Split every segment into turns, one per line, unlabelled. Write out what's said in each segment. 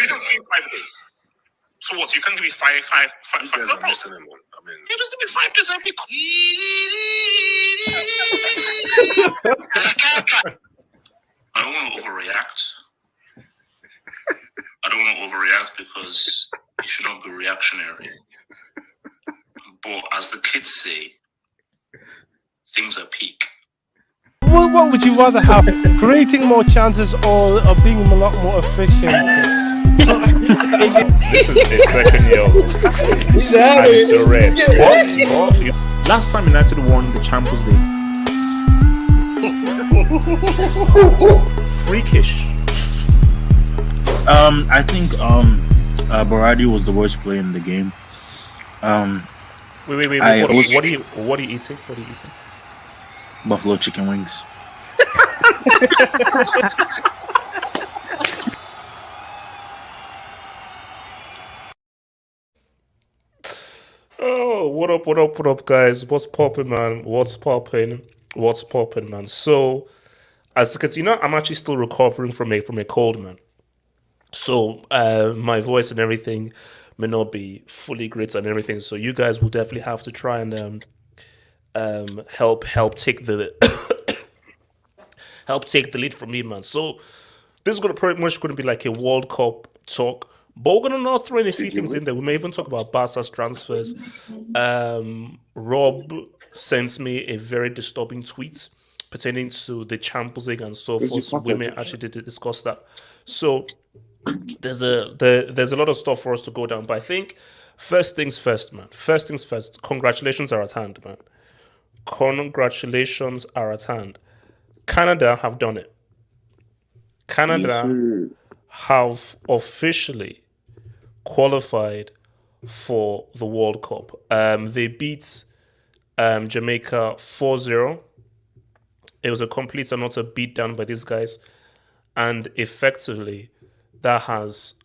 you don't give me 5 days. So what? You can't give me five. You guys are missing him. I mean, you just give me 5 days. I don't want to overreact. Because you should not be reactionary. But as the kids say, things are peak.
What would you rather have? Creating more chances or being a lot more efficient?
This is a second year. And it's a red. What? Last time United won the Champions League. Freakish.
I think Berardi was the worst player in the game.
Wait. What are you eating?
Buffalo chicken wings.
Oh, what up, guys? What's popping, man? What's popping, man? So, as you can see, I'm actually still recovering from a cold, man. So, my voice and everything may not be fully great and everything. So, you guys will definitely have to try and help take the take the lead from me, man. So, this is pretty much going to be like a World Cup talk. But we're going to not throw in a few things in there. We may even talk about Barca's transfers. Rob sent me a very disturbing tweet pertaining to the Champions League and so forth. So we may actually discuss that. So there's a lot of stuff for us to go down. But I think first things first, man. Congratulations are at hand, man. Congratulations are at hand. Canada have done it. Canada have officially qualified for the World Cup. They beat Jamaica 4-0. It was a complete and utter beatdown by these guys, and effectively that has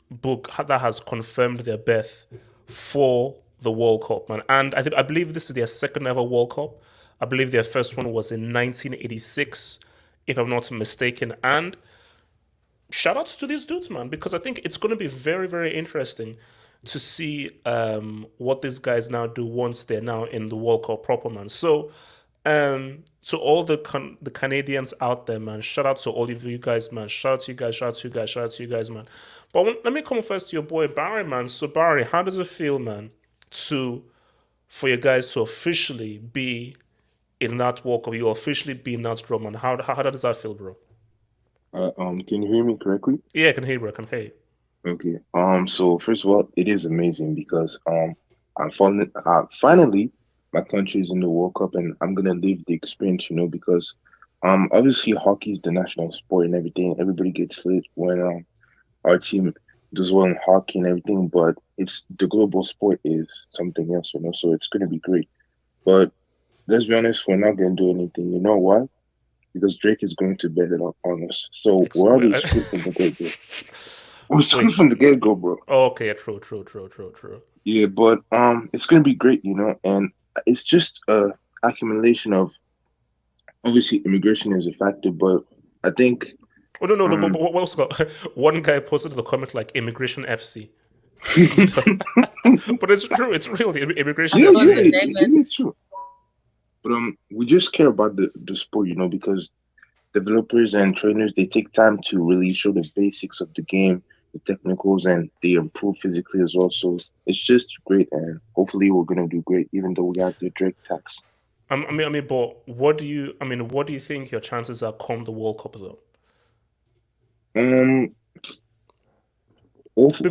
confirmed their berth for the World Cup, man. And I believe this is their second ever World Cup. I believe their first one was in 1986, if I'm not mistaken. And shout outs to these dudes, man, because I think it's going to be very, very interesting to see what these guys now do once they're now in the World Cup proper, man. So, to all the Canadians out there, man, shout out to all of you guys, man. Shout out to you guys, man. But let me come first to your boy Barry, man. So, Barry, how does it feel, man, for you guys to officially be in that World Cup? You officially be in that draw, man. How does that feel, bro?
Can you hear me correctly?
Yeah, I can hear you, bro. I can hear you.
Okay. So first of all, it is amazing because finally my country is in the World Cup and I'm gonna live the experience, because obviously hockey is the national sport and everything. Everybody gets lit when our team does well in hockey and everything, but it's the global sport is something else, so it's gonna be great. But let's be honest, we're not gonna do anything. You know why? Because Drake is going to bet it on us. So we're already screwed from the get-go. We're screwed from the get-go, bro.
Oh, okay, true.
Yeah, but it's gonna be great, and it's just a accumulation of, obviously immigration is a factor, but I think.
Oh no! But what else got? One guy posted in the comment like immigration FC. But it's true. It's real. Immigration FC.
Yeah, it's true. But we just care about the sport, because developers and trainers, they take time to really show the basics of the game, the technicals, and they improve physically as well. So it's just great, and hopefully we're gonna do great, even though we got the Drake tax.
I mean, but what do you think your chances are come the World Cup though?
Hopefully,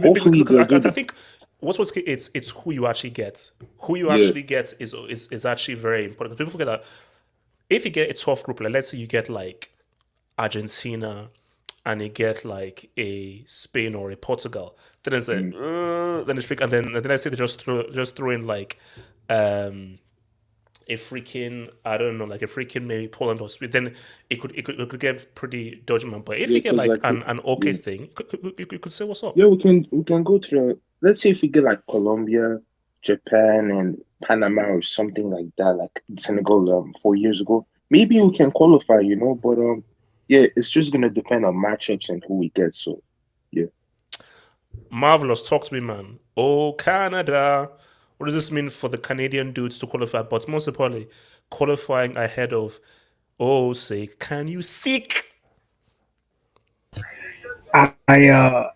I think what's key, it's who you actually get. Who you actually get is actually very important. People forget that if you get a tough group, like let's say you get like Argentina and you get like a Spain or a Portugal, then it's like then it's freak, and then let's say they just throw in like a freaking, I don't know, like a freaking maybe Poland or Sweden, then it could get pretty dodgy, man. But if you get like an okay thing, you could say what's up.
Yeah, we can go to let's say if we get like Colombia, Japan, and Panama or something like that, like Senegal 4 years ago, maybe we can qualify, But yeah, it's just gonna depend on matchups and who we get. So yeah.
Marvelous. Talk to me, man. Oh, Canada. What does this mean for the Canadian dudes to qualify? But most importantly, qualifying ahead of, oh, say, can you seek?
I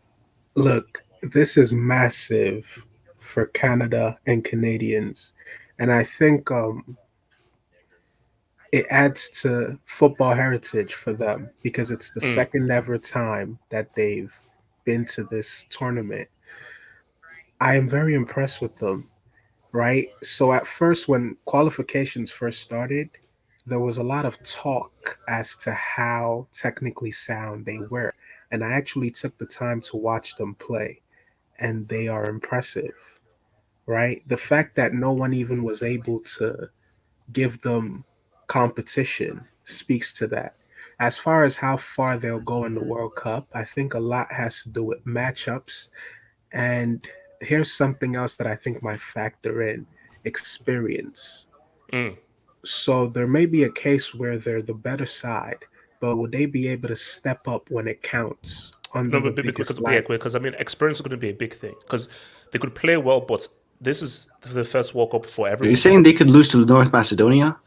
look, this is massive for Canada and Canadians, and I think it adds to football heritage for them because it's the second ever time that they've been to this tournament. I am very impressed with them, right? So at first, when qualifications first started, there was a lot of talk as to how technically sound they were. And I actually took the time to watch them play, and they are impressive, right? The fact that no one even was able to give them competition speaks to that. As far as how far they'll go in the World Cup, I think a lot has to do with matchups. And here's something else that I think might factor in experience.
Mm.
So there may be a case where they're the better side, but would they be able to step up when it counts
No,
under the biggest light?
because I mean, experience is going to be a big thing because they could play well, but this is the first World Cup for
Are you
everyone.
saying they could lose to North Macedonia?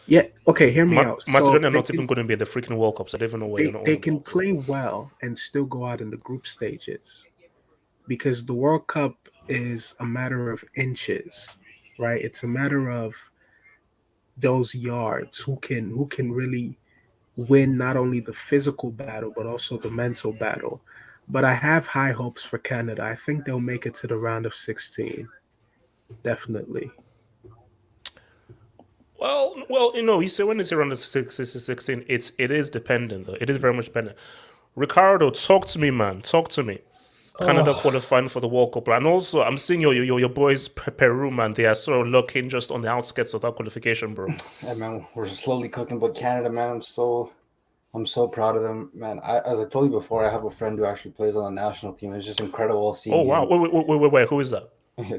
Yeah, okay, hear me out.
Macedonia are
they
not even going to be at the freaking World Cup, so I don't even know what you're not on
they can
about.
play well and still go out in the group stages because the World Cup is a matter of inches, right? It's a matter of those yards who can really win not only the physical battle but also the mental battle. But I have high hopes for Canada. I think they'll make it to the round of 16. Definitely.
Well, you say when it's around the 16, it is dependent though. It is very much dependent. Ricardo, talk to me, man. Talk to me. Canada qualifying for the World Cup, and also I'm seeing your boys Peru, man. They are sort of looking just on the outskirts of that qualification, bro.
Yeah, man, we're slowly cooking, but Canada, man, I'm so proud of them, man. As I told you before, I have a friend who actually plays on the national team. It's just incredible seeing
Oh wow! Wait, who is that?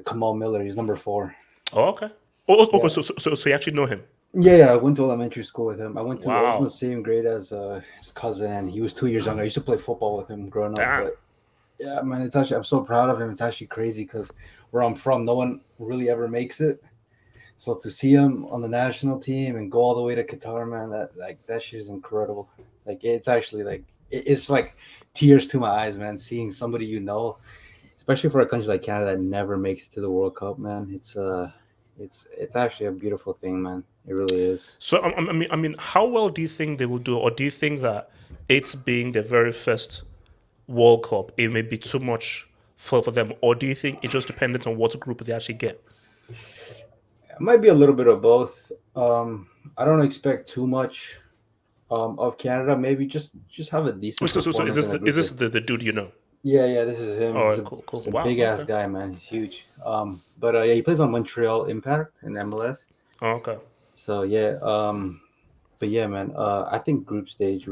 Kamal Miller. He's number 4.
Oh, okay. Okay.
Yeah.
So you actually know him?
Yeah, I went to elementary school with him. I was in
Wow.
the same grade as his cousin, and he was 2 years younger. I used to play football with him growing up.
Damn.
But yeah, man, I'm so proud of him. It's actually crazy because where I'm from, no one really ever makes it. So to see him on the national team and go all the way to Qatar, man, that shit is incredible. Like it's actually it's like tears to my eyes, man. Seeing somebody especially for a country like Canada that never makes it to the World Cup, man. It's actually a beautiful thing, man. It really is.
So I mean, how well do you think they will do, or do you think that it's being the very first World Cup, it may be too much for them, or do you think it's just dependent on what group they actually get?
It might be a little bit of both. I don't expect too much of Canada. Maybe just have a decent.
So
performance in the
is this
group.
the dude you know?
Yeah, this is him.
All
He's
right, cool.
he's a
Wow,
big ass
okay.
guy, man. He's huge. But yeah, he plays on Montreal Impact in MLS.
Oh, okay.
So yeah, but yeah, man. I think group stage.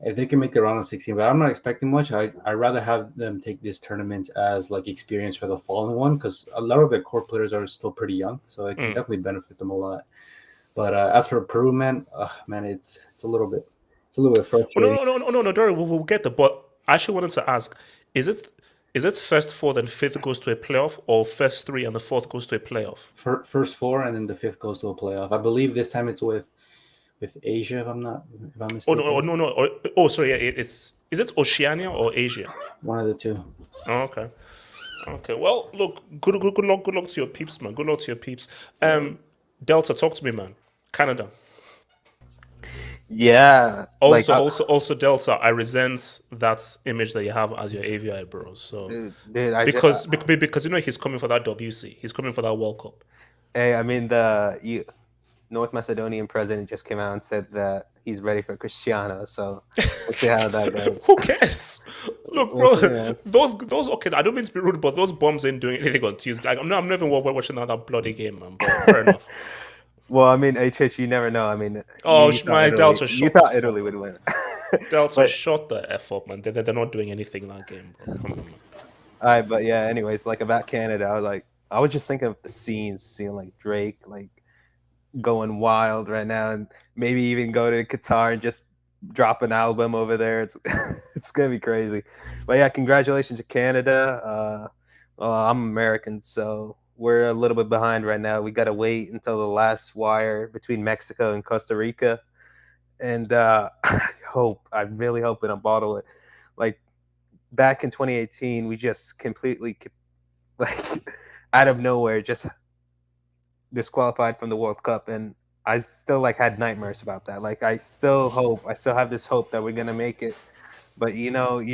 If they can make the round of 16, but I'm not expecting much. I'd rather have them take this tournament as like experience for the following one because a lot of the core players are still pretty young, so it can definitely benefit them a lot. But as for Peru, man, it's a little bit frustrating.
No, Dory, we'll get there. But I actually wanted to ask: is it first four, then fifth goes to a playoff, or first three and the fourth goes to a playoff?
First 4, and then the 5th goes to a playoff. I believe this time it's with Asia, if I'm mistaken.
Oh, sorry. Yeah, is it Oceania or Asia?
One of the two.
Oh, okay. Okay. Well, look. Good luck to your peeps, man. Good luck to your peeps. Delta, talk to me, man. Canada.
Yeah.
Also, Delta. I resent that image that you have as your AVI, bro. So,
dude,
because he's coming for that WC. He's coming for that World Cup.
Hey, I mean North Macedonian president just came out and said that he's ready for Cristiano. So we'll see how that goes.
Who cares? Look, bro.
We'll see,
those. Okay, I don't mean to be rude, but those bombs ain't doing anything on Tuesday. Like, I'm not even watching that bloody game, man. But fair enough.
Well, I mean, HH, you never know. I mean,
Delta.
You thought Italy would win.
Delta shot the F up, man. They're not doing anything in that game, bro. Come on, man.
All right, but yeah. Anyways, like about Canada, I was just thinking of the scenes, seeing like Drake like going wild right now, and maybe even go to Qatar and just drop an album over there. It's it's gonna be crazy. But yeah, congratulations to Canada. Well, I'm American, so we're a little bit behind right now. We got to wait until the last wire between Mexico and Costa Rica, and I really hope we don't bottle it. Like back in 2018, we just completely like out of nowhere just disqualified from the World Cup, and I still like had nightmares about that. Like I still have this hope that we're gonna make it. But you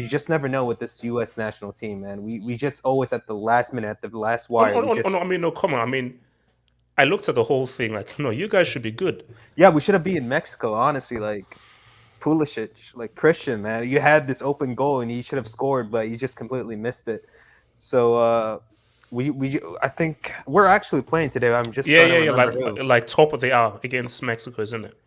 just never know with this U.S. national team, man. We just always at the last minute, at the last wire.
I mean, no, come on. I mean, I looked at the whole thing like, no, you guys should be good.
Yeah, we should have been in Mexico, honestly. Like Pulisic, like Christian, man, you had this open goal and you should have scored, but you just completely missed it. So I think we're actually playing today. I'm just trying to remember who.
Like top of the hour against Mexico, isn't it?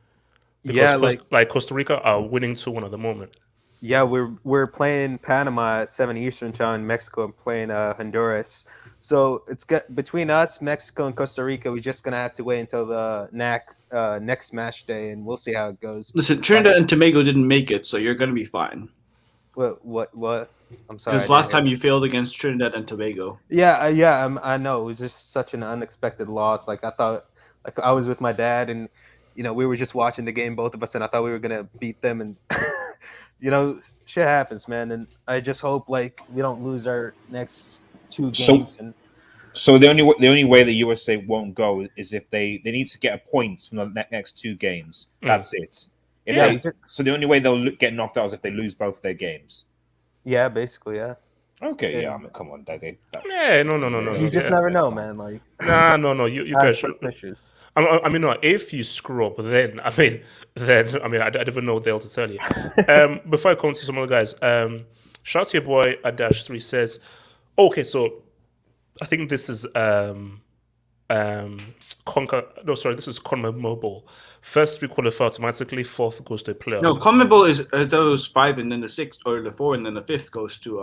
Because like Costa Rica are winning 2-1 at the moment.
Yeah, we're playing Panama at 7 Eastern time. Mexico playing Honduras. So it's between us, Mexico, and Costa Rica. We're just gonna have to wait until the next match day, and we'll see how it goes.
Listen, Trinidad and Tobago didn't make it, so you're gonna be fine.
What? I'm sorry.
Because last time you failed against Trinidad and Tobago.
Yeah. I know it was just such an unexpected loss. Like I thought, like I was with my dad, and we were just watching the game, both of us, and I thought we were gonna beat them, and. Shit happens, man, and I just hope like we don't lose our next 2 games.
So the only way the USA won't go is if they need to get a point from the next 2 games. That's it. So the only way they'll get knocked out is if they lose both their games.
Yeah, basically, yeah.
Okay, yeah. I mean, come on,
Yeah, no.
You just never know, man. Like,
no. You guys should. I mean, no. If you screw up, then I don't even know what the hell to tell you. Before I come to some other guys, shout out to your boy @3 says, okay, so I think this is this is CONMEBOL. First 3 qualify automatically, 4th goes to playoffs.
No, CONMEBOL is those 5 and then the 6th or the 4 and then the 5th goes to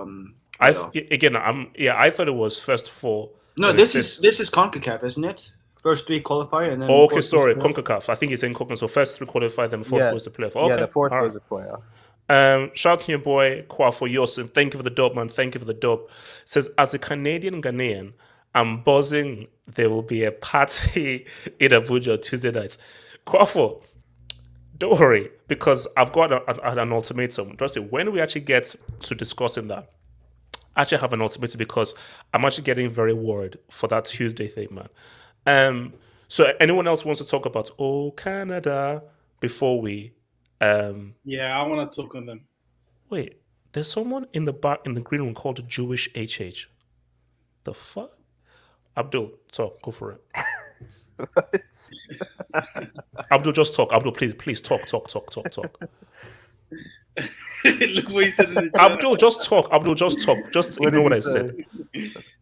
I thought it was first 4.
No, this is CONCACAF, isn't it? First 3 qualify and then.
Oh, okay, sorry, CONCACAF. I think it's in CONCACAF. So first 3 qualify, then 4th goes to playoff. Okay,
yeah, the 4th goes to playoff.
Shout out to your boy Kwafo Yosin. Thank you for the dub, man. Thank you for the dub. Says, as a Canadian Ghanaian, I'm buzzing. There will be a party in Abuja Tuesday nights. Kwafo, don't worry, because I've got an ultimatum. Trust me, when we actually get to discussing that, I actually have an ultimatum because I'm actually getting very worried for that Tuesday thing, man. So anyone else wants to talk about Canada before we
Yeah, I want to talk on them.
Wait, there's someone in the back in the green room called Jewish HH. The fuck? Abdul, talk, go for it. Abdul, just talk. Abdul, please talk.
Look what he said in the chat.
Abdul, just talk. Just ignore what I said.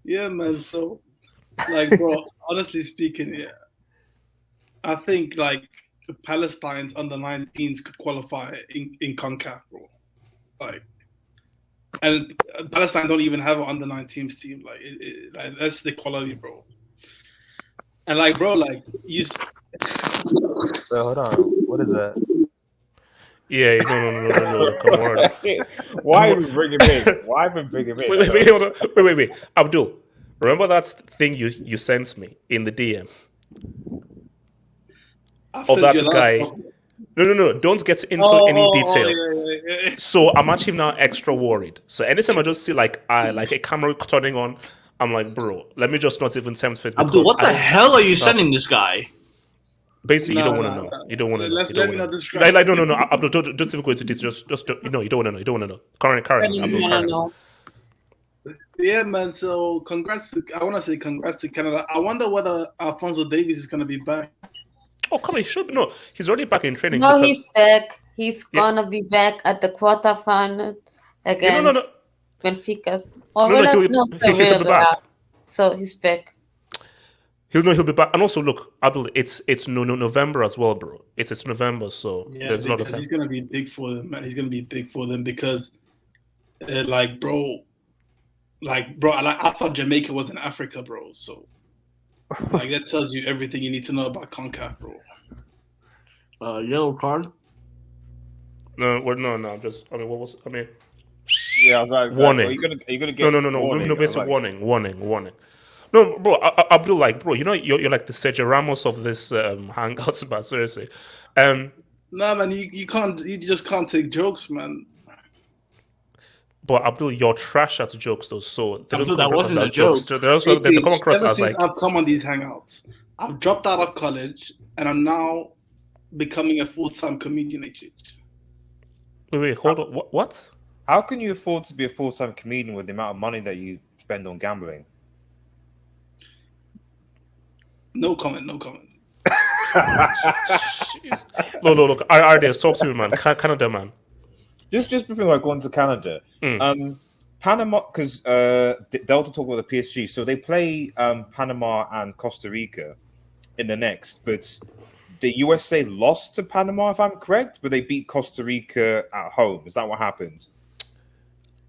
Yeah, man. So, like, bro, honestly speaking, yeah, I think like Palestine's under 19s could qualify in CONCACAF, bro. Like, and Palestine don't even have an under 19s team. Like, that's the quality, bro. And like, bro, like you.
Bro, hold on. What is that?
Yeah, no. Come on.
Why are we bringing him?
Wait. Abdul, remember that thing you sent me in the DM of that guy? No. Don't get into any detail.
Yeah.
So I'm actually now extra worried. So anytime I just see like a camera turning on, I'm like, bro, let me just not even tempt fate.
Abdul, what the hell are you sending this guy?
Basically, you don't want to know. You don't want to know.
Let me not describe.
Like, no. Abdul, don't even go into this. Just you don't want to know. You don't want to know. Karen, Abdul.
Yeah, man. So I want to say congrats to Canada. I wonder whether Alphonso Davies is going to be back.
Oh, come on, he should. No, he's already back in training.
No, he's back. He's gonna be back at the quarterfinal against Benfica.
He'll be back.
So he's back.
He'll be back. And also, look, Abdul, it's November as well, bro. It's November, so there's a lot of time.
He's gonna be big for them, man. He's gonna be big for them because, I thought Jamaica was in Africa, bro. So, like, that tells you everything you need to know about CONCACAF, bro.
Yellow card.
No, well, no. I'm just. I mean, what was? I mean,
Yeah, I was like,
warning.
are you gonna get
No.
warning?
No, basically, warning. No, bro. Abdul, like, bro, you're like the Sergio Ramos of this Hangouts, man. Seriously.
Nah, man, you can't. You just can't take jokes, man.
But Abdul, you're trash at jokes, though. So they don't
Abdul,
come
that
across
wasn't a
as jokes.
joke.
They come across
Ever
as
since
like.
I've come on these hangouts, I've dropped out of college and I'm now becoming a full-time comedian.
Wait, hold on. What?
How can you afford to be a full-time comedian with the amount of money that you spend on gambling?
No comment.
Jeez. Look. RDS, talk to me, man. Canada, man.
Just before I go on to Canada, Panama, because Delta talk about the PSG, so they play Panama and Costa Rica in the next, but the USA lost to Panama, if I'm correct, but they beat Costa Rica at home. Is that what happened?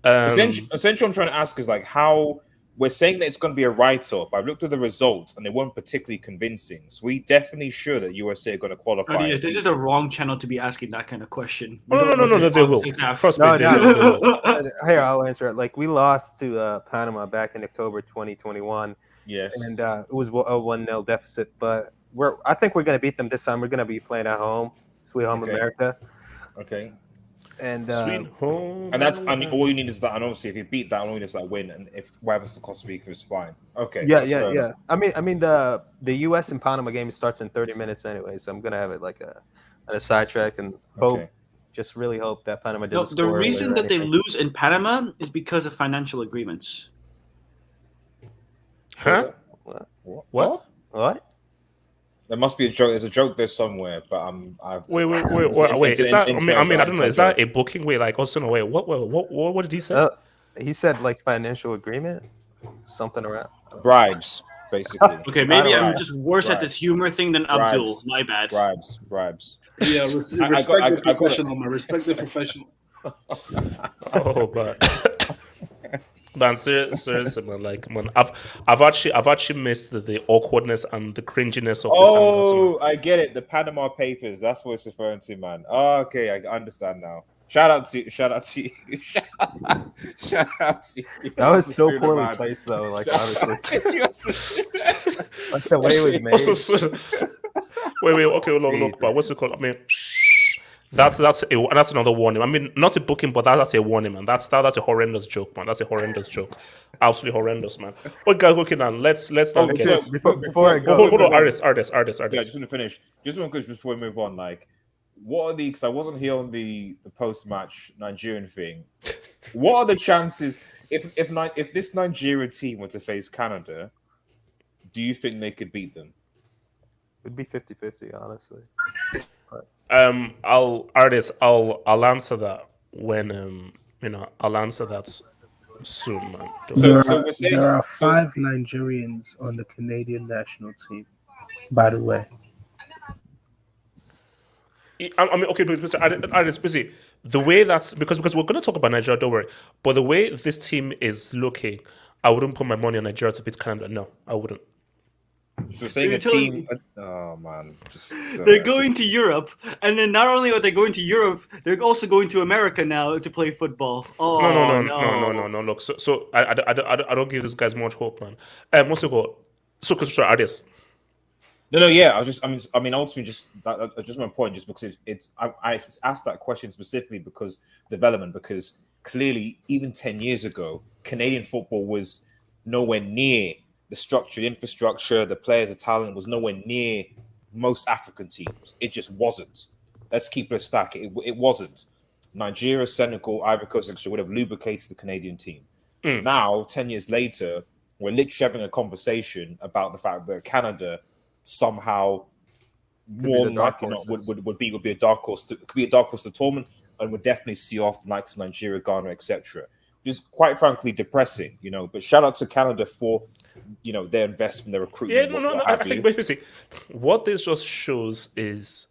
Essentially, what I'm trying to ask is like how we're saying that it's going to be a write-up. I've looked at the results and they weren't particularly convincing. So we definitely sure that USA are going to qualify.
Yes, this is the wrong channel to be asking that kind of question.
No, they will. Trust me, they will.
Here, I'll answer it. Like, we lost to Panama back in October 2021.
Yes.
And it was a 1-0 deficit. But I think we're going to beat them this time. We're going to be playing at home. Sweet home America.
Okay.
And
sweet home.
And that's all you need is that. And obviously, if you beat that, all you need is that win. And if whatever's to Costa Rica is fine. Okay.
Yeah. I mean, the U.S. and Panama game starts in 30 minutes anyway, so I'm gonna have it like a sidetrack and hope. Just really hope that Panama doesn't score.
The reason that they lose in Panama is because of financial agreements.
Huh?
What?
There must be a joke. There's a joke there somewhere, but
wait. Is that? I mean, I don't know. Is that a booking? Wait, like also no. Wait, what did he say?
He said like financial agreement, something around
bribes, basically.
Okay, maybe I'm just worse at this humor thing than Abdul. My bad.
Bribes.
Yeah, respect the professional, man. Respect the professional.
Oh, but. Man, seriously, man. Like, man, I've actually missed the awkwardness and the cringiness of this.
Oh, I get it. The Panama Papers. That's what it's referring to, man. Oh, okay, I understand now. Shout out to you. Shout out to you.
That was so poorly placed, though. Like, honestly, like the way it was made.
Wait. Okay, look. But what's it called? I mean. That's another warning. I mean, not a booking, but that's a warning, man. That's a horrendous joke, man. That's a horrendous joke. Absolutely horrendous, man. Okay, now let's not get
before I go.
Hold on, artist.
Yeah, I just want to finish. Just one question before we move on. Like, what are the? Because I wasn't here on the post-match Nigerian thing. What are the chances if this Nigeria team were to face Canada? Do you think they could beat them?
It'd be 50-50, honestly.
I'll answer that when I'll answer that soon, man.
There are 5 Nigerians on the Canadian national team, by the way.
I mean, okay, but busy. The way that's because we're going to talk about Nigeria, don't worry. But the way this team is looking, I wouldn't put my money on Nigeria to beat Canada. No, I wouldn't.
So saying a team, oh man,
they're going to Europe, and then not only are they going to Europe, they're also going to America now to play football. Oh
no. Look, so I don't give these guys much hope, man. What's it called? So, sorry, Adios.
No, yeah. I mean, ultimately, just my point, just because I asked that question specifically because clearly, even 10 years ago, Canadian football was nowhere near. The structure, the infrastructure, the players, the talent was nowhere near most African teams. It just wasn't. Let's keep it a stack. It wasn't. Nigeria, Senegal, Ivory Coast, actually would have lubricated the Canadian team. Now, 10 years later, we're literally having a conversation about the fact that Canada somehow more likely not would be a dark horse. Could be a dark horse to tournament, and would definitely see off the likes of Nigeria, Ghana, etc. Just quite frankly depressing, But shout out to Canada for their investment, their recruitment.
Yeah, I think basically what this just shows is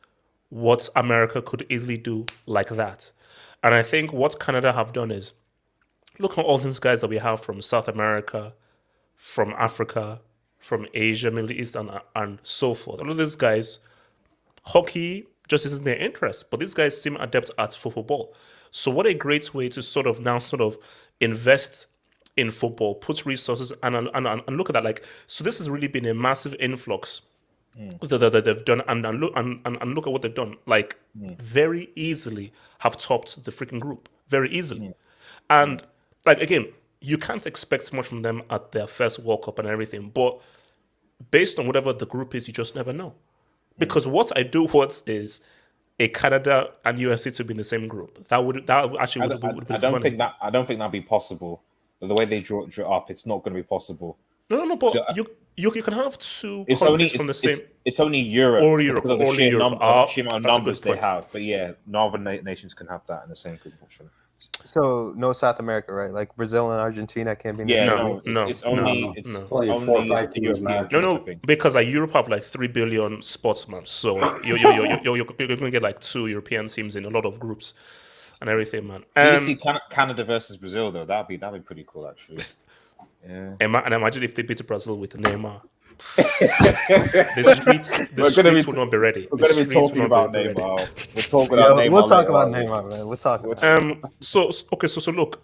what America could easily do like that. And I think what Canada have done is look at all these guys that we have from South America, from Africa, from Asia, Middle East, and so forth. All of these guys, hockey just isn't their interest. But these guys seem adept at football. So what a great way to sort of invest in football, put resources and look at that. Like, so this has really been a massive influx that they've done, and look at what they've done. Like, very easily have topped the freaking group, very easily. And like, again, you can't expect much from them at their first World Cup and everything, but based on whatever the group is, you just never know. Because what I do want is a Canada and USA to be in the same group. That would actually would be
I don't
funny.
think that'd be possible. The way they draw it up, it's not going to be possible.
No, but
So,
you can have two
It's
countries
only
from the same.
It's only Europe.
Or Europe,
because of the
only
sheer
Europe.
sheer amount of
That's a good
numbers they
point.
have. But yeah, northern nations can have that in the same group. Actually.
So no South America, right? Like Brazil and Argentina can't be in the
Yeah,
same group.
it's only
Only 4 or 5
the
teams, man.
European
No,
teams, I think.
because like Europe have like 3 billion sportsmen, so you're going to get like 2 European teams in a lot of groups and everything, man.
You see Canada versus Brazil though. That'd be pretty cool actually. Yeah.
And imagine if they beat Brazil with Neymar. the streets will not be ready.
We're going to be talking about Neymar. We're talking about Neymar.
We'll talk
later
about
on.
Neymar, man. We'll talk about it.
So look,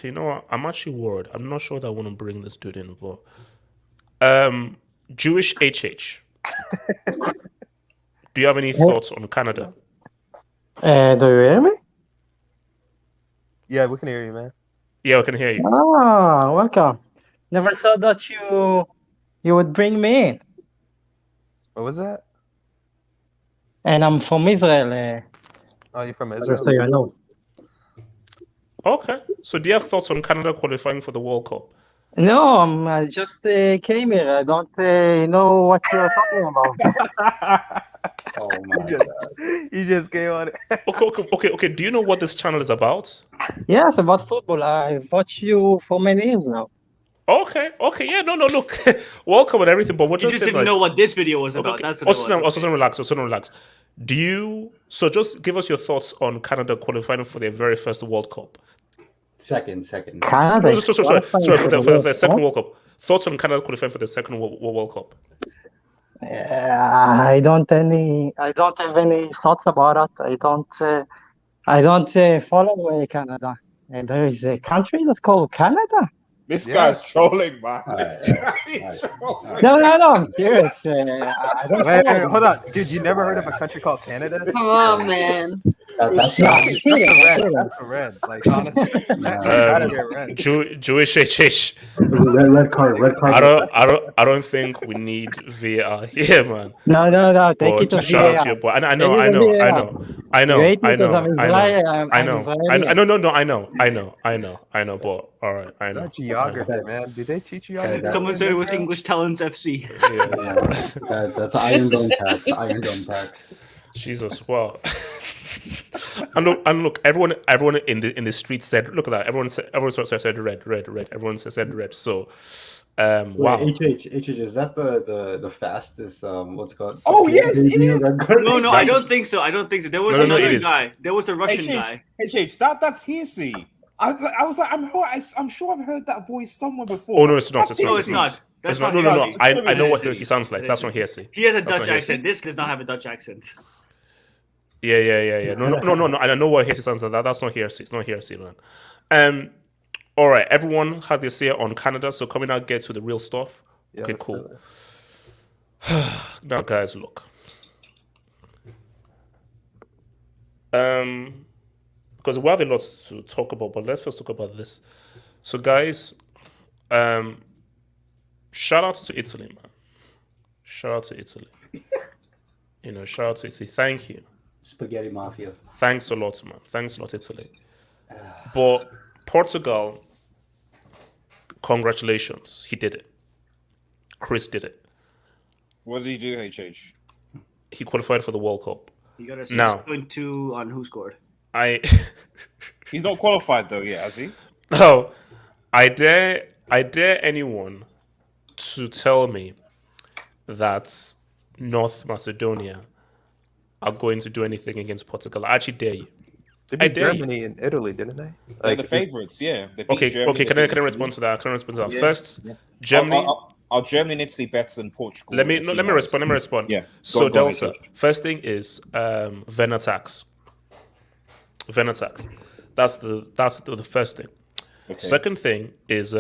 you know what? I'm actually worried. I'm not sure that I want to bring this dude in, but Jewish HH. Do you have any thoughts on Canada?
Do you hear me?
Yeah, we can hear you, man.
Yeah, I can hear you.
Ah, welcome. Never thought that you would bring me in.
What was that?
And I'm from Israel.
Oh, you're from
Just
Israel?
so you know.
Okay. So do you have thoughts on Canada qualifying for the World Cup?
No, I just came here. I don't know what you're talking about.
Oh my
You just came on it.
Okay. Do you know what this channel is about?
Yes, about football. I've watched you for many years now.
Okay. Yeah, no, look. Welcome and everything, but what
You just didn't know what this video was about. That's what it was.
Also relax. So just give us your thoughts on Canada qualifying for their very first World Cup.
Second.
Canada.
Sorry, for the second World Cup. Thoughts on Canada qualifying for the second World Cup?
I don't have any thoughts about it. I don't follow Canada. And there is a country that's called Canada.
This guy's trolling, man.
No, I'm serious. I don't
Wait,
follow
hold on. Dude, you never heard of a country called Canada?
Come on, man.
That's
That's red. Like, honestly. Gotta be red.
Jewish HH.
Red card.
I don't think we need VAR here, man.
No. Take it to
Shout out to your boy. I know. I know. But all right, I know.
That's geography, man. Did they teach you geography?
Someone said it was English Talents FC.
That's Iron Dome tax.
Jesus, wow. and look, everyone in the street said, look at that. Everyone said red. Everyone said red. So, wow.
HH, is that the fastest? What's it called?
Oh yes, it is.
No, I don't think so. There was another guy. There was a Russian guy.
That's hearsay. I was like, I'm sure I've heard that voice somewhere before.
Oh no, it's not.
No, it's not. That's not.
No. I know what he sounds like. That's not hearsay.
He has a Dutch accent. This does not have a Dutch accent.
Yeah. No. I know what hearsay sounds like. That's not hearsay. It's not hearsay, man. All right. Everyone had their say on Canada. So coming out, get to the real stuff.
Yeah,
okay, cool. Now, guys, look. Because we have a lot to talk about, but let's first talk about this. So, guys, shout out to Italy, man. Shout out to Italy. Shout out to Italy. Thank you.
Spaghetti Mafia.
Thanks a lot, man. Thanks a lot, Italy. But Portugal, congratulations. He did it. Chris did it.
What did he do, HH?
He qualified for the World Cup.
He got a 6.2 on who scored.
He's not qualified though yet, has he?
No. I dare anyone to tell me that North Macedonia are going to do anything against Portugal. I actually dare you.
They beat Germany and Italy, didn't they?
They're the favorites, yeah. They beat
Okay.
Germany,
Can I respond to that?
Yeah.
First, Germany.
are Germany and Italy better than Portugal?
Let me
Italy-wise?
respond.
Yeah.
So
go on,
Delta.
HH.
First thing is Venatax. Venatax. That's the first thing.
Okay.
Second thing is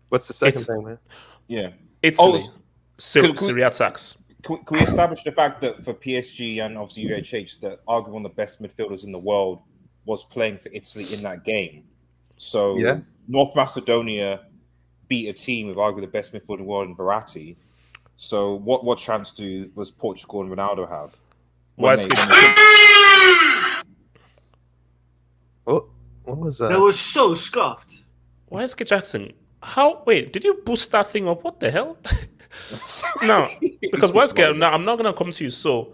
What's the second thing, man?
Yeah.
Italy.
Could-
Serie attacks.
Can we establish the fact that for PSG and obviously UHH, that arguably one of the best midfielders in the world was playing for Italy in that game? So
Yeah.
North Macedonia beat a team with arguably the best midfielder in the world in Verratti. So what chance was Portugal and Ronaldo have?
What
was that?
That was so scuffed.
Why is Jackson? Wait, did you boost that thing up? What the hell? No, because now I'm not gonna come to you. So,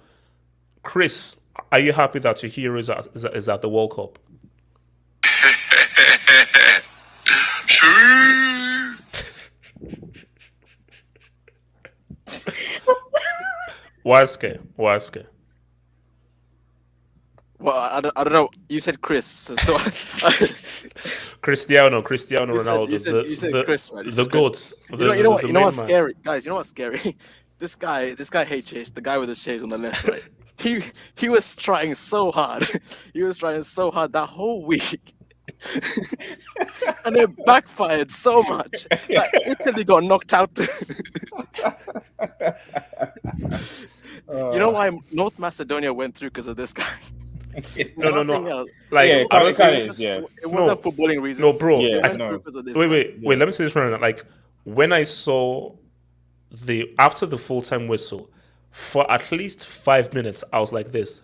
Chris, are you happy that your hero is at the World Cup? Why?
Well, I don't know. You said Chris, so
Cristiano Ronaldo.
You said Chris, right?
The goats.
You know what's scary, guys? You know what's scary? This guy HH, the guy with the shades on the left, right? He was trying so hard. He was trying so hard that whole week. And it backfired so much that Italy got knocked out. You know why North Macedonia went through? Because of this guy.
No.
Like, it wasn't
footballing reasons.
No, bro.
Yeah,
Wait. Let me say this right now. Like, when I saw after the full-time whistle, for at least 5 minutes, I was like this.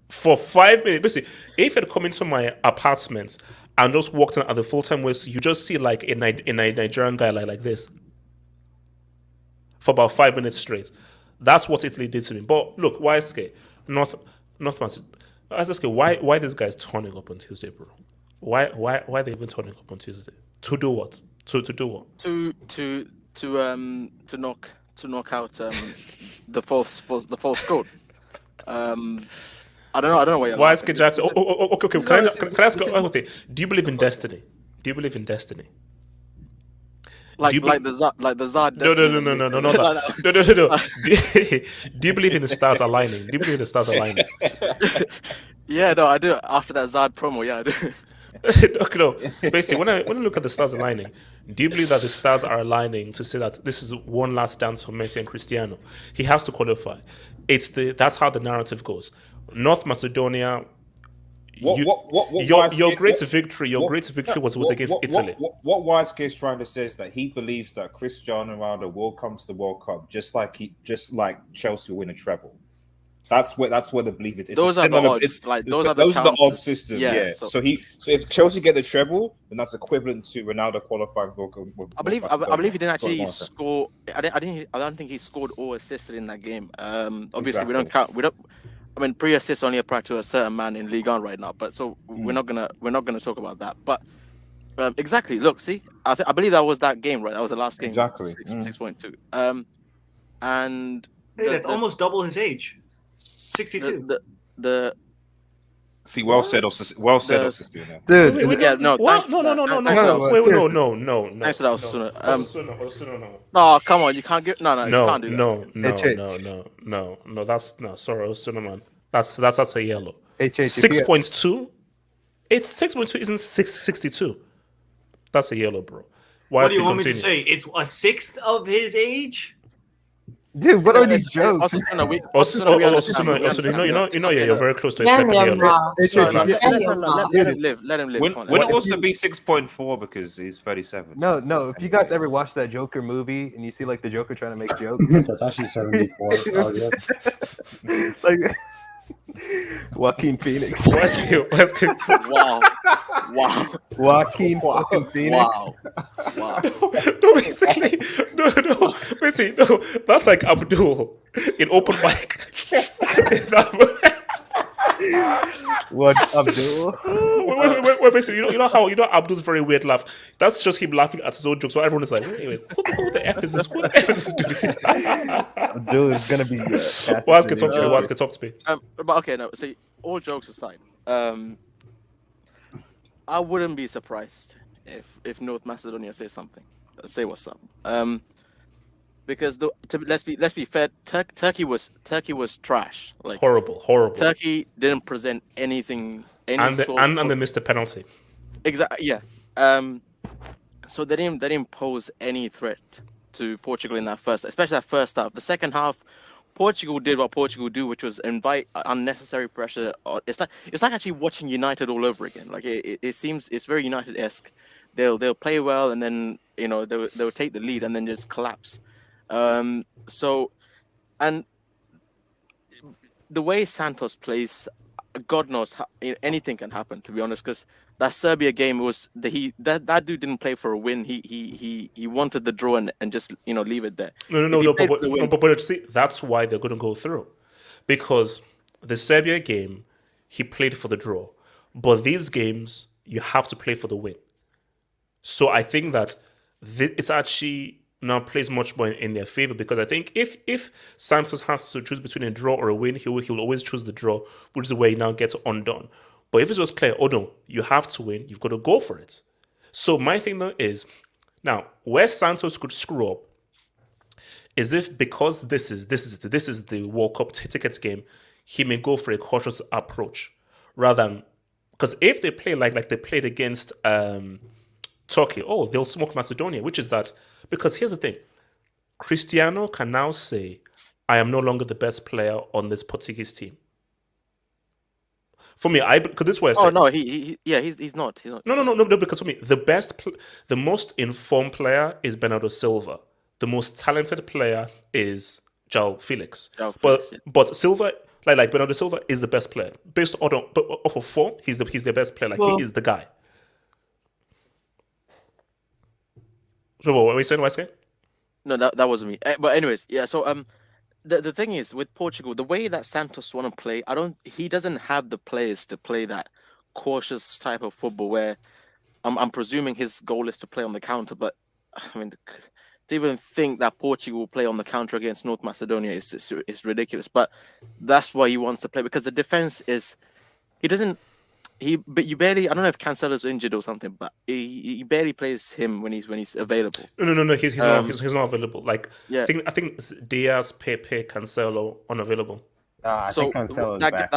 For 5 minutes, basically, if you'd come into my apartment and just walked in at the full-time whistle, you just see like a Nigerian guy like this for about 5 minutes straight. That's what Italy did to me. But look, why scare? North Macedonia. I was why this guy's turning up on Tuesday, bro? Why are they even turning up on Tuesday? To do what? To do what?
To knock out the false goal. I don't know why you're
Why is
laughing.
Jackson? Okay. Can I ask one thing? Do you believe in destiny?
Like the Zard.
No, not that. No. Do you believe in the stars aligning?
Yeah, no, I do. After that Zard promo, yeah, I do.
Okay, no. Basically, when I look at the stars aligning, do you believe that the stars are aligning to say that this is one last dance for Messi and Cristiano? He has to qualify. That's how the narrative goes. North Macedonia. Your great victory was against Italy.
What Wisecase trying to say is that he believes that Cristiano Ronaldo will come to the World Cup just like Chelsea will win a treble. That's where the belief is.
Those are the odds. Those are the
odds system. Yeah.
So
if Chelsea get the treble, then that's equivalent to Ronaldo qualifying for.
I believe he didn't actually score. I don't think he scored or assisted in that game. Obviously, we don't count. I mean, pre-assists only apply to a certain man in Liga right now, but so we're not gonna talk about that. But exactly, look, see, I believe that was that game, right? That was the last game.
Exactly.
6.2. And
that's almost double his age. 62.
See, well said,
dude.
No.
What? No.
Thanks for that, Osuna. No, come on, you can't get. No, you can't do that.
No. That's no. Sorry, Osuna, man. That's a yellow.
6.2.
It's 6.2. Isn't 662? That's a yellow, bro.
What do you want me to say? It's a sixth of his age.
Dude, what are these jokes?
You're very close to a second yellow.
Let him live.
Would it also be 6.4 because he's 37?
No. If you guys ever watch that Joker movie and you see like the Joker trying to make jokes,
That's actually 74.
like Joaquin Phoenix.
Wow.
Joaquin fucking Phoenix.
Wow.
No, basically, no. That's like Abdul in open mic.
What Abdul?
Wait, basically, you know how Abdul's very weird laugh. That's just him laughing at his own jokes. So everyone is like, wait, who the F is this? What the F is this dude?
Abdul is gonna be.
Why can talk to me?
But okay, no. So all jokes aside, I wouldn't be surprised if North Macedonia say something, say what's up. Because let's be fair, Turkey was trash. Like
horrible.
Turkey didn't present anything,
And they missed a penalty.
Exactly. Yeah. So they didn't pose any threat to Portugal in that especially that first half. The second half, Portugal did what Portugal do, which was invite unnecessary pressure. It's like actually watching United all over again. Like it seems it's very United-esque. They'll play well, and then they'll take the lead and then just collapse. So, and the way Santos plays, God knows anything can happen. To be honest, because that Serbia game was that dude didn't play for a win. He wanted the draw and just leave it there.
But see, that's why they're going to go through, because the Serbia game he played for the draw, but these games you have to play for the win. So I think that it's actually now plays much more in their favor, because I think if Santos has to choose between a draw or a win, he'll always choose the draw, which is the way he now gets undone. But if it was clear, oh no, you have to win, you've got to go for it. So my thing though is, now where Santos could screw up is if, because this is the World Cup tickets game, he may go for a cautious approach rather than, because if they play like they played against Turkey, they'll smoke Macedonia, which is that, because here's the thing, Cristiano can now say, I am no longer the best player on this Portuguese team. For me, because this is what I say.
Oh no, he's not.
No, because for me, the most informed player is Bernardo Silva. The most talented player is João Felix. But Silva, like Bernardo Silva, is the best player based off of form. He's the best player. He is the guy. So what were we saying?
No, that wasn't me. But anyways, yeah. So the thing is with Portugal, the way that Santos want to play, he doesn't have the players to play that cautious type of football where I'm presuming his goal is to play on the counter. But I mean, to even think that Portugal will play on the counter against North Macedonia is ridiculous. But that's why he wants to play, because the defense is but you barely. I don't know if Cancelo's injured or something, but he barely plays him when he's available.
No. He's not available. I think it's Diaz, Pepe, Cancelo unavailable.
I think Cancelo's back.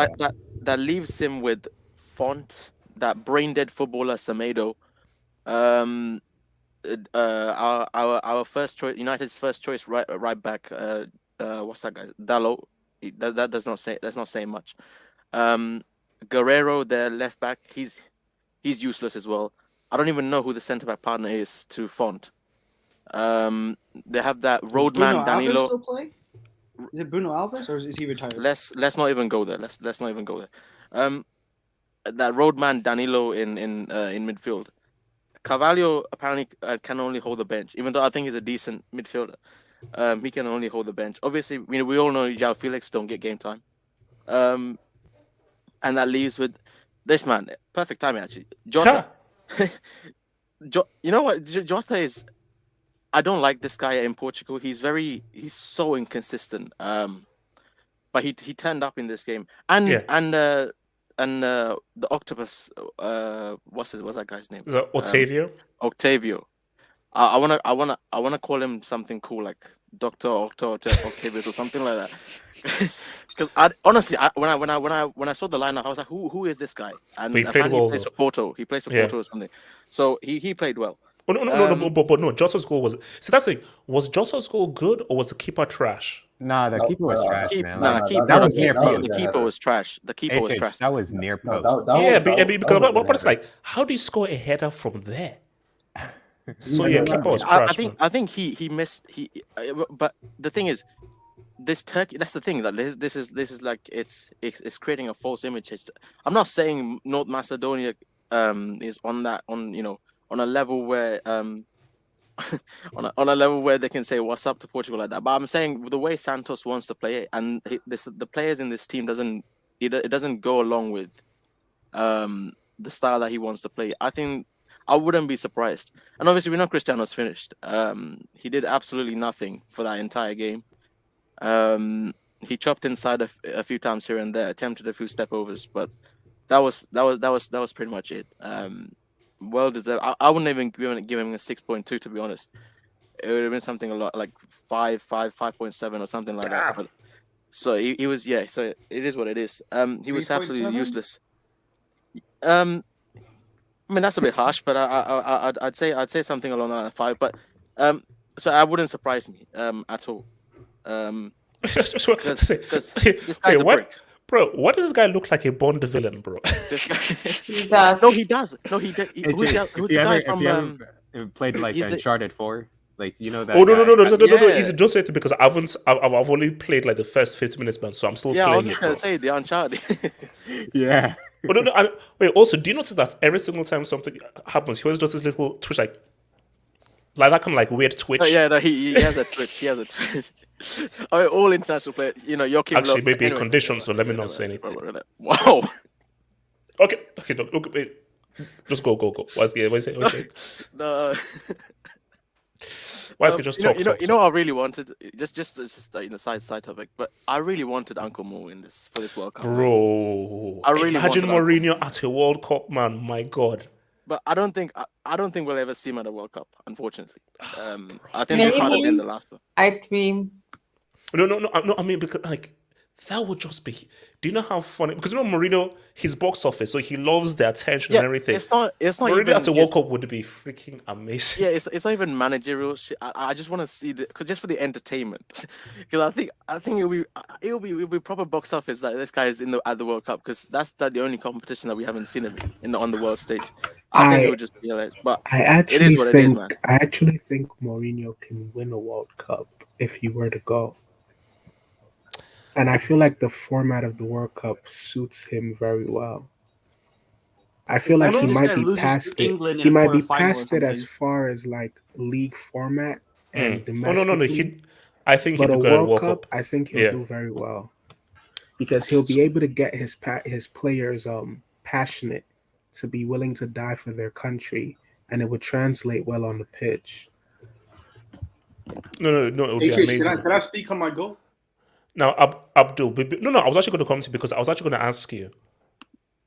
That leaves him with Font, that brain dead footballer Semedo, our first choice, United's first choice right back. What's that guy? Dalot. That's not saying much. Guerrero, their left back, he's useless as well. I don't even know who the centre back partner is to Font. They have that roadman Danilo.
Alves still play? Is it Bruno Alves or is he retired?
Let's not even go there. Let's not even go there. That roadman Danilo in midfield. Carvalho apparently can only hold the bench, even though I think he's a decent midfielder. He can only hold the bench. Obviously, we all know João Felix don't get game time. And that leaves with this man. Perfect timing, actually. Jota. You know what? Jota is... I don't like this guy in Portugal. He's so inconsistent. But he turned up in this game. And the octopus... what's that guy's name?
Is that Octavio?
Octavio. I wanna call him something cool like Dr. Octavius or something like that. Because honestly, when I saw the lineup, I was like, who is this guy? And
he played well.
He plays for Porto. He plays for Porto or something. So he played well.
Oh, no. Jota's goal was... See, that's the thing. Was Jota's goal good or was the keeper trash?
Nah, the keeper was trash, man.
The keeper was trash. The keeper was trash.
That was near post.
Because what it's like, how do you score a header from there? So keeper was trash.
I think he missed. But the thing is, this Turkey. That's the thing. That this is like it's creating a false image. I'm not saying North Macedonia is on a level where on a level where they can say what's up to Portugal like that. But I'm saying the way Santos wants to play it, and the players in this team doesn't go along with the style that he wants to play. I think I wouldn't be surprised. And obviously we know Cristiano's finished. He did absolutely nothing for that entire game. He chopped inside a few times here and there, attempted a few step overs, but that was pretty much it. Well deserved. I wouldn't even give him a 6.2, to be honest. It would have been something a lot like 5.7 or something like that. But so he was, yeah. So it is what it is. He was absolutely
3.7?
useless. I mean, that's a bit harsh, but I'd say something along the line of 5. But so I wouldn't surprise me at all. Because this guy's a brick.
Bro, what does this guy look like? A Bond villain, bro.
This guy.
He does.
No, he does. No, he did.
If you ever played like Uncharted 4, like you know that.
Oh no! Easy, don't say it because I've only played like the first 50 minutes, man. So I'm still playing.
Yeah, I was just gonna say the Uncharted.
Yeah.
Oh, no. Wait. Also, do you notice that every single time something happens, he always does this little twitch, like that kind of like weird twitch?
Oh, yeah, no, he has a twitch. He has a twitch. I mean, all international players, you know, Joachim
actually,
Löw,
maybe
anyway,
conditions. So let me not say anything.
Wow.
Okay. Look, wait. Just go. What's it?
No.
Why is it just talk?
You know, what I really wanted just side topic, but I really wanted Uncle Mo in this for this World Cup.
Bro,
I really
imagine Mourinho at a World Cup, man. My God.
But I don't think we'll ever see him at a World Cup, unfortunately. I think this might have been the last one.
I dream.
No. I mean, because like that would just be. Do you know how funny? Because you know Mourinho, his box office, so he loves the attention and everything.
It's not
Mourinho
even
at a World Cup would be freaking amazing.
Yeah, it's not even managerial shit. I just want to see just for the entertainment, because I think it'll be proper box office that this guy is at the World Cup, because that's the only competition that we haven't seen him on the world stage. I think it would just be alright, but it is what it is, man.
I actually think Mourinho can win a World Cup if he were to go. And I feel like the format of the World Cup suits him very well. I feel like he might be past it. He might be past it as far as like league format and domestic.
No. I think
but
he'll
a
do
World Cup, I think he'll do very well because he'll be able to get his players passionate to be willing to die for their country, and it would translate well on the pitch.
No, it would be amazing.
Can I speak on my goal?
Now, Abdul, no, I was actually going to come to you because I was actually going to ask you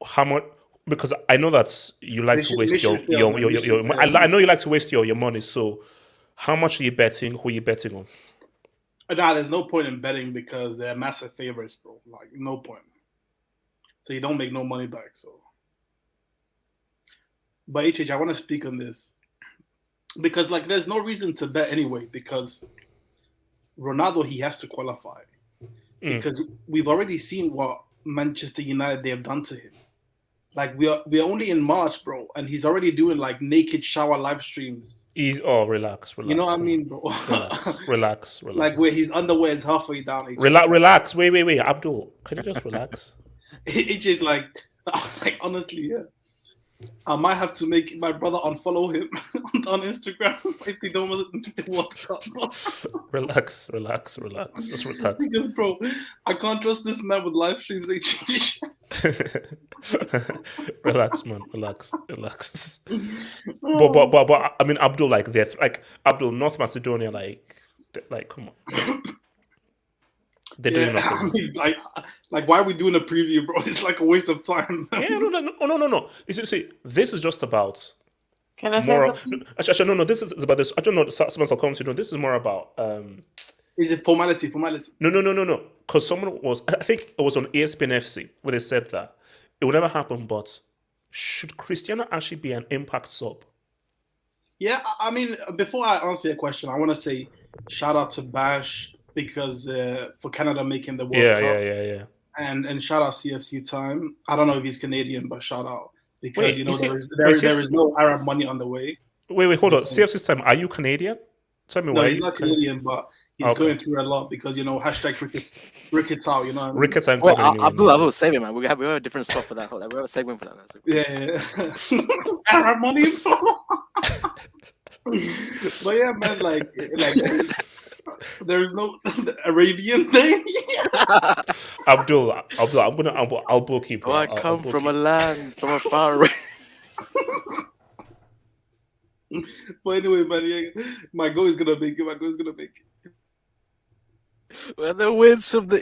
how much, because I know that you like to waste your I know you like to waste your money. So, how much are you betting? Who are you betting on?
Nah, there's no point in betting because they're massive favorites, bro. Like, no point. So you don't make no money back. So, but HH, I want to speak on this because like there's no reason to bet anyway because Ronaldo, he has to qualify. Because we've already seen what Manchester United they have done to him. Like we're only in March, bro, and he's already doing like naked shower live streams.
Relax.
You know what I mean, bro?
Relax.
Like where his underwear is halfway down.
Relax. Wait, Abdul, can you just relax?
It's just like honestly, yeah. I might have to make my brother unfollow him on Instagram if he don't want to World Cup.
Relax. Just relax.
Because, bro, I can't trust this man with live streams.
Relax, man. Relax. But I mean, Abdul, like Abdul, North Macedonia, like come on. They're doing nothing.
I mean, like, why are we doing a preview, bro? It's like a waste of time.
Yeah, no. See, this is just about.
Can I say something?
Actually, no. This is about this. I don't know. Someone will come to know. This is more about.
Is it formality?
No. Because someone was. I think it was on ESPN FC where they said that it would never happen. But should Cristiano actually be an impact sub?
Yeah, I mean, before I answer your question, I want to say shout out to Bash because for Canada making the World Cup.
Yeah.
And shout out CFC time. I don't know if he's Canadian, but shout out because
Wait,
there is no Arab money on the way.
Wait, hold on. CFC time. Are you Canadian? Tell me why.
No, he's not Canadian, but he's going through a lot because hashtag rickets out. You know what I mean?
Rickets and
Abdul, save it, man. We have a different spot for that. We have a segment for that.
Yeah. Arab money. But yeah, man, like there's no Arabian thing.
Abdul, I'll book you.
I come from a land from a far away.
But anyway, man, yeah, my goal is gonna make it.
When the winds of the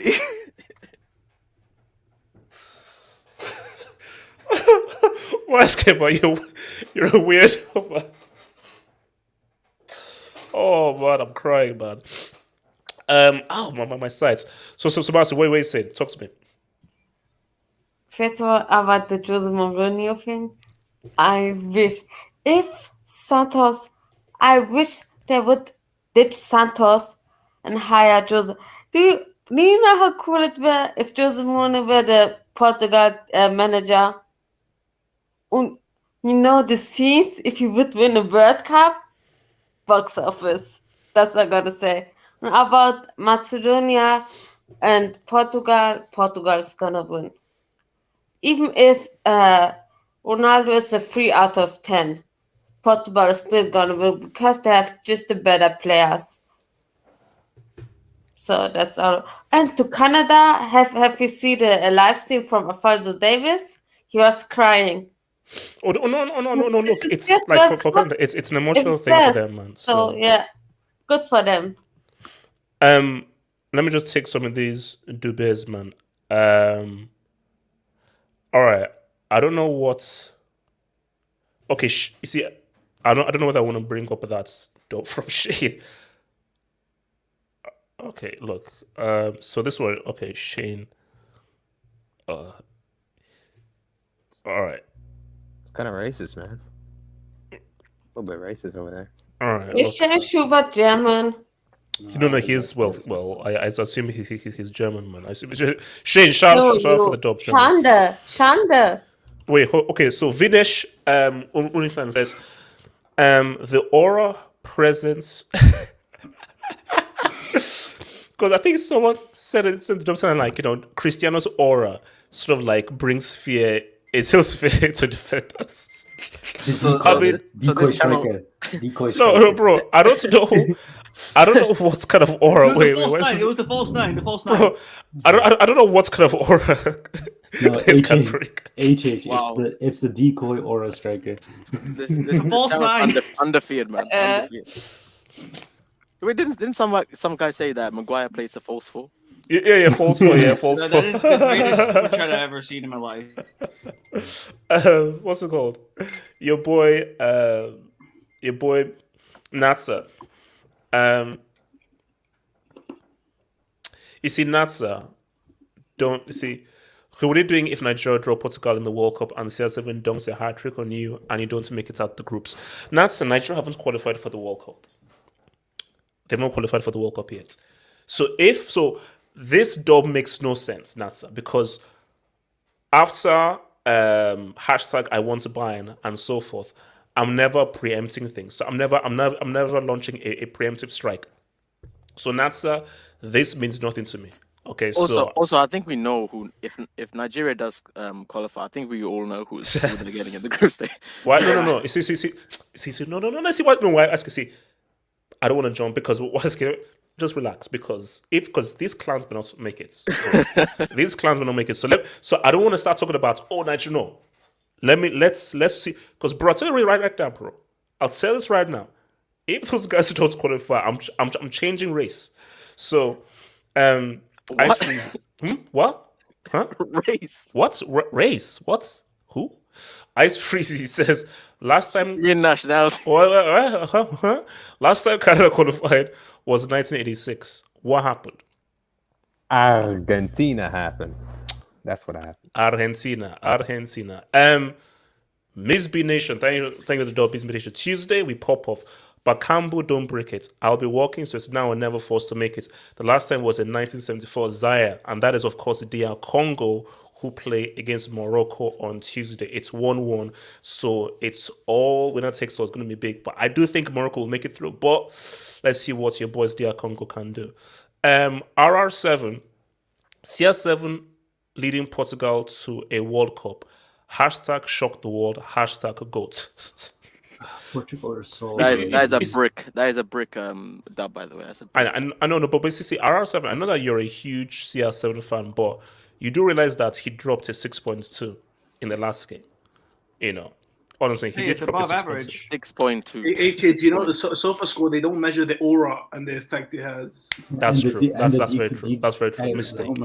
Why Skipper? You're a weird man. Oh man, I'm crying, man. My sides. So Sebastian, what are you saying? Talk to me.
First of all, about the Jose Mourinho thing, I wish if Santos, I wish they would ditch Santos and hire Jose. Do you know how cool it would be if Jose Mourinho were the Portugal manager? You know the scenes if you would win a World Cup, box office. That's what I gotta say. And about Macedonia and Portugal's gonna win. Even if Ronaldo is a 3 out of 10, Portugal is still gonna win because they have just the better players. So that's all. And to Canada, have you seen a live stream from Alfonso Davis? He was crying.
Oh no! Look, it's
just
like for Canada, it's an emotional thing for them, man.
So yeah, good for them.
Let me just take some of these dubes, man. All right, I don't know what. Okay, you see, I don't know what I want to bring up, but that's dope from Shane. Okay, look. So this one, okay, Shane. All right.
It's kind of racist, man. A little bit racist over there.
All right.
Is Shane Schubert German?
No, he's well. I assume he's German, man. I assume Shane. Shout out for the dub.
Schande.
Wait, okay. So Videsh Unithan says, the aura presence. Because I think someone said it since the job something like, Cristiano's aura sort of like brings fear. It sells fear to defend us.
Decoy striker.
No, bro. I don't know what kind of aura.
It was the false nine.
Bro, I don't know what kind of aura.
No, HH.
Wow.
It's the decoy aura striker.
This
false nine.
Underfeared, man. Underfeared. Wait, didn't some guy say that Maguire plays a false four?
Yeah, false four. Yeah, false four.
That is the greatest picture I've ever seen in my life.
What's it called? Your boy Natsa. You see, Natsa. What are you doing if Nigeria draw Portugal in the World Cup and CR7 dunks a hat trick on you and you don't make it out the groups? Natsa, Nigeria haven't qualified for the World Cup. They've not qualified for the World Cup yet. So this dub makes no sense, Natsa, because after hashtag I want to buy and so forth, I'm never preempting things. So I'm never launching a preemptive strike. So Natsa, this means nothing to me. Okay.
Also, I think we know who. If Nigeria does qualify, I think we all know who they're getting in the group stage.
Why? No. See. No. See what? No. Why? See. I don't want to jump because just relax because these clowns may not make it. These clowns may not make it. So I don't want to start talking about Nigeria. No. Let's see, because bro, I'll tell you right now, bro. I'll tell this right now. If those guys don't qualify, I'm changing race. So, what? Huh?
Race.
What? Race? What? Who? Ice Freezy says last time
your nationality.
Last time Canada qualified was 1986. What happened?
Argentina happened. That's what happened.
Argentina. Miss B Nation, thank you for the dog, Miss B Nation. Tuesday we pop off, but Campbell don't break it. I'll be walking, so it's now or never forced to make it. The last time was in 1974 Zaire, and that is of course the DR Congo, who play against Morocco on Tuesday. It's 1-1, so it's all winner takes, so it's going to be big. But I do think Morocco will make it through. But let's see what your boys DR Congo can do. RR7, CR7 leading Portugal to a World Cup. Hashtag shock the world. Hashtag GOAT.
Portugal are so.
That is a brick. That is a brick. Dub, by the way.
I know, but basically RR7. I know that you're a huge CR7 fan, but you do realize that he dropped a 6.2 in the last game. Honestly, he did drop a 6.2.
6.2.
The SofaScore, they don't measure the aura and the effect it has.
That's true. That's very true. That's very true. Mistake.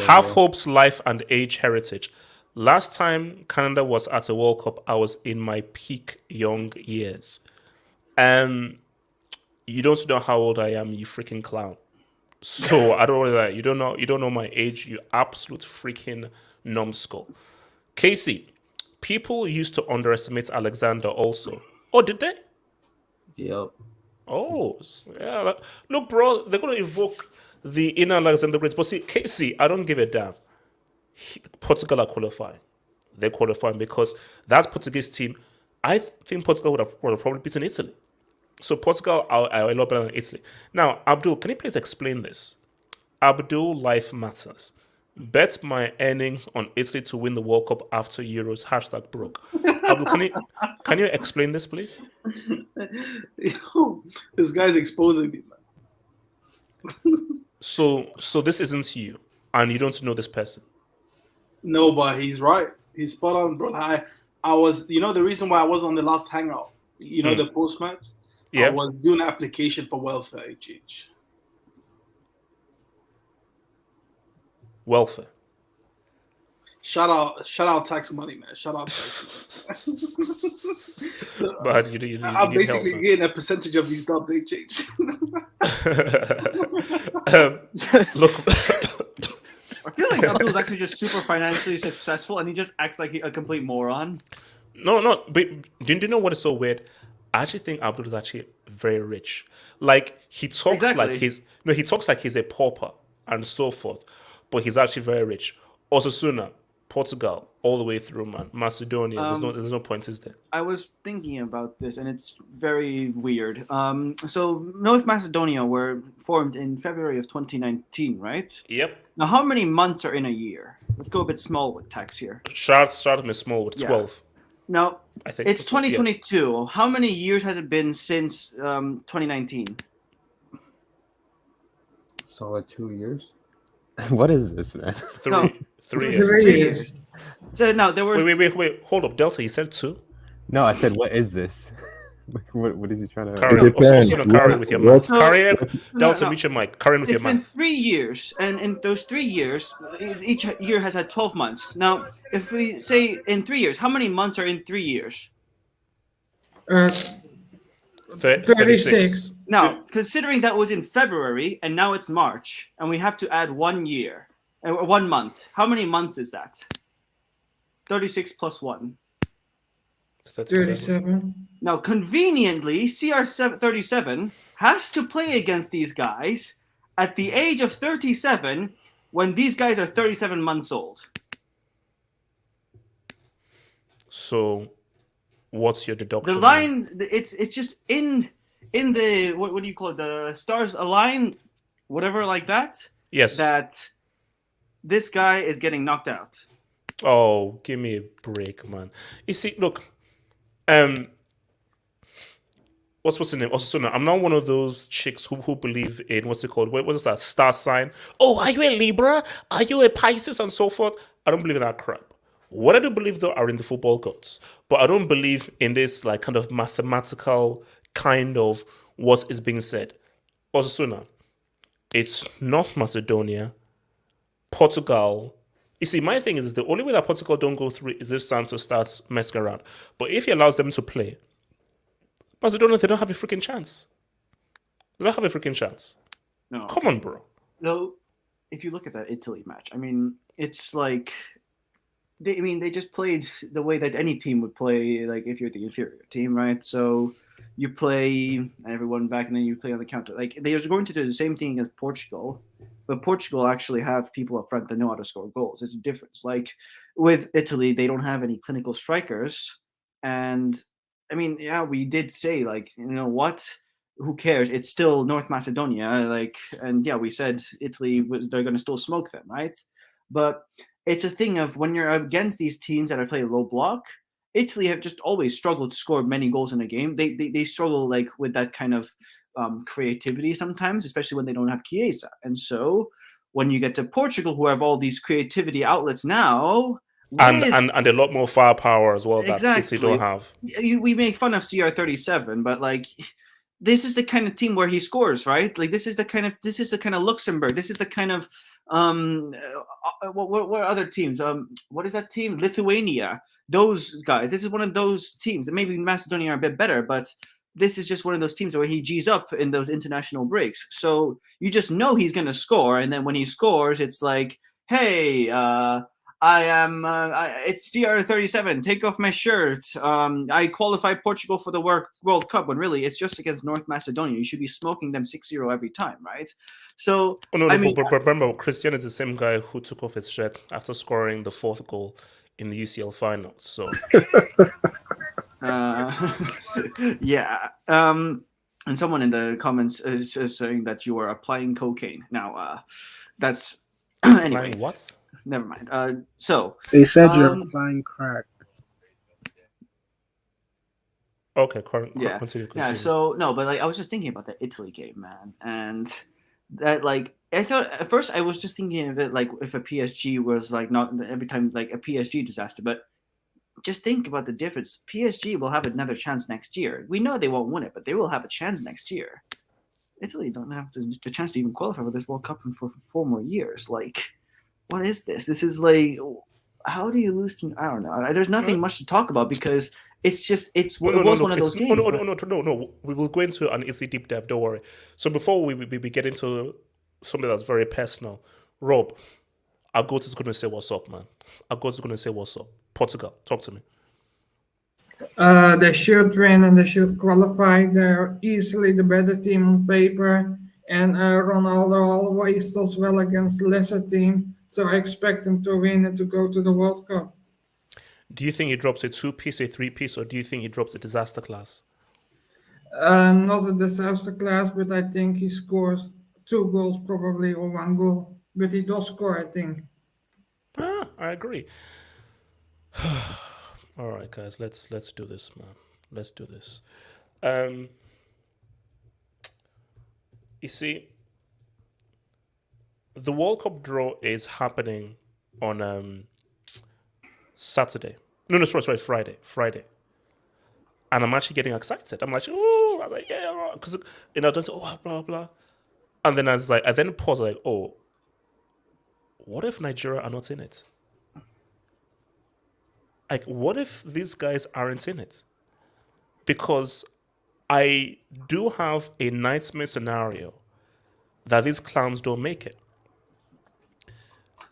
Half Hope's life and age heritage. Last time Canada was at a World Cup, I was in my peak young years. You don't know how old I am, you freaking clown. So I don't know that. You don't know my age, you absolute freaking numbskull. Casey, people used to underestimate Alexander also. Oh, did they?
Yep.
Oh, yeah. Look, bro, they're going to evoke the inner Alexander Great. But see, Casey, I don't give a damn. Portugal are qualifying. They're qualifying because that Portuguese team, I think Portugal would have probably beaten Italy. So Portugal are a lot better than Italy. Now, Abdul, can you please explain this? Abdul, life matters. Bet my earnings on Italy to win the World Cup after Euros. # broke. Abdul, can you explain this, please?
Yo, this guy's exposing me, man.
So this isn't you, and you don't know this person.
No, but he's right. He's spot on, bro. I was, the reason why I was on the last Hangout, the post match.
Yeah.
I was doing an application for welfare HH.
Welfare.
Shout out tax money, man. Shout out tax money.
But you
I'm
need
basically
help,
getting a percentage of these dubs HH.
Look.
I feel like Abdul's actually just super financially successful, and he just acts like a complete moron.
No. But do you know what is so weird? I actually think Abdul is actually very rich. Like he talks like he talks like he's a pauper and so forth, but he's actually very rich. Osasuna, Portugal, all the way through, man. Macedonia, there's no point, is there?
I was thinking about this, and it's very weird. So North Macedonia were formed in February of 2019, right?
Yep.
Now, how many months are in a year? Let's go a bit small with tax here.
Start with small with 12.
Now,
I think
it's 2022. Yeah. How many years has it been since 2019?
Solid 2 years.
What is this, man?
Three
years. So now there were.
Wait. Hold up, Delta. You said 2?
No, I said, what is this? What is he trying to?
Carry with your math. Delta, reach your mic. Carry with your math.
It's been 3 years, and in those 3 years, each year has had 12 months. Now, if we say in 3 years, how many months are in 3 years?
36.
Now, considering that was in February and now it's March, and we have to add 1 year, 1 month. How many months is that? 36 plus 1.
37.
Now, conveniently, CR37 has to play against these guys at the age of 37 when these guys are 37 months old.
So, what's your deduction?
The line, it's just in the, what do you call it? The stars aligned, whatever like that.
Yes.
That this guy is getting knocked out.
Oh, give me a break, man. You see, look, what's the name? Also, no, I'm not one of those chicks who believe in what's it called? What is that star sign? Oh, are you a Libra? Are you a Pisces and so forth? I don't believe in that crap. What I do believe though are in the football gods, but I don't believe in this like kind of mathematical kind of what is being said. Osasuna, it's North Macedonia, Portugal. You see, my thing is the only way that Portugal don't go through is if Santos starts messing around. But if he allows them to play, Macedonia, they don't have a freaking chance. They don't have a freaking chance.
No.
Come on, bro.
No, if you look at that Italy match, I mean, it's like they just played the way that any team would play, like if you're the inferior team, right? So you play everyone back and then you play on the counter. Like they're going to do the same thing as Portugal, but Portugal actually have people up front that know how to score goals. It's a difference. Like with Italy, they don't have any clinical strikers. And I mean, yeah, we did say like, you know what? Who cares? It's still North Macedonia. Like, and yeah, we said Italy they're going to still smoke them, right? But it's a thing of when you're against these teams that are playing low block, Italy have just always struggled to score many goals in a game. They struggle like with that kind of creativity sometimes, especially when they don't have Chiesa. And so when you get to Portugal, who have all these creativity outlets now,
and a lot more firepower as well that
exactly.
Italy don't have.
We make fun of CR37, but like this is the kind of team where he scores, right? Like this is the kind of Luxembourg. This is the kind of what other teams? What is that team? Lithuania. Those guys. This is one of those teams. Maybe Macedonia are a bit better, but this is just one of those teams where he G's up in those international breaks. So you just know he's going to score, and then when he scores, it's like, hey, it's CR37. Take off my shirt. I qualified Portugal for the World Cup, when really it's just against North Macedonia. You should be smoking them 6-0 every time, right? So
but remember, Christian is the same guy who took off his shirt after scoring the 4th goal in the UCL final. So
yeah. And someone in the comments is saying that you are applying cocaine. Now, that's anyway.
Applying what?
Never mind. So
they said you're applying crack.
Okay,
yeah.
Continue.
Yeah. So no, but like I was just thinking about the Italy game, man, and that like I thought at first I was just thinking of it like if a PSG was like not every time like a PSG disaster, but just think about the difference. PSG will have another chance next year. We know they won't win it, but they will have a chance next year. Italy don't have the chance to even qualify for this World Cup for 4 more years. Like, what is this? This is like, how do you lose to? I don't know. There's nothing much to talk about because it's just one of those games.
No. We will go into an Italy deep dive. Don't worry. So before we get into something that's very personal, Rob, our goat is going to say what's up, man. Our goat is going to say what's up. Portugal, talk to me.
They should win and they should qualify. They're easily the better team on paper. And Ronaldo always does well against the lesser team. So I expect them to win and to go to the World Cup.
Do you think he drops a 2-piece, a 3-piece, or do you think he drops a disaster class?
Not a disaster class, but I think he scores 2 goals probably or 1 goal. But he does score, I think.
I agree. All right, guys, let's do this, man. Let's do this. You see, the World Cup draw is happening on Saturday. No, sorry, Friday. And I'm actually getting excited. I'm like, oh, I'm like, yeah, because don't say, oh, blah blah. And then I then pause, like, oh, what if Nigeria are not in it? Like, what if these guys aren't in it? Because I do have a nightmare scenario that these clowns don't make it.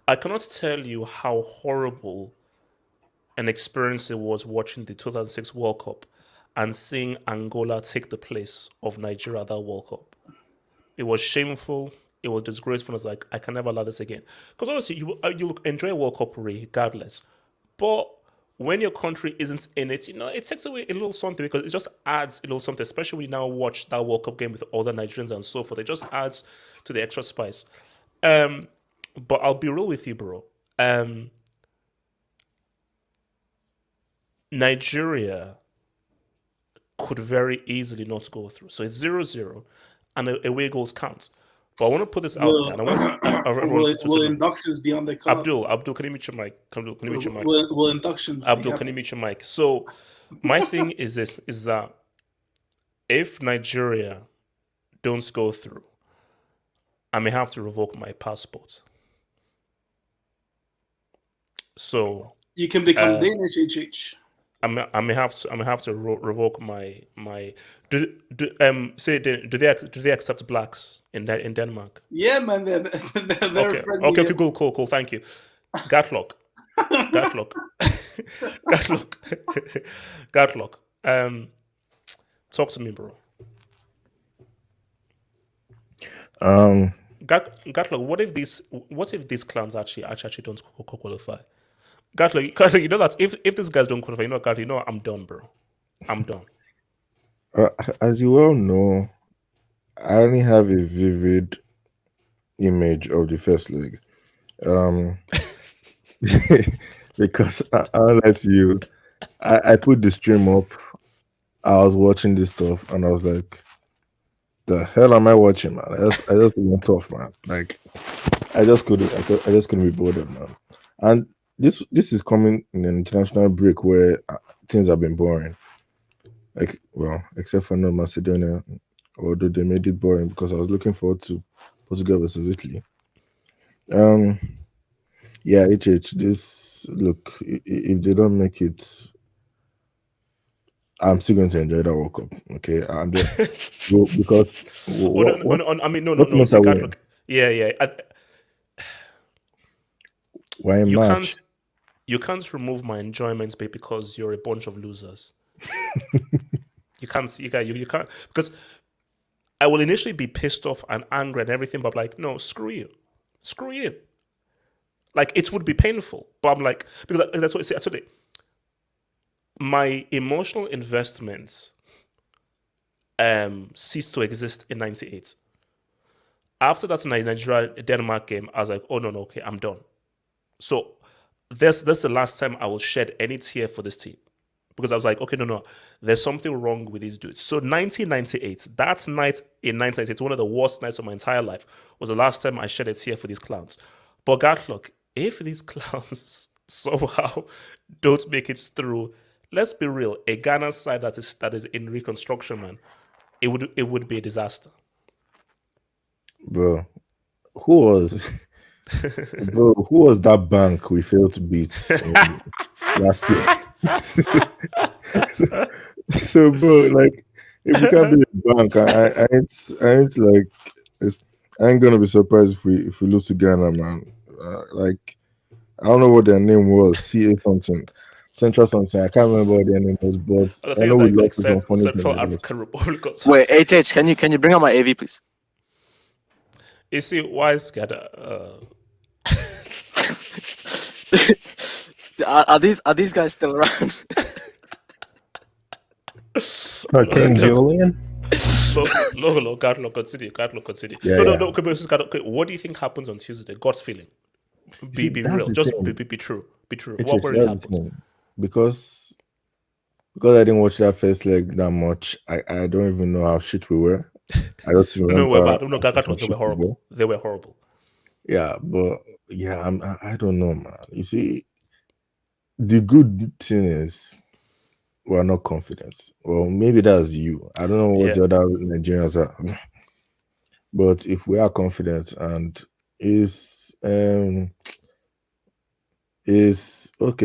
I cannot tell you how horrible an experience it was watching the 2006 World Cup and seeing Angola take the place of Nigeria at that World Cup. It was shameful. It was disgraceful. I was like, I can never allow this again. Because obviously, you enjoy a World Cup regardless. But when your country isn't in it, it takes away a little something because it just adds a little something, especially when you now watch that World Cup game with other Nigerians and so forth. It just adds to the extra spice. But I'll be real with you, bro. Nigeria could very easily not go through. So it's 0-0 and away goals count. But I want to put this out there. And I want
will inductions be on the card?
Abdul, can you mute your mic?
Will inductions
Abdul, can you mute your mic? So my thing is this, is that if Nigeria don't go through, I may have to revoke my passport. So
you can become Danish, HH.
I may have to revoke my. Do they accept blacks in Denmark?
Yeah, man, they're
okay.
friendly.
Okay, cool. Thank you. Gatlock. Talk to me, bro. Gatlock, what if these clowns actually don't qualify? Gatlock, you know that if these guys don't qualify, Gatlock, I'm done, bro. I'm done.
As you well know, I only have a vivid image of the first leg. Because I'll let you. I put the stream up. I was watching this stuff and I was like, the hell am I watching, man? I just went off, man. Like, I just couldn't be bothered, man. And this is coming in an international break where things have been boring. Like, well, except for North Macedonia, although they made it boring because I was looking forward to Portugal versus Italy. Yeah, HH. This look, if they don't make it, I'm still going to enjoy that World Cup. Okay, I'm just because
I mean, no.
what month
See,
are we
God,
in?
look, yeah.
We're in March.
You can't remove my enjoyment, babe, because you're a bunch of losers. You can't because I will initially be pissed off and angry and everything, but I'm like, no, screw you. Like, it would be painful, but I'm like, because that's what I say. Actually, my emotional investments ceased to exist in '98. After that Nigeria Denmark game, I was like, oh no, okay, I'm done. So that's the last time I will shed any tear for this team. Because I was like, okay, no, there's something wrong with these dudes. So 1998, that night in 1998, one of the worst nights of my entire life, was the last time I shed a tear for these clowns. But God, look, if these clowns somehow don't make it through, let's be real, a Ghana side that is in reconstruction, man, it would be a disaster.
Bro, who was that bank we failed to beat last year? so bro, like, if we can't be a bank, I ain't like I ain't gonna be surprised if we lose to Ghana, man. Like, I don't know what their name was, CA something, Central something. I can't remember what their name was, but I know we lost to some funny
Central
thing.
African Republic.
Wait, HH, can you bring up my AV, please?
You see, why is
are these guys still around?
King Julian?
No, Carlo, continue.
Yeah,
No. Okay, what do you think happens on Tuesday? God's feeling. Be real. Just be true. Be true. What really happens?
Because I didn't watch that first leg that much, I don't even know how shit we were. I don't remember.
No, we're bad. No, they were horrible. They were horrible.
Yeah, but yeah, I don't know, man. You see, the good thing is we're not confident. Well, maybe that's you. I don't know what the other Nigerians are. But if we are confident and is okay,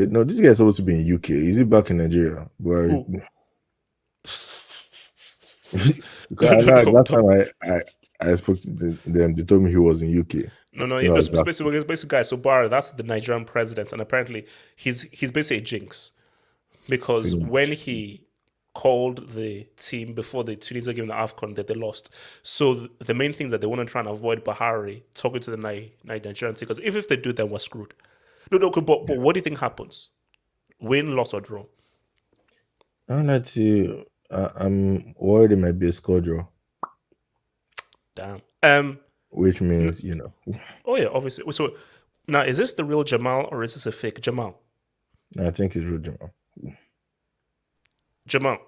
no, this guy is supposed to be in UK. Is he back in Nigeria? Who? Last time I spoke to them, they told me he was in UK.
No, it's basically guys. So Barra, that's the Nigerian president, and apparently he's basically a jinx because when he called the team before the Tunisia game, the AFCON, that they lost. So the main thing that they want to try and avoid Bahari talking to the Nigerian team, because if they do, then we're screwed. No, but what do you think happens? Win, loss, or draw?
I'm worried it might be a score draw.
Damn.
Which means, you know.
Oh yeah, obviously. So now, is this the real Jamal or is this a fake Jamal?
I think it's real Jamal.
Jamal.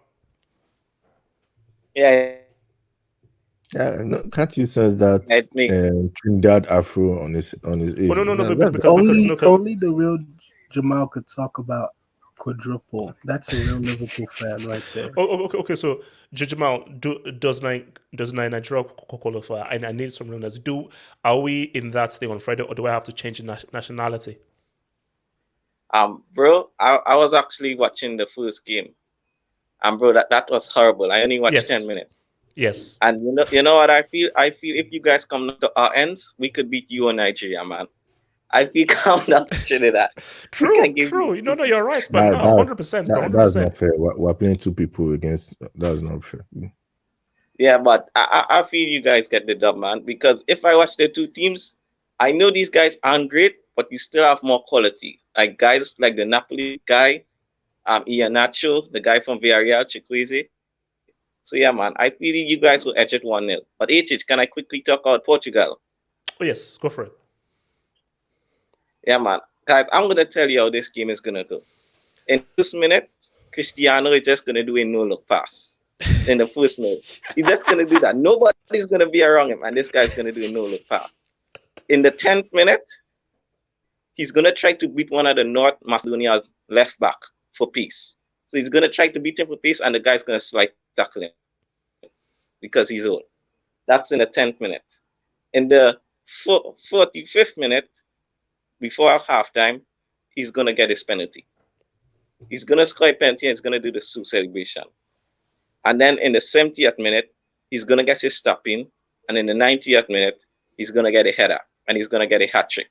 Yeah.
Yeah, no, can't you sense that Trinidad Afro on his age?
Oh, no,
only the real Jamal could talk about quadruple. That's a real Liverpool fan right there.
Okay. So Jamal, does Nigeria qualify? I need some realness. Are we in that thing on Friday, or do I have to change nationality?
Bro, I was actually watching the first game, and bro, that was horrible. I only watched 10 minutes.
Yes.
And you know what I feel? I feel if you guys come to our ends, we could beat you in Nigeria, man. I feel calm down to Trinidad.
True. No, you're right, but 100%.
That's not fair. We're playing two people against. That's not fair.
Yeah, but I feel you guys get the dub, man. Because if I watch the two teams, I know these guys aren't great, but you still have more quality. Like guys like the Napoli guy, Iheanacho, the guy from Villarreal, Chikwueze. So yeah, man, I feel you guys will edge it 1-0. But HH, can I quickly talk about Portugal?
Oh yes, go for it.
Yeah, man. Guys, I'm going to tell you how this game is going to go. In this minute, Cristiano is just going to do a no-look pass. In the first minute. He's just going to do that. Nobody's going to be around him, and this guy's going to do a no-look pass. In the 10th minute, he's going to try to beat one of the North Macedonia's left back for pace. So he's going to try to beat him for pace, and the guy's going to slide tackle him. because he's old. That's in the 10th minute. In the 45th minute, before halftime, he's going to get his penalty. He's going to score a penalty and he's going to do the Sioux celebration. And then in the 70th minute, he's going to get his stop in. And in the 90th minute, he's going to get a header and he's going to get a hat trick.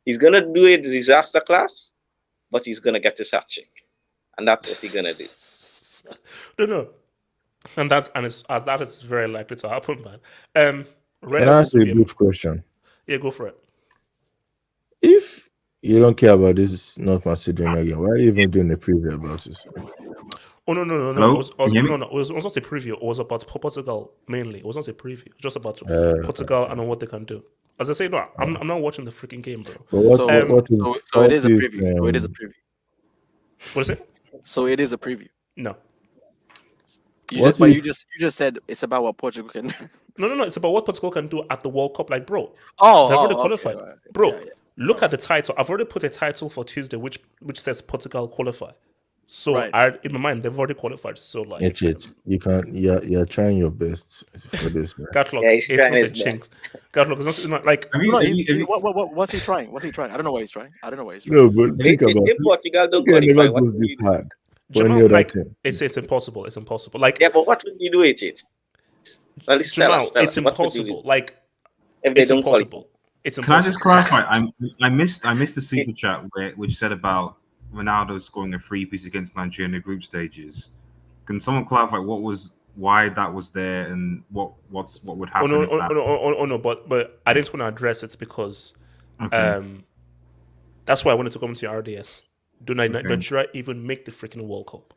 He's going to do a disaster class, but he's going to get his hat trick. And that's what he's going to do.
No. And that is very likely to happen, man.
Can I ask you a brief question?
Yeah, go for it.
If you don't care about this North Macedonia game, why are you even doing a preview about this?
Oh no!
Hello?
It was not a preview. It was about Portugal mainly. It was not a preview. Just about Portugal and what they can do. As I say, no, I'm not watching the freaking game, bro.
So it is a preview. It is a preview.
What is it?
So it is a preview.
No.
You just said it's about what Portugal can do.
No. It's about what Portugal can do at the World Cup. Like, bro, they've already qualified.
Okay, right.
Bro, look at the title. I've already put a title for Tuesday, which says Portugal qualify. So in my mind, they've already qualified. So like,
you can't. You're trying your best for this, man.
Gatlock, it's not a jinx. Gatlock, it's not like.
What's he trying? What's he trying? I don't know what he's trying.
No, but think about it.
Portugal don't
Never
qualify.
goes this hard.
Jamal, like, it's impossible. It's impossible. Like,
yeah, but what would you do with it? Well,
Jamal, it's impossible. Like,
if they
it's
don't
impossible.
qualify.
It's
Can I
impossible.
just clarify? I missed the super chat which said about Ronaldo scoring a free piece against Nigeria in the group stages. Can someone clarify why that was there and what would happen?
No. But I didn't want to address it because that's why I wanted to come to your RDS. Do Nigeria even make the freaking World Cup?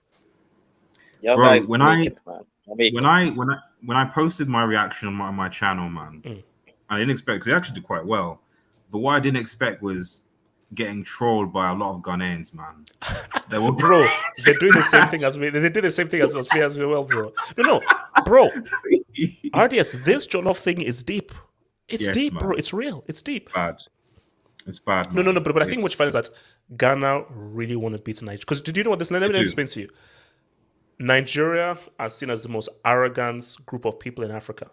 Bro, when I posted my reaction on my channel, man, I didn't expect, because they actually did quite well. But what I didn't expect was getting trolled by a lot of Ghanaians, man.
Bro, they're doing the same thing as me. They did the same thing as me as well, bro. No, bro. RDS, this Jollof thing is deep. It's deep, man. Bro. It's real. It's deep.
It's bad.
Man. No. But I think what's funny is that Ghana really want to beat Nigeria. Because did you know what this? Let me explain to you. Nigeria are seen as the most arrogant group of people in Africa.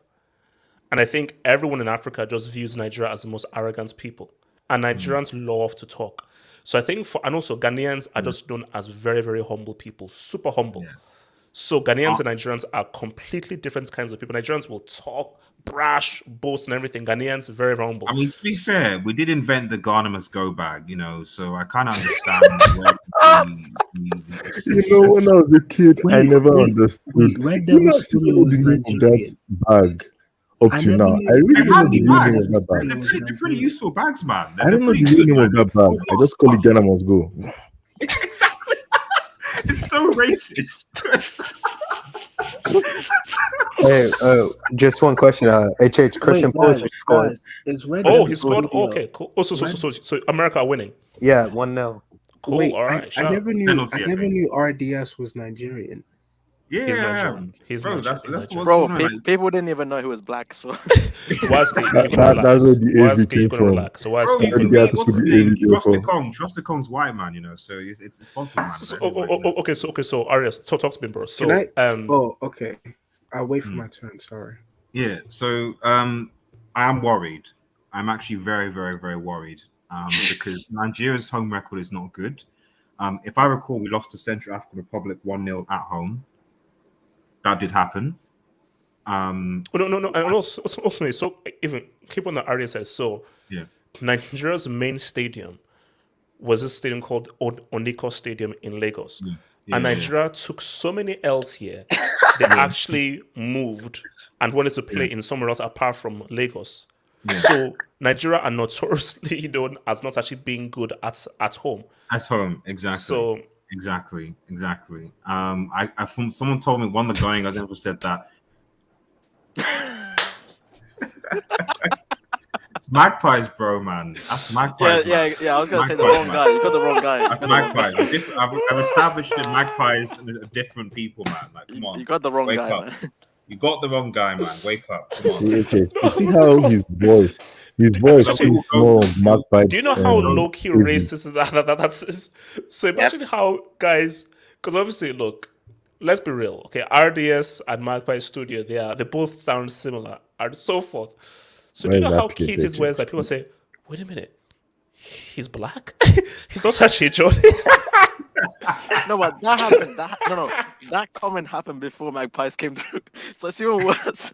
And I think everyone in Africa just views Nigeria as the most arrogant people. And Nigerians love to talk. So I think and also Ghanaians are just known as very, very humble people, super humble. Yeah. So Ghanaians and Nigerians are completely different kinds of people. Nigerians will talk, brash, boast and everything. Ghanaians, very humble.
I mean, to be fair, we did invent the Ghana must go bag, so I kind of understand where
when I was a kid, I never understood.
Red Devil Studio was
that bag up to now. I really don't know the name of that bag.
They're pretty useful bags, man.
I don't know the name of that bag. I just call it Ghana must go.
Exactly. It's so racist.
Hey, just one question. Christian Pulisic scored.
He scored. Okay, cool. Oh, so America are winning.
Yeah, 1-0.
Cool.
Wait,
all right.
I never knew RDS was Nigerian.
Yeah,
he's
bro.
Nigerian.
That's what.
Bro, people didn't even know he was black. So
that's where the AV came from.
So why is
Trust the Kong's white man, so it's possible, man.
Okay, so Arias, talk to me, bro. So
okay. I'll wait for my turn. Sorry.
Yeah. So I am worried. I'm actually very, very, very worried. Because Nigeria's home record is not good. If I recall, we lost to Central African Republic 1-0 at home. That did happen.
No. And also, so even keep on the area says so.
Yeah.
Nigeria's main stadium was a stadium called Oniko Stadium in Lagos. And Nigeria took so many L's here, they actually moved and wanted to play in somewhere else apart from Lagos. Yeah. So Nigeria are notoriously known as not actually being good at home.
At home, exactly.
So
exactly. Someone told me one of the Ghanaians ever said that. It's Magpies, bro, man. That's Magpies.
Yeah. I was gonna say the wrong guy. You got the wrong guy.
That's Magpies. I've established that Magpies are different people, man. Like, come on.
You got the wrong guy, man.
You got the wrong guy, man. Wake up. Come on.
You see how his voice is more Magpie.
Do you know how low-key racist that is? So imagine how guys, because obviously, look, let's be real. Okay, RDS and Magpie Studio, they both sound similar and so forth. So do you
Where
know
is
how
that
cute his
PK
wears that people say, wait a minute, he's black? He's not actually Jordan.
No, but that happened. That comment happened before Magpies came through. So it's even worse.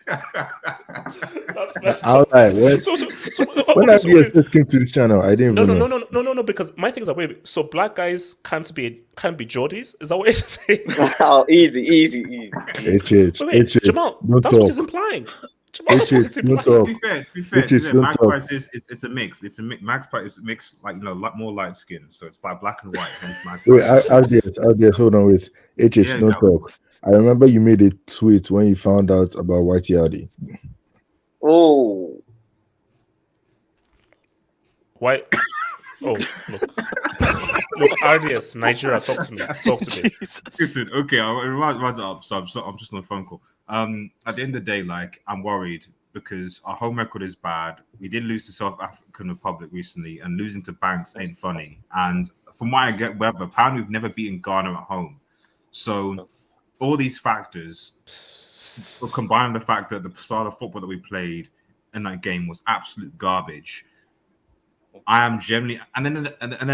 That's messed
All
up.
right. When,
So
when
okay, so
RDS first came to this channel, I didn't even know.
no, because my thing is that wait, so black guys can't be Geordies? Is that what you're saying?
Oh, easy.
Wait, Jamal,
don't
that's what he's
talk.
implying. Jamal, that's what he's
don't
implying.
talk.
To be fair,
don't talk.
Magpies it's a mix. It's a mix. Magpie is mixed, like more light skin, so it's by black and white. Hence
Wait,
Magpies.
RDS, hold on, wait.
Yeah,
don't
go.
talk. I remember you made a tweet when you found out about Whitey Hardy.
Oh.
Why? Oh, look, RDS, Nigeria, talk to me.
Listen, okay, I'll write it up. So I'm just on a phone call. At the end of the day, like, I'm worried because our home record is bad. We did lose to South African Republic recently, and losing to Banks ain't funny. And from what I get, apparently we've never beaten Ghana at home. So all these factors combined with the fact that the style of football that we played in that game was absolute garbage. I am generally, and then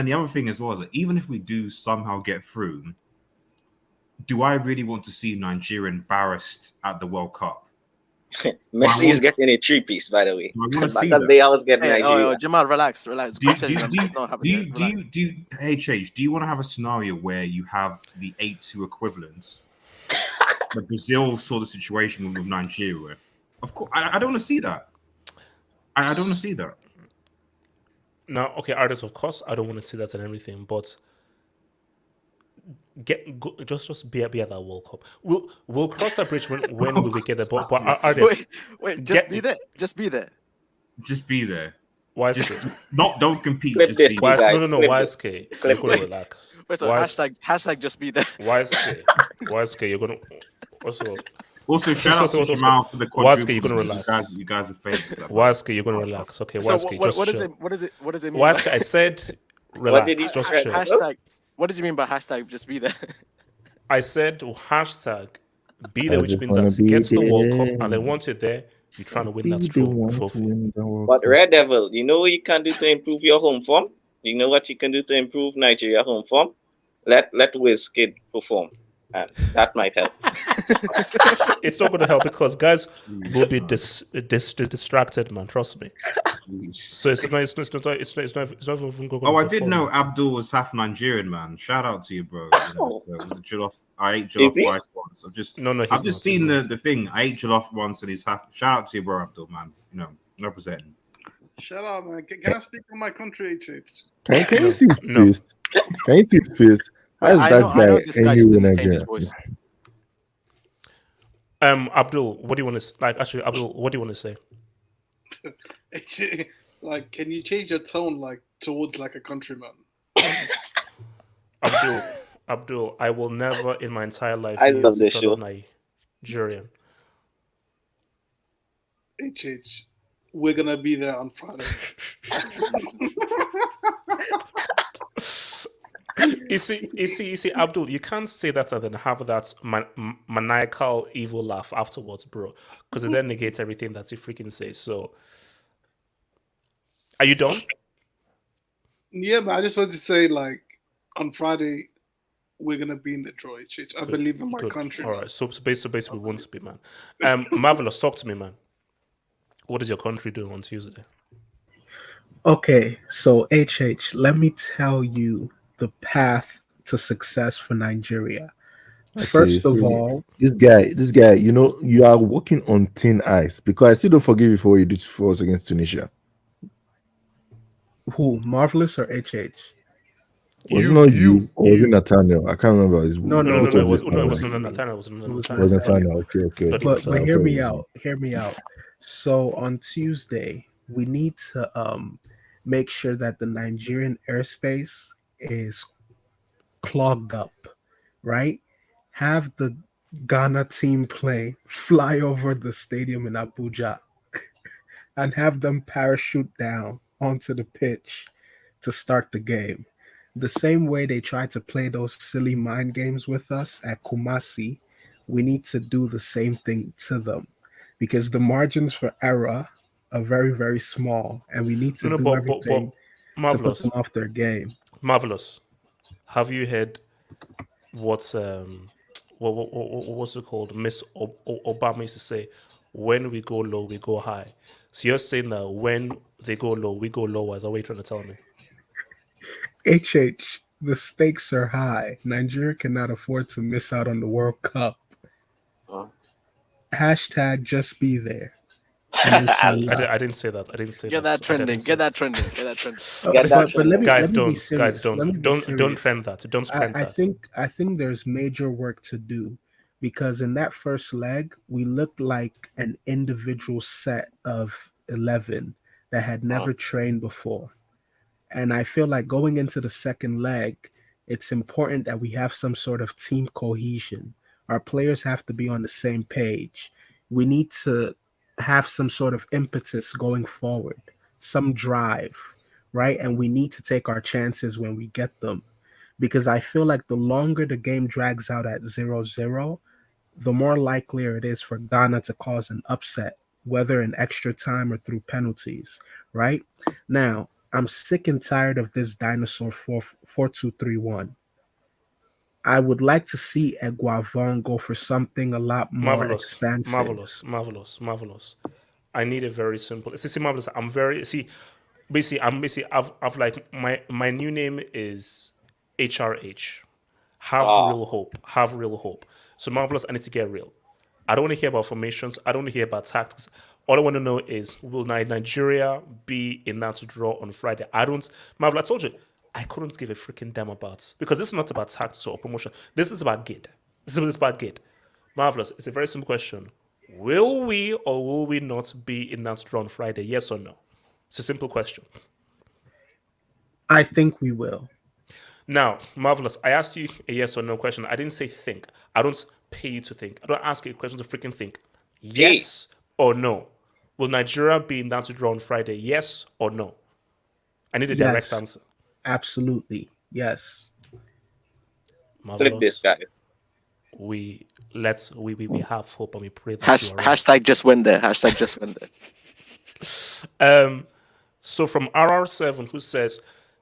the other thing as well is that even if we do somehow get through, do I really want to see Nigeria embarrassed at the World Cup?
Messi is getting a 3-piece, by the way.
I want to see
Because
that.
they always get
Hey,
Nigeria.
Jamal, relax. It's not happening.
Do you want to have a scenario where you have the 8-2 equivalents? But Brazil saw the situation with Nigeria. Of course, I don't want to see that. I don't want to see that.
Now, okay, artists, of course, I don't want to see that and everything, but just be at that World Cup. We'll cross that bridge when will we get there. But artists,
just be there. Just be there.
Why?
Don't compete.
Clip
Just
this,
be
you guys.
No.
Clip
Why
this.
SK?
Clip
You're gonna
this.
relax.
Wait, so hashtag just be there.
Why SK? Why SK? You're gonna
also shout out to Jamal for the
Waske, you're gonna relax.
You guys are famous.
Waske, you're gonna relax. Okay,
So
Waske,
what
just
does it mean?
Waske, I said relax.
did he
Just
say?
chill.
Hashtag. What did you mean by hashtag just be there?
I said hashtag be there,
I
which
just
means
wanna
that get to the
be
World Cup,
there.
and then once you're there, you're trying to win that
Be the one to
trophy.
win the World
But
Cup.
Red Devil, you know what you can do to improve your home form? You know what you can do to improve Nigeria home form? Let Wizkid perform, and that might help.
It's not going to help because guys will be distracted, man. Trust me. So it's not even going.
Oh, I did know Abdul was half Nigerian, man. Shout out to you, bro. You know, with the jollof, I ate jollof rice once. I've just seen the thing. I ate jollof once, and he's half. Shout out to you, bro, Abdul, man. You know, representing.
Shut up, man. Can I speak on my country, HH?
Can you see his face? Can you see his face? How is that guy anywhere in Nigeria?
Abdul, what do you want to like? Actually, Abdul, what do you want to say?
Like, can you change your tone like towards like a countryman?
Abdul, I will never in my entire life
I
use
love
the
this
shot
show.
of Nigerian.
HH, we're gonna be there on Friday.
You see, Abdul, you can't say that and then have that maniacal evil laugh afterwards, bro, because it then negates everything that you freaking say. So, are you done?
Yeah, but I just wanted to say, like, on Friday, we're gonna be in the draw. HH. I believe in my country.
All right. So basically, we want to be, man. Marvelous, talk to me, man. What is your country doing on Tuesday?
Okay, so HH, let me tell you the path to success for Nigeria. First of all,
this guy, you know, you are walking on thin ice because I still don't forgive you for what you did for us against Tunisia.
Who, Marvelous or HH?
Was it not you or was it Nathaniel? I can't remember.
No, it was Nathaniel. It was
Nathaniel. Okay.
But hear me out. Hear me out. So on Tuesday, we need to make sure that the Nigerian airspace is clogged up, right? Have the Ghana team fly over the stadium in Abuja and have them parachute down onto the pitch to start the game. the same way they try to play those silly mind games with us at Kumasi, we need to do the same thing to them because the margins for error are very, very small, and we need to
No,
do
but
everything to put
Marvelous.
them off their game.
Marvelous. Have you heard what's what's it called? Miss Obama used to say, "When we go low, we go high." So you're saying that when they go low, we go lower. Is that what you're trying to tell me?
HH, the stakes are high. Nigeria cannot afford to miss out on the World Cup. Hashtag just be there. And inshallah.
I didn't say that. I didn't say
Get
that.
that trending. Get that trending. Get that trending.
But let me
guys,
be
don't
serious. Let me be
don't
serious.
trend that. Don't trend
I
that.
think there's major work to do because in that first leg we looked like an individual set of 11 that had never trained before. And I feel like going into the second leg, it's important that we have some sort of team cohesion. Our players have to be on the same page. We need to have some sort of impetus going forward, some drive, right? And we need to take our chances when we get them. Because I feel like the longer the game drags out at 0-0, the more likelier it is for Ghana to cause an upset, whether in extra time or through penalties, right? Now, I'm sick and tired of this dinosaur 4-2-3-1. I would like to see Eguavon go for something a lot more expansive.
Marvelous. I need a very simple. See, Marvelous. I'm like my new name is HRH. Have real hope. So Marvelous, I need to get real. I don't want to hear about formations. I don't want to hear about tactics. All I want to know is, will Nigeria be in that draw on Friday? Marvel, I told you, I couldn't give a freaking damn about, because this is not about tactics or promotion. This is about GID. This is about GID. Marvelous, it's a very simple question. Will we or will we not be in that draw on Friday? Yes or no? It's a simple question.
I think we will.
Now, Marvelous, I asked you a yes or no question. I didn't say think. I don't pay you to think. I don't ask you a question to freaking think. Yes or no? Will Nigeria be in that draw on Friday? Yes or no? I need a direct answer.
Absolutely. Yes.
Flip this, guys.
We have hope and we pray that you are right.
Hashtag just went there. Hashtag just went there.
So from RR7, who says,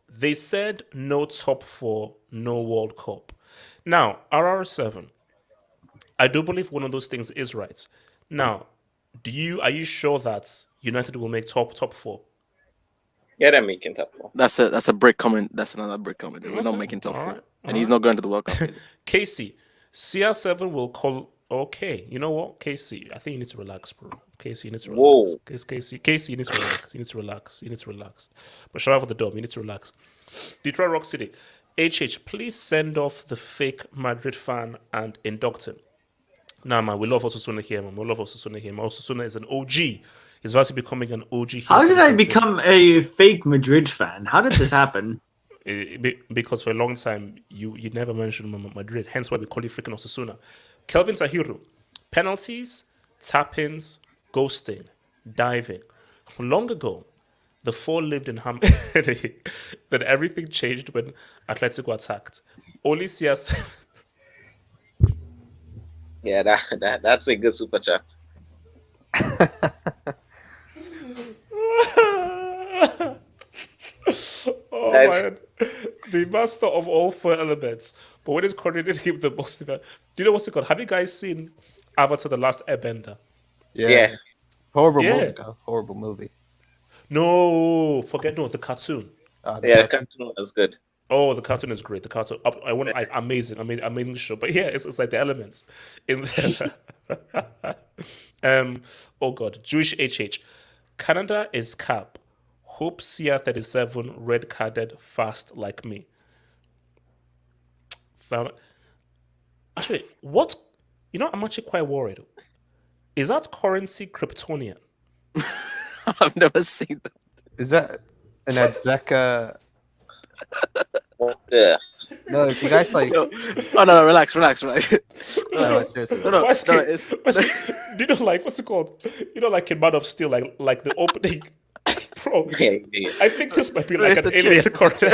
they said no top 4, no World Cup. Now, RR7, I do believe one of those things is right. Now, are you sure that United will make top 4?
Yeah, they're making top 4.
That's a break comment. That's another break comment. We're not making top 4. And he's not going to the World Cup either.
Casey, CR7 will call. Okay, you know what, Casey? I think you need to relax, bro. Casey, you need to relax. Casey, you need to relax. You need to relax. But shout out for the dub. You need to relax. Detroit Rock City. HH, please send off the fake Madrid fan and induct him. Nah, man, we love Osasuna here, man. We love Osasuna here. Osasuna is an OG. He's actually becoming an OG here.
How did I become a fake Madrid fan? How did this happen?
Because for a long time, you never mentioned Madrid. Hence why we call you freaking Osasuna. Kelvin Tahiru. Penalties, tap-ins, ghosting, diving. Long ago, the 4 lived in harmony. Then everything changed when Atletico attacked. Only CS.
Yeah, that's a good super chat.
Oh man, the master of all 4 elements. But when it's coordinated, keep the most of it. Do you know what's it called? Have you guys seen Avatar: The Last Airbender?
Yeah. Horrible movie, though. Horrible movie.
No, the cartoon.
The cartoon was good.
Oh, the cartoon is great. The cartoon, amazing show. But yeah, it's like the elements in there. Oh god, Jewish HH. Canada is cap. Hope CR37 red carded fast like me. Actually, what? You know, I'm actually quite worried. Is that currency Kryptonian?
I've never seen that.
Is that an Adzeka?
Yeah.
No, if you guys like.
No, relax.
No, seriously.
No,
it's... Do you know, like, what's it called? You know, like in Man of Steel, like the opening. Bro, I think this might be like an alien currency.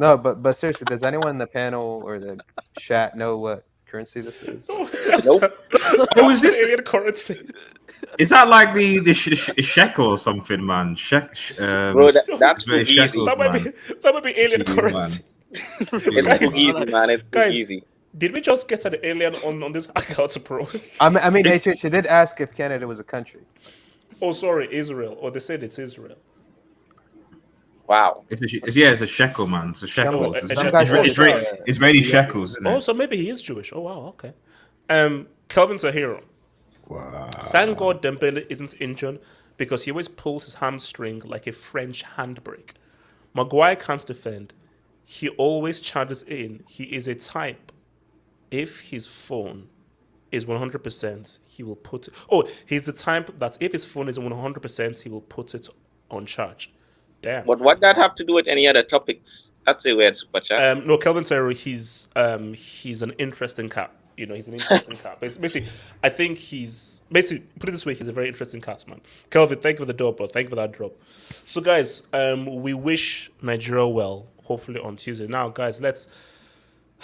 No, but seriously, does anyone in the panel or the chat know what currency this is?
Nope.
Oh, is this
alien currency?
Is that like the shekel or something, man?
Bro, that's
it's very
fugazi.
shekels,
That might
man.
be alien
Jeez,
currency.
It's fugazi, man. It's
Guys,
fugazi.
did we just get an alien on this Hangout, bro?
I mean, HH did ask if Canada was a country.
Oh, sorry, Israel. Oh, they said it's Israel.
Wow.
It's a shekel, man. It's a shekel. It's really shekels, isn't it?
Oh, so maybe he is Jewish. Oh, wow, okay. Kelvin's a hero.
Wow.
Thank God Dembele isn't injured because he always pulls his hamstring like a French handbrake. Maguire can't defend. He always charges in. He is a type. If his phone is 100%, he will put it... Oh, he's the type that if his phone is 100%, he will put it on charge. Damn.
But what that have to do with any other topics? That's a weird super chat.
No, Kelvin Terry, he's an interesting cat. You know, he's an interesting cat. Basically, I think basically, put it this way, he's a very interesting cat, man. Kelvin, thank you for the drop, bro. Thank you for that drop. So, guys, we wish Nigeria well, hopefully on Tuesday. Now, guys, let's.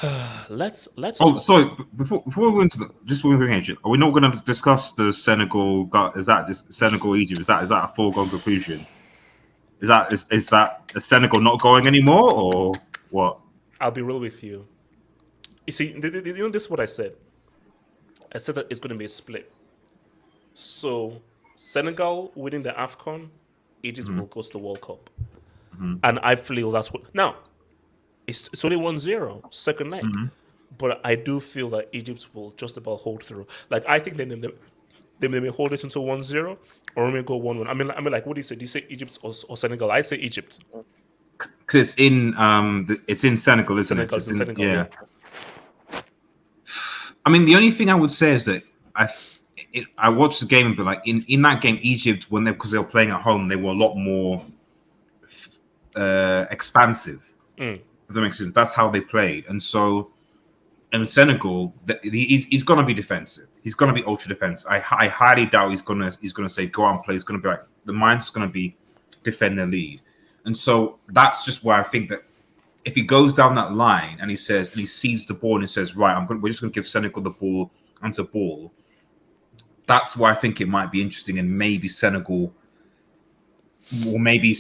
Oh, sorry. Before we go into are we not going to discuss the Senegal? Is that just Senegal Egypt? Is that a foregone conclusion? Is that is Senegal not going anymore, or what?
I'll be real with you. You see, you know, this is what I said. I said that it's going to be a split. So, Senegal winning the AFCON, Egypt will go to the World Cup. And I feel that's what... Now, it's only 1-0, second leg. But I do feel that Egypt will just about hold through. Like, I think they may hold it until 1-0 or may go 1-1. I mean, like, what do you say? Do you say Egypt or Senegal? I say Egypt.
Because it's in Senegal, isn't it?
It's in Senegal, yeah.
I mean, the only thing I would say is that I watched the game, but like in that game, Egypt, because they were playing at home, they were a lot more expansive. If that makes sense. That's how they played, and so in Senegal, he's going to be defensive. He's going to be ultra defensive. I highly doubt he's going to say go out and play. He's going to be like the mind's going to be defend the lead, and so that's just where I think that. If he goes down that line and he sees the ball and he says, right, we're just going to give Senegal the ball and the ball, that's where I think it might be interesting, and maybe Senegal will maybe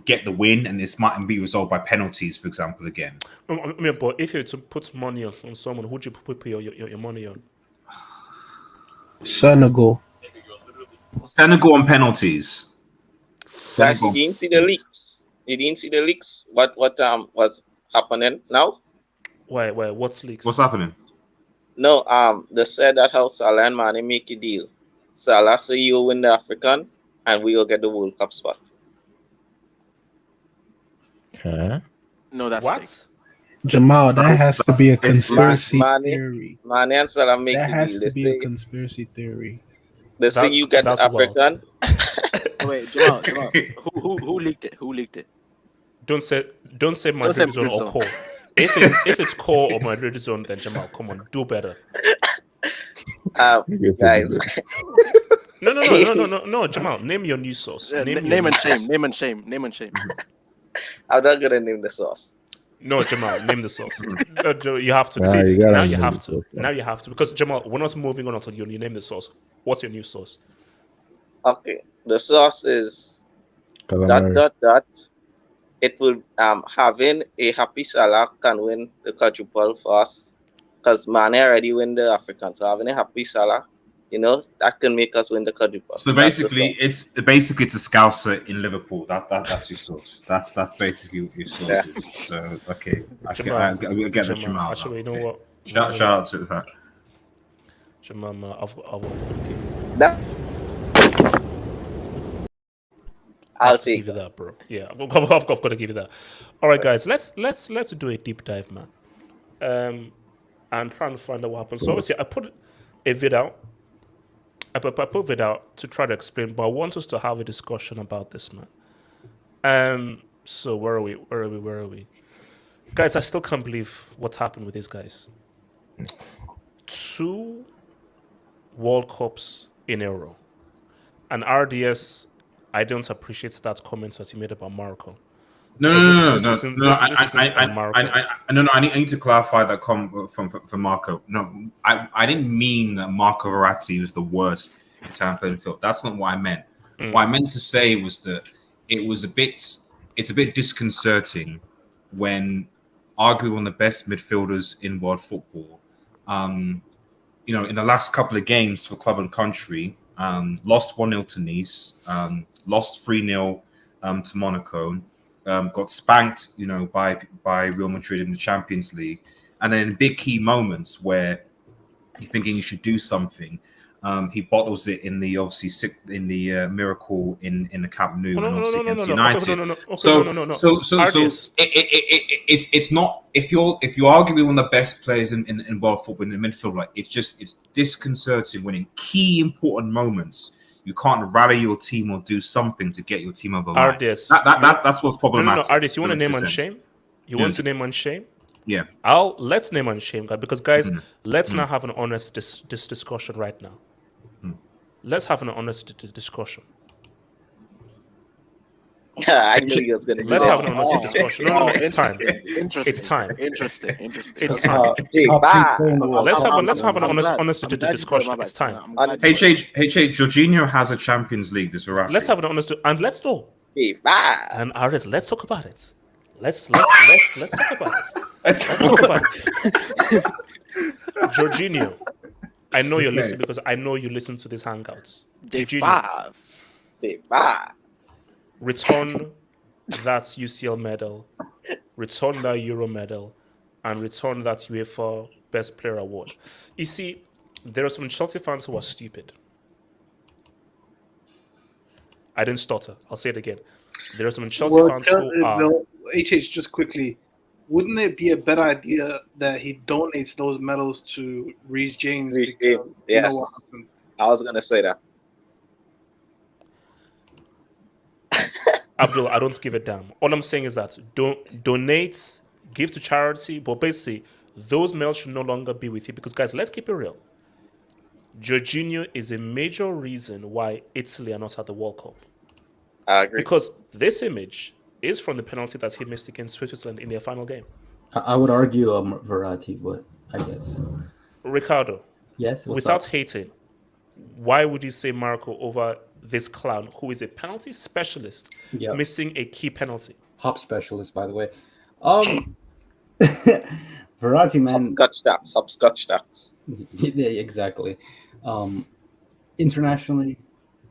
get the win, and this might be resolved by penalties, for example, again.
I mean, but if you were to put money on someone, who would you put your money on?
Senegal.
Senegal on penalties.
Guys, you didn't see the leaks. You didn't see the leaks. What's happening now?
Why? What's leaks?
What's happening?
No, they said that how Salah and Mane make a deal. Salah say you win the African, and we will get the World Cup spot.
Huh?
No, that's
what?
fake.
Jamal, that has to be a conspiracy theory.
Mane and Salah make
That
a
has
deal.
to be a conspiracy theory.
They say you get the African.
Wait, Jamal, who leaked it? Who leaked it?
Don't say Madrid zone or core. If it's core or Madrid zone, then Jamal, come on, do better.
Guys.
No, Jamal, name your news source.
Name and shame.
I'm not gonna name the source.
No, Jamal, name the source. You have to.
Nah,
See,
you gotta
now you
name
have
the
to.
source,
Now you have to. Because Jamal, we're not moving on until you name the source. What's your news source?
Okay, the source is
Calamari.
It will having a happy Salah can win the quadruple for us because Mane already win the African, so having a happy Salah, that can make us win the quadruple.
So basically, it's a Scouser in Liverpool. That's your source. That's basically what your source is. So okay, I get the Jamal.
Actually, you know what?
Shout out to that.
Jamal,
I'll
give you that, bro. Yeah, I've got to give you that. All right, guys, let's do a deep dive, man. And try and find out what happened. So obviously, I put a vid out. I put vid out to try to explain, but I want us to have a discussion about this, man. So where are we? Guys, I still can't believe what happened with these guys. 2 World Cups in a row. And RDS, I don't appreciate that comment that he made about Morocco.
No,
This isn't on Marco.
I need to clarify that from Marco. No, I didn't mean that Marco Verratti was the worst in time playing the field. That's not what I meant. What I meant to say was that it's a bit disconcerting when arguably one of the best midfielders in world football, in the last couple of games for club and country, lost 1-0 to Nice, lost 3-0 to Monaco. Got spanked, by Real Madrid in the Champions League, and then in big key moments where you're thinking you should do something, he bottles it in the miracle in the Camp Nou and obviously against United. So it's not if you're arguably one of the best players in world football in the midfield, like it's disconcerting when in key important moments you can't rally your team or do something to get your team over the line. That's what's problematic.
No, Artist, you want to name and shame? You want to name and shame?
Yeah.
Let's name and shame, because guys, let's not have an honest discussion right now. Let's have an honest discussion.
I knew you was going to.
Let's have an honest discussion. No, it's time. It's time.
Interesting.
It's time. Let's have an honest discussion. It's time.
Jorginho has a Champions League. This Verratti.
Let's have an honest and let's go. And artists, let's talk about it. Let's talk about it. Let's talk about it. Jorginho, I know you're listening because I know you listen to these hangouts.
Jorginho,
return that UCL medal, return that Euro medal, and return that UEFA Best Player Award. You see, there are some Chelsea fans who are stupid. I didn't stutter. I'll say it again. There are some Chelsea fans who are...
HH, just quickly, wouldn't it be a better idea that he donates those medals to Reece James?
Yes, you know what happened? I was going to say that.
Abdul, I don't give a damn. All I'm saying is that donate, give to charity, but basically, those medals should no longer be with you because, guys, let's keep it real. Jorginho is a major reason why Italy are not at the World Cup.
I agree.
Because this image is from the penalty that he missed against Switzerland in their final game.
I would argue Verratti, but I guess.
Ricardo.
Yes.
Without hating, why would you say Marco over this clown who is a penalty specialist missing a key penalty?
Top specialist, by the way. Verratti, man.
Hopscotch stats.
Yeah, exactly. Internationally,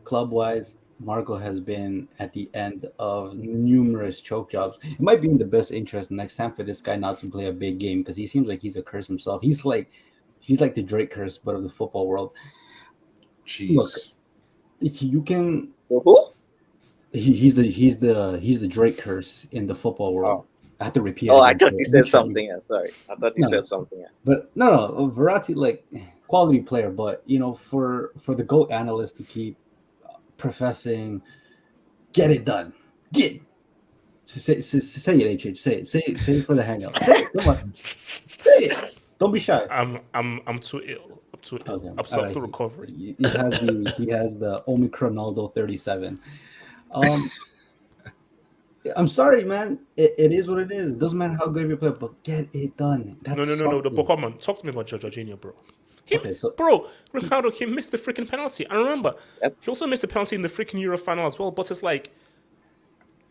club-wise, Marco has been at the end of numerous choke jobs. It might be in the best interest next time for this guy not to play a big game because he seems like he's a curse himself. He's like the Drake curse, but of the football world.
Jeez.
Look, you can.
Who?
He's the Drake curse in the football world. I have to repeat.
I thought you said something else. Sorry, I thought you said something else.
But no, Verratti, like quality player, but for the GOAT analyst to keep professing, get it done. Say it, HH. Say it for the hangout. Say it. Come on. Say it. Don't be shy.
I'm too ill.
Okay.
I'm still to recovery.
He has the Omicronaldo 37. I'm sorry, man. It is what it is. It doesn't matter how good you play, but get it done.
No. But come on, talk to me about Jorginho, bro. Bro, Ricardo, he missed the freaking penalty. I remember. He also missed the penalty in the freaking Euro final as well. But it's like,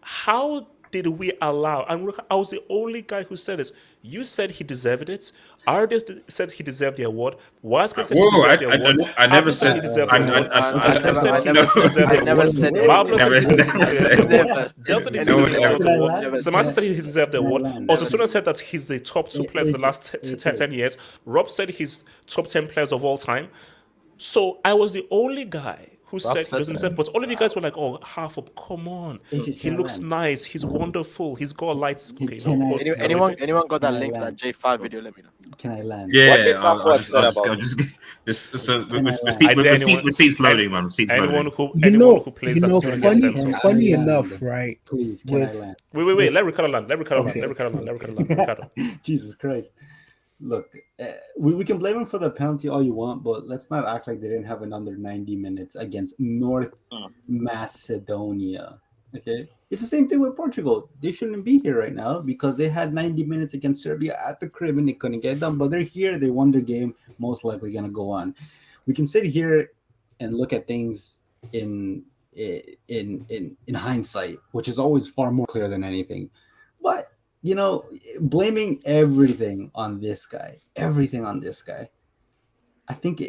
how did we allow? And I was the only guy who said this. You said he deserved it. Artist said he deserved the award. Waska said he deserved the award.
I never said
he deserved the award. I never said he deserved the award. Delta said he deserved the award. Samantha said he deserved the award. Also, Suna said that he's the top 2 players in the last 10 years. Rob said he's top 10 players of all time. So I was the only guy who said he doesn't deserve, but all of you guys were like, "Oh, half up, come on! He looks nice. He's wonderful. He's got lights." Okay,
anyone got that link for that J5 video? Let me know.
Can I land?
Yeah, receipts loading, man. Receipts
anyone who plays that.
Funny enough, right?
Please, can I land?
Wait. Let Ricardo land. Let Ricardo land.
Jesus Christ. Look, we can blame him for the penalty all you want, but let's not act like they didn't have an under 90 minutes against North Macedonia. Okay, it's the same thing with Portugal. They shouldn't be here right now because they had 90 minutes against Serbia at the crib and they couldn't get done. But they're here. They won their game. Most likely going to go on. We can sit here and look at things in hindsight, which is always far more clear than anything. But blaming everything on this guy, I think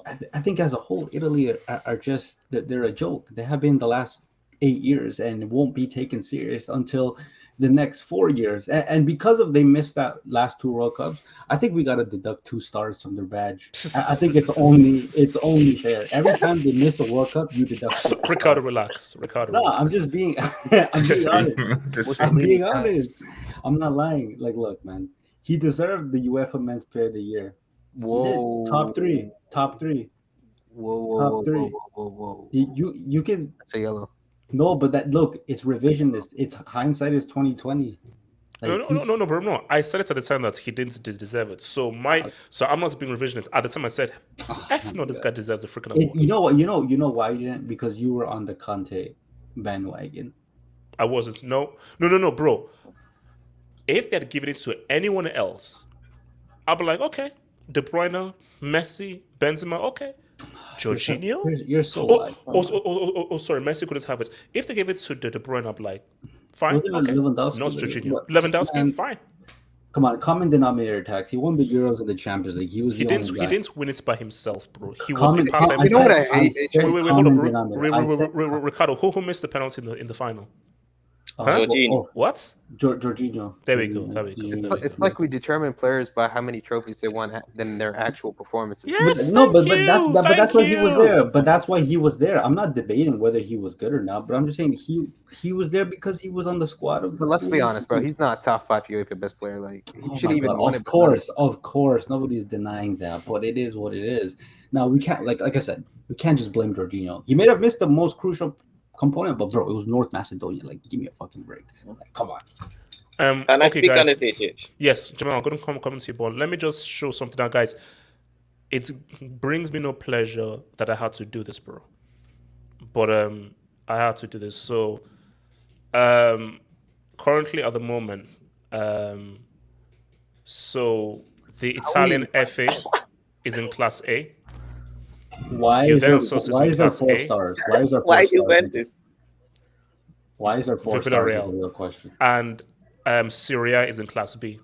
I think as a whole, Italy are just they're a joke. They have been the last 8 years and won't be taken serious until the next 4 years. And because of they missed that last 2 World Cups, I think we got to deduct 2 stars from their badge. I think it's only fair. Every time they miss a World Cup, you deduct 2
Ricardo, relax. Ricardo,
no,
relax.
I'm just being I'm being honest. I'm not lying. Like, look, man, he deserved the UEFA Men's Player of the Year.
Whoa.
Top three.
Whoa.
Top three.
Whoa.
You can.
That's a yellow.
No, but it's revisionist. It's hindsight is 2020.
No, bro, no. I said it at the time that he didn't deserve it. So I'm not being revisionist. At the time, I said, this guy deserves a freaking award.
You know what? You know why you didn't? Because you were on the Conte bandwagon.
I wasn't. No, bro. If they had given it to anyone else, I'd be like, okay, De Bruyne, Messi, Benzema, okay. Jorginho?
You're so
sorry, Messi couldn't have it. If they gave it to De Bruyne, I'd be like, fine, okay.
Lewandowski,
Not Jorginho. Lewandowski, fine.
Come on, common denominator tax. He won the Euros and the Champions League. He
didn't win it by himself, bro. He was
Common-
a part-time.
You know what I hate?
Wait, hold
Common
up,
denominator.
Ricardo. Who missed the penalty in the final?
Jorginho.
What?
Jorginho.
There we go.
It's like we determine players by how many trophies they won than their actual performances.
Yes,
but that's why he was there. But that's why he was there. I'm not debating whether he was good or not, but I'm just saying he was there because he was on the squad of.
But let's be honest, bro. He's not top 5 UEFA best player. Like he should even win it.
Of course, nobody's denying that. But it is what it is. Now we can't like I said, we can't just blame Jorginho. He may have missed the most crucial component, but bro, it was North Macedonia. Like, give me a fucking break. Like, come on.
Can I speak on this issue?
Yes, Jamal, I'm going to come to you, but let me just show something out, guys. It brings me no pleasure that I had to do this, bro. But I had to do this. So, currently at the moment, so the Italian FA is in Class A.
Why is there 4 stars? Why is there 4
Why
stars?
Juventus?
Why is there 4 stars? Is the real question.
And Serie is in Class B.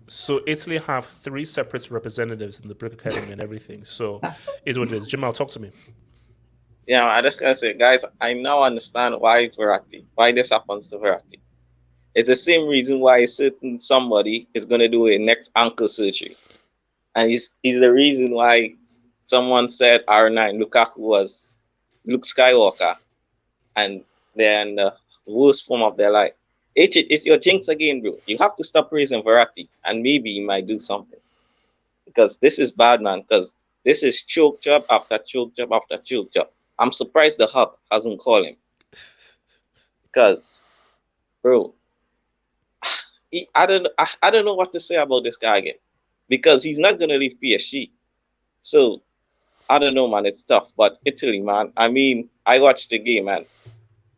So Italy have 3 separate representatives in the Brick Academy and everything. So it's what it is. Jamal, talk to me.
Yeah, I just gonna say, guys, I now understand why this happens to Verratti. It's the same reason why somebody is gonna do a next ankle surgery, and he's the reason why someone said R9 Lukaku was Luke Skywalker, and they're in the worst form of their life. It's your jinx again, bro. You have to stop praising Verratti, and maybe he might do something. Because this is bad, man. Because this is choke job after choke job after choke job. I'm surprised the hub hasn't called him. Because, bro, I don't know what to say about this guy again. Because he's not gonna leave PSG. So I don't know, man. It's tough. But Italy, man. I mean, I watched the game, man.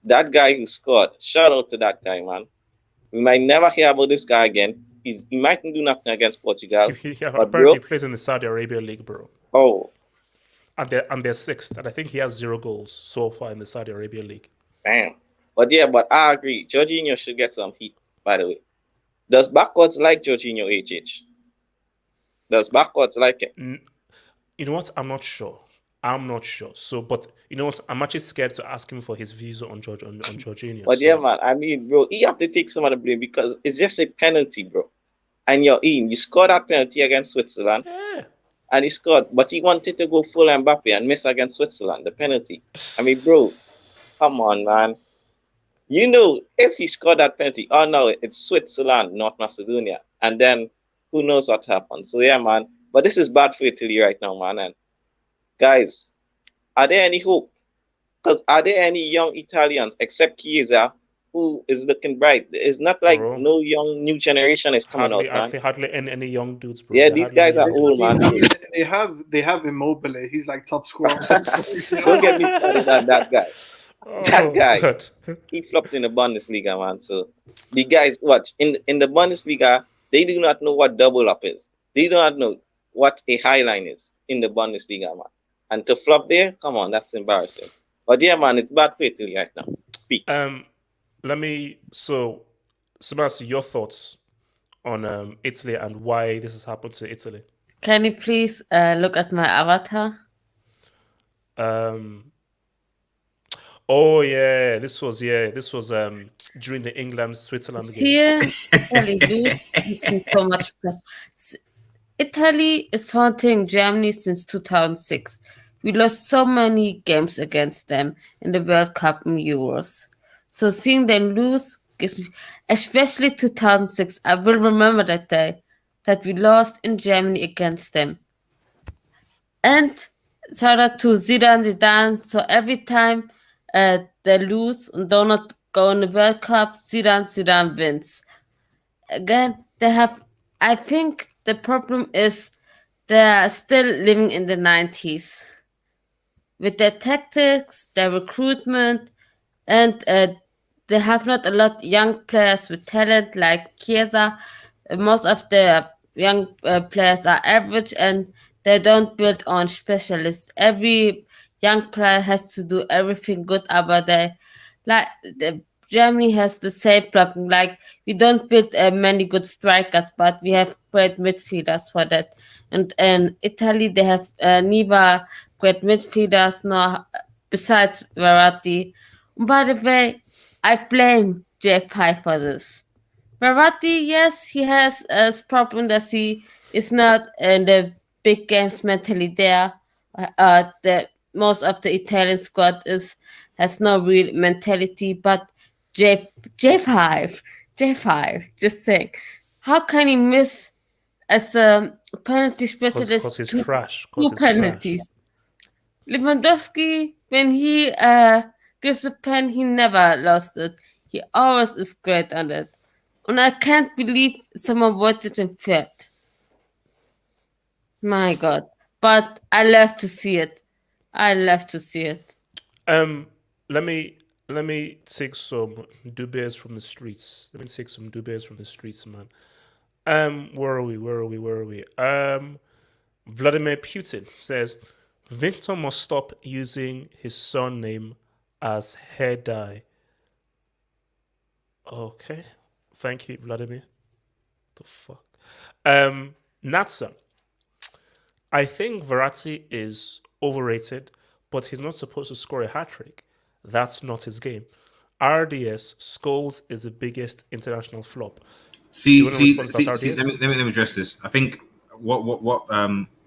That guy who scored, shout out to that guy, man. We might never hear about this guy again. He mightn't do nothing against Portugal.
Apparently he plays in the Saudi Arabia League, bro.
Oh.
And they're 6th. And I think he has 0 goals so far in the Saudi Arabia League.
Damn. But I agree. Jorginho should get some heat, by the way. Does backwards like Jorginho, HH? Does backwards like it?
You know what? I'm not sure. So, but you know what? I'm actually scared to ask him for his views on Jorginho.
But yeah, man. I mean, bro, you have to take some of the blame because it's just a penalty, bro. And you're in. You scored that penalty against Switzerland.
Yeah.
And he scored, but he wanted to go full Mbappe and miss against Switzerland, the penalty. I mean, bro, come on, man. You know, if he scored that penalty, oh no, it's Switzerland, North Macedonia. And then who knows what happens. So yeah, man. But this is bad for Italy right now, man. And guys, are there any hope? Because are there any young Italians except Chiesa who is looking bright? It's not like no young new generation is coming out, man.
Hardly any young dudes, bro.
Yeah, these guys are old, man.
They have Immobile. He's like top scorer.
Don't get me started on that guy. That guy,
God.
he flopped in the Bundesliga, man. So the guys, watch in the Bundesliga, they do not know what double up is. They do not know what a high line is in the Bundesliga, man. And to flop there, come on, that's embarrassing. But yeah, man, it's bad for Italy right now. Speak.
Sebastian, your thoughts on Italy and why this has happened to Italy?
Can you please look at my avatar?
Oh yeah, this was during the England-Switzerland game.
Seeing Italy lose gives me so much stress. Italy is haunting Germany since 2006. We lost so many games against them in the World Cup and Euros. So seeing them lose gives me, especially 2006. I will remember that day that we lost in Germany against them. And shout out to Zidane. So every time they lose and do not go in the World Cup, Zidane wins. Again, they have. I think the problem is they are still living in the 90s with their tactics, their recruitment, and they have not a lot young players with talent like Chiesa. Most of the young players are average and they don't build on specialists. Every young player has to do everything good, but Germany has the same problem. Like we don't build many good strikers, but we have great midfielders for that. And Italy, they have neither great midfielders nor besides Verratti. By the way, I blame JFI for this. Verratti, yes, he has a problem that he is not in the big games mentally there. The most of the Italian squad has no real mentality, but J5, just saying, how can he miss as a penalty specialist?
Because he's trash.
Two penalties. Lewandowski, when he gives a pen, he never lost it. He always is great on it. And I can't believe someone voted him third. My God. But I love to see it.
Let me take some dubious from the streets. Man. Where are we? Vladimir Putin says Victor must stop using his surname as hair dye. Okay. Thank you, Vladimir. The fuck? Natsa. I think Verratti is overrated, but he's not supposed to score a hat-trick. That's not his game. RDS, Scholes is the biggest international flop.
See, let me address this. I think what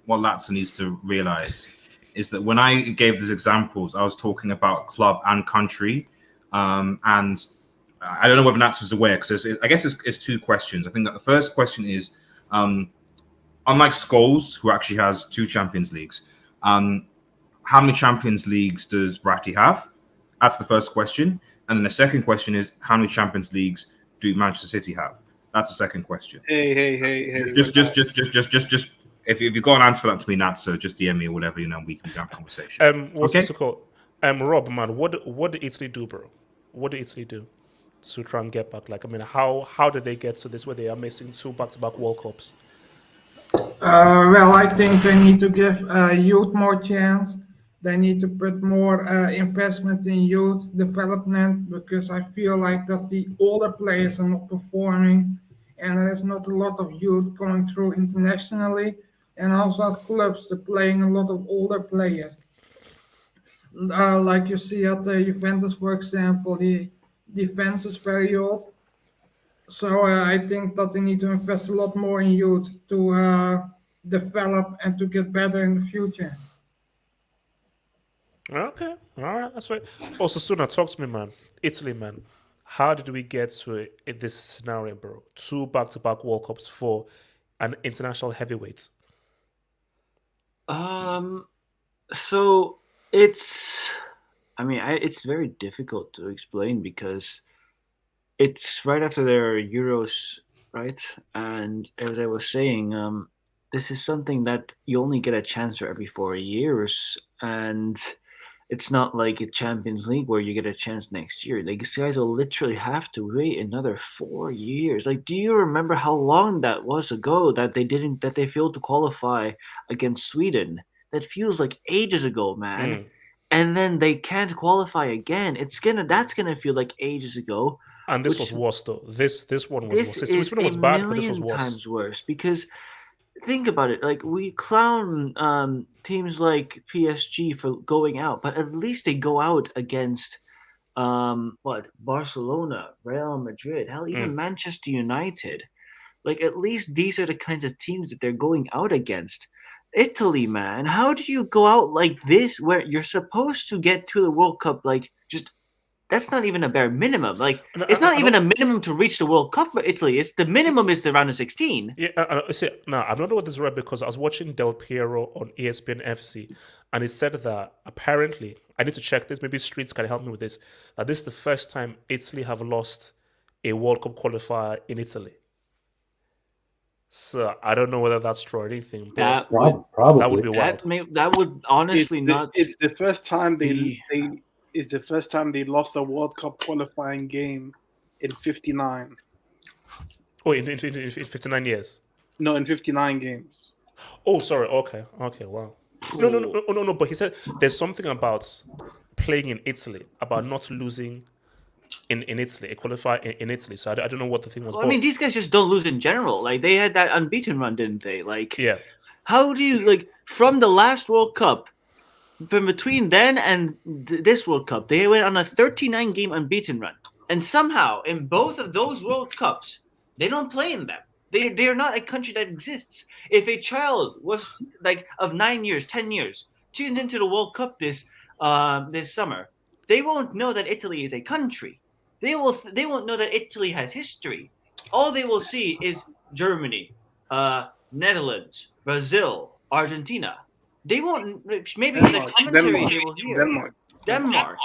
Latza needs to realize is that when I gave these examples, I was talking about club and country, and I don't know whether Natsu's aware because I guess it's two questions. I think that the first question is, unlike Scholes, who actually has 2 Champions Leagues, how many Champions Leagues does Verratti have? That's the first question. And then the second question is, how many Champions Leagues do Manchester City have? That's the second question.
Hey.
Just if you've got an answer for that to me, Nat, so just DM me or whatever, we can have a conversation.
What's this called? Rob, man, what did Italy do, bro? What did Italy do to try and get back? How did they get to this where they are missing 2 back-to-back World Cups?
Well, I think they need to give youth more chance. They need to put more investment in youth development because I feel like that the older players are not performing and there is not a lot of youth coming through internationally. And also at clubs, they're playing a lot of older players. Like you see at the Juventus, for example, the defense is very old. So I think that they need to invest a lot more in youth to develop and to get better in the future.
Okay, all right, that's right. Also, Suna, talk to me, man. Italy, man. How did we get to this scenario, bro? 2 back-to-back World Cups for an international heavyweight.
So it's very difficult to explain because it's right after their Euros, right? And as I was saying, this is something that you only get a chance for every 4 years, and it's not like a Champions League where you get a chance next year. Like, these guys will literally have to wait another 4 years. Like, do you remember how long that was ago that they failed to qualify against Sweden? That feels like ages ago, man. And then they can't qualify again. That's gonna feel like ages ago.
And this was worse though. This one was
This
worse.
is
Sweden was
a
bad, but this was
million
worse.
times worse because think about it. Like, we clown teams like PSG for going out, but at least they go out against Barcelona, Real Madrid, hell, even Manchester United. Like, at least these are the kinds of teams that they're going out against. Italy, man, how do you go out like this where you're supposed to get to the World Cup? Like, just that's not even a bare minimum. Like, it's not even a minimum to reach the World Cup for Italy. It's the minimum is the round of 16.
Yeah, see, now I don't know what this is right because I was watching Del Piero on ESPN FC, and he said that apparently I need to check this. Maybe Streets can help me with this. That this is the first time Italy have lost a World Cup qualifier in Italy. So I don't know whether that's true or anything. But
probably
that would be wild.
That would honestly not.
It's the first time it's the first time they lost a World Cup qualifying game in 59.
Oh, in 59 years?
No, in 59 games.
Oh, sorry. Okay, wow. No. But he said there's something about playing in Italy, about not losing in Italy, a qualifier in Italy. So I don't know what the thing was.
Well, I mean, these guys just don't lose in general. Like, they had that unbeaten run, didn't they? Like,
yeah.
How do you, like, from the last World Cup, from between then and this World Cup, they went on a 39-game unbeaten run. And somehow, in both of those World Cups, they don't play in them. They're not a country that exists. If a child was, like, of 9 years, 10 years, tuned into the World Cup this summer, they won't know that Italy is a country. They won't know that Italy has history. All they will see is Germany, Netherlands, Brazil, Argentina. They won't. Maybe in the commentary they will hear Denmark.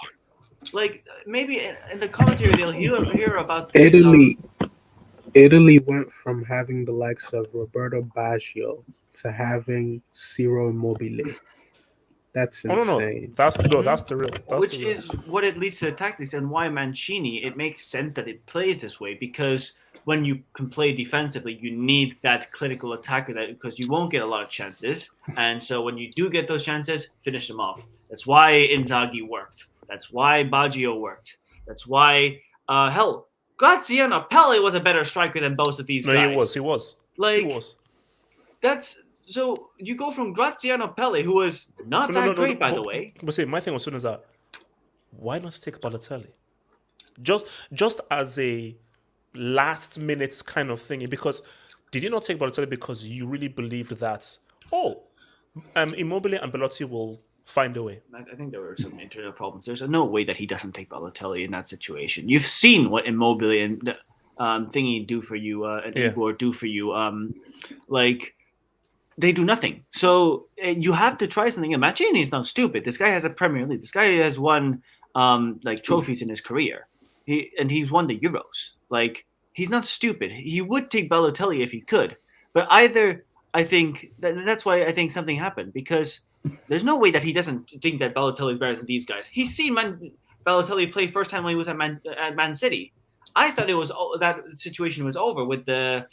Like, maybe in the commentary they'll hear about
Italy. Italy went from having the likes of Roberto Baggio to having Ciro Immobile. That's insane.
That's the real.
Which is what it leads to tactics and why Mancini. It makes sense that it plays this way because when you can play defensively, you need that clinical attacker because you won't get a lot of chances. And so when you do get those chances, finish them off. That's why Inzaghi worked. That's why Baggio worked. That's why, Graziano Pelle was a better striker than both of these guys.
No, he was.
Like,
he was.
That's so you go from Graziano Pelle, who was not that great, by the way.
But see, my thing was soon as that, why not take Balotelli? Just as a last minute kind of thing, because did you not take Balotelli because you really believed that Immobile and Belotti will find a way?
I think there were some internal problems. There's no way that he doesn't take Balotelli in that situation. You've seen what Immobile and Thingy do for you, and Igor do for you. They do nothing. So you have to try something. And Mancini is not stupid. This guy has a Premier League. This guy has won trophies in his career. He's won the Euros. Like, he's not stupid. He would take Balotelli if he could. But either I think that's why I think something happened, because there's no way that he doesn't think that Balotelli is better than these guys. He's seen Balotelli play first time when he was at Man City. I thought it was that situation was over with the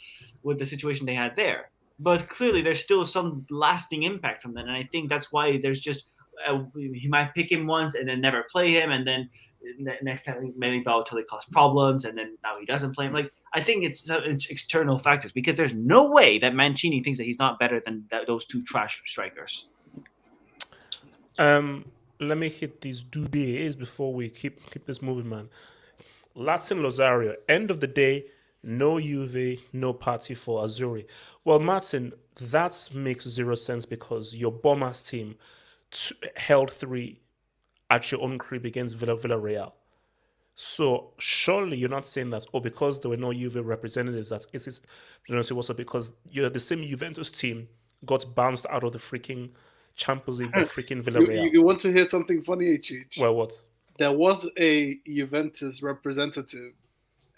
situation they had there. But clearly, there's still some lasting impact from that, and I think that's why there's just he might pick him once and then never play him, and then next time maybe Balotelli caused problems, and then now he doesn't play him. Like, I think it's external factors, because there's no way that Mancini thinks that he's not better than those two trash strikers.
Let me hit these doobies before we keep this moving, man. Latin Lozario, end of the day, no Juve, no party for Azzurri. Well, Martin, that makes zero sense because your Bombers team held 3 at your own crib against Villarreal. So surely you're not saying that, because there were no Juve representatives, it was because the same Juventus team got bounced out of the freaking Champions League by freaking Villarreal.
You want to hear something funny, HH?
Well, what?
There was a Juventus representative,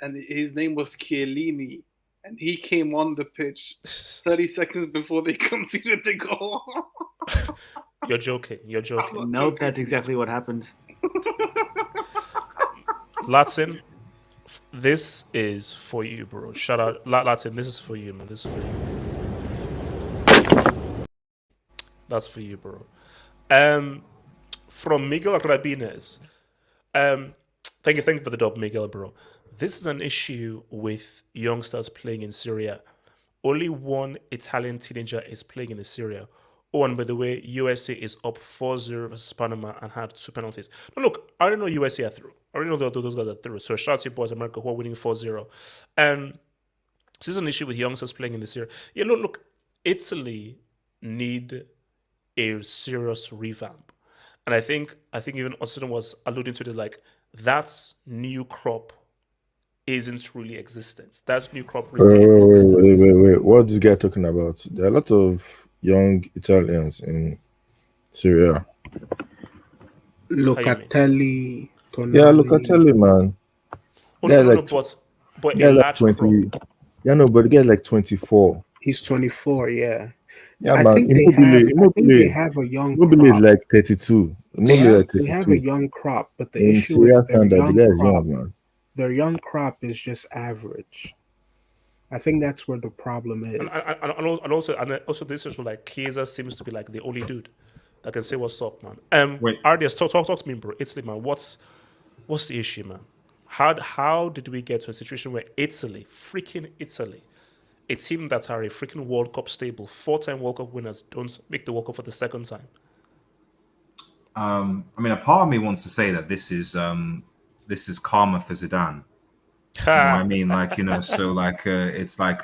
and his name was Chiellini, and he came on the pitch 30 seconds before they conceded the goal.
You're joking. You're joking.
Nope, that's exactly what happened.
Latin, this is for you, bro. Shout out, Latin. This is for you, man. This is for you. That's for you, bro. From Miguel Rabines. Thank you for the dub, Miguel, bro. This is an issue with youngsters playing in Serie. Only one Italian teenager is playing in the Serie. Oh, and by the way, USA is up 4-0 versus Panama and had 2 penalties. No, look, I already know USA are through. I already know those guys are through. So shout out to you boys, America, who are winning 4-0. This is an issue with youngsters playing in the Serie. Yeah, look, Italy need a serious revamp. And I think even Austin was alluding to it, like, that's new crop isn't really existent. That's new crop really isn't existent.
Wait. What is this guy talking about? There are a lot of young Italians in Serie.
Locatelli, Tonali.
Yeah, Locatelli, man.
Oh, no, but a large crop.
Yeah, no, but the guy's like 24.
He's 24, yeah.
Yeah,
I
man.
think they have a young crop.
Immobile is like 32.
They have a young crop, but the issue is their young crop is just average. I think that's where the problem is.
And also this is like Chiesa seems to be like the only dude that can say what's up, man. Ardias, talk to me, bro. Italy, man. What's the issue, man? How did we get to a situation where freaking Italy, a team that are a freaking World Cup stable, 4-time World Cup winners, don't make the World Cup for the second time?
I mean, a part of me wants to say that this is karma for Zidane. You know what I mean? Like, so like it's like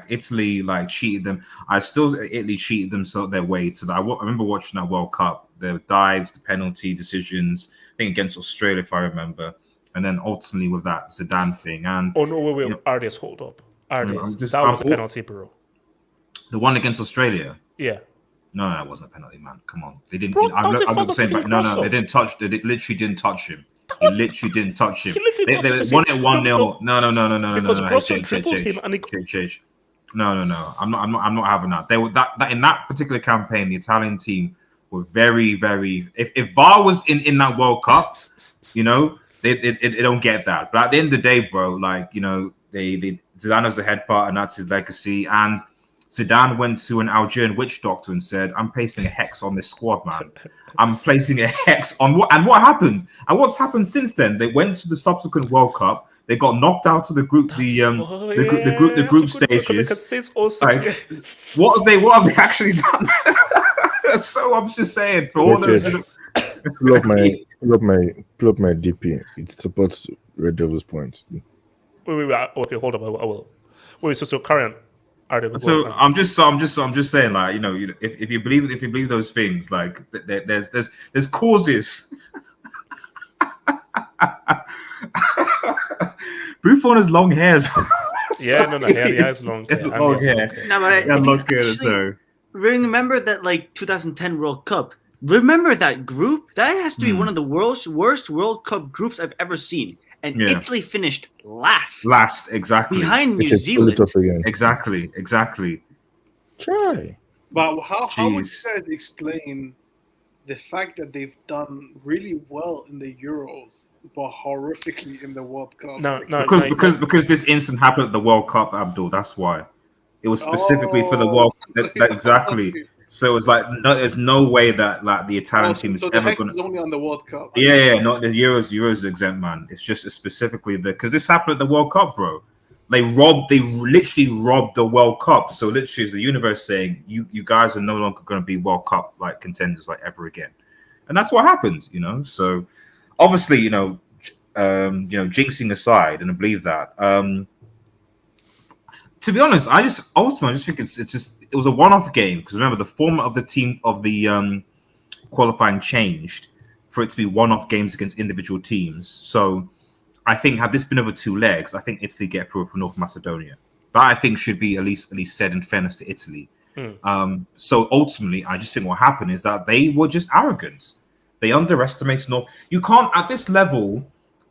Italy like cheated them. Italy cheated them their way to that. I remember watching that World Cup, the dives, the penalty decisions, I think against Australia, if I remember, and then ultimately with that Zidane thing. And
wait, Ardias, hold up. Ardias, that was a penalty, bro.
The one against Australia.
Yeah.
No, that wasn't a penalty, man. Come on, they didn't.
Bro,
I'm not saying, but no, they didn't touch. They literally didn't touch him. He literally didn't touch him. They won it 1-0. No.
Because Grosso tripled him and
No. I'm not having that. They were that in that particular campaign, the Italian team were very, very. If VAR was in that World Cup, they don't get that. But at the end of the day, bro, like they Zidane has the head part, and that's his legacy. And Zidane went to an Algerian witch doctor and said, "I'm placing a hex on this squad, man. I'm placing a hex on what?" And what happened? And what's happened since then? They went to the subsequent World Cup. They got knocked out of the group, the group stages. What have they actually done? So I'm just saying, for all those.
Pull up my DP. It supports Red Devils' points.
Wait. Okay, hold up. I will. Wait. So Karen.
So I'm just saying, like, if you believe those things, like there's causes. Buffon has long hairs.
Yeah, he has long hair.
Long hair.
No, but remember that, like, 2010 World Cup. Remember that group? That has to be one of the worst World Cup groups I've ever seen. And Italy finished last.
Last, exactly.
Behind New Zealand.
Exactly.
Try.
But how would you guys explain the fact that they've done really well in the Euros, but horrifically in the World Cup?
Because this incident happened at the World Cup, Abdul. That's why. It was specifically for the World Cup. Exactly. So it was like, there's no way that like the Italian team is ever going to.
Only on the World Cup.
Yeah, not the Euros. Euros is exempt, man. It's just specifically because this happened at the World Cup, bro. They literally robbed the World Cup. So literally, is the universe saying you guys are no longer going to be World Cup like contenders like ever again, and that's what happened, So obviously, jinxing aside, and I believe that. To be honest, I just think it was a one-off game, because remember the format of the team of the qualifying changed for it to be one-off games against individual teams. So I think had this been over 2 legs, I think Italy get through for North Macedonia. That I think should be at least said in fairness to Italy. So ultimately, I just think what happened is that they were just arrogant. They underestimated North. You can't at this level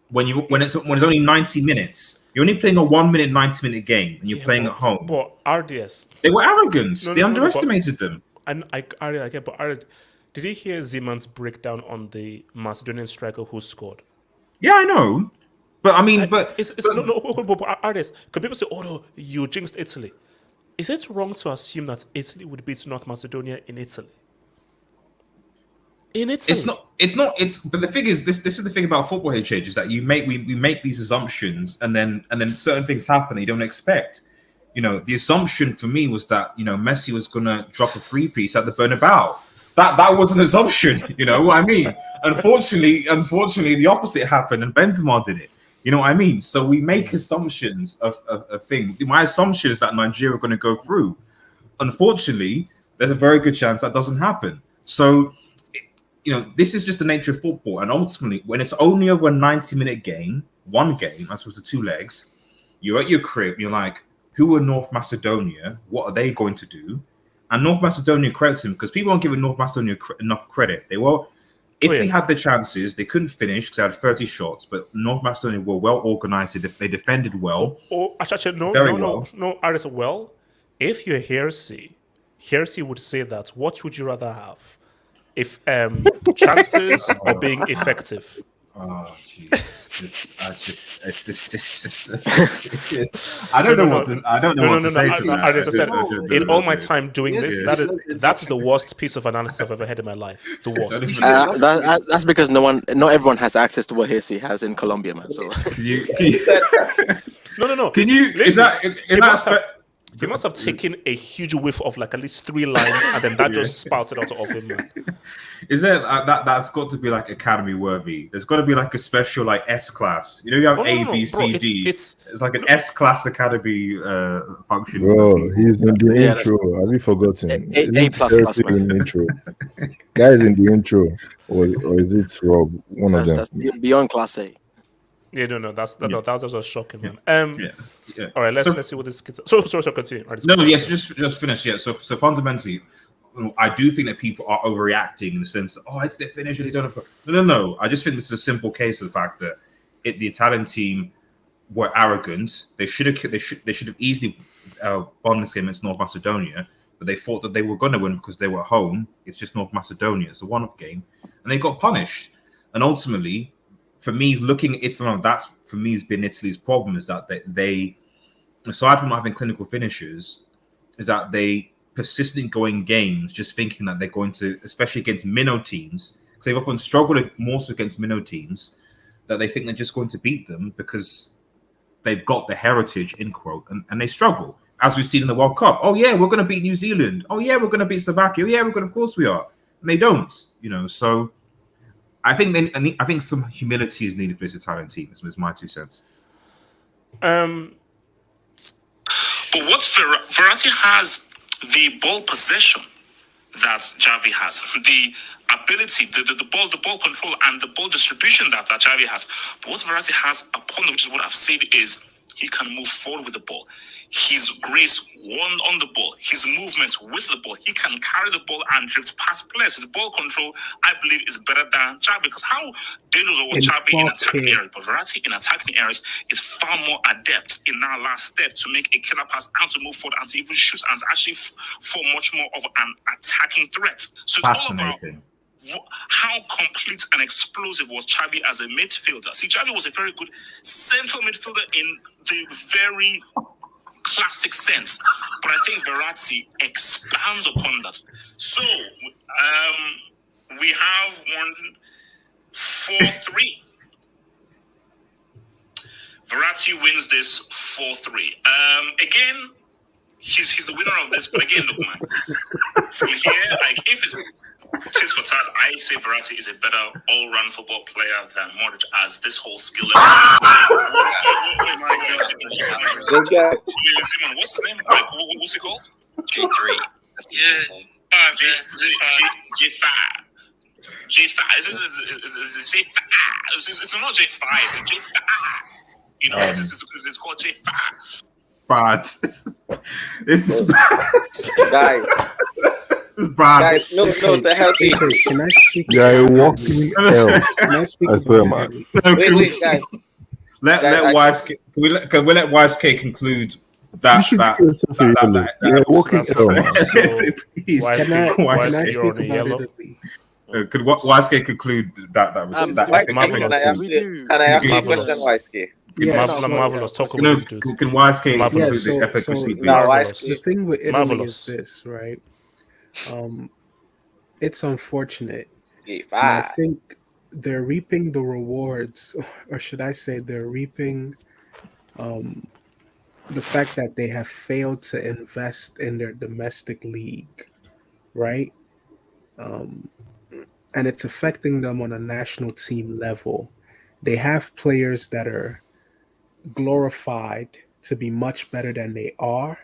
when it's only 90 minutes. You're only playing a 1 minute, 90-minute game, and you're playing at home.
But RDS,
they were arrogant. They underestimated them.
And I get, but Did you hear Zeman's breakdown on the Macedonian striker who scored?
Yeah, I know. But I mean, but
artists, because people say, "Oh no, you jinxed Italy." Is it wrong to assume that Italy would beat North Macedonia in Italy? In Italy,
It's not. But the thing is, this is the thing about football, HH, is that we make these assumptions, and then certain things happen that you don't expect. You know, the assumption for me was that Messi was gonna drop a three-piece at the Bernabeu. That was an assumption. You know what I mean? Unfortunately, the opposite happened, and Benzema did it. You know what I mean? So we make assumptions of things. My assumption is that Nigeria are going to go through. Unfortunately, there's a very good chance that doesn't happen. So, this is just the nature of football. And ultimately, when it's only over a 90-minute game, one game, as opposed to two legs, you're at your crib, you're like, who are North Macedonia? What are they going to do? And North Macedonia credits him because people aren't giving North Macedonia enough credit. Italy had the chances. They couldn't finish because they had 30 shots, but North Macedonia were well organized. They defended well.
Actually, no, Aris, well, if you're Hersey would say that. What would you rather have? If chances or being effective?
Oh, jeez. I don't know what to say to that.
As I said, in all my time doing this, that is the worst piece of analysis I've ever had in my life. The worst.
That's because not everyone has access to what Hesse has in Colombia, man. So
no.
Can you?
He must have taken a huge whiff of like at least 3 lines, and then that just spouted out of him. Man.
Is there that's got to be like academy worthy? There's got to be like a special like S class. You have A, B, C, D. It's like an S class academy function.
Bro, he's in the intro. Have you forgotten?
A plus
in the intro. Guys in the intro, or is it Rob? One of them.
That's beyond class A.
Yeah, no, that's just shocking, man. All right, let's see what this kid's. So continue.
Just finish. Yeah, so fundamentally, I do think that people are overreacting in the sense that it's their finish and they don't have. No. I just think this is a simple case of the fact that the Italian team were arrogant. They should have easily won this game against North Macedonia, but they thought that they were going to win because they were at home. It's just North Macedonia. It's a one-off game, and they got punished. And ultimately, for me, looking at Italy, that's for me has been Italy's problem, is that they aside from not having clinical finishers, is that they persistently go in games just thinking that they're going to, especially against minnow teams, because they've often struggled more so against minnow teams, that they think they're just going to beat them because they've got the heritage, in quote, and they struggle, as we've seen in the World Cup. Oh yeah, we're going to beat New Zealand. Oh yeah, we're going to beat Slovakia. Oh, yeah, of course we are. And they don't, so I think some humility is needed for this Italian team. Is my 2 cents.
But what Verratti has the ball possession that Xavi has, the ability, the ball control, and the ball distribution that Xavi has. But what Verratti has upon, which is what I've said, is he can move forward with the ball. His grace on the ball, his movement with the ball, he can carry the ball and drift past players. His ball control, I believe, is better than Xavi, because how dangerous was Xavi in attacking areas, but Verratti in attacking areas is far more adept in that last step to make a killer pass and to move forward and to even shoot and to actually form much more of an attacking threat. So it's all about how complete and explosive was Xavi as a midfielder. See, Xavi was a very good central midfielder in the very classic sense, but I think Verratti expands upon that. So we have 4-3. Verratti wins this 4-3. Again, he's the winner of this, but again, look, man, from here, like if it's tit for tat, I say Verratti is a better all-round football player than Modric, as this whole skill level. What's his name? Like, what's it called?
J3.
J5. J5. Is it J5? It's not J5. It's J5. It's called J5.
Bad. This is bad.
Guys.
This is bad.
Guys, no, the help me.
Can I speak?
Yeah, you're walking hell.
Can I speak?
I swear, man.
Wait, guys.
Let Wise. Can we let Wise K conclude that?
You're walking hell, man.
Wise,
Can I
you're on a yellow.
Could Wasuke conclude that epic
Can I ask you a question, YSK?
Marvelous. Talk
Can
over these dudes.
Can Wasuke
Marvelous.
conclude the epic receipt, please?
Marvelous.
The thing with Italy
Marvelous.
is this, right? It's unfortunate.
Yeah,
And I think they're reaping the rewards, or should I say, they're reaping the fact that they have failed to invest in their domestic league, right? And it's affecting them on a national team level. They have players that are glorified to be much better than they are.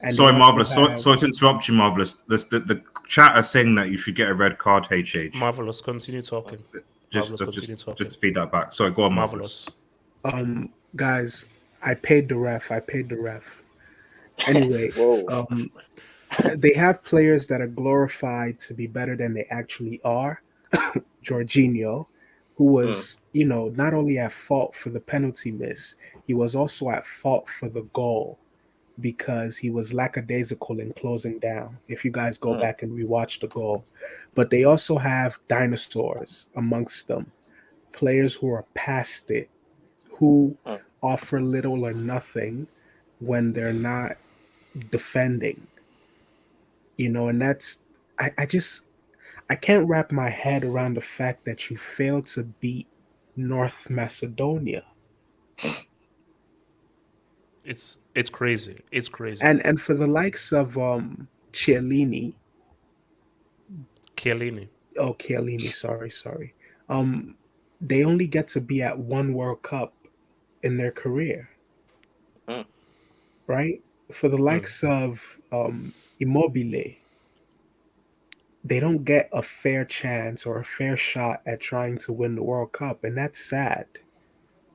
And
Sorry,
they also
Marvelous.
have-
Sorry to interrupt you, Marvelous. The chat are saying that you should get a red card, HH.
Marvelous. Continue talking.
Just to feed that back. Sorry, go on, Marvelous.
Guys, I paid the ref. Anyway, they have players that are glorified to be better than they actually are. Jorginho, who was, not only at fault for the penalty miss, he was also at fault for the goal because he was lackadaisical in closing down. If you guys go back and rewatch the goal, but they also have dinosaurs amongst them, players who are past it, who offer little or nothing when they're not defending. And that's I can't wrap my head around the fact that you failed to beat North Macedonia.
It's crazy. It's crazy.
And for the likes of Chiellini. Oh, Chiellini, sorry. They only get to be at one World Cup in their career. Right? For the likes of Immobile, they don't get a fair chance or a fair shot at trying to win the World Cup, and that's sad,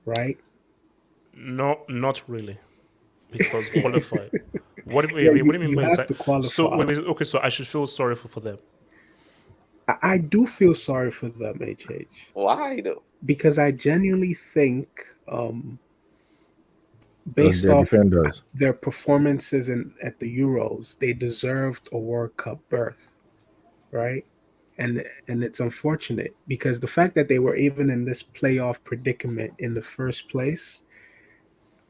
right?
No, not really, because qualify. What do
Yeah,
you mean
you
by
have
that?
to qualify.
So okay, so I should feel sorry for them.
I do feel sorry for them, HH.
Why though?
Because I genuinely think, based
they're
off
defenders.
their performances at the Euros, they deserved a World Cup berth, right? And it's unfortunate because the fact that they were even in this playoff predicament in the first place,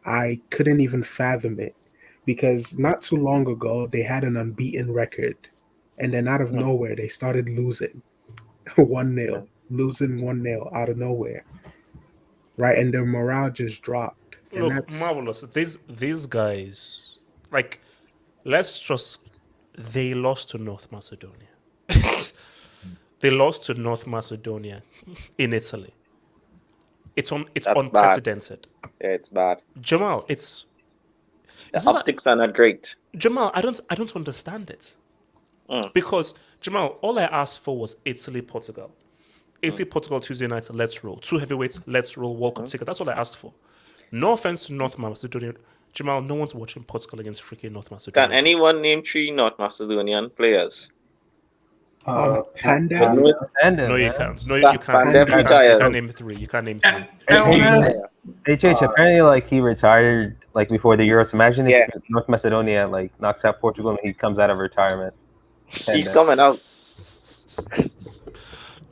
I couldn't even fathom it. Because not too long ago, they had an unbeaten record. And then out of nowhere, they started losing 1-0, losing 1-0 out of nowhere. Right? And their morale just dropped. And
Look,
that's
Marvelous. These guys, like, they lost to North Macedonia. They lost to North Macedonia in Italy. It's unprecedented.
Bad. Yeah, it's bad.
Jamal,
the optics are not great.
Jamal, I don't understand it. Because Jamal, all I asked for was Italy, Portugal. Italy, Portugal, Tuesday night, let's roll. 2 heavyweights, let's roll. World Cup ticket. That's all I asked for. No offense to North Macedonia. Jamal, no one's watching Portugal against freaking North Macedonia.
Can anyone name 3 North Macedonian players?
Pandev?
No, you can't. No, you can't.
Pandev
You
retired.
can't name 3. You can't name 3.
HH, apparently, like, he retired like before the Euros. Imagine if North Macedonia like knocks out Portugal and he comes out of retirement.
He's coming out.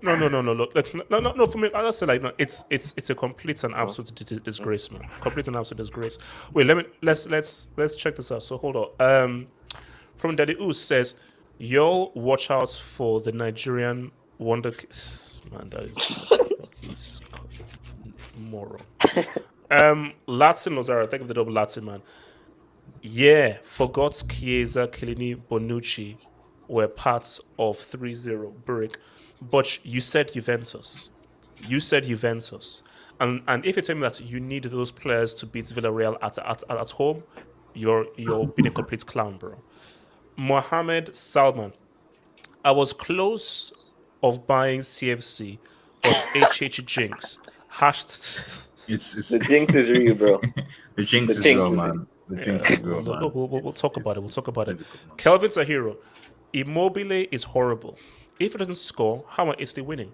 No. Look, no. For me, as I said, like, no, it's a complete and absolute disgrace, man. Complete and absolute disgrace. Wait, let's check this out. So hold on. From Daddy Oos says, "Y'all watch out for the Nigerian wonder kids." Man, that is moron. Latin Lozara, think of the double Latin man. Yeah, forgot Chiesa, Chiellini, Bonucci were parts of 3-0 break. But you said Juventus. And if you tell me that you need those players to beat Villarreal at home, you're being a complete clown, bro. Mohamed Salman. I was close of buying CFC, but HH Jinx.
The jinx is real, bro.
The jinx is real, man. The jinx is real, man.
We'll talk about it. Kelvin Tahiro. Immobile is horrible. If he doesn't score, how are Italy winning?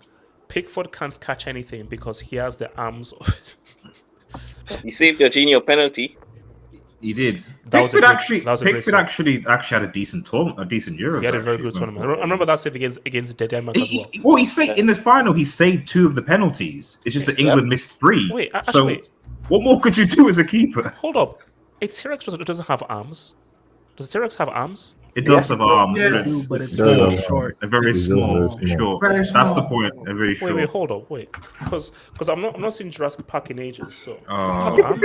Pickford can't catch anything because he has the arms of...
He saved Jorginho penalty.
He did.
That was a
Pickford
great,
actually,
that was a great
Pickford
save.
actually had a decent tournament, a decent Euros.
He had a very
actually,
good tournament. I remember that save against Denmark as well.
Well, he saved in the final. He saved 2 of the penalties. It's just that England missed 3.
Wait,
so
actually,
what more could you do as a keeper?
Hold up. A T-Rex doesn't have arms. Does a T-Rex have arms?
It does have arms,
Yeah,
but
do, but
it's
it's
small,
very short.
a very
It's
small,
very small.
short.
Very
That's the
small.
point. They're very short.
Wait, hold up, wait. Because I'm not seeing Jurassic Park in ages. So does it
Oh,
have arms?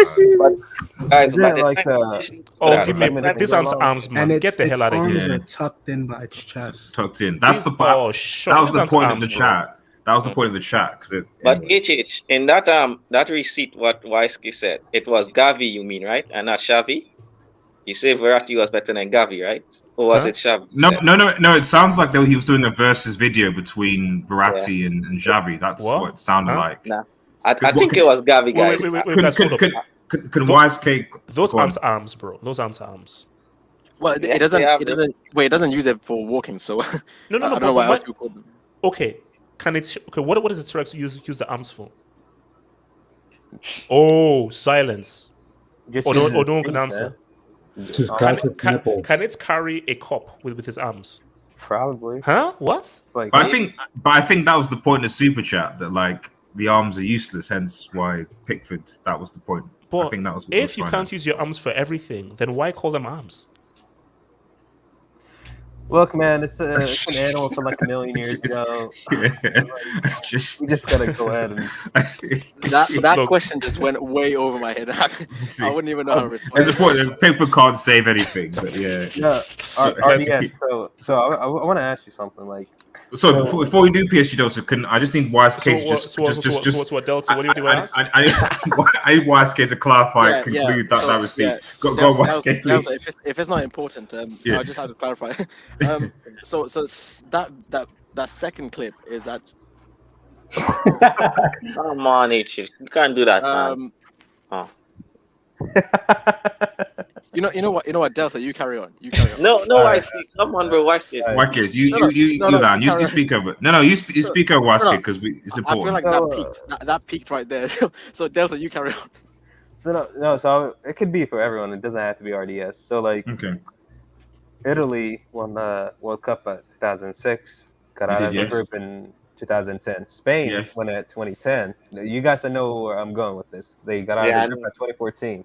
Guys,
Is
by
it
the
like
time
Oh, give me
Like
this arm's arms, man.
And
Get the hell out of
arms
here.
are tucked in by its chest.
Tucked in. That's
These
the part.
are short.
That was
These
the
aren't
point in
arms,
the
bro.
chat. That was the point of the chat.
But HH, in that receipt, what Wisky said, it was Gavi, you mean, right? And not Xavi? You say Verratti was better than Gavi, right? Or was it Xavi?
No. It sounds like though he was doing a versus video between Verratti and Xavi. That's what it sounded like.
Nah. I think it was Gavi, guys.
Wait, guys, hold up.
Can Wise Cake?
Those aren't arms, bro. Those aren't arms.
Well, it
Yes,
doesn't.
they have
It doesn't. Wait, it doesn't use it for walking. So
No,
I don't know why else you call them.
Okay, what does the T-Rex use the arms for? Oh, silence.
Just
Or
use
no
his
one can
feet,
answer.
To scratch his nipple.
Can it carry a cup with his arms?
Probably.
Huh? What?
Like,
But I think that was the point of Super Chat, that like the arms are useless. Hence why Pickford. That was the point. I think that was. What
If you can't use your arms for everything, then why call them arms?
look, man, it's an animal from like a million years ago. We just gotta go ahead and.
That question just went way over my head. I wouldn't even know how to respond.
There's a point that Pickford can't save anything. But yeah.
Yeah. RDS. So I want to ask you something. Like,
So before we do PSG Delta, I just need Wise Case
So what Delta? What do you want to ask?
I need Wise Case to clarify, conclude that receipt. Go on, Wise Case, please.
If it's not important, I'll just have to clarify. So that second clip is that.
Come on, H. You can't do that, man.
You know what, Delta, you carry on. You carry on.
No, I speak. Come on, bro. Watch this.
Wise you learn. You speak over. No, you speak over Wise Case because it's important.
I feel like that peaked right there. So Delta, you carry on.
So it could be for everyone. It doesn't have to be RDS. So like, Italy won the World Cup at 2006. Got out of the group in 2010. Spain won it 2010. You guys know where I'm going with this. They got out of the group at 2014.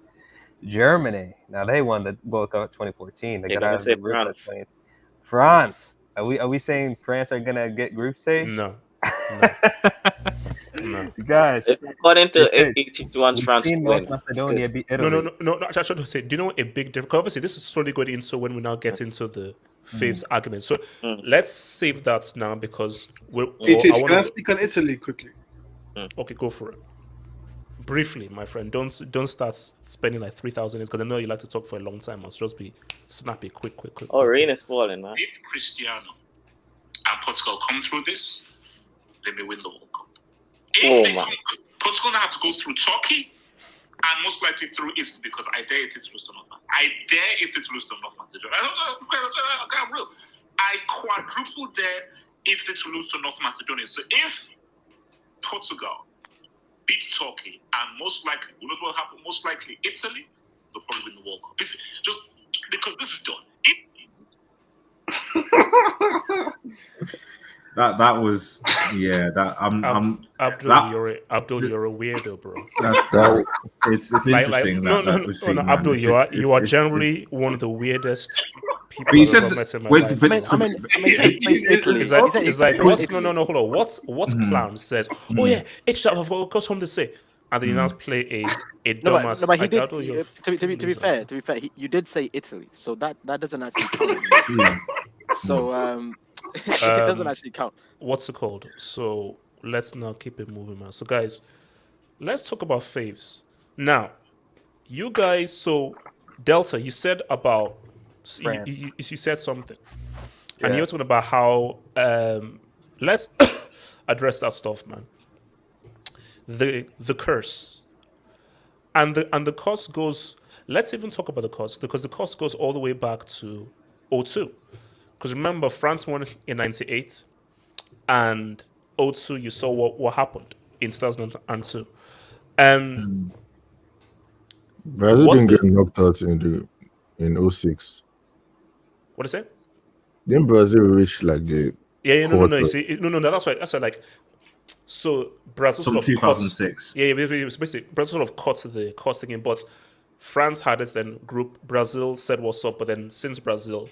Germany, now they won the World Cup 2014. They got out of the group at 20. France. Are we saying France are gonna get group stage?
No.
You guys.
According to HH1's France
North Macedonia beat Italy.
No. I should say. Do you know what a big difference? Obviously, this is slowly going into when we now get into the Faves argument. So let's save that now because
can I speak on Italy quickly?
Okay, go for it. Briefly, my friend. Don't start spending like 3,000 years because I know you like to talk for a long time. Must just be snappy, quick.
Oh, rain is falling, man.
If Cristiano and Portugal come through this, they may win the World Cup. Portugal now have to go through Turkey and most likely through Italy because I dare Italy to lose to North Macedonia. I dare Italy to lose to North Macedonia. I'm real. I quadruple dare Italy to lose to North Macedonia. So if Portugal beat Turkey and most likely, who knows what will happen? Most likely Italy, they'll probably win the World Cup. Just because this is done.
That was That
Abdul, you're a weirdo, bro.
It's interesting.
Abdul, you are generally one of the weirdest people
But you
I've
said
ever met in my
wait,
life.
but-
It's like hold on. What clown says? Oh yeah, it's that I've got something to say, and then you now play a dumbass.
No, but he did. To be fair, you did say Italy, so that doesn't actually count. So it doesn't actually count.
What's it called? So let's now keep it moving, man. So guys, let's talk about faves. Now, you guys, so Delta, you said about you said something. And you were talking about how let's address that stuff, man. The curse. And the curse goes, let's even talk about the curse, because the curse goes all the way back to 2002. Because remember, France won in 98, and 2002, you saw what happened in 2002. And
Brazil
What's
didn't
the
get knocked out in 06.
what is it?
Then Brazil reached like the
No. You
quarter.
see, no. That's right. That's right. Like, so Brazil
Some
sort of cut.
2006.
Yeah, basically Brazil sort of cut the cost again, but France had it. Then group Brazil said what's up, but then since Brazil,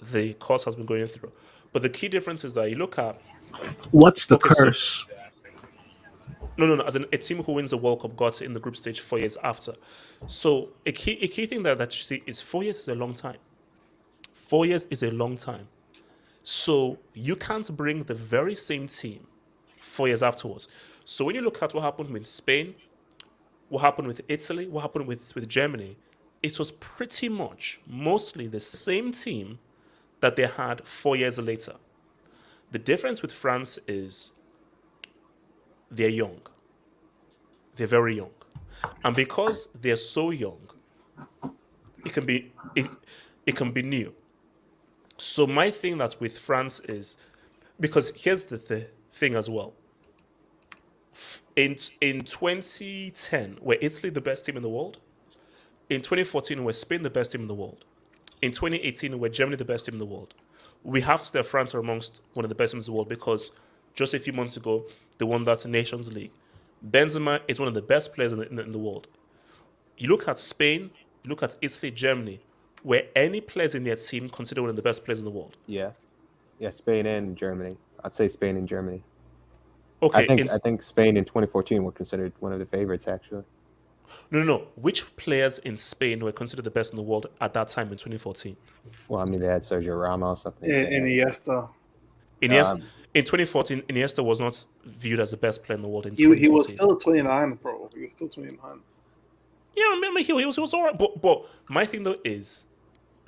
the cost has been going through. But the key difference is that you look at
What's the
okay, so
curse?
no. As in a team who wins the World Cup got in the group stage 4 years after. So a key thing that you see is 4 years is a long time. 4 years is a long time. So you can't bring the very same team 4 years afterwards. So when you look at what happened with Spain, what happened with Italy, what happened with Germany, it was pretty much mostly the same team that they had 4 years later. The difference with France is they're young. They're very young. And because they're so young, it can be new. So my thing that's with France is because here's the thing as well. In 2010, were Italy the best team in the world? In 2014, were Spain the best team in the world? In 2018, were Germany the best team in the world? We have to say France are amongst one of the best teams in the world because just a few months ago, they won that Nations League. Benzema is one of the best players in the world. You look at Spain, you look at Italy, Germany, were any players in their team considered one of the best players in the world?
Yeah, Spain and Germany. I'd say Spain and Germany.
Okay,
I think Spain in 2014 were considered one of the favorites, actually.
No. Which players in Spain were considered the best in the world at that time in 2014?
Well, I mean, they had Sergio Ramos.
Iniesta.
Iniesta. In 2014, Iniesta was not viewed as the best player in the world in
He
2014.
was still 29, bro. He was still 29.
Yeah, I mean, he was all right. But my thing, though, is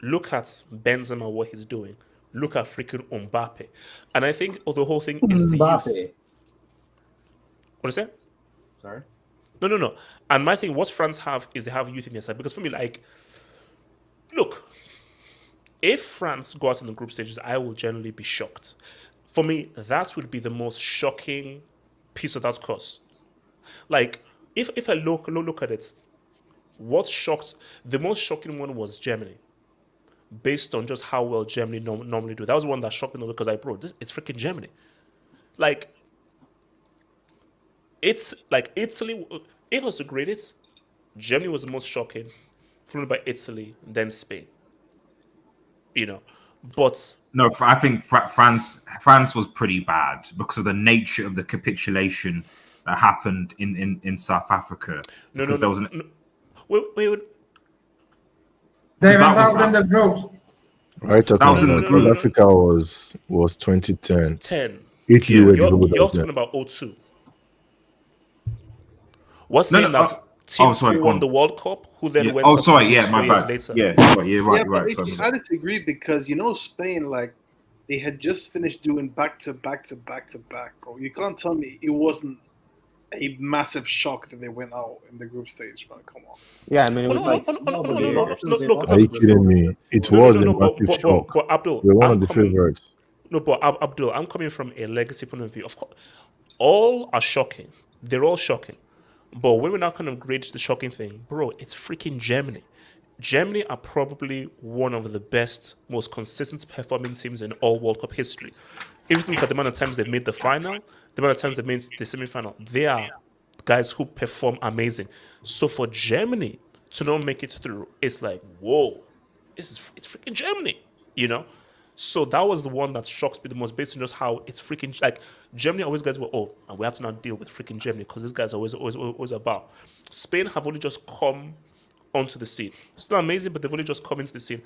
look at Benzema, what he's doing. Look at freaking Mbappe. And I think the whole thing is the youth. What is that?
Sorry?
No. And my thing, what France have is they have youth in their side. Because for me, like, look, if France go out in the group stages, I will generally be shocked. For me, that would be the most shocking piece of that course. Like, if I look at it, the most shocking one was Germany. Based on just how well Germany normally do. That was one that shocked me because it's freaking Germany. Like, it's like Italy. If I was to grade it, Germany was the most shocking, followed by Italy, then Spain. But
no, I think France was pretty bad because of the nature of the capitulation that happened in South Africa.
No.
There was
Wait.
They went out in the group.
Right, talking about South Africa was 2010.
10.
Italy were
You're talking about 02. What's saying that team who won the World Cup, who then went to
my
years
bad.
Later.
Right.
I disagree because Spain, like, they had just finished doing back to back, bro. You can't tell me it wasn't a massive shock that they went out in the group stage, man. Come on.
Yeah, I mean, it was
look.
Are you kidding me? It was a massive shock.
But Abdul,
we're one of the favorites.
No, but Abdul, I'm coming from a legacy point of view. Of course, all are shocking. They're all shocking. But when we're not kind of grade the shocking thing, bro, it's freaking Germany. Germany are probably one of the best, most consistent performing teams in all World Cup history. If you look at the amount of times they've made the final, the amount of times they've made the semi-final, they are guys who perform amazing. So for Germany to not make it through, it's like, whoa, it's freaking Germany, So that was the one that shocks me the most, based on just how it's freaking like Germany always guys were, and we have to now deal with freaking Germany because these guys are always about. Spain have only just come onto the scene. It's not amazing, but they've only just come into the scene.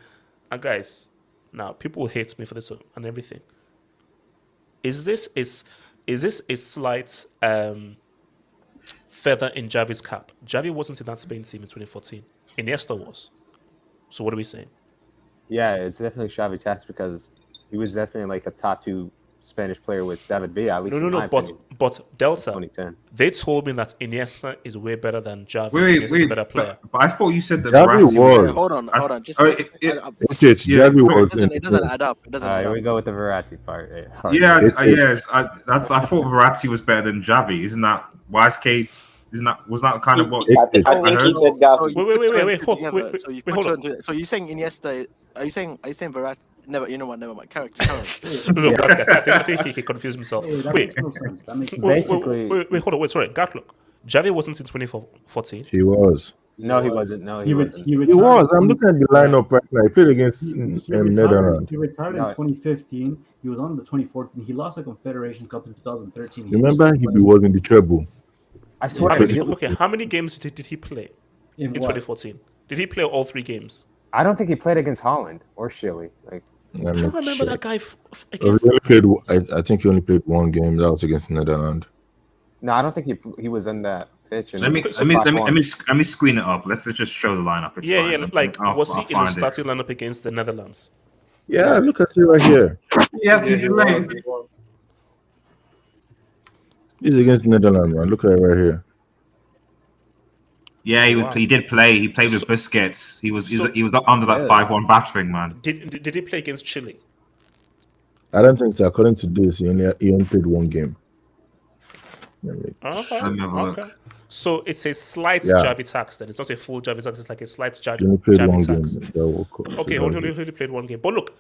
And guys, now people will hate me for this and everything. Is this a slight feather in Xavi's cap? Xavi wasn't in that Spain team in 2014. Iniesta was. So what are we saying?
Yeah, it's definitely Xavi tax because he was definitely like a top 2 Spanish player with David Villa. At least
but Delta, they told me that Iniesta is way better than Xavi.
Wait,
a better player.
But I thought you said that
Verratti was.
Hold on.
It
doesn't add up. It doesn't add
Here
up.
we go with the Verratti part.
I thought Verratti was better than Xavi. Isn't that why is Kate? Was that kind of what
I think he said Gavi.
Wait,
So you
hold on.
So you're saying Iniesta? Are you saying Verratti? Never. You know what? Never mind. Character.
No, Vasquez, I think he confused himself.
Hey, that
Wait,
makes no sense. That makes
wait, hold on. Wait, sorry. Gatlock. Javi wasn't in 2014.
He was.
No, he wasn't. No, he
He
wasn't.
He was. I'm looking at the lineup right now. He played against Netherlands.
He retired in 2015. He was on the 2014. He lost the Confederation Cup in 2013.
Remember, he was in the treble.
I swear.
Okay, how many games did he play in
what?
2014? Did he play all 3 games?
I don't think he played against Holland or Chile. Like,
I remember that guy
against. I think he only played 1 game. That was against Netherlands.
no, I don't think he was in that pitch.
Let me screen it up. Let's just show the lineup. It's fine.
Yeah. Like, was he in the starting lineup against the Netherlands?
Yeah, look at it right here.
Yes, he played.
He's against the Netherlands, man. Look at it right here.
Yeah, he did play. He played with Busquets. He was up under that 5-1 battering, man.
Did he play against Chile?
I don't think so. According to this, he only played 1 game. Let me
have a look.
So it's a slight
Yeah.
Javi tax then. It's not a full Javi tax. It's like a slight
He only played 1
Javi
game.
tax.
That will cost.
Okay,
So
he only played 1 game. But look.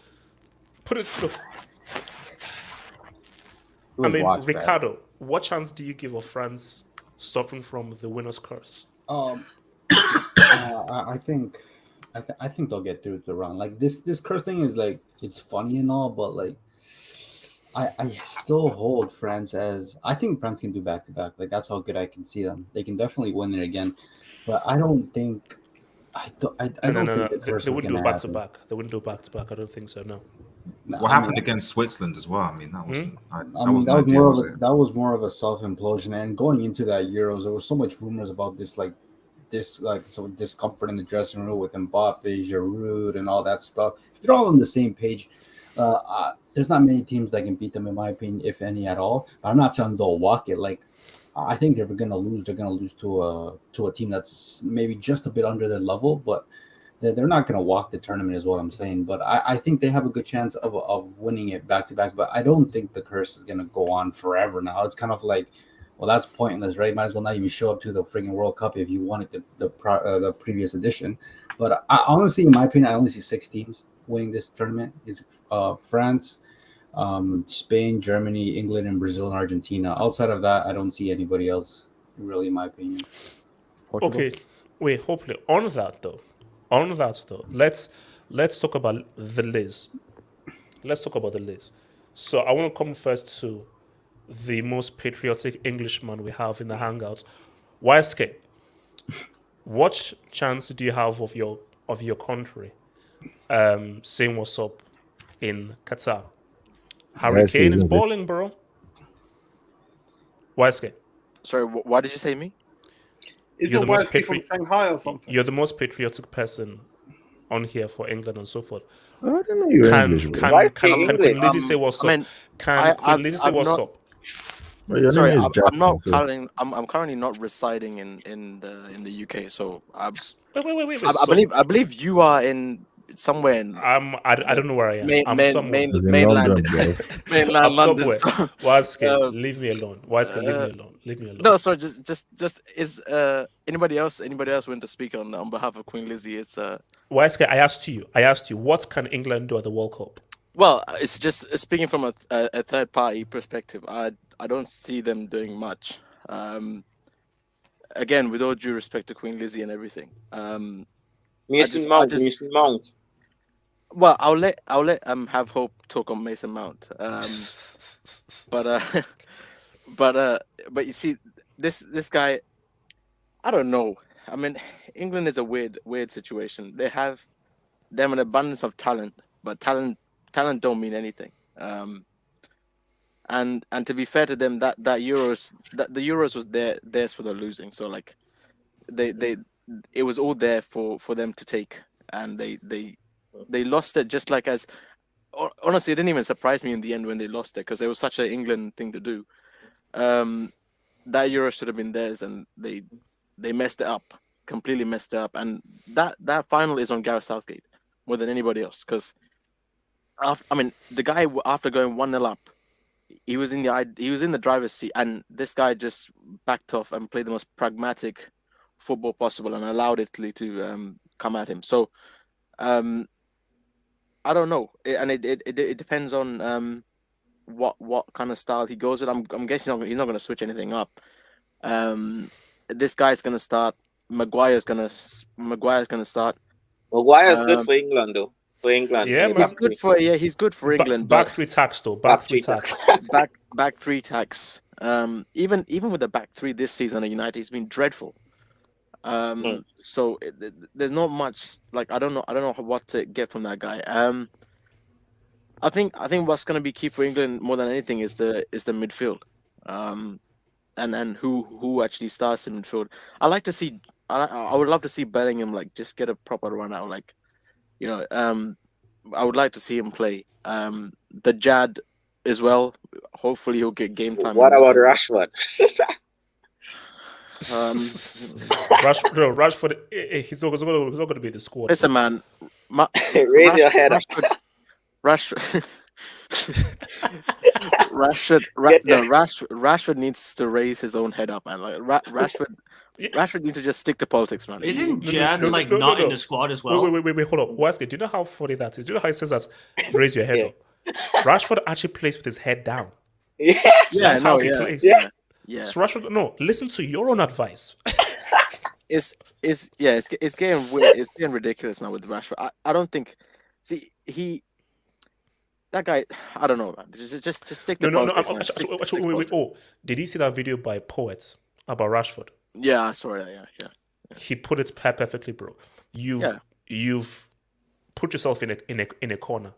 I mean, Ricardo, what chance do you give of France suffering from the winner's curse?
I think they'll get through the run. Like this curse thing is like, it's funny and all, but like I still hold France as, I think France can do back to back. Like that's how good I can see them. They can definitely win it again, but I don't think.
No. They wouldn't do back to back. They wouldn't do back to back. I don't think so. No.
What happened against Switzerland as well? I mean, that wasn't.
That was more of a self implosion. And going into that Euros, there was so much rumors about this discomfort in the dressing room with Mbappe, Giroud, and all that stuff. If they're all on the same page, there's not many teams that can beat them, in my opinion, if any at all. But I'm not saying they'll walk it. Like, I think they're going to lose. They're going to lose to a team that's maybe just a bit under their level, but they're not going to walk the tournament, is what I'm saying. But I think they have a good chance of winning it back to back. But I don't think the curse is going to go on forever. Now it's kind of like, well, that's pointless, right? Might as well not even show up to the friggin' World Cup if you wanted the previous edition. But I honestly, in my opinion, I only see 6 teams winning this tournament. It's France, Spain, Germany, England, and Brazil and Argentina. Outside of that, I don't see anybody else, really, in my opinion.
Portugal? Okay, wait. Hopefully, on that though, let's talk about the Liz. So I want to come first to the most patriotic Englishman we have in the Hangouts, YSK. What chance do you have of your country saying what's up in Qatar? Harry Kane is balling, bro. YSK.
Sorry, why did you say me?
You're the most from Shanghai or something.
You're the most patriotic person on here for England and so forth.
I don't know you're English.
Can Queen Lizzie say what's up? Can Queen Lizzie say what's up?
Sorry, I'm not currently. I'm currently not residing in the UK. So
wait.
I believe you are in somewhere in.
I don't know where I am. I'm somewhere.
Mainland London.
YSK, leave me alone. YSK, leave me alone.
No, sorry. Just is anybody else want to speak on behalf of Queen Lizzie? It's
YSK. I asked you, what can England do at the World Cup?
Well, it's just speaking from a third party perspective. I don't see them doing much. Again, with all due respect to Queen Lizzie and everything.
Mason Mount.
Well, I'll let Have Hope talk on Mason Mount. But you see, this guy, I don't know. I mean, England is a weird situation. They have an abundance of talent, but talent don't mean anything. And to be fair to them, the Euros was theirs for the losing. So like, it was all there for them to take, and they lost it just like as. Honestly, it didn't even surprise me in the end when they lost it because it was such an England thing to do. That Euro should have been theirs, and they messed it up, completely messed it up, and that final is on Gareth Southgate more than anybody else because. The guy after going 1-0 up, he was in the driver's seat, and this guy just backed off and played the most pragmatic football possible and allowed Italy to come at him. So I don't know, it depends on what kind of style he goes with. I'm guessing he's not going to switch anything up. This guy's going to start. Maguire's going to start.
Maguire's good for England though. For England,
Yeah,
he's good for England.
Back
But
three tacks though. Back three tacks.
back three tacks. Even with the back three this season at United, he's been dreadful. So there's not much. Like I don't know what to get from that guy. I think what's going to be key for England more than anything is the midfield. And who actually starts in midfield. I like to see. I would love to see Bellingham like just get a proper run out. Like, you know, I would like to see him play. The Jad as well. Hopefully he'll get game time.
What about Rashford?
Rashford, he's not going to be in the squad.
Listen, man.
Raise your head up.
Rashford needs to raise his own head up, man. Like Rashford needs to just stick to politics, man.
Isn't Jad not in the squad as well?
Wait, hold up. Wesker, do you know how funny that is? Do you know how he says that? Raise your head up. Rashford actually plays with his head down. That's how he plays.
Yeah.
So Rashford, no, listen to your own advice.
It's getting weird. It's getting ridiculous now with Rashford. I don't think. See, that guy, I don't know, man. Just stick to politics.
Wait. Oh, did you see that video by Poet about Rashford?
Yeah, I saw that. Yeah.
He put it perfectly, bro. You've put yourself in a corner.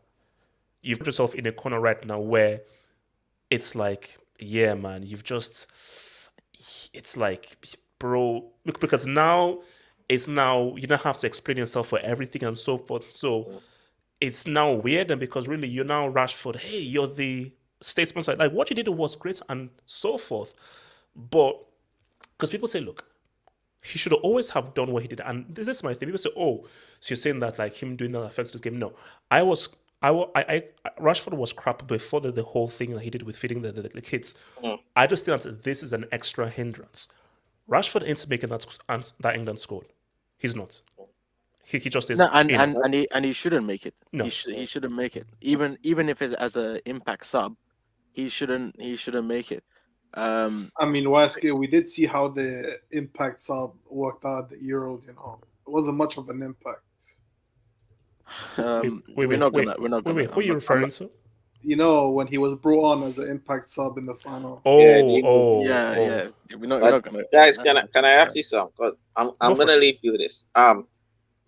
You've put yourself in a corner right now where it's like, yeah, man, it's like, bro, because now you don't have to explain yourself for everything and so forth. So it's now weird, and because really you're now Rashford. Hey, you're the statesman side. Like what you did was great and so forth, but because people say, look, he should always have done what he did, and this is my thing. People say, oh, so you're saying that like him doing that affects this game? No, Rashford was crap before the whole thing that he did with feeding the kids. I just think that this is an extra hindrance. Rashford ain't making that England squad. He's not. He just isn't.
No, and he shouldn't make it.
No.
He shouldn't make it. Even if it's as an impact sub, he shouldn't make it.
I mean, Wesker, we did see how the impact sub worked out at the Euros. You know, it wasn't much of an impact.
We're not gonna.
What are you referring to?
You know, when he was brought on as an impact sub in the final.
Yeah. We're not gonna.
Guys, can I ask you something? Because I'm gonna leave you with this.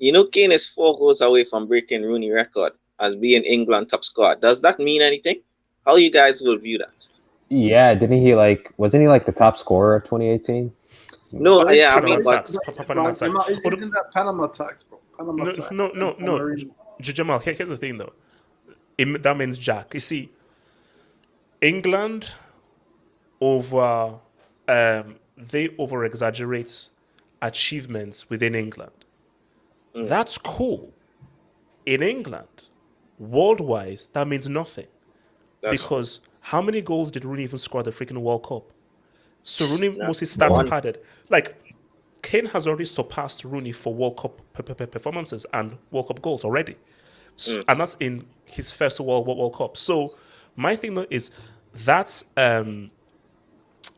You know, Kane is 4 goals away from breaking Rooney record as being England top scorer. Does that mean anything? How you guys will view that?
Yeah, wasn't he the top scorer of 2018?
No, yeah, I
Panama
mean,
tax.
isn't that Panama tax, bro? Panama tax.
No. Jamal, here's the thing though. That means Jack. You see, England they over exaggerate achievements within England. That's cool. In England, world-wise, that means nothing. Because how many goals did Rooney even score at the freaking World Cup? So Rooney mostly stats padded. Like, Kane has already surpassed Rooney for World Cup performances and World Cup goals already. And that's in his first World Cup. So my thing though is that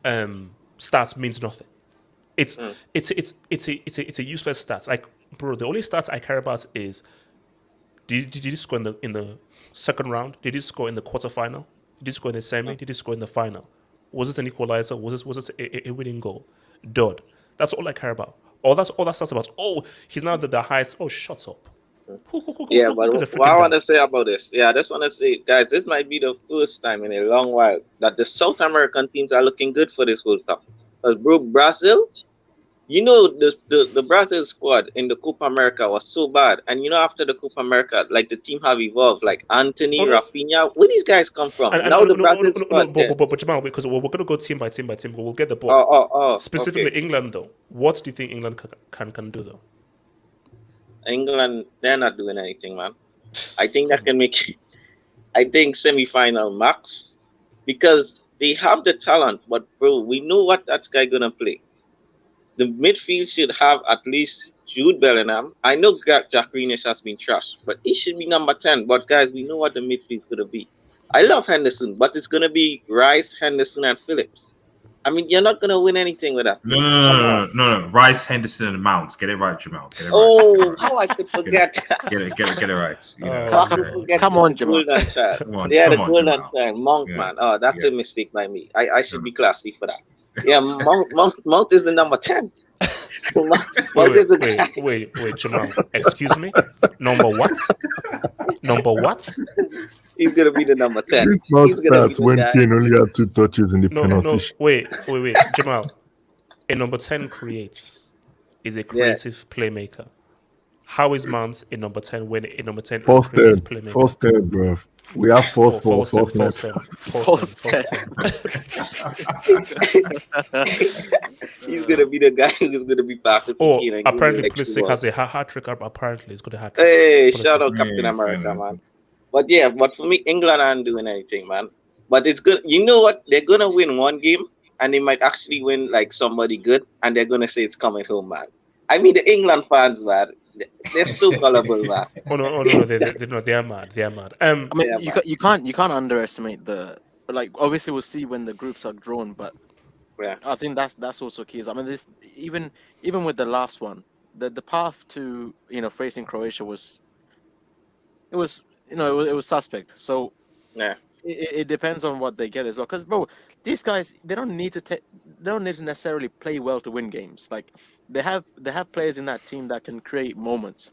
stats means nothing. It's a useless stats. Like, bro, the only stats I care about is did you score in the second round? Did you score in the quarterfinal? Did you score in the semi? Did you score in the final? Was it an equalizer? Was it a winning goal? Dud. That's all I care about. That's all that starts about. Oh, he's now the highest. Oh, shut up.
Yeah, but what I want to say about this, I just want to say, guys, this might be the first time in a long while that the South American teams are looking good for this World Cup. Because, bro, Brazil, you know, the Brazil squad in the Copa America was so bad. And, you know, after the Copa America, like, the team have evolved. Like, Anthony, Rafinha, where these guys come from? Brazil squad.
But Jamal, because we're going to go team by team by team, but we'll get the ball. Specifically, okay. England, though. What do you think England can do, though?
England, they're not doing anything, man. I think that can make. I think semi-final max. because they have the talent, but bro, we know what that guy gonna play. The midfield should have at least Jude Bellingham. I know Jack Greenish has been trashed, but he should be number 10. But guys, we know what the midfield's gonna be. I love Henderson, but it's gonna be Rice, Henderson, and Phillips. I mean, you're not gonna win anything with that.
No. Rice, Henderson, and Mounts. Get it right, Jamal. Get it right.
Oh, how I could forget.
Get it right. You know,
How I could forget
Come on,
the
Jamal.
golden child.
Come on,
Yeah, the
come on,
golden
Jamal.
child, Monk,
Yeah.
man. Oh, that's a mistake by me. I should be classy for that. Yeah, Mount is the number 10.
Wait, Jamal. Excuse me. Number what? Number what?
He's gonna be the number 10.
This not
He's gonna be
stats
the
when
guy.
Kane only had 2 touches in the penalty.
Wait, Jamal. A number 10 creates, is a creative playmaker. How is Mount a number 10 when a number 10 is a creative playmaker?
False 10, bro. We have false 10.
He's gonna be the guy who's gonna be passing.
Apparently Pulisic has a hat trick. Apparently he's got a hat trick.
Hey, shout out Captain America, man. But yeah, but for me, England aren't doing anything, man. But it's good. You know what? They're gonna win one game, and they might actually win like somebody good, and they're gonna say it's coming home, man. I mean, the England fans, man, they're so gullible, man.
Oh no, they are mad. They are mad.
I mean, you can't underestimate the, like. Obviously, we'll see when the groups are drawn, but
yeah,
I think that's also key. I mean, this even with the last one, the path to facing Croatia was suspect. So
yeah,
it depends on what they get as well. Because bro, these guys they don't need to necessarily play well to win games. Like they have players in that team that can create moments.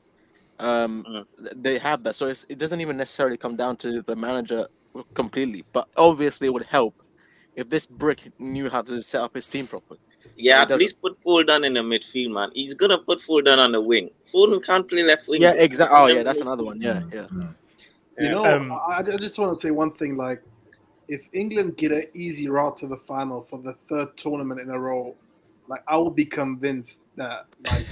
They have that, so it doesn't even necessarily come down to the manager completely. But obviously, it would help if this brick knew how to set up his team properly.
Yeah, at least put Foden in the midfield, man. He's gonna put Foden on the wing. Foden can't play left wing.
Yeah, exactly. Oh, yeah, that's another one. Yeah.
You know, I just want to say one thing. Like, if England get an easy route to the final for the 3rd tournament in a row, like I will be convinced that, like,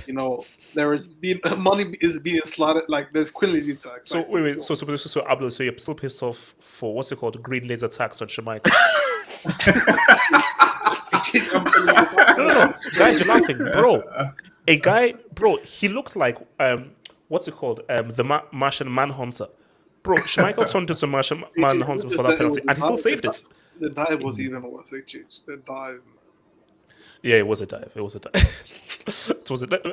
there is money is being slotted. Like, there's quality tax.
So wait. So Abdul, so you're still pissed off for what's it called? Green laser tax on Jamaica. No, guys, you're laughing, bro. A guy, bro, he looked like what's it called? The Martian Manhunter. Bro, Schmeichel turned into Martian Manhunter for that penalty, and he still saved it.
The dive was even worse. They changed the dive.
Yeah, it was a dive. It was a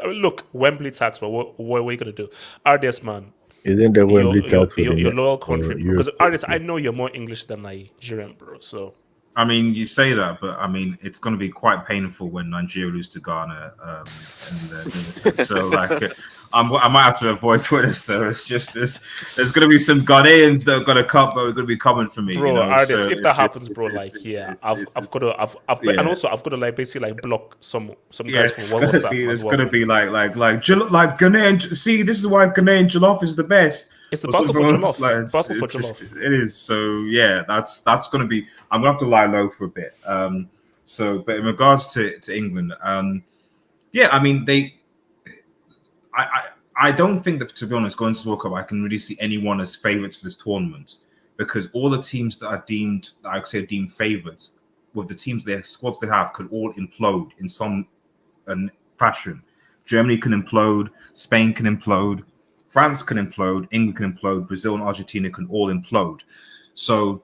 look, Wembley tax. But what are we gonna do? RDS man.
Isn't there Wembley tax?
Your loyal country, because RDS, I know you're more English than Nigerian, bro. So.
I mean, you say that, but I mean, it's going to be quite painful when Nigeria lose to Ghana. So, like, I might have to avoid Twitter. So it's just there's going to be some Ghanaians that are going to come, but are going to be coming for me.
Bro,
so
if that happens, bro, I've got to, and also I've got to basically block some guys from WhatsApp.
It's going to be like Ghanaian. See, this is why Ghanaian jollof is the best.
It's the battle for jollof.
It is. So yeah, that's going to be. I'm going to have to lie low for a bit. But in regards to England, yeah, I mean I don't think that, to be honest, going to the World Cup, I can really see anyone as favourites for this tournament, because all the teams that are deemed favourites, with the teams their squads they have, could all implode in some fashion. Germany can implode, Spain can implode, France can implode, England can implode, Brazil and Argentina can all implode. So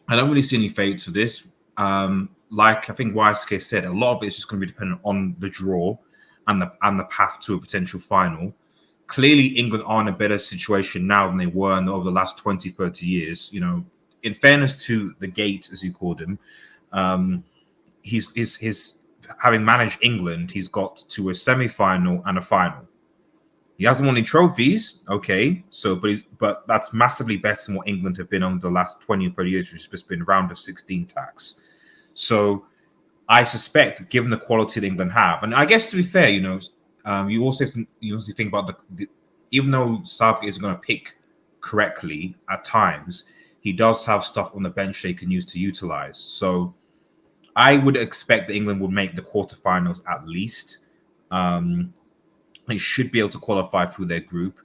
I don't really see any favourites for this. Like I think YSK said, a lot of it is just going to be dependent on the draw and the path to a potential final. Clearly, England are in a better situation now than they were over the last 20, 30 years. In fairness to the Gate, as you called him, he's having managed England, he's got to a semi-final and a final. He hasn't won any trophies, okay. But that's massively better than what England have been over the last 20 or 30 years, which has just been round of 16 tax. So I suspect, given the quality that England have, and I guess to be fair, you also have to think about even though Southgate isn't going to pick correctly at times, he does have stuff on the bench they can use to utilize. So I would expect that England would make the quarterfinals at least. They should be able to qualify through their group.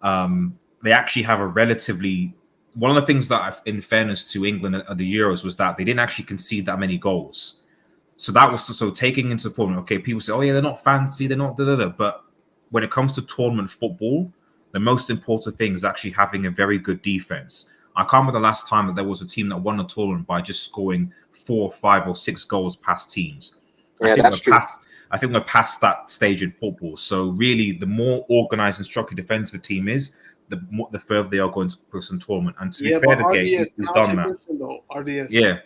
They actually have a relatively one of the things that, in fairness to England at the Euros, was that they didn't actually concede that many goals. So that was so taking into account. Okay, people say, "Oh yeah, they're not fancy, they're not da da da," but when it comes to tournament football, the most important thing is actually having a very good defense. I can't remember the last time that there was a team that won a tournament by just scoring 4, 5, or 6 goals past teams.
Yeah, that's true.
I think we're past that stage in football. So really, the more organized and structured defensive team is, the further they are going to push some tournament. And to be fair, the game is done that.
RDS,
yeah.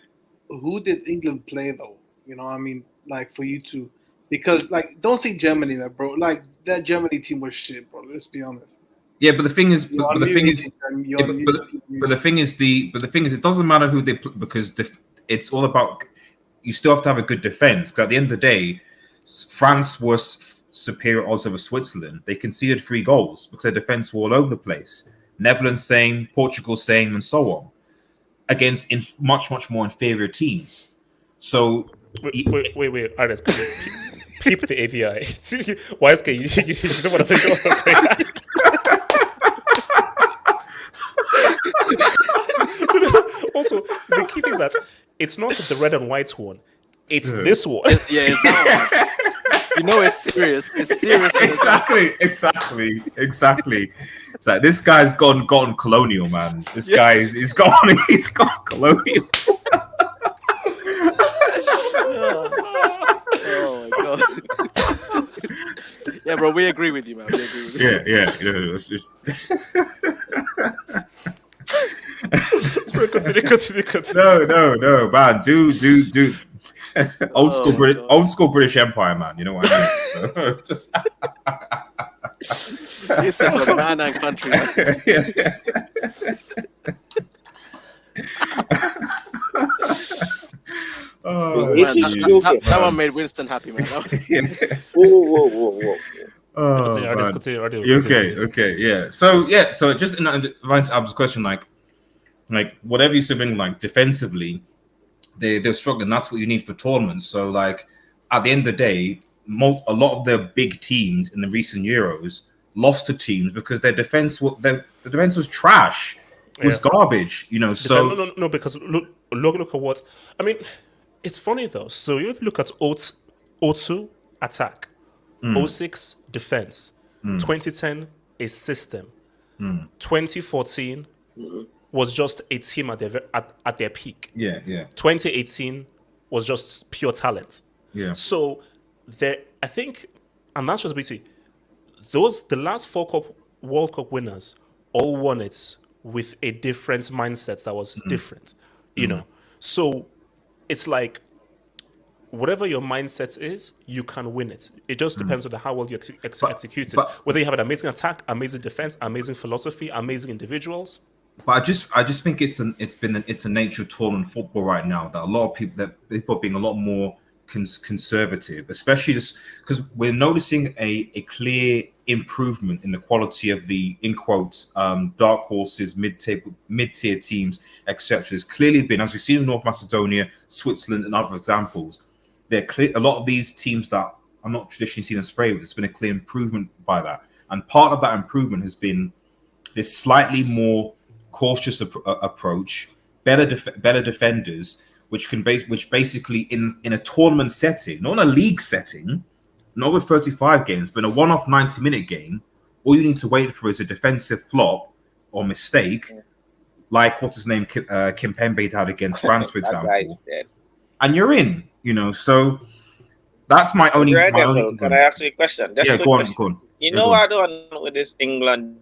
Who did England play though? You know, I mean, like for you to, because like don't say Germany there, bro. Like that Germany team was shit, bro. Let's be honest.
Yeah, but the thing is, but the thing is, it doesn't matter who they play, because it's all about, you still have to have a good defense. Because at the end of the day, France was superior odds over Switzerland. They conceded 3 goals because their defense were all over the place. Netherlands same, Portugal same, and so on, against much more inferior teams. So
wait, Ernest, peep the AVI. Why is you don't want to play? Also, the key thing is that it's not the red and white one; it's this one.
Yeah, it's that one. You know, it's serious. It's serious.
Exactly. It's like this guy's gone colonial, man. This guy's he's gone colonial.
Oh my god. Yeah, bro, we agree with you, man. We agree with you.
Yeah. It's just... Continue. No, man. Do. Old school British Empire, man. You know what I mean? Just...
It's a man and country.
Oh,
man, that one made Winston happy, man.
Whoa.
Continue. Okay, yeah. So just in line to Ab's question, like whatever you're saying, like defensively, they're struggling. That's what you need for tournaments. So like at the end of the day, a lot of the big teams in the recent Euros lost to teams because their defense was trash. It was garbage, you know. So
no, because look at what I mean. It's funny though. So if you look at 02 attack, 06 defense, 2010 a system, 2014 was just a team at their peak.
Yeah.
2018 was just pure talent.
Yeah.
So I think, and that's just basically the last 4 World Cup winners all won it with a different mindset that was different, you know. So it's like whatever your mindset is, you can win it. It just depends on how well you execute it. Whether you have an amazing attack, amazing defense, amazing philosophy, amazing individuals.
But I just think it's a nature of tournament football right now that a lot of people are being a lot more conservative, especially just because we're noticing a clear improvement in the quality of the, in quotes, dark horses, mid-tier teams, etc. There's clearly been, as we've seen in North Macedonia, Switzerland, and other examples, a lot of these teams that are not traditionally seen as favourites, there's been a clear improvement by that. And part of that improvement has been this slightly more cautious approach, better defenders, which basically in a tournament setting, not in a league setting, not with 35 games, but in a one-off 90-minute game, all you need to wait for is a defensive flop or mistake, like what's his name, Kimpembe had against France, for example, and you're in. You know, so that's my only.
Can I ask you a question?
Yeah, go on.
You know, I don't know with this England.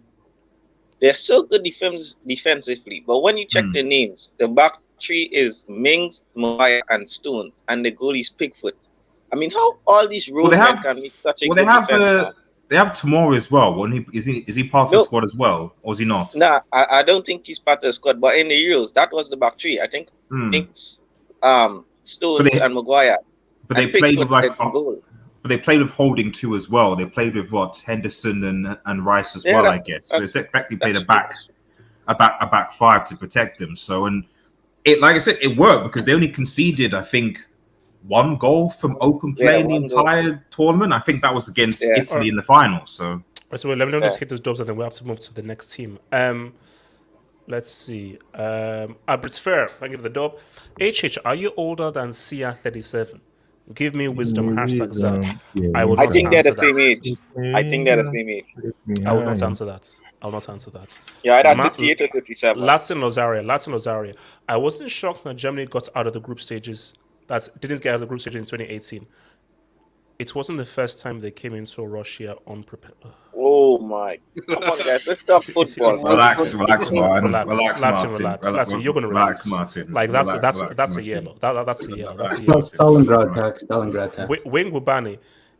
They're so good defensively, but when you check the names, the back 3 is Mings, Maguire, and Stones, and the goalie is Pickford. I mean, how all these roadmen can make such a good defense?
They have Tomori as well. Is he part of the squad as well, or is he not?
Nah, I don't think he's part of the squad. But in the Euros, that was the back 3. I think Mings, Stones, and Maguire.
But they played with but they played with holding too as well. They played with Henderson and Rice as well, I guess. So it's effectively played a back 5 to protect them. So, and it, like I said, it worked because they only conceded, I think, 1 goal from open play in the entire tournament. I think that was against Italy in the final. So
let me just hit those jobs and then we'll have to move to the next team. Let's see. It's fair. I give the dub. HH, are you older than Sia37? Give me wisdom. Hashtag Zad. I will
I
not
think they're
answer
the same
that.
age. I think they're the same age.
I will not answer that. I will not answer that.
Yeah, either 38 or 37.
Latin Lozaria. I wasn't shocked that Germany got out of the group stages. That didn't get out of the group stage in 2018. It wasn't the first time they came into Russia unprepared.
Oh my! Come on, guys, let's stop football.
Relax, Martin.
Relax. You're gonna relax,
Martin.
Like that's a yellow. That's a yellow.
Stalingrad tax.
Wing Wubani,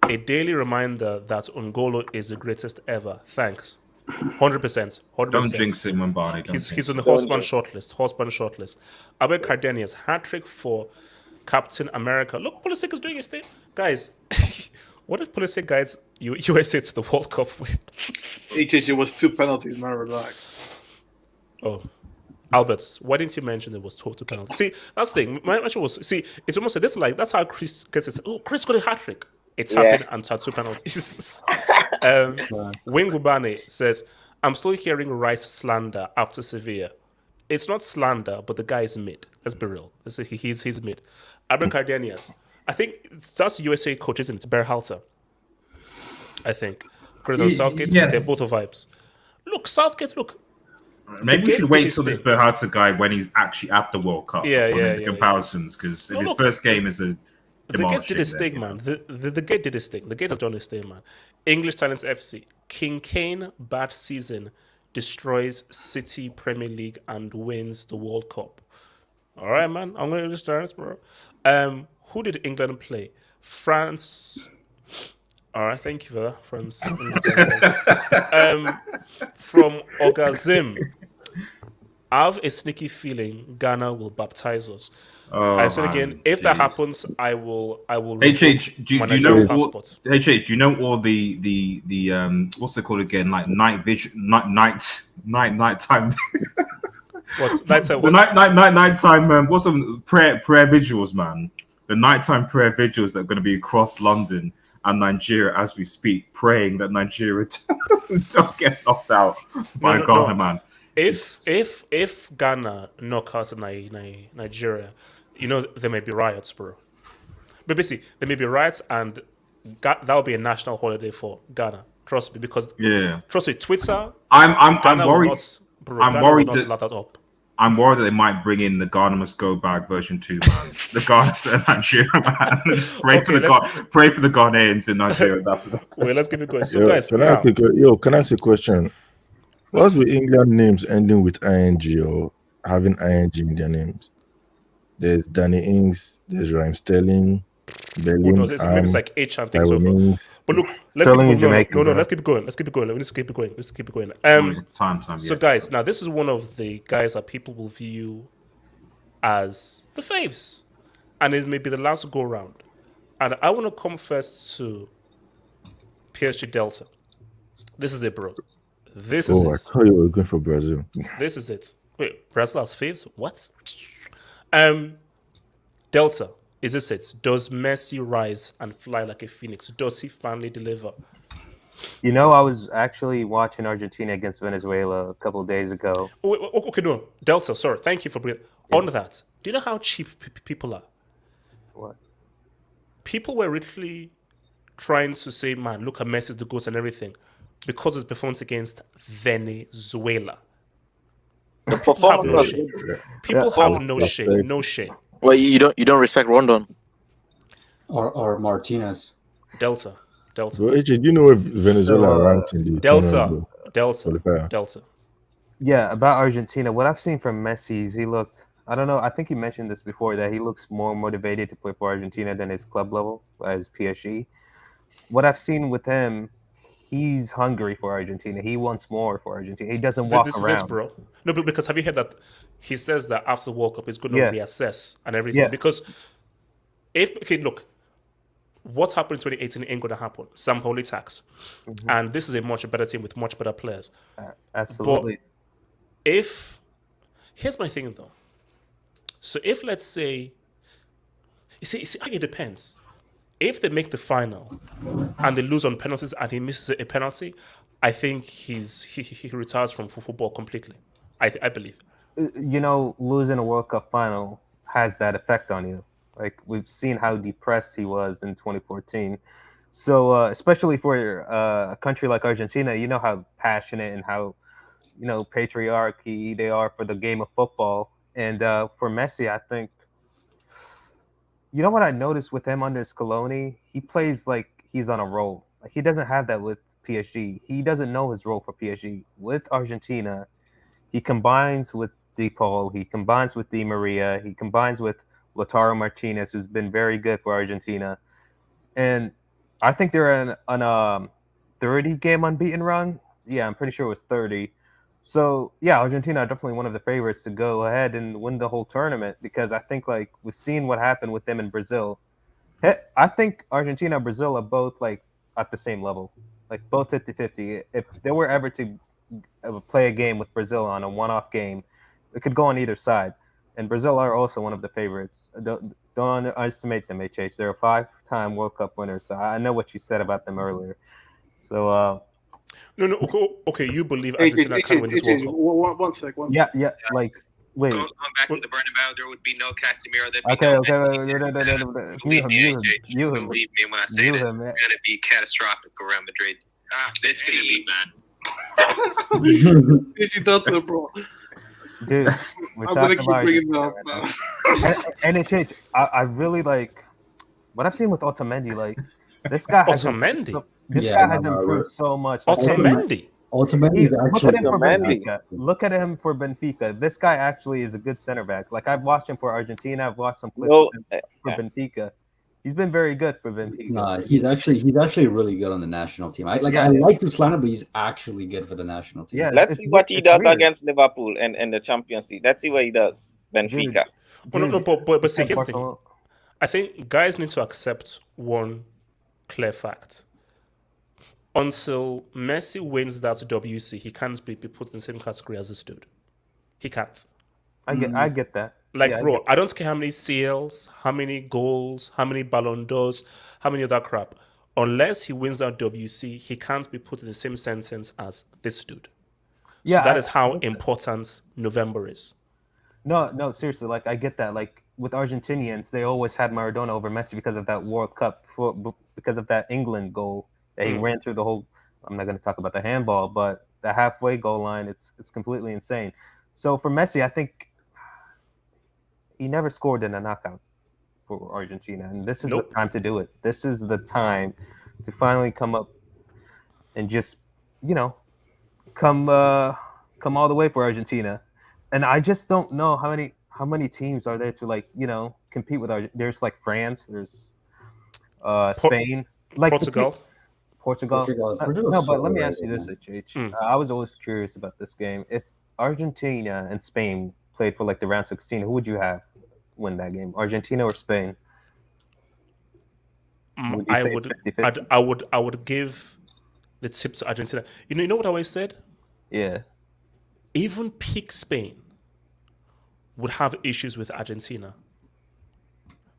a daily reminder that Ungolo is the greatest ever. Thanks. 100%.
Don't jinx him, Mbani.
He's on the horseman shortlist. Abel Cardenas, hat-trick for Captain America. Look, Pulisic is doing his thing. Guys, what if Pulisic guides USA to the World Cup win?
HH, it was 2 penalties, man, relax.
Oh. Albert, why didn't you mention it was 2 penalties? See, that's the thing. My mention was, it's almost like this, like, that's how Chris gets it. Oh, Chris got a hat-trick. It's happened and 2 penalties. Wing Gubane says, I'm still hearing Rice slander after Sevilla. It's not slander, but the guy is mid. Let's be real. He's mid. Abel Cardenas, I think that's USA coach, isn't it? Berhalter. I think. Credit Southgate, they're both vibes. Look, Southgate,
maybe we should wait till this Berhalter guy when he's actually at the World Cup. The comparisons, because his first game is a.
The Gate did his thing, man. The Gate did his thing. The Gate has done his thing, man. English Talents FC. King Kane, bad season, destroys City Premier League and wins the World Cup. All right, man. I'm going to English Talents, bro. Who did England play? France. All right, thank you for that, France. From Ogazim. I have a sneaky feeling Ghana will baptize us. I said again, if that happens, I will.
HH, do you know what? HH, do you know all the what's it called again? Like nighttime.
What nighttime?
The nighttime. What's some prayer vigils, man? The nighttime prayer vigils that are going to be across London and Nigeria as we speak, praying that Nigeria don't get knocked out by Ghana, man.
If Ghana knock out Nigeria, you know there may be riots, bro. But basically, there may be riots, and that will be a national holiday for Ghana. Trust me, because trust me, Twitter.
I'm worried.
I'm worried that not that up.
I'm worried that they might bring in the Ghana must go bag version 2, man. The Ghana to Nigeria, man. Pray for the Ghanaians in Nigeria after that.
Wait, let's keep it going. So, guys,
can I ask a question? What's with England names ending with ing or having ing in their names? There's Danny Ings, there's Raheem Sterling,
Who knows? Maybe it's like H and things over. But look, let's keep it going. Let's keep it going. Let's keep it going.
Time.
So, guys, now this is one of the guys that people will view as the faves, and it may be the last go round. And I want to come first to PSG Delta. This is it, bro. This is it.
I thought you were going for Brazil.
This is it. Wait, Brazil has faves? What? Delta, is this it? Does Messi rise and fly like a phoenix? Does he finally deliver?
You know, I was actually watching Argentina against Venezuela a couple of days ago.
Okay, no. Delta, sorry. Thank you for bringing on that. Do you know how cheap people are?
What?
People were literally trying to say, man, look at Messi's the GOAT and everything, because of his performance against Venezuela. People have no shame. People have no shame. No shame.
Well, you don't respect Rondon
or Martinez.
Delta.
Bro, AJ, do you know where Venezuela ranked in the
Delta?
Yeah, about Argentina, what I've seen from Messi is he looked. I don't know. I think you mentioned this before that he looks more motivated to play for Argentina than his club level as PSG. What I've seen with him, he's hungry for Argentina. He wants more for Argentina. He doesn't walk around.
Is this, bro. No, but because have you heard that he says that after the World Cup he's going to reassess and everything? Because look, what happened in 2018 ain't going to happen. Sampaoli tax, and this is a much better team with much better players.
Absolutely.
But here's my thing though. So if let's say, you see, it depends. If they make the final and they lose on penalties and he misses a penalty, I think he retires from football completely. I believe.
You know, losing a World Cup final has that effect on you. Like we've seen how depressed he was in 2014. So especially for a country like Argentina, you know how passionate and how patriarchy they are for the game of football. And for Messi, I think you know what I noticed with him under Scaloni, he plays like he's on a roll. Like he doesn't have that with PSG. He doesn't know his role for PSG. With Argentina, he combines with DePaul, he combines with Di Maria, he combines with Lautaro Martinez, who's been very good for Argentina. And I think they're on a 30 game unbeaten run. Yeah, I'm pretty sure it was 30. So yeah, Argentina are definitely one of the favorites to go ahead and win the whole tournament because I think like we've seen what happened with them in Brazil. I think Argentina and Brazil are both like at the same level, like both 50-50. If they were ever to play a game with Brazil on a one-off game, it could go on either side. And Brazil are also one of the favorites. Don't underestimate them, HH. They're a 5-time World Cup winners. So I know what you said about them earlier. So
No, okay. You believe Argentina can win this World Cup?
One sec.
Yeah. Like, wait.
Going back to the Bernabeu, there would be no Casemiro. There'd be
Okay.
You believe me when I say this. It's going to be catastrophic for Real Madrid. This is going to be
man. Did thought so, bro?
Dude, we're
I'm gonna
talking
keep
about
bringing it up, man.
And HH, I really like what I've seen with Otamendi. Like this guy has
Otamendi.
This guy has improved so much.
Otamendi.
Otamendi is actually
Look at him for Benfica. This guy actually is a good center back. Like I've watched him for Argentina. I've watched some clips of him for Benfica. He's been very good for Benfica.
Nah, he's actually really good on the national team. I like to slander, but he's actually good for the national team.
Yeah,
let's see what he does against Liverpool and the Champions League. Let's see what he does. Benfica.
But see, here's the thing. I think guys need to accept one clear fact. Until Messi wins that WC, he can't be put in the same category as this dude. He can't.
I get that.
Like, bro, I don't care how many CLs, how many goals, how many Ballon d'Ors, how many other crap. Unless he wins that WC, he can't be put in the same sentence as this dude.
Yeah,
so that is how important November is.
No, seriously. Like, I get that. Like, with Argentinians, they always had Maradona over Messi because of that World Cup, because of that England goal that he ran through the whole. I'm not going to talk about the handball, but the halfway goal line, it's completely insane. So for Messi, I think he never scored in a knockout for Argentina, and this is the time to do it. This is the time to finally come up and just, come all the way for Argentina. And I just don't know how many teams are there to compete with Argentina. There's like France, there's Spain, like
Portugal.
Portugal. No, but let me ask you this, HH. I was always curious about this game. If Argentina and Spain played for like the round 16, who would you have win that game? Argentina or Spain?
I would give the tip to Argentina. You know what I always said?
Yeah.
Even peak Spain would have issues with Argentina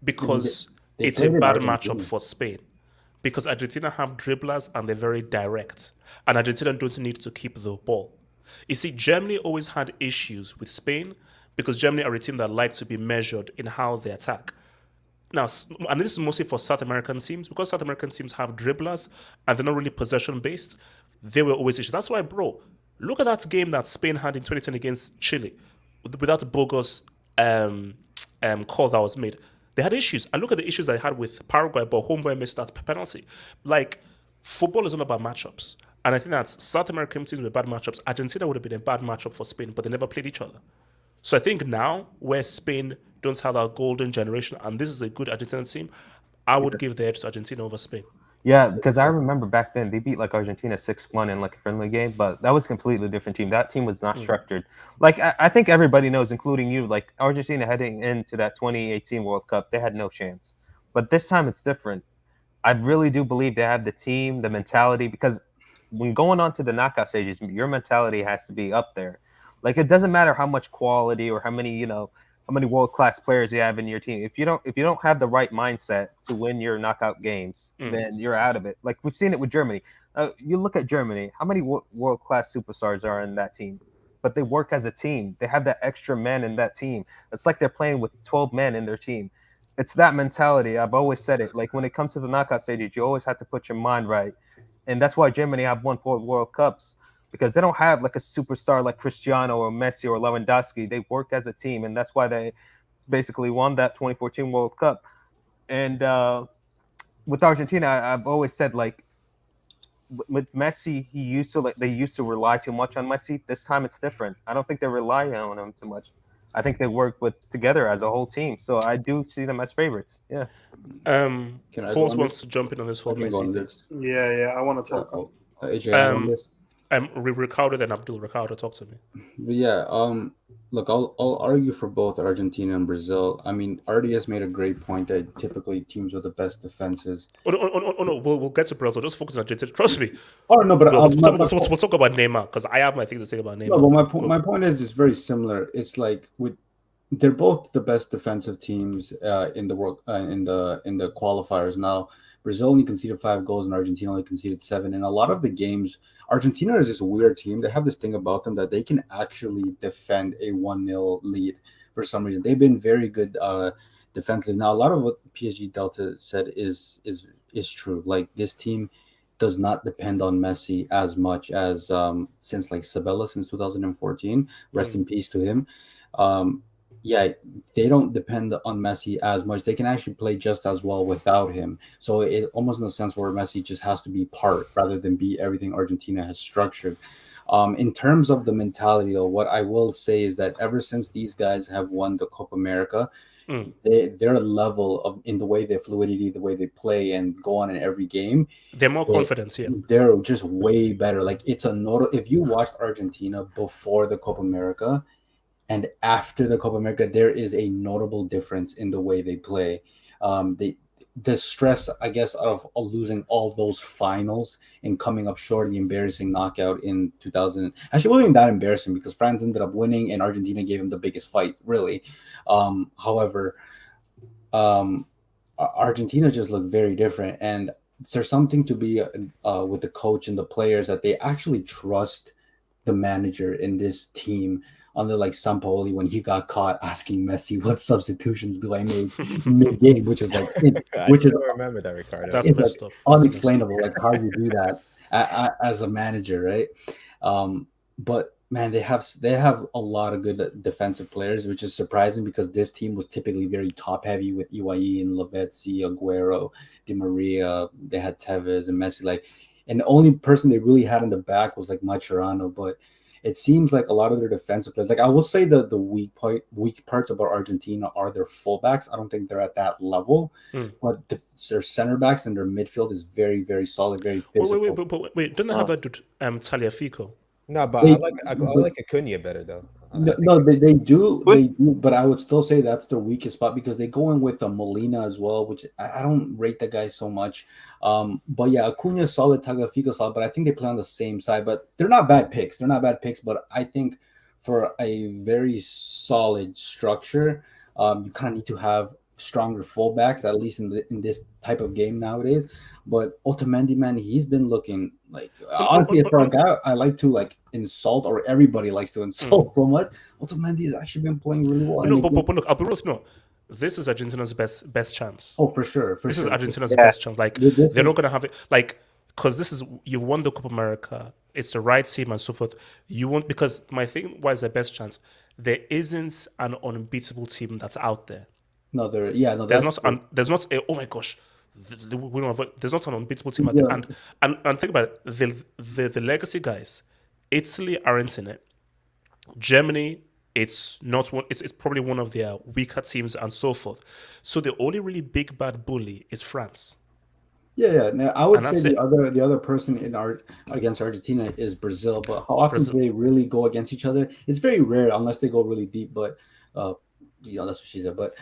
because it's a bad matchup for Spain. Because Argentina have dribblers and they're very direct. And Argentina doesn't need to keep the ball. You see, Germany always had issues with Spain because Germany are a team that like to be measured in how they attack. Now, and this is mostly for South American teams, because South American teams have dribblers and they're not really possession-based, they were always issues. That's why, bro, look at that game that Spain had in 2010 against Chile without the bogus call that was made. They had issues. And look at the issues they had with Paraguay, but homeboy missed that penalty. Like, football is all about matchups. And I think that South American teams with bad matchups, Argentina would have been a bad matchup for Spain, but they never played each other. So I think now, where Spain don't have that golden generation, and this is a good Argentina team, I would give the edge to Argentina over Spain.
Yeah, because I remember back then they beat like Argentina 6-1 in like a friendly game, but that was a completely different team. That team was not structured. Like I think everybody knows, including you, like Argentina heading into that 2018 World Cup, they had no chance. But this time it's different. I really do believe they have the team, the mentality, because when going on to the knockout stages, your mentality has to be up there. Like it doesn't matter how much quality or how many world-class players you have in your team. If you don't have the right mindset to win your knockout games, then you're out of it. Like we've seen it with Germany. You look at Germany. How many world-class superstars are in that team?
but they work as a team. They have that extra man in that team. It's like they're playing with 12 men in their team. It's that mentality. I've always said it. Like when it comes to the knockout stages, you always have to put your mind right. And that's why Germany have won 4 World Cups, because they don't have like a superstar like Cristiano or Messi or Lewandowski. They work as a team, and that's why they basically won that 2014 World Cup. And with Argentina, I've always said, like, with Messi, they used to rely too much on Messi. This time it's different. I don't think they rely on him too much. I think they work together as a whole team. So I do see them as favorites. Yeah.
Horse wants to jump in on this whole Messi thing.
Yeah, I want to talk.
Ricardo and Abdul. Ricardo, talk to me.
But yeah, look, I'll argue for both Argentina and Brazil. I mean, RDS made a great point that typically teams with the best defenses.
Oh no, we'll get to Brazil. Just focus on Argentina. Trust me.
Oh no, but
we'll talk about Neymar, because I have my thing to say about Neymar.
No, but my point is just very similar. It's like they're both the best defensive teams in the world in the qualifiers. Now, Brazil only conceded 5 goals and Argentina only conceded 7. In a lot of the games, Argentina is this weird team. They have this thing about them that they can actually defend a 1-0 lead for some reason. They've been very good defensively. Now, a lot of what PSG Delta said is true. Like, this team does not depend on Messi as much as since like Sabella since 2014. Rest in peace to him. Yeah, they don't depend on Messi as much. They can actually play just as well without him. So it almost in a sense where Messi just has to be part rather than be everything Argentina has structured. In terms of the mentality, though, what I will say is that ever since these guys have won the Copa America, their level of in the way they fluidity, the way they play and go on in every game,
they're more confident. Yeah,
they're just way better. Like it's a if you watched Argentina before the Copa America and after the Copa America, there is a notable difference in the way they play. The stress, I guess, of losing all those finals and coming up short, the embarrassing knockout in 2000. Actually, it wasn't even that embarrassing because France ended up winning and Argentina gave them the biggest fight, really. However, Argentina just looked very different. And there's something to be with the coach and the players that they actually trust the manager in this team. Under like Sampaoli when he got caught asking Messi what substitutions do I make mid-game, which is like
I remember that, Ricardo.
That's messed up. Unexplainable, like how you do that as a manager, right? But man, they have a lot of good defensive players, which is surprising because this team was typically very top heavy with Higuaín, Lavezzi, Aguero, Di Maria. They had Tevez and Messi, like, and the only person they really had in the back was like Mascherano, but it seems like a lot of their defensive players, like I will say the weak parts about Argentina are their fullbacks. I don't think they're at that level, but their center backs and their midfield is very, very solid, very physical.
Wait, don't they have that dude, Taliafico?
No, but I like Acuna better though.
They do, but I would still say that's their weakest spot because they go in with a Molina as well, which I don't rate the guy so much. But yeah, Acuna is solid, Tagliafico solid, but I think they play on the same side. But they're not bad picks. But I think for a very solid structure, you kind of need to have stronger fullbacks, at least in this type of game nowadays. But Otamendi, man, he's been looking like honestly for a guy I like to like insult, or everybody likes to insult so much. Otamendi has actually been playing really well.
No, but look, I'll be real. No, this is Argentina's best chance.
Oh, for sure.
This is Argentina's best chance. Like they're not gonna have it. Like because this is you won the Copa America. It's the right team and so forth. You won't because my thing was the best chance. There isn't an unbeatable team that's out there.
No, there's
not a, oh my gosh. There's not an unbeatable team, and think about it. The legacy guys, Italy aren't in it. Germany, it's not one. It's probably one of their weaker teams, and so forth. So the only really big bad bully is France.
Yeah. Now, I would say the other person against Argentina is Brazil. But how often do they really go against each other? It's very rare unless they go really deep. But that's what she said. But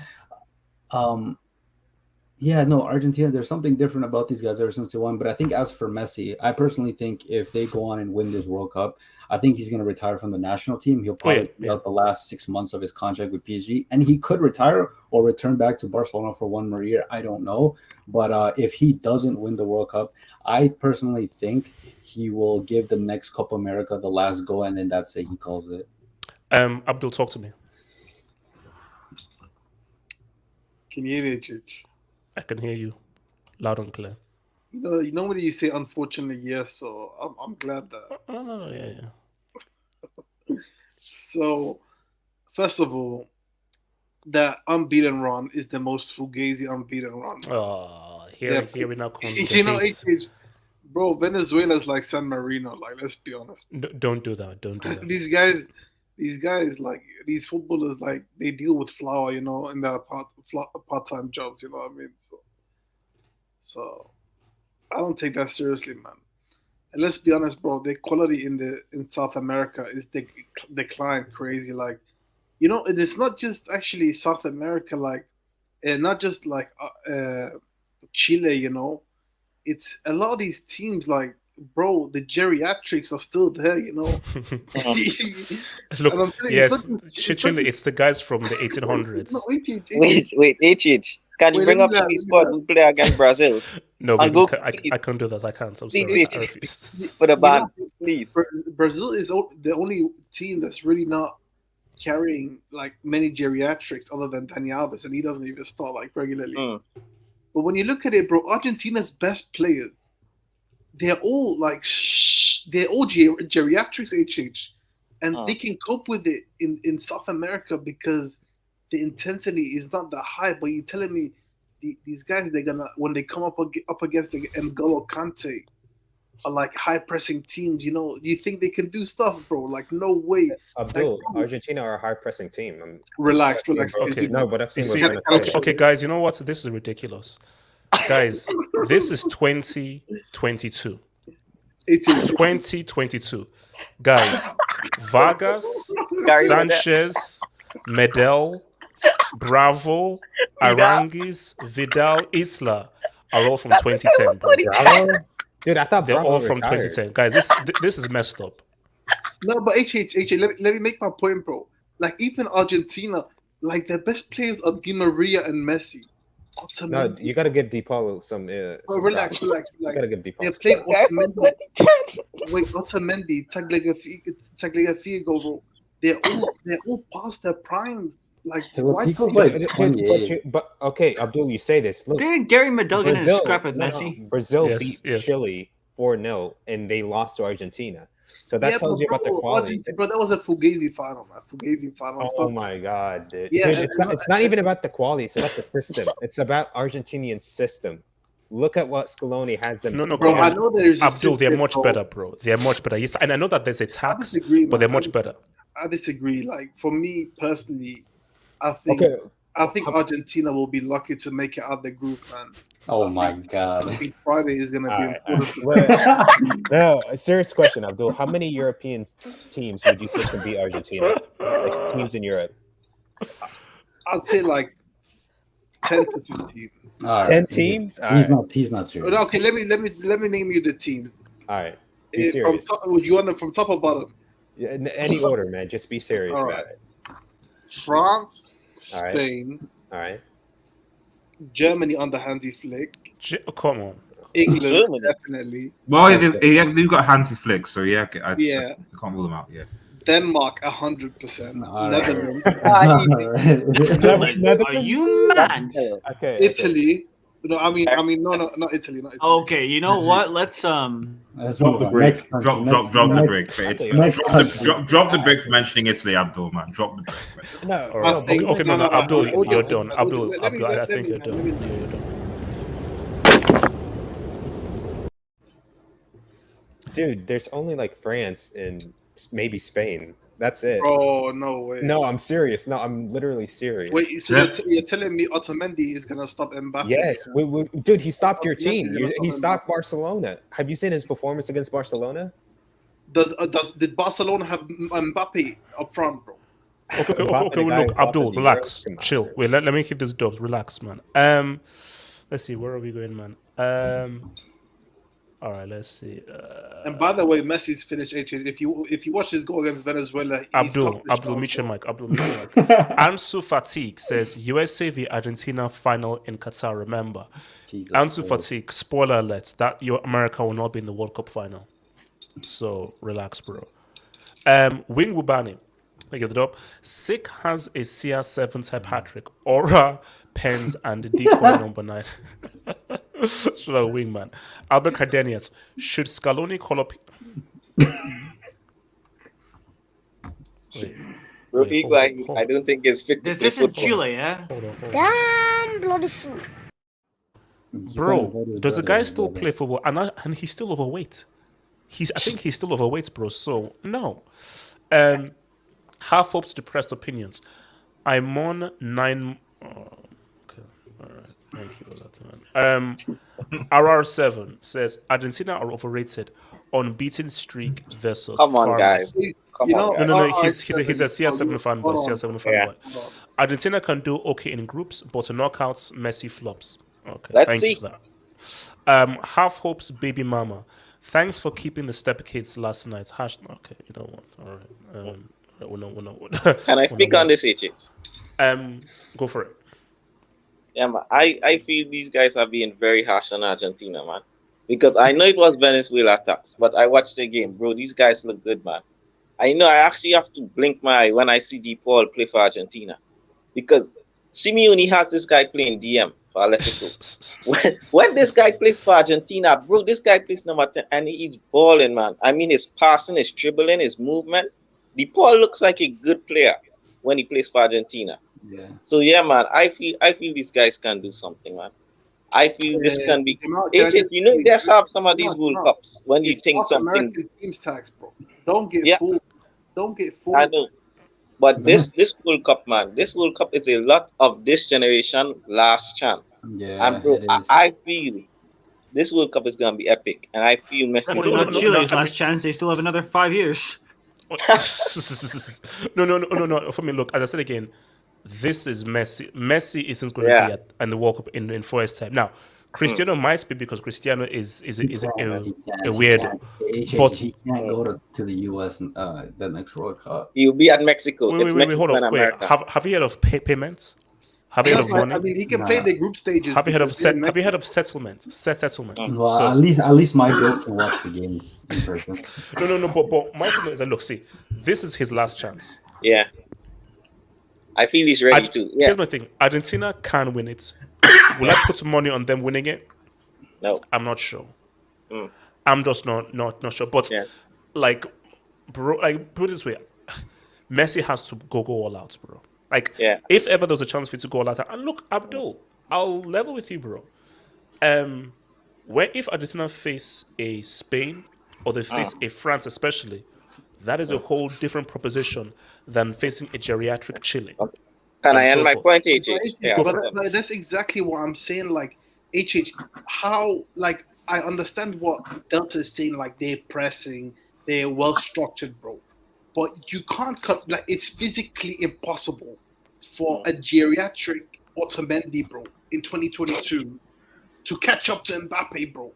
Yeah, no, Argentina, there's something different about these guys ever since they won. But I think as for Messi, I personally think if they go on and win this World Cup, I think he's going to retire from the national team. He'll probably play out the last 6 months of his contract with PSG, and he could retire or return back to Barcelona for one more year. I don't know. But if he doesn't win the World Cup, I personally think he will give the next Copa America the last go, and then that's it. He calls it.
Abdul, talk to me.
Can you hear me, Chich?
I can hear you loud and clear.
You know when you say unfortunately yes, so I'm glad that.
No, yeah.
So, first of all, that unbeaten run is the most fugazi unbeaten run.
Oh, here we now come.
You know, bro, Venezuela's like San Marino. Like, let's be honest.
Don't do that. Don't do that.
These guys, like these footballers, like they deal with flour, you know, in their part-time jobs. You know what I mean? So I don't take that seriously, man. And let's be honest, bro. The quality in South America is decline crazy. Like, you know, and it's not just actually South America, like, not just like Chile. You know, it's a lot of these teams, like, bro, the geriatrics are still there, you know.
Look, yes, Chile, it's the guys from the 1800s.
No, wait, H. Can you bring up the squad who play against Brazil?
No, I can't do that. I can't. I'm sorry. I refuse.
For the band, please.
Brazil is the only team that's really not carrying like many geriatrics other than Dani Alves, and he doesn't even start like regularly. But when you look at it, bro, Argentina's best players, they're all like they're all geriatrics, HH, and they can cope with it in South America because the intensity is not that high. But you're telling me these guys, they're gonna, when they come up against the N'Golo Kante, are like high pressing teams. You know, you think they can do stuff, bro? Like, no way.
Abdul, like, Argentina are a high pressing team.
Relax.
Okay,
no, but I've seen.
Okay, guys, you know what? This is ridiculous. Guys, this is 2022. 2022. Guys, Vargas, Sanchez, Medel, Bravo, Aranguiz, Vidal, Isla are all from 2010, bro.
Dude, I thought
they're
Bravo
all from
retired.
2010. Guys, this is messed up.
No, but HH, let me make my point, bro. Like, even Argentina, like, their best players are Di Maria and Messi.
No, you gotta give DePaulo some.
Relax.
You gotta give DePaulo.
They played Otamendi. Wait, Otamendi, Tagliafico, bro. They're all past their primes. Like,
but okay, Abdul, you say this. Look,
didn't Gary Medel get in a scrap with Messi?
Brazil beat Chile 4-0, and they lost to Argentina. So that tells you about the quality.
Bro, that was a Fugazi final, man. Fugazi final.
Oh my god, dude.
Yeah,
dude, it's not even about the quality. It's about the system. It's about Argentinian system. Look at what Scaloni has them.
No,
bro. I know there's
Abdul. They're much better, bro. They're much better. Yes, and I know that there's a tax, but they're much better.
I disagree. Like, for me personally, I think Argentina will be lucky to make it out of the group, man.
Oh my god!
I think Friday is going to be important.
No, a serious question, Abdul. How many European teams would you think can beat Argentina? Like teams in Europe?
I'd say like 10 to 15.
10 teams?
He's not serious.
Okay, let me name you the teams.
All right. Be serious.
Would you want them from top or bottom?
Yeah, in any order, man. Just be serious about it.
France, Spain.
All right.
Germany under Hansi Flick.
Come on.
England, definitely.
Well, they've got Hansi Flick, so I can't rule them out. Yeah.
Denmark, 100%.
Netherlands. Are you mad?
Okay. Italy. No, I mean, no, not Italy. Not Italy.
Okay, you know what? Let's
drop the break. Drop the break. Drop the break for mentioning Italy, Abdul, man. Drop the break.
No, Abdul, you're done. Abdul, I think you're done. You're done.
Dude, there's only like France and maybe Spain. That's it.
Oh, no way.
No, I'm serious. No, I'm literally serious.
Wait, so you're telling me Otamendi is going to stop Mbappe?
Yes. Dude, he stopped your team. He stopped Barcelona. Have you seen his performance against Barcelona?
Did Barcelona have Mbappe up front, bro?
Okay, look, Abdul, relax. Chill. Wait, let me keep this dubs. Relax, man. Let's see. Where are we going, man? All right. Let's see.
And by the way, Messi's finished HH. If you watch his goal against Venezuela, he stopped the
Abdul
shot
Mitchell
as
Mike. Ansu Fatigue says USA v Argentina final in Qatar. Remember, Ansu Fatigue. Spoiler alert: that your America will not be in the World Cup final. So relax, bro. Wing Wubani. I get it up. Sick has a CR7 type hat trick. Aura, pens, and decoy number 9. Should I wingman? Albert Cardenius. Should Scaloni call up?
I don't think it's fit.
This is Chile, yeah.
Damn bloody fool.
Bro, does the guy still play football? And he's still overweight. I think he's still overweight, bro. So no. Half hopes, depressed opinions. I'm on 9. Okay, all right. Thank you for that, man. RR7 says Argentina are overrated. Unbeaten streak versus.
Come on,
Farmers.
guys.
No. He's a CR7 fanboy. CR7 fanboy. Argentina can do okay in groups, but in knockouts, Messi flops. Okay, thank you for that. Half hopes, baby mama. Thanks for keeping the step kids last night. Okay, you know what? All right.
Can I speak on this, HH?
Go for it.
Yeah, man. I feel these guys are being very harsh on Argentina, man. Because I know it was Venezuela attacks, but I watched the game, bro. These guys look good, man. I know I actually have to blink my eye when I see DePaul play for Argentina. Because Simeone has this guy playing DM for Atletico. when this guy plays for Argentina, bro, this guy plays number 10 and he's balling, man. I mean, his passing, his dribbling, his movement. DePaul looks like a good player when he plays for Argentina.
Yeah.
So yeah, man, I feel these guys can do something, man. I feel this can be. You know, there's some of these World Cups when you think something.
American teams tax, bro. Don't get fooled. Don't get fooled.
I know, but this World Cup, man, this World Cup is a lot of this generation last chance.
Yeah,
and bro, I feel this World Cup is gonna be epic, and I feel Messi.
Definitely not Chile's last chance. They still have another 5 years.
No. For me, look, as I said again, this is Messi. Messi isn't going to be at the World Cup in 4 years' time. Now, Cristiano might be because Cristiano is a weirdo.
But he can't go to the US the next World Cup.
He'll be at Mexico.
Wait, hold on. Wait, have you heard of payments? Have you heard of money?
I mean, he can play the group stages.
Have you heard of settlement? Settlement.
Well, at least my girl can watch the games in person.
No. But my thing is that look, see, this is his last chance.
Yeah. I feel he's ready to. Yeah.
Here's my thing: Argentina can win it. Will I put money on them winning it?
No,
I'm not sure. I'm just not sure. But like, bro, like put it this way: Messi has to go all out, bro. Like, if ever there's a chance for you to go all out, and look, Abdul, I'll level with you, bro. Where if Argentina face a Spain or they face a France, especially, that is a whole different proposition than facing a geriatric Chile.
Can I end my point, HH?
Yeah, but that's exactly what I'm saying. Like, HH, how, like, I understand what Delta is saying, like, they're pressing, they're well structured, bro. But you can't cut, like, it's physically impossible for a geriatric Otamendi, bro, in 2022 to catch up to Mbappe, bro.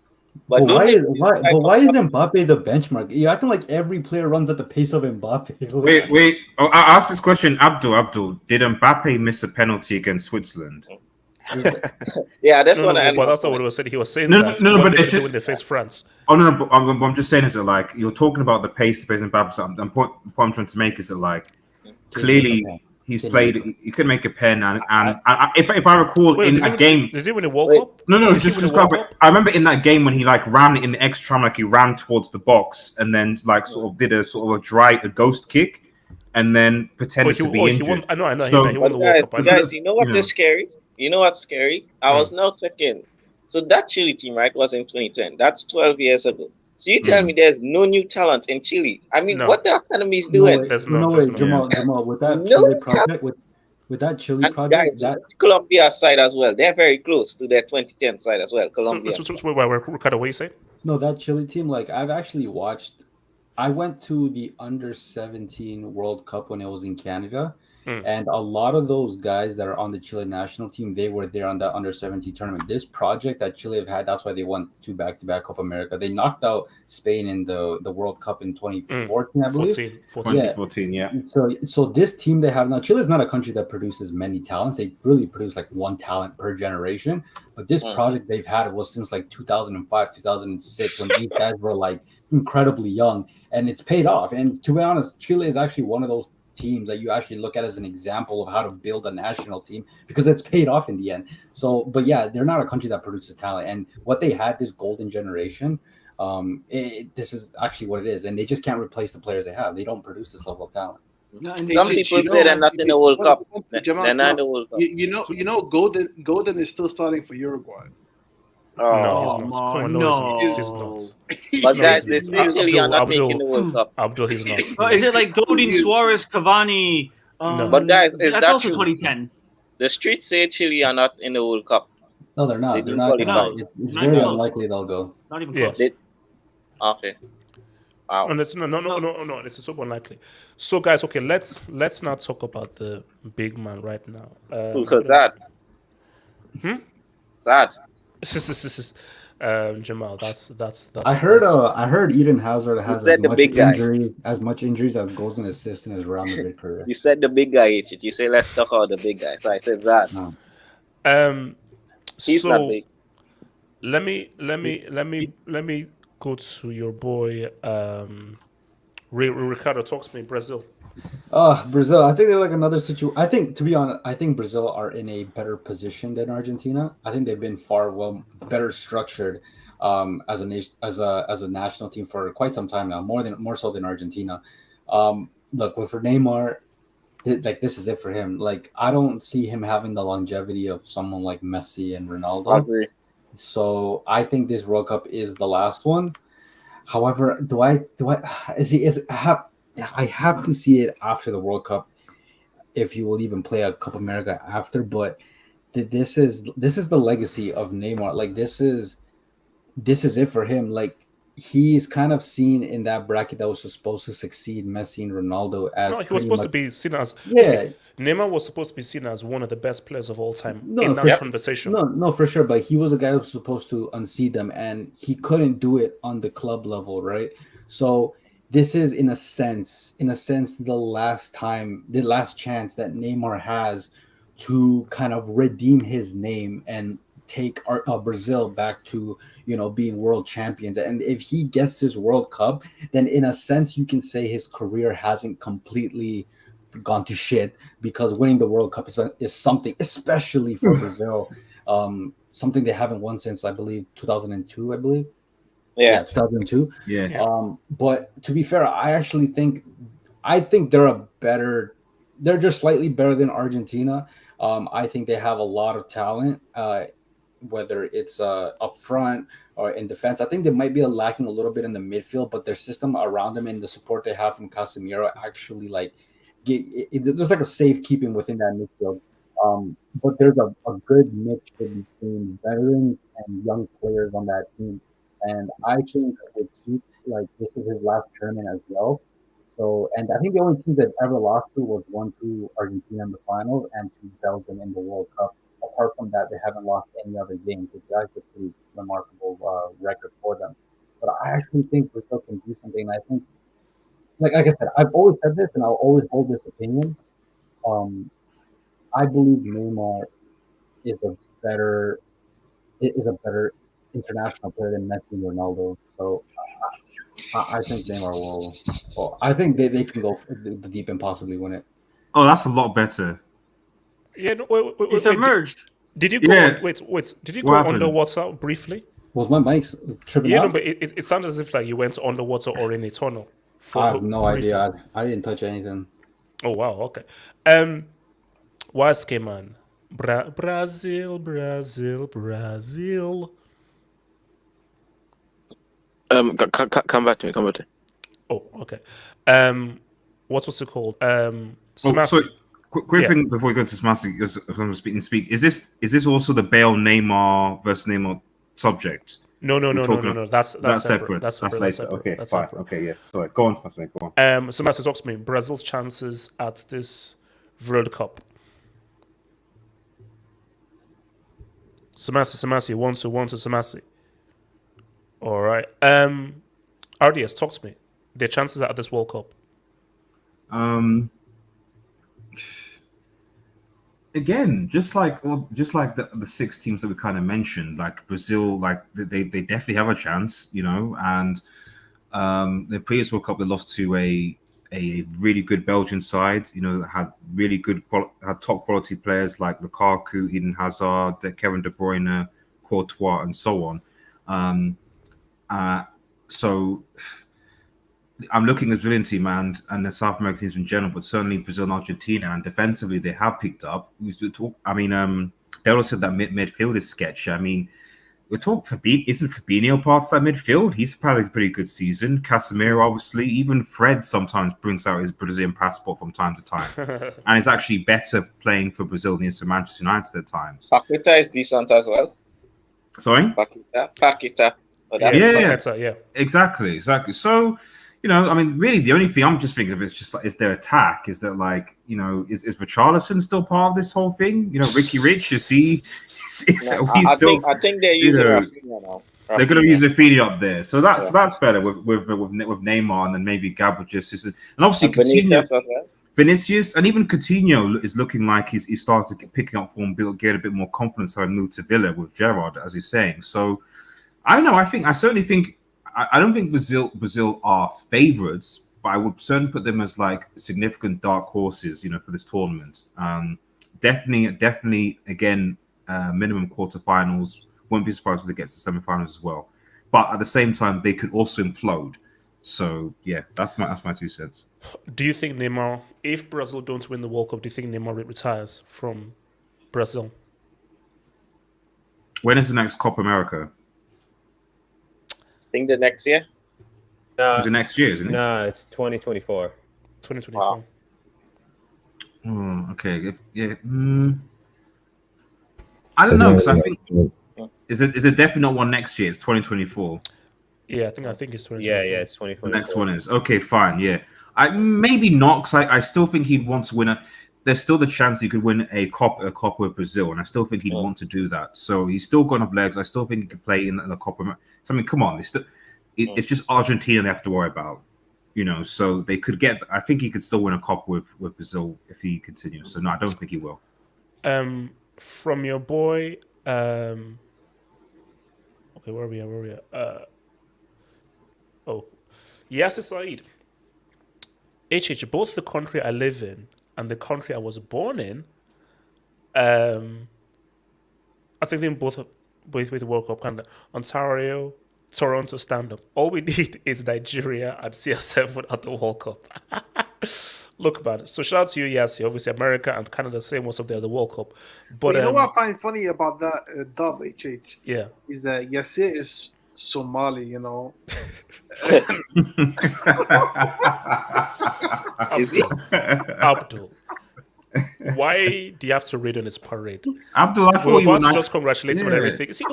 But why is Mbappe the benchmark? You're acting like every player runs at the pace of Mbappe.
Wait. Oh, I'll ask this question, Abdul. Did Mbappe miss a penalty against Switzerland?
Yeah, that's what
But that's not what he was saying. He was saying
No,
but
it's just
when they face France.
Oh no, but I'm just saying is that like you're talking about the pace of Mbappe. So the point I'm trying to make is that like clearly he's played. He could make a pen, and if I recall in a game,
did he win a World Cup?
No, just I remember in that game when he like ran in the extra time, like he ran towards the box and then like sort of did a ghost kick, and then pretended to be injured.
I know. He won the World Cup.
Guys, you know what is scary? You know what's scary? I was now checking. So that Chile team, right, was in 2010. That's 12 years ago. So you tell me there's no new talent in Chile? I mean, what the academy is doing?
Jamal, with that Chile project, with that Chile project,
guys, Colombia side as well. They're very close to their 2010 side as well. Colombia.
So we're kind of what you say?
No, that Chile team, like I've actually watched. I went to the under-17 World Cup when it was in Canada, And a lot of those guys that are on the Chile national team, they were there on that under-17 tournament. This project that Chile have had, that's why they won 2 back-to-back Copa America. They knocked out Spain in the World Cup in 2014, I believe.
2014, yeah.
So this team they have now, Chile is not a country that produces many talents. They really produce like one talent per generation. But this project they've had was since like 2005, 2006, when these guys were like incredibly young, and it's paid off. And to be honest, Chile is actually one of those teams that you actually look at as an example of how to build a national team, because it's paid off in the end. So, but yeah, they're not a country that produces talent, and what they had, this golden generation, this is actually what it is, and they just can't replace the players they have. They don't produce this level of talent.
Some people say they're not in the World Cup. They're not in the World Cup.
You know, Golden is still starting for Uruguay.
No, he's not. Come on, no, he's not.
But guys, they actually are not making the World Cup.
Abdul, he's not.
Is it like Godin, Suarez, Cavani?
But guys, is
that's
that
also
true?
2010.
The streets say Chile are not in the World Cup.
No, they're not.
They
They're
do
not.
qualify.
It's very unlikely they'll go.
Not even
Yeah.
close.
Okay. Wow.
No, it's super unlikely. So, guys, okay, let's not talk about the big man right now.
Who's that? Sad.
Jamal, that's.
I heard Eden Hazard has
said the big guy.
as much injuries as goals and assists in his Real Madrid career.
You said the big guy, Ichit. You say let's talk about the big guy. So I said that. He's
so
not big.
let me go to your boy Ricardo. Talk to me, Brazil.
Brazil. I think they're like another situation. I think, to be honest, I think Brazil are in a better position than Argentina. I think they've been better structured as a national team for quite some time now, more so than Argentina. Look, for Neymar, this is it for him. Like, I don't see him having the longevity of someone like Messi and Ronaldo.
I agree.
So I think this World Cup is the last one. However, I have to see it after the World Cup, if you will even play a Copa America after. But this is the legacy of Neymar. Like, this is it for him. Like, he's kind of seen in that bracket that was supposed to succeed Messi and Ronaldo as.
No, he was supposed to be seen as.
Yeah.
Neymar was supposed to be seen as one of the best players of all time in that conversation.
No, for sure. But he was a guy who was supposed to unseat them, and he couldn't do it on the club level, right? So this is, in a sense, the last chance that Neymar has to kind of redeem his name and take Brazil back to, being world champions. And if he gets this World Cup, then in a sense you can say his career hasn't completely gone to shit, because winning the World Cup is something, especially for Brazil, something they haven't won since, I believe, 2002, I believe.
Yeah,
2002.
Yeah.
But to be fair, I think they're just slightly better than Argentina. I think they have a lot of talent, whether it's up front or in defense. I think they might be lacking a little bit in the midfield, but their system around them and the support they have from Casemiro actually there's like a safekeeping within that midfield. But there's a good mixture between veterans and young players on that team. And I think with Keith, this is his last tournament as well. So, and I think the only team that ever lost to was one to Argentina in the finals and to Belgium in the World Cup. Apart from that, they haven't lost any other games, which is actually a pretty remarkable record for them. But I actually think Brazil can do something. And I think, like I said, I've always said this, and I'll always hold this opinion. I believe Neymar is a better international player than Messi and Ronaldo. So I think Neymar will. Well, I think they can go deep and possibly win it.
Oh, that's a lot better.
Yeah, no, wait,
it's submerged.
Did you go?
Yeah.
Wait. Did you go underwater briefly?
Was my mic tripping
out?
out?
No, but it sounded as if you went underwater or in a tunnel.
I have no idea. I didn't touch anything.
Oh wow. Okay. What's game man? Brazil.
Come back to me.
Oh, okay. What was it called?
Quick thing before we go to Smasi, because I'm speak. Is this also the Bale Neymar versus Neymar subject?
No. That's separate.
That's later. Okay, fine. Okay, yeah. Sorry. Go on, Smasi. Go on.
Smasi, talk to me. Brazil's chances at this World Cup. Samasi, one to Samasi. All right. RDS, talk to me. Their chances at this World Cup.
Again, just like the 6 teams that we kind of mentioned, like Brazil, like they definitely have a chance, and the previous World Cup they lost to a really good Belgian side, that had really good had top quality players like Lukaku, Eden Hazard, Kevin De Bruyne, Courtois, and so on. So I'm looking at the Brazilian team and the South American teams in general, but certainly Brazil and Argentina, and defensively they have picked up. They also said that midfield is sketchy. I mean, we're talking isn't Fabinho part of that midfield? He's probably a pretty good season. Casemiro, obviously, even Fred sometimes brings out his Brazilian passport from time to time, and is actually better playing for Brazil than he is for Manchester United at times.
Paqueta is decent as well.
Sorry,
Paqueta.
Yeah, exactly. So, really, the only thing I'm just thinking of is just like, is their attack? Is that like, is Richarlison still part of this whole thing? Ricky Rich, is he?
I think they're using Rafinha now.
They're going to use Rafinha up there, so that's better with Neymar, and then maybe Gabriel Jesus, and obviously Coutinho, Vinicius, and even Coutinho is looking like he started picking up form, get a bit more confidence and move to Villa with Gerrard, as he's saying. So I don't know. I certainly think. I don't think Brazil are favourites, but I would certainly put them as like significant dark horses, for this tournament. Definitely, again, minimum quarterfinals. Won't be surprised if they get to semifinals as well. But at the same time, they could also implode. So yeah, that's my 2 cents.
Do you think Neymar, if Brazil don't win the World Cup, do you think Neymar retires from Brazil?
When is the next Copa America?
I think the next year.
Is it next year, isn't it?
No, it's 2024.
2024.
Wow.
Oh, okay. I don't know, because I think is it definitely not one next year? It's 2024.
Yeah, I think it's 2024.
Yeah, it's 2024.
The next one is okay. Fine, yeah. I maybe not, because I still think he'd want to win there's still the chance he could win a Copa with Brazil, and I still think he'd want to do that. So he's still got enough legs. I still think he could play in the Copa. So, I mean, come on, it's just Argentina they have to worry about, So they could get. I think he could still win a Copa with Brazil if he continues. So no, I don't think he will.
From your boy. Okay, where are we at? Yes, Saeed. Both the country I live in and the country I was born in, I think they both with the World Cup kind of Ontario, Toronto stand up. All we need is Nigeria and CR7 at the World Cup. Look, man. So shout out to you, Yassi. Obviously, America and Canada say most of the World Cup. But
you know what I find funny about that dub, HH?
Yeah.
Is that Yassi is Somali,
Abdul, why do you have to raid on his parade?
Abdul, I thought
we're
you
about
were
to just congratulate him on everything. See,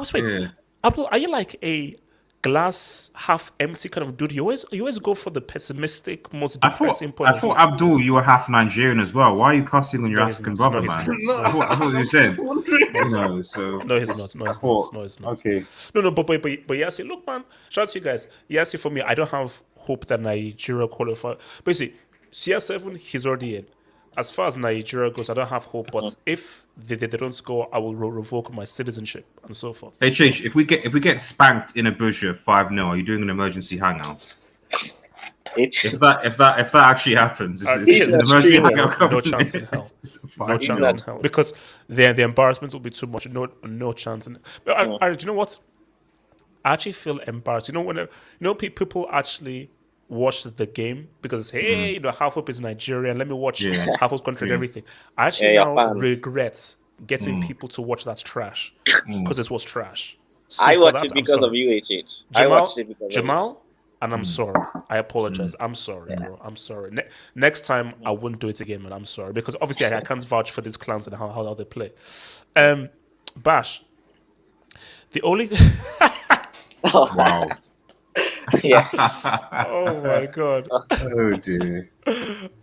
Abdul, are you like a glass half empty kind of dude? You always go for the pessimistic, most depressing point.
I thought Abdul, you were half Nigerian as well. Why are you cussing on your African brother, man? I thought you said.
No, he's not.
Okay.
No, but Yassi, look, man. Shout out to you guys. Yassi, for me, I don't have hope that Nigeria qualify. Basically, CR7, he's already in. As far as Nigeria goes, I don't have hope. But if they don't score, I will revoke my citizenship and so forth.
Hey, Chich, if we get spanked in Abuja 5-0, are you doing an emergency hangout? If that actually happens, is an emergency hangout?
No chance in hell. No chance in hell, because the embarrassment will be too much. No chance in. But do you know what? I actually feel embarrassed. When people actually watch the game because half of is Nigerian. Let me watch half of country and everything. I actually now regret getting people to watch that trash because it was trash. So
I watched it because of you, HH. I watched it because
Jamal, and I'm sorry. I apologize. I'm sorry, bro. I'm sorry. Next time I wouldn't do it again, man. I'm sorry because obviously I can't vouch for these clowns and how they play. Bash. The only.
Wow.
Yeah.
Oh my god.
Oh dear.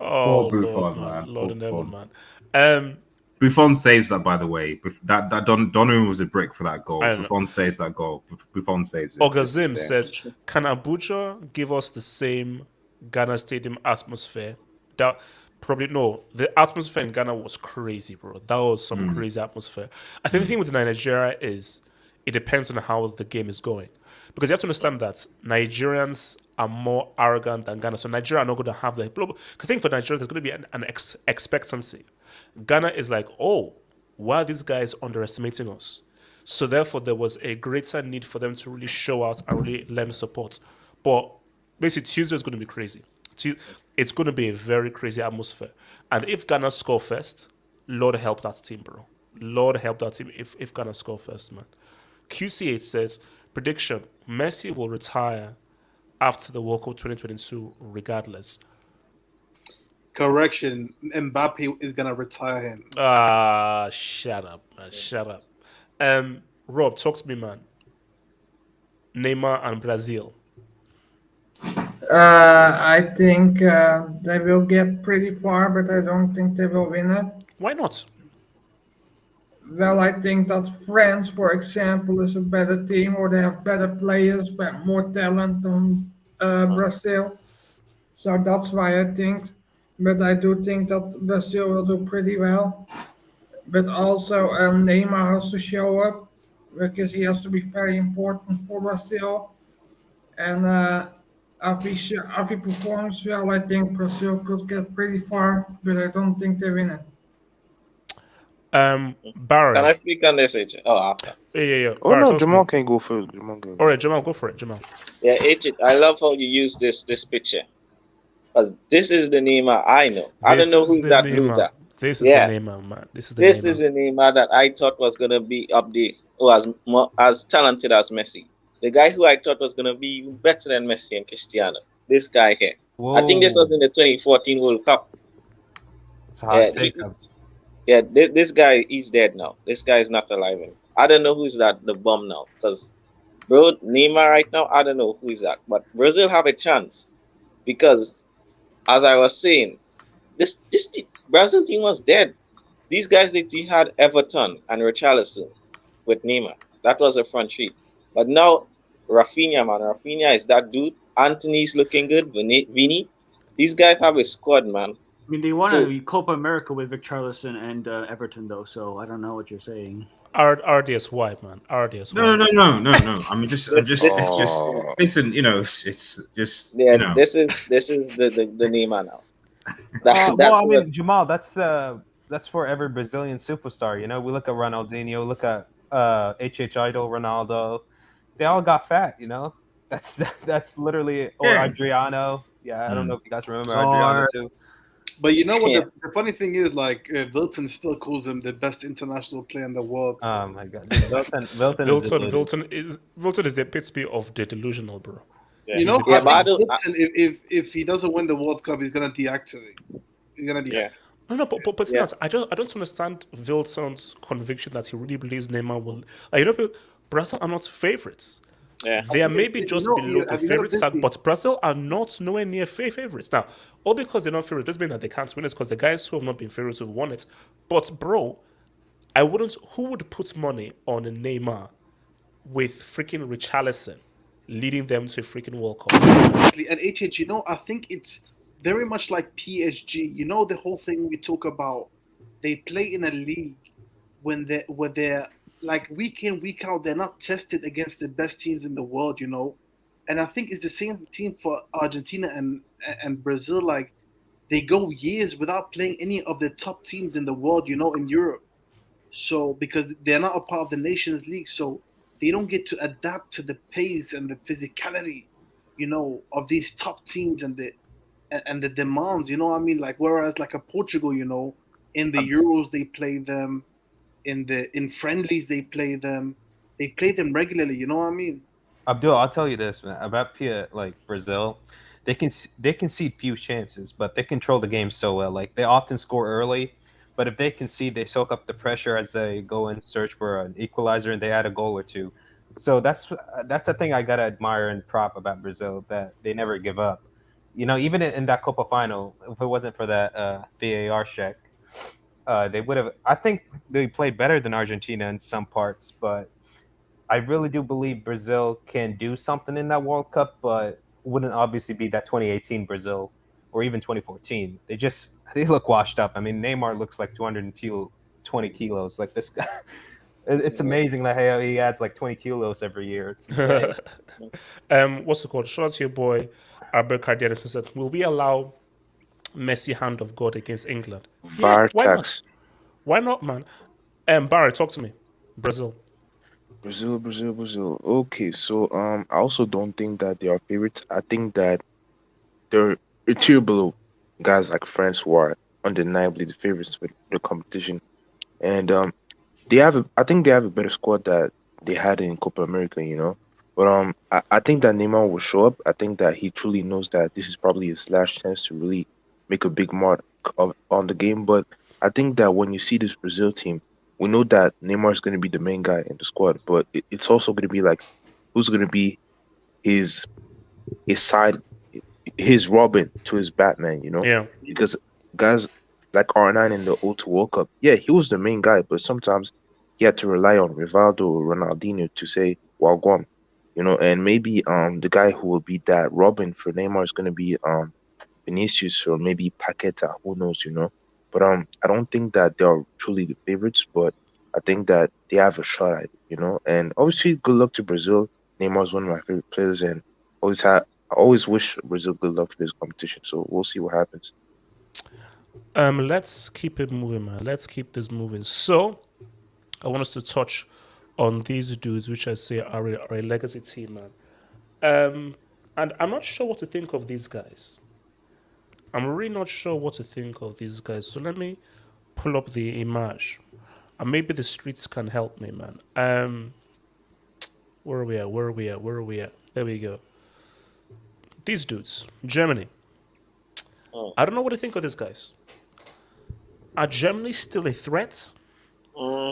Oh,
Buffon,
Lord,
man.
Lord in heaven, man.
Buffon saves that, by the way. That Donnarumma was a brick for that goal.
I don't know.
Buffon saves that goal. Buffon saves it.
Ogazim says, "Can Abuja give us the same Ghana Stadium atmosphere?" That probably no. The atmosphere in Ghana was crazy, bro. That was some crazy atmosphere. I think the thing with Nigeria is it depends on how the game is going, because you have to understand that Nigerians are more arrogant than Ghana. So Nigeria are not going to have the. I think for Nigeria there's going to be an expectancy. Ghana is like, oh, why are these guys underestimating us? So therefore, there was a greater need for them to really show out and really lend support. But basically, Tuesday is going to be crazy. It's going to be a very crazy atmosphere. And if Ghana score first, Lord help that team, bro. Lord help that team if Ghana score first, man. QC8 says, prediction, Messi will retire after the World Cup 2022 regardless.
Correction, Mbappe is going to retire him.
Shut up, man. Shut up. Rob, talk to me, man. Neymar and Brazil.
I think they will get pretty far, but I don't think they will win it.
Why not?
Well, I think that France, for example, is a better team, or they have better players, but more talent than Brazil. So that's why I think. But I do think that Brazil will do pretty well. But also Neymar has to show up because he has to be very important for Brazil. And if he performs well, I think Brazil could get pretty far, but I don't think they win it.
Barry.
Can I speak on this, AJ? Oh, after.
Yeah.
Oh
Barry,
no, Jamal can go first.
All right, Jamal, go for it, Jamal.
Yeah, AJ, I love how you use this picture. Because this is the Neymar I know. I don't know who's that loser.
This is the Neymar, man. This is the
Neymar that I thought was going to be up there, or as talented as Messi. The guy who I thought was going to be even better than Messi and Cristiano. This guy here.
Whoa.
I think this was in the 2014 World Cup.
It's a hot take.
This guy, he's dead now. This guy is not alive anymore. I don't know who's the bum now. Because, bro, Neymar right now, I don't know who is that. But Brazil have a chance. Because, as I was saying, this Brazil team was dead. These guys, they had Everton and Richarlison with Neymar. That was a front three. But now, Rafinha, man. Rafinha is that dude. Anthony's looking good. Vini. These guys have a squad, man.
I mean, they won a Copa America with Richarlison and Everton, though, so I don't know what you're saying.
RDSY, man. RDSY.
No. I mean, it's just listen. You know, it's just you know.
This is the Neymar now.
Well, I mean, Jamal, that's for every Brazilian superstar. You know, we look at Ronaldinho, look at HH Idol, Ronaldo. They all got fat. You know, that's literally or Adriano. Yeah, I don't know if you guys remember Adriano too.
But you know what? The funny thing is, like, Wilton still calls him the best international player in the world. So.
Oh my God, Wilton
is the epitome of the delusional, bro.
Yeah. You know, I think Wilton, if he doesn't win the World Cup, he's gonna deactivate. He's gonna deactivate.
No, but I don't understand Wilson's conviction that he really believes Neymar will. Like, you know, Brazil are not favorites.
Yeah.
They are maybe just below the favorites, but Brazil are not nowhere near favorites. Now, all because they're not favorites doesn't mean that they can't win it, because the guys who have not been favorites have won it. But, bro, who would put money on a Neymar with freaking Richarlison leading them to a freaking World Cup?
And HH, you know, I think it's very much like PSG. You know, the whole thing we talk about, they play in a league where they're like week in, week out, they're not tested against the best teams in the world, you know. And I think it's the same team for Argentina and Brazil. Like, they go years without playing any of the top teams in the world, you know, in Europe. So, because they're not a part of the Nations League, so they don't get to adapt to the pace and the physicality, you know, of these top teams and the demands, you know what I mean? Like, whereas like a Portugal, you know, in the Euros they play them. In friendlies they play them regularly, you know what I mean?
Abdul, I'll tell you this, man, about like Brazil, they concede few chances, but they control the game so well. Like, they often score early, but if they concede, they soak up the pressure as they go and search for an equalizer, and they add a goal or two. So that's the thing I gotta admire and prop about Brazil, that they never give up. You know, even in that Copa final, if it wasn't for that VAR check, they would have. I think they played better than Argentina in some parts, but I really do believe Brazil can do something in that World Cup, but wouldn't obviously be that 2018 Brazil or even 2014. They look washed up. I mean, Neymar looks like 220 kilos. Like this guy, it's amazing that how he adds like 20 kilos every year. It's insane.
What's it called? Shout out to your boy Albert Cardenas who said, "Will we allow Messi hand of God against England?" Yeah, why not?
Vartax.
Why not, man? Barry, talk to me. Brazil.
Brazil. Okay, so I also don't think that they are favorites. I think that they're a tier below guys like France who are undeniably the favorites for the competition. And I think they have a better squad that they had in Copa America, you know. But I think that Neymar will show up. I think that he truly knows that this is probably his last chance to really make a big mark on the game. But I think that when you see this Brazil team, we know that Neymar is going to be the main guy in the squad, but it's also going to be like who's going to be his side, his Robin to his Batman, you know?
Yeah.
Because guys like R9 in the O2 World Cup, yeah, he was the main guy, but sometimes he had to rely on Rivaldo or Ronaldinho to say Wagwan, you know, and maybe the guy who will be that Robin for Neymar is gonna be Vinicius or maybe Paqueta, who knows, you know. But I don't think that they are truly the favorites, but I think that they have a shot at it, you know. And obviously good luck to Brazil. Neymar's one of my favorite players and I always wish Brazil good luck for this competition. So we'll see what happens.
Let's keep it moving, man. Let's keep this moving. So, I want us to touch on these dudes, which I say are a legacy team, man. And I'm not sure what to think of these guys. I'm really not sure what to think of these guys. So let me pull up the image, and maybe the streets can help me, man. Where are we at? There we go. These dudes, Germany. I don't know what to think of these guys. Are Germany still a threat?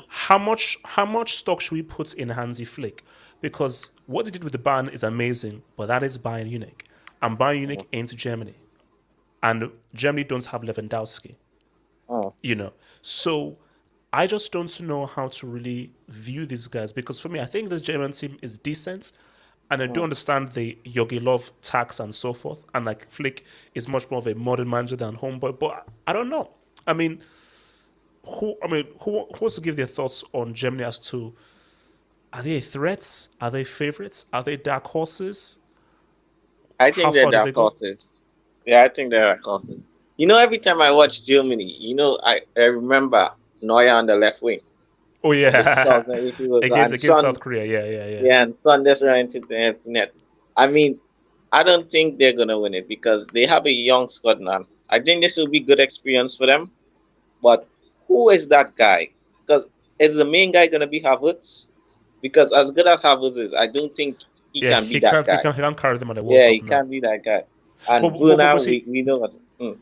How much stock should we put in Hansi Flick? Because what they did with the Bayern is amazing, but that is Bayern Munich. And Bayern Munich ain't Germany. And Germany don't have Lewandowski. You know. So I just don't know how to really view these guys. Because for me, I think this German team is decent. And I do understand the Yogi Love tax and so forth. And like Flick is much more of a modern manager than Homeboy. But I don't know. I mean, who wants to give their thoughts on Germany as to, are they threats? Are they favorites? Are they dark horses?
I think they're dark horses. Yeah, I think they're dark horses. You know, every time I watch Germany, you know, I remember Neuer on the left wing.
Oh yeah, against South Korea. Yeah,
and Son just ran into the net. I mean, I don't think they're gonna win it because they have a young squad now. I think this will be good experience for them. But who is that guy? Because is the main guy gonna be Havertz? Because as good as Havertz is, I don't think he can be that guy.
He can't carry them on the World Cup.
He can't be that guy. And Werner, we know what.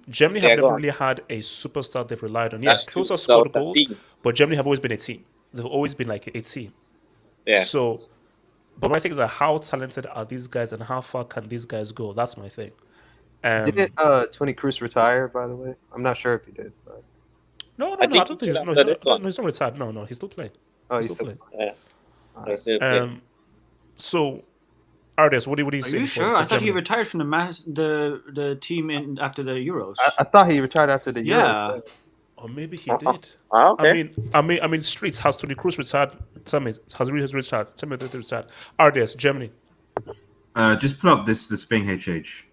Germany have never really had a superstar they've relied on. Yeah, Klose has scored goals, but Germany have always been a team. They've always been like a team.
Yeah.
So, but my thing is that how talented are these guys and how far can these guys go? That's my thing.
Didn't Toni Kroos retire, by the way? I'm not sure if he did. But...
No, I don't think he's not retired. No, he's still playing.
Oh, he's still
playing. Yeah.
So, Ardes, what do you see?
Are you sure? I thought he retired from the team after the Euros.
I thought he retired after the Euros.
Yeah.
Or maybe he did.
Okay.
I mean, Streets, has Toni Kroos retired? Tell me, has retired? Tell me that they retired. Ardes, Germany.
Just put up this thing, HH.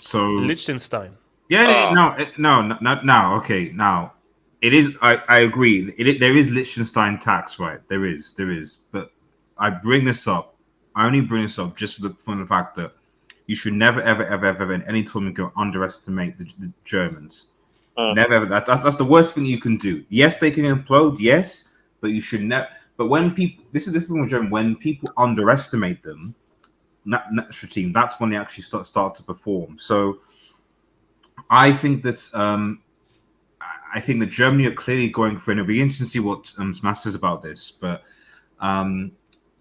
So
Liechtenstein.
Yeah, no, not now. Okay, now it is. I agree. There is Liechtenstein tax, right? There is. But I bring this up. I only bring this up just for the fact that you should never, ever in any tournament go underestimate the Germans. Never, ever. That's the worst thing you can do. Yes, they can implode. Yes, but you should never. But when people, this is thing with Germany. When people underestimate them, national team, that's when they actually start to perform. So, I think that Germany are clearly going for. And it'll be interesting to see what Smash says about this, but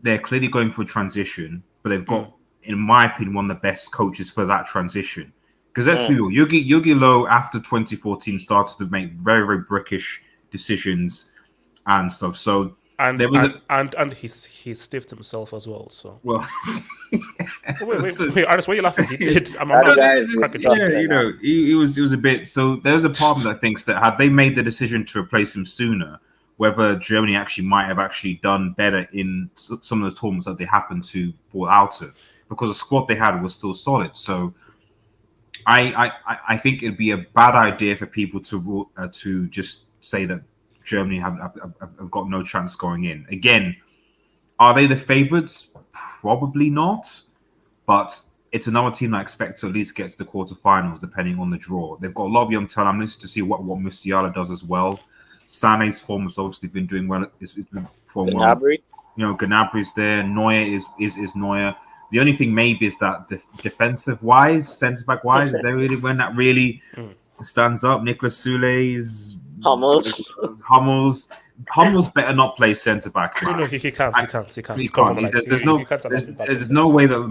they're clearly going for a transition. But they've got, in my opinion, one of the best coaches for that transition. Because let's be real, Yogi Low after 2014 started to make very, very brickish decisions and stuff. So
and
there was
and he stiffed himself as well. So
well,
wait, Aris, why are you laughing? He did. I'm
yeah,
not.
you know, he was a bit. So there was a part of me that thinks that had they made the decision to replace him sooner, whether Germany actually might have actually done better in some of the tournaments that they happened to fall out of, because the squad they had was still solid. So I think it'd be a bad idea for people to just say that Germany have got no chance going in. Again, are they the favourites? Probably not, but it's another team I expect to at least get to the quarterfinals, depending on the draw. They've got a lot of young talent. I'm interested to see what Musiala does as well. Sané's form has obviously been doing well. It's been performing well.
Gnabry.
You know, Gnabry's there. Neuer is Neuer. The only thing maybe is that defensive wise, centre back wise, is there really when that really stands up? Nicolas Soule's Hummels better not play centre back.
No, he can't. He can't.
He can't. There's no way that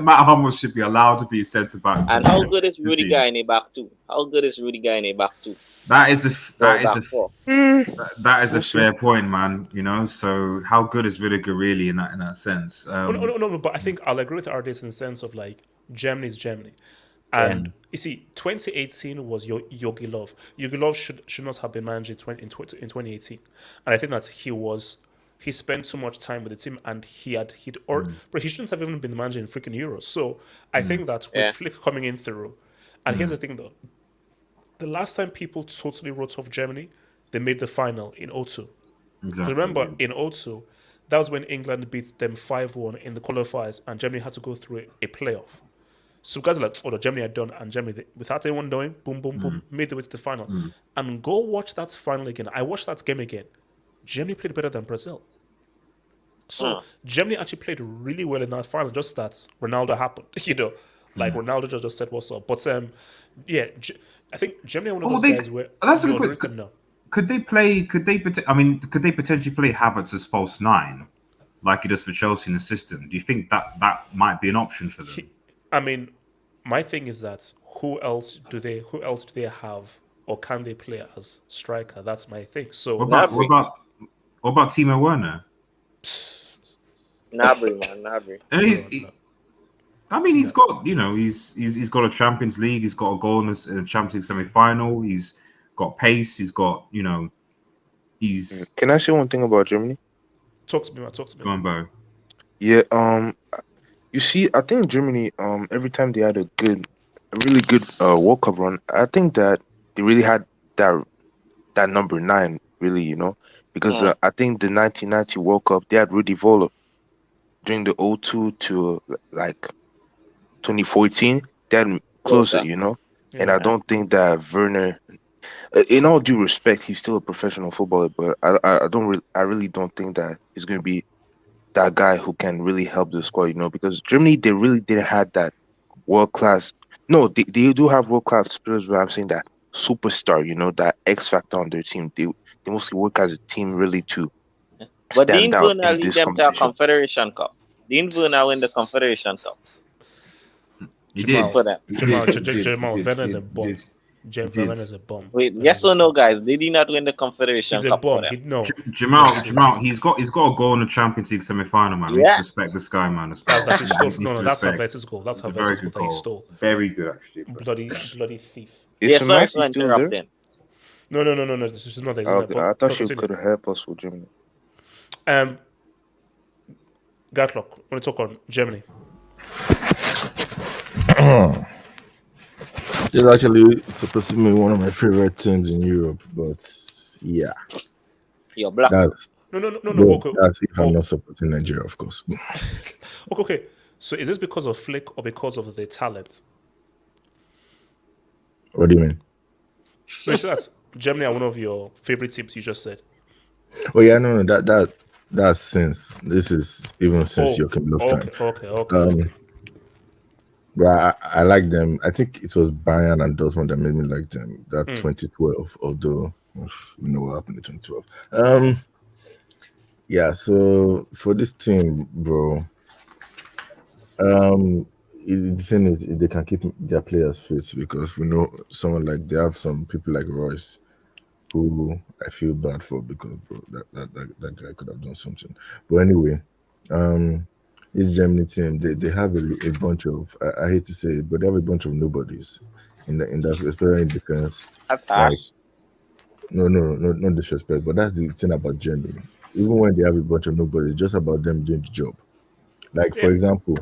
Matt Hummels should be allowed to be centre back.
And how good is Rudiger in the back two?
That is a fair point, man. You know, so how good is Rudiger really in that sense?
No, but I think I'll agree with Ardis in the sense of like Germany is Germany. And you see, 2018 was Yogi Löw. Yogi Löw should not have been managing in 2018, and I think that he spent too much time with the team, and but he shouldn't have even been managing freaking Euros. So I think that with Flick coming in through, and here's the thing though, the last time people totally wrote off Germany, they made the final in 2002.
Exactly.
Remember in 2002, that was when England beat them 5-1 in the qualifiers, and Germany had to go through a playoff. So guys are like, oh, no, Germany are done, and Germany, without anyone knowing, boom, boom, boom, made the way to the final. And go watch that final again. I watched that game again. Germany played better than Brazil. So Germany actually played really well in that final, just that Ronaldo happened, you know. Like Ronaldo just said what's up. But I think Germany are one of those guys where
that's a quick. Could they potentially play Havertz as false nine, like he does for Chelsea in the system? Do you think that might be an option for them?
I mean, my thing is that who else do they have, or can they play as striker? That's my thing. So
what about Timo Werner?
Gnabry.
I mean, he's got he's got a Champions League. He's got a goal in the Champions League semi-final. He's got pace. He's got he's.
Can I say one thing about Germany?
Talk to me, man.
Go on, Bo.
Yeah. You see, I think Germany, every time they had a really good World Cup run, I think that they really had that number 9, really, you know, because I think the 1990 World Cup, they had Rudi Völler during the 2002 to like 2014. They had closer, you know, and I don't think that Werner, in all due respect, he's still a professional footballer, but I really don't think that he's going to be that guy who can really help the squad, you know, because Germany, they really didn't have that world-class. No, they do have world-class players, but I'm saying that superstar, you know, that X factor on their team. They mostly work as a team really to stand out in this competition.
Confederation Cup. Didn't Werner win the Confederation Cup?
Jamal Werner is a bomb. Werner is a bomb.
Wait, yes or no, guys? Did he not win the Confederation
Cup?
He's a bomb.
No.
Jamal, he's got a goal in the Champions League semi-final, man. Let's respect this guy, man.
That's Havertz's goal. That's Havertz's goal that he stole.
Very good, actually.
Bloody thief.
Sorry to interrupt
then.
No. This is not.
Okay, I thought she could help us with Germany.
Gatlock, want to talk on Germany?
It's actually supposed to be one of my favorite teams in Europe, but yeah.
You're black.
That's
no.
Okay. That's if I'm not supporting Nigeria, of course.
Okay. So is this because of Flick or because of the talent?
What do you mean?
No, so that's Germany are one of your favorite teams. You just said.
Oh yeah, no, that's since this is even since your Joachim Löw time.
Okay.
But I like them. I think it was Bayern and Dortmund that made me like them. That 2012, although we know what happened in 2012. Yeah. So for this team, bro, the thing is, they can keep their players fit because we know someone like they have some people like Royce who I feel bad for because bro, that guy could have done something. But anyway, um, this Germany team they have a bunch of I hate to say it, but they have a bunch of nobodies in that especially in defense.
That's
Like
harsh.
no disrespect, but that's the thing about Germany. Even when they have a bunch of nobodies, it's just about them doing the job. Like for
Yeah.
example,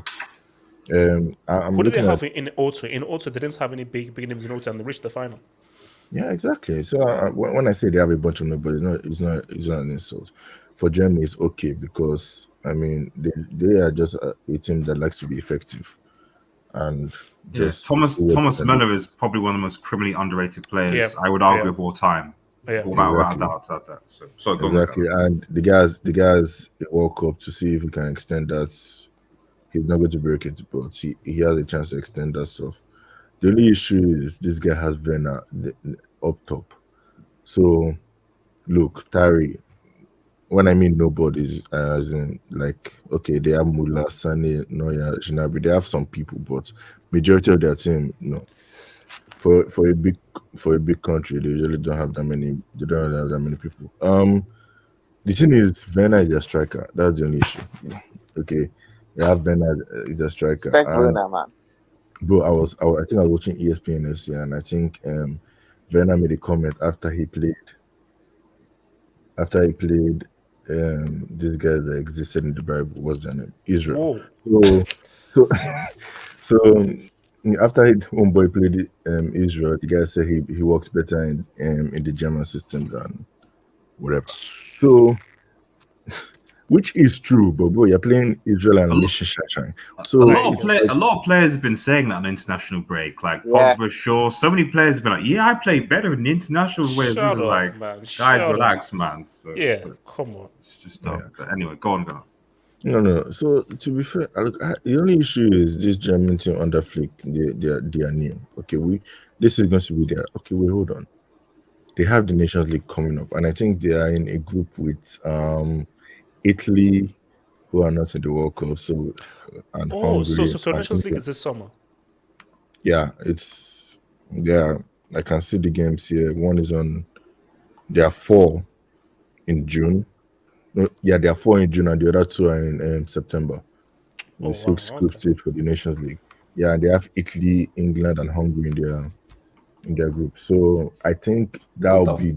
I'm
Who did they
looking at
have in Auto? In Auto, they didn't have any big names in Auto, and they reached the final.
yeah, exactly. So when I say they have a bunch of nobodies, it's not an insult. For Germany, it's okay because I mean they are just a team that likes to be effective and
Yeah,
just
Thomas
do what
Thomas
they can do.
Muller is probably one of the most criminally underrated players
Yeah,
I would argue
yeah.
of all time.
Yeah.
Without
Exactly.
that. So go on,
Exactly. And the guys woke up to see if he can extend that. He's not going to break it, but he has a chance to extend that stuff. The only issue is this guy has Werner up top. So look, Tari, when I mean nobody's, as in like okay, they have Mula, Sane, Neuer, Shinabi, they have some people, but majority of their team, no. For a big country, they usually don't have that many. They don't have that many people. The thing is, Werner is their striker. That's the only issue. Okay, they have Werner is their striker,
Respect
and
Bruno, man.
bro, I think I was watching ESPN yesterday, and I think Werner made a comment after he played these guys that existed in the Bible. What's their name? Israel.
Whoa.
So so after homeboy played Israel, the guy said he works better in the German system than whatever. So which is true, but bro, you're playing Israel and Liechtenstein. So
a lot of players have been saying that on international break, like Pogba, Shaw. So many players have been like, "Yeah, I play better in the international way."
Shut up,
Like,
man.
guys,
Shut
relax,
up.
man. So,
Yeah, come on.
It's just dumb. But anyway, go on.
No. So to be fair, the only issue is this German team under Flick. They are new. Okay, this is going to be their. Okay, wait, hold on. They have the Nations League coming up, and I think they are in a group with Italy, who are not in the World Cup. So and
Oh, so
Hungary. and
Nations League
England.
is this summer.
Yeah, I can see the games here. One is on. There are 4 in June. No, yeah, there are 4 in June, and the other 2 are in September.
Oh,
6
wow,
group
okay.
stage for the Nations League. Yeah, and they have Italy, England, and Hungary in their group. So I think that'll be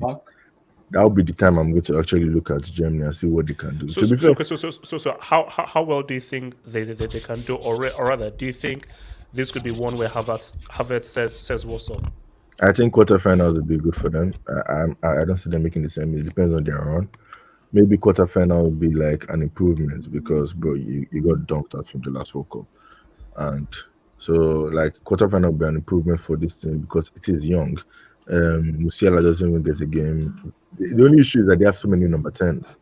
the time I'm going to actually look at Germany and see what they can do.
So,
To be fair,
so how well do you think they can do, or rather, do you think this could be one where Havertz says what's up?
I think quarterfinals would be good for them. I don't see them making the same. It depends on their run. Maybe quarterfinal would be like an improvement because, bro, you got dunked out from the last World Cup, and so like quarterfinal would be an improvement for this team because it is young. Musiala doesn't even get a game. The only issue is that they have so many number 10s.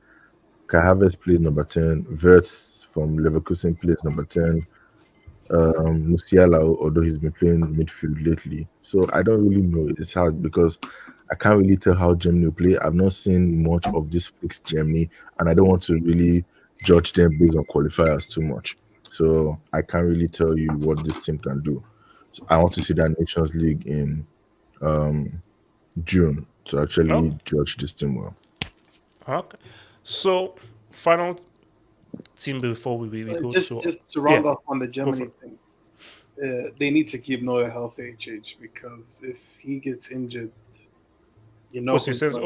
Kai Havertz plays number 10. Wirtz from Leverkusen plays number 10. Musiala, although he's been playing midfield lately. So I don't really know. It's hard because I can't really tell how Germany will play. I've not seen much of this fixed Germany, and I don't want to really judge them based on qualifiers too much. So I can't really tell you what this team can do. So I want to see that Nations League in June to actually judge this team well.
Okay. So final team before we go
just to round off on the Germany thing. They need to keep Neuer healthy, HH, because if he gets injured, you know.
Also, says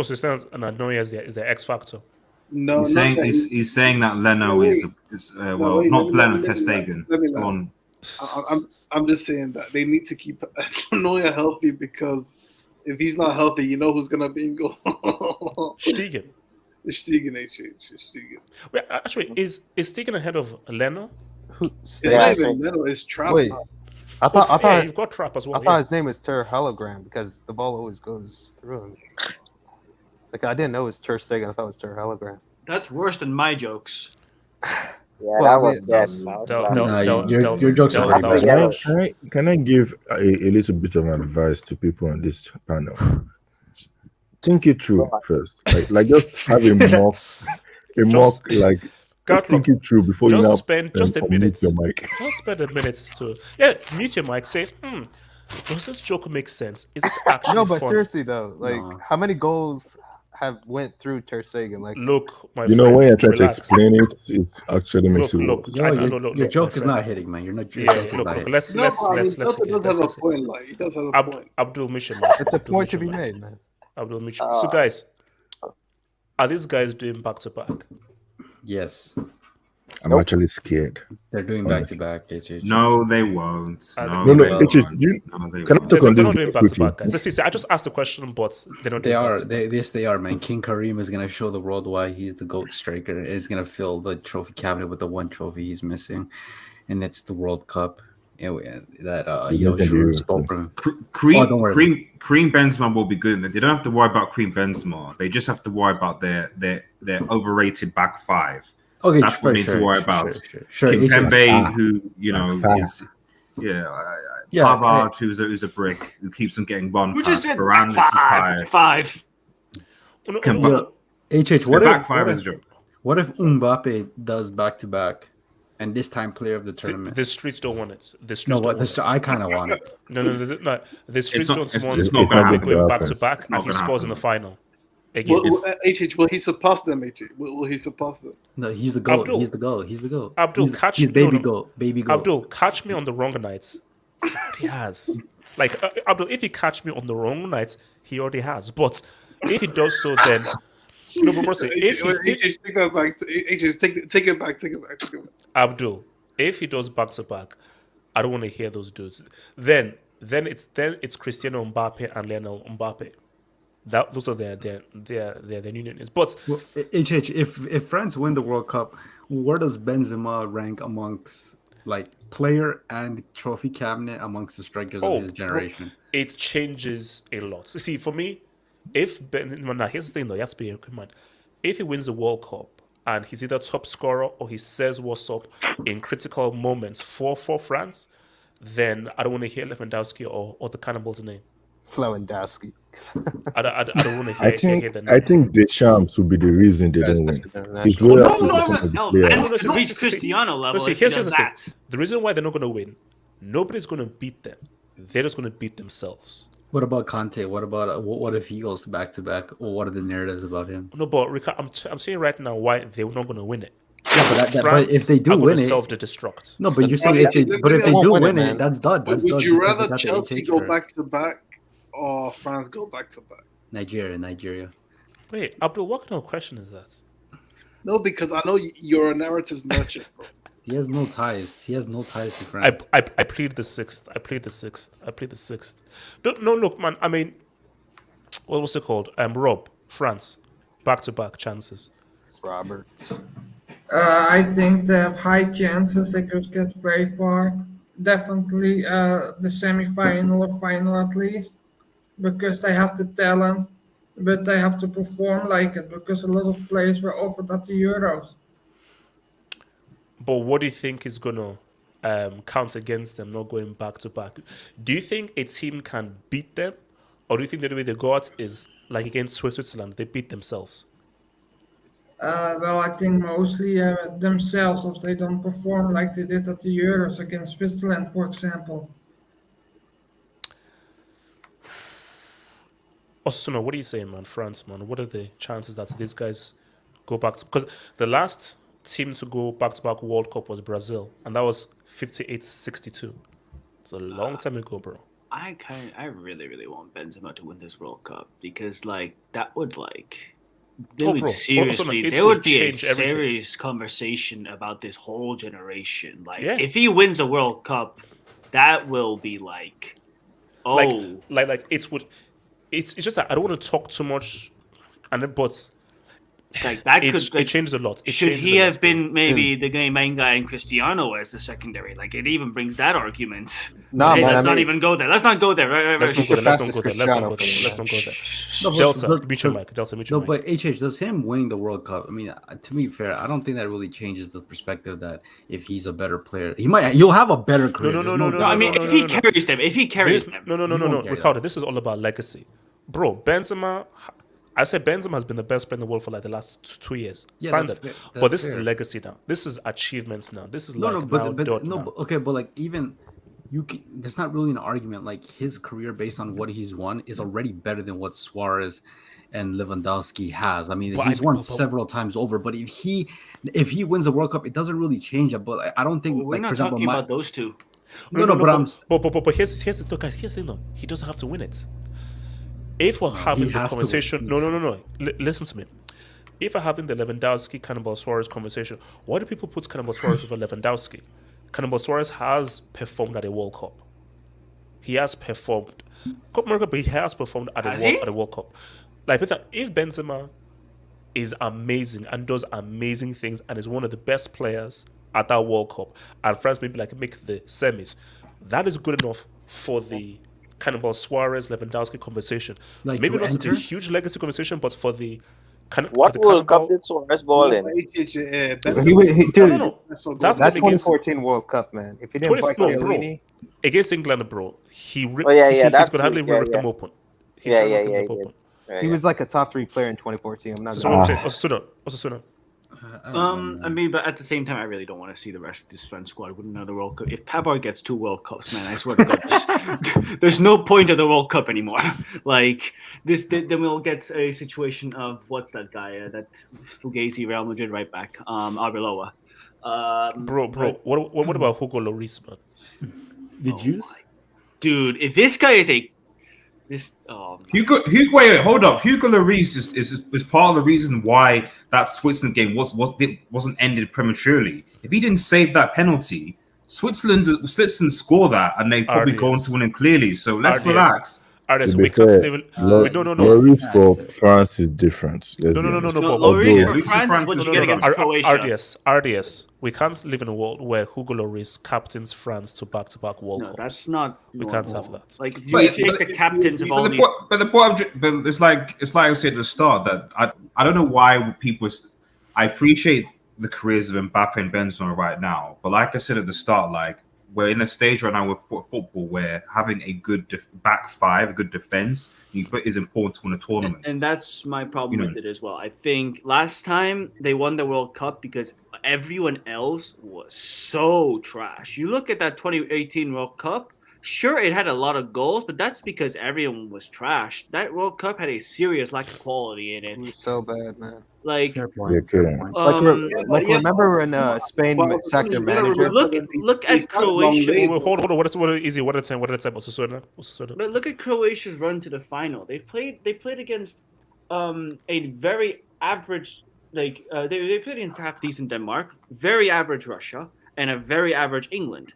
and Neuer is the X factor.
No,
he's saying that Leno is not Leno, Ter Stegen. Go on.
I'm just saying that they need to keep Neuer healthy because if he's not healthy, you know who's gonna be in goal.
Stegen.
Stegen, Stegen.
Wait, actually, is Stegen ahead of Leno?
It's not even Leno. It's Trapp.
Wait, I thought
you've got Trapp as well.
I thought his name was Ter Hologram because the ball always goes through him. Like I didn't know it was Ter Stegen. I thought it was Ter Hologram.
That's worse than my jokes.
Yeah, that was dead.
Your jokes are very bad.
Can I give a little bit of advice to people on this panel? Think it through first. Like just have a mock like Just think it through before you
just
now
spend just a
unmute
minute.
your mic.
Just spend a minute to mute your mic. Say, does this joke make sense? Is it actually
No, but
funny?
seriously though, like how many goals have went through Ter Stegen? Like,
look, my
You
friend,
know, when you try to
relax.
explain it, it actually makes it
Look,
worse.
I
Your,
know,
your
look,
joke
my
is
friend.
not hitting, man. Your joke
Yeah,
is not
look.
hitting.
Let's
No, but I mean,
let's
Delta does have a point. Like, he does have a point.
Abdul Mishima.
it's a point to be made, man.
Abdul Mishima. So, guys, are these guys doing back to back?
Yes.
I'm actually scared.
They're doing back to back.
No, they won't. No,
No,
they
HH,
won't.
you-
No, they
can I
won't.
talk on
They're
this
not doing back to
quickly?
back, guys. See, I just asked the question, but they're not
They
doing
are.
back to back.
Yes, they are, man. King Kareem is gonna show the world why he's the GOAT striker. He's gonna fill the trophy cabinet with the one trophy he's missing, and it's the World Cup. That
He's gonna be
should
real
stop
soon.
him.
Cream,
don't worry.
Cream Benzema will be good. They don't have to worry about Cream Benzema. They just have to worry about their overrated back five.
Okay,
That's what they need to worry about. Kimpembe, who is Pavard, who's a brick, who keeps them getting one
Who
pass.
just said
Varane,
back
this is tired.
five?
HH,
What
what if Mbappe does back to back, and this time player of the tournament?
The streets don't want it. The streets
No,
don't
what
want it.
I kind of want it.
No. The streets
not-
don't
it's-
want
it's not gonna
Mbappe
happen.
going back to
It's
back,
not
and he
gonna
scores in the
happen.
final. Again,
Will he surpass them? Will he surpass them?
No, he's the GOAT.
Abdul.
He's the GOAT. He's the GOAT.
Abdul,
he's,
catch
he's
me.
baby GOAT. Baby GOAT.
Abdul, catch me on the wrong nights. He already has. Like Abdul, if he catch me on the wrong night, he already has. But if he does so, then no, but Mercy, if he,
Take that back. Take it back.
Abdul, if he does back to back, I don't want to hear those dudes. Then it's Cristiano Mbappe and Lionel Mbappe. Those are their new names. But
Well, HH, if France win the World Cup, where does Benzema rank amongst like player and trophy cabinet amongst the strikers of his generation?
It changes a lot. See, for me, if now here's the thing though, you have to be in mind. If he wins the World Cup and he's either top scorer or he says what's up in critical moments for France, then I don't want to hear Lewandowski or the cannibal's name.
Lewandowski.
I don't want to
I
hear the name.
think Deschamps will be the reason they don't win. He's
No,
loyalty
no,
to some of the
no,
players.
man, to reach Cristiano level.
See,
if he
here's
does
the thing.
that.
The reason why they're not going to win, nobody's going to beat them. They're just going to beat themselves.
What about Conte? What about what if he goes back to back? Or what are the narratives about him?
No, but Rick, I'm saying right now why they're not going to win it.
Yeah, but
France
if they do
are
win
gonna
it,
self-destruct.
No, but you're saying if they do win it, that's done. That's
Would
done
you
because they
rather
got the
Chelsea
8
go
first.
back to back or France go back to back?
Nigeria.
Wait, Abdul, what kind of question is that?
No, because I know you're a narratives merchant, bro.
He has no ties. He has no ties to France.
I plead the sixth. I plead the sixth. No, look, man. I mean, what was it called? Rob, France, back-to-back chances.
Robert.
I think they have high chances they could get very far. Definitely the semi-final or final at least, because they have the talent, but they have to perform like it because a lot of players were offered at the Euros.
But what do you think is going to count against them not going back-to-back? Do you think a team can beat them? Or do you think that the way they go out is like against Switzerland, they beat themselves?
Well, I think mostly themselves if they don't perform like they did at the Euros against Switzerland, for example.
Also, no, what are you saying, man? France, man. What are the chances that these guys go back to? Because the last team to go back-to-back World Cup was Brazil, and that was 58-62. It's a long time ago, bro.
I really, really want Benzema to win this World Cup because, like, that would there would
bro.
seriously,
It
there
would
would be a
change everything.
serious conversation about this whole generation. Like,
Yeah.
if he wins a World Cup, that will be like, oh,
like it's just that I don't want to talk too much, but
like that
it changes a lot. It
should
changes
he
a
have
lot,
been maybe the main guy and Cristiano as the secondary? Like, it even brings that argument.
Nah,
Hey,
man,
let's
I
not
mean-
even go there. Let's not go there. Right,
Let's not go there. Let's not go there. Let's not go there.
Cristiano.
Let's not go there.
No, but-
Delta,
but-
mute your
but-
mic. Delta, mute
No,
your mic.
but HH, does him winning the World Cup? I mean, to be fair, I don't think that really changes the perspective that if he's a better player, you'll have a better career.
No.
No, I mean, if he carries them,
Ricardo, this is all about legacy, bro. Benzema, I said Benzema has been the best player in the world for like the last 2 years.
Yeah,
Standard.
that's
But this is
fair.
legacy now. This is achievements now. This is
No,
like
no,
now
but
done now.
but okay, but like even you can, there's not really an argument. Like his career based on what he's won is already better than what Suarez and Lewandowski has. I mean,
But
he's won several times over. But if he wins the World Cup, it doesn't really change it. But I don't think
We're
like
not
for example,
talking about those two.
No, but I'm
but here's the thing, guys. Here's the thing, though. He doesn't have to win it. If we're having the
has to
conversation, no. Listen to me. If we're having the Lewandowski, Cannibal Suarez conversation, why do people put Cannibal Suarez over Lewandowski? Cannibal Suarez has performed at a World Cup. He has performed, Copa America, but he has performed at a World Cup. Like if Benzema is amazing and does amazing things and is one of the best players at that World Cup, and France maybe like make the semis, that is good enough for the Cannibal Suarez Lewandowski conversation.
Like
maybe
to
not
enter?
the huge legacy conversation, but for the
What World Cup did Suarez ball in?
No. That's
that
against
2014 World Cup, man. If he didn't play Chiellini,
against England, bro, he's
that's
gonna hardly
true.
rip them open.
He was like a top 3 player in 2014. I'm not.
So what I'm saying, Osasuna.
I mean, but at the same time, I really don't want to see the rest of this French squad with another World Cup. If Pavard gets 2 World Cups, man, I swear to God, there's no point of the World Cup anymore. Like this, then we'll get a situation of what's that guy? That Fugazi Real Madrid right back, Arbeloa.
Bro, what about Hugo Lloris, man?
The juice,
dude. If this guy is
Hugo, wait, hold up. Hugo Lloris is part of the reason why that Switzerland game wasn't ended prematurely. If he didn't save that penalty, Switzerland score that, and they probably go on to win it clearly. So let's relax.
Artists,
To be
we can't
fair,
even.
Lo-
No.
Lloris for France is different. Let's
No.
be honest.
But
Lloris for France was getting against Croatia.
RDS. We can't live in a world where Hugo Lloris captains France to back-to-back World Cups.
That's not.
We can't have that.
Like you take the captains of all these.
But the point, but it's like I said at the start that I don't know why people. I appreciate the careers of Mbappe and Benzema right now, but like I said at the start, like we're in a stage right now with football where having a good back five, a good defense, is important to win a tournament.
And that's my problem with it as well. I think last time they won the World Cup because everyone else was so trash. You look at that 2018 World Cup, sure, it had a lot of goals, but that's because everyone was trash. That World Cup had a serious lack of quality in it.
It was so bad, man.
Like,
remember when Spain sacked their manager?
Look at Croatia.
Hold on. What at a time? Osasuna.
But look at Croatia's run to the final. They played against a very average, they played against half decent Denmark, very average Russia, and a very average England,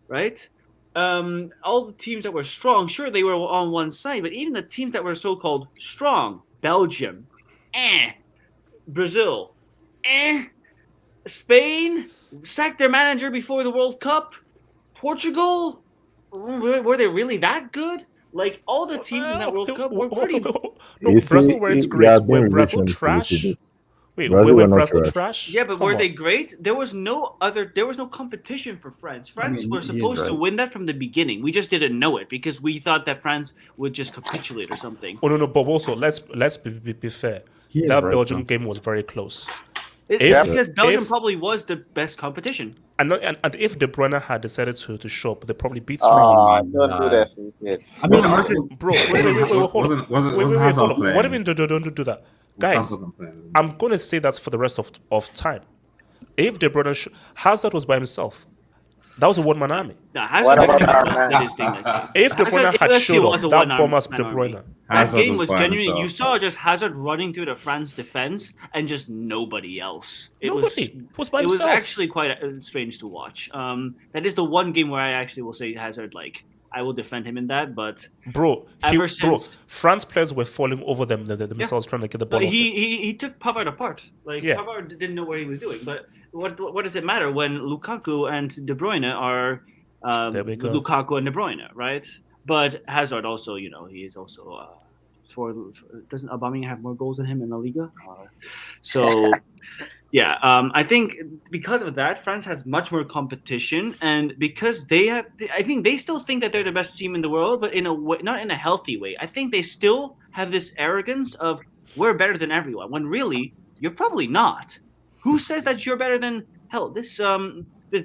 right? All the teams that were strong, sure, they were on one side, but even the teams that were so-called strong, Belgium, Brazil, Spain, sacked their manager before the World Cup, Portugal, were they really that good? Like, all the teams in that World Cup were pretty...
No, Brazil were great. Were Brazil trash? Wait, were Brazil trash?
Yeah, but were they great? There was no competition for France. France were supposed to win that from the beginning. We just didn't know it because we thought that France would just capitulate or something.
Oh no, but also let's be fair. That Belgium game was very close.
Because Belgium probably was the best competition.
And if De Bruyne had decided to show up, they probably beat France.
Don't do that.
I mean, bro, wait, hold on. What do you mean don't do that? Guys, I'm going to say that for the rest of time. If De Bruyne... Hazard was by himself. That was a one-man army. If De Bruyne had showed up, that bomb-ass De Bruyne.
That game was genuinely... You saw just Hazard running through the France defense and just nobody else. It was by himself. It was actually quite strange to watch. That is the one game where I actually will say Hazard, like... I will defend him in that, but
France players were falling over them themselves trying to get the ball.
But he took Pavard apart. Pavard didn't know what he was doing. But what does it matter when Lukaku and De Bruyne are Lukaku and De Bruyne, right? But Hazard also, he is also doesn't Aubameyang have more goals than him in the Liga? Yeah, I think because of that, France has much more competition, and because I think they still think that they're the best team in the world, but in a way, not in a healthy way. I think they still have this arrogance of we're better than everyone, when really you're probably not. Who says that you're better than this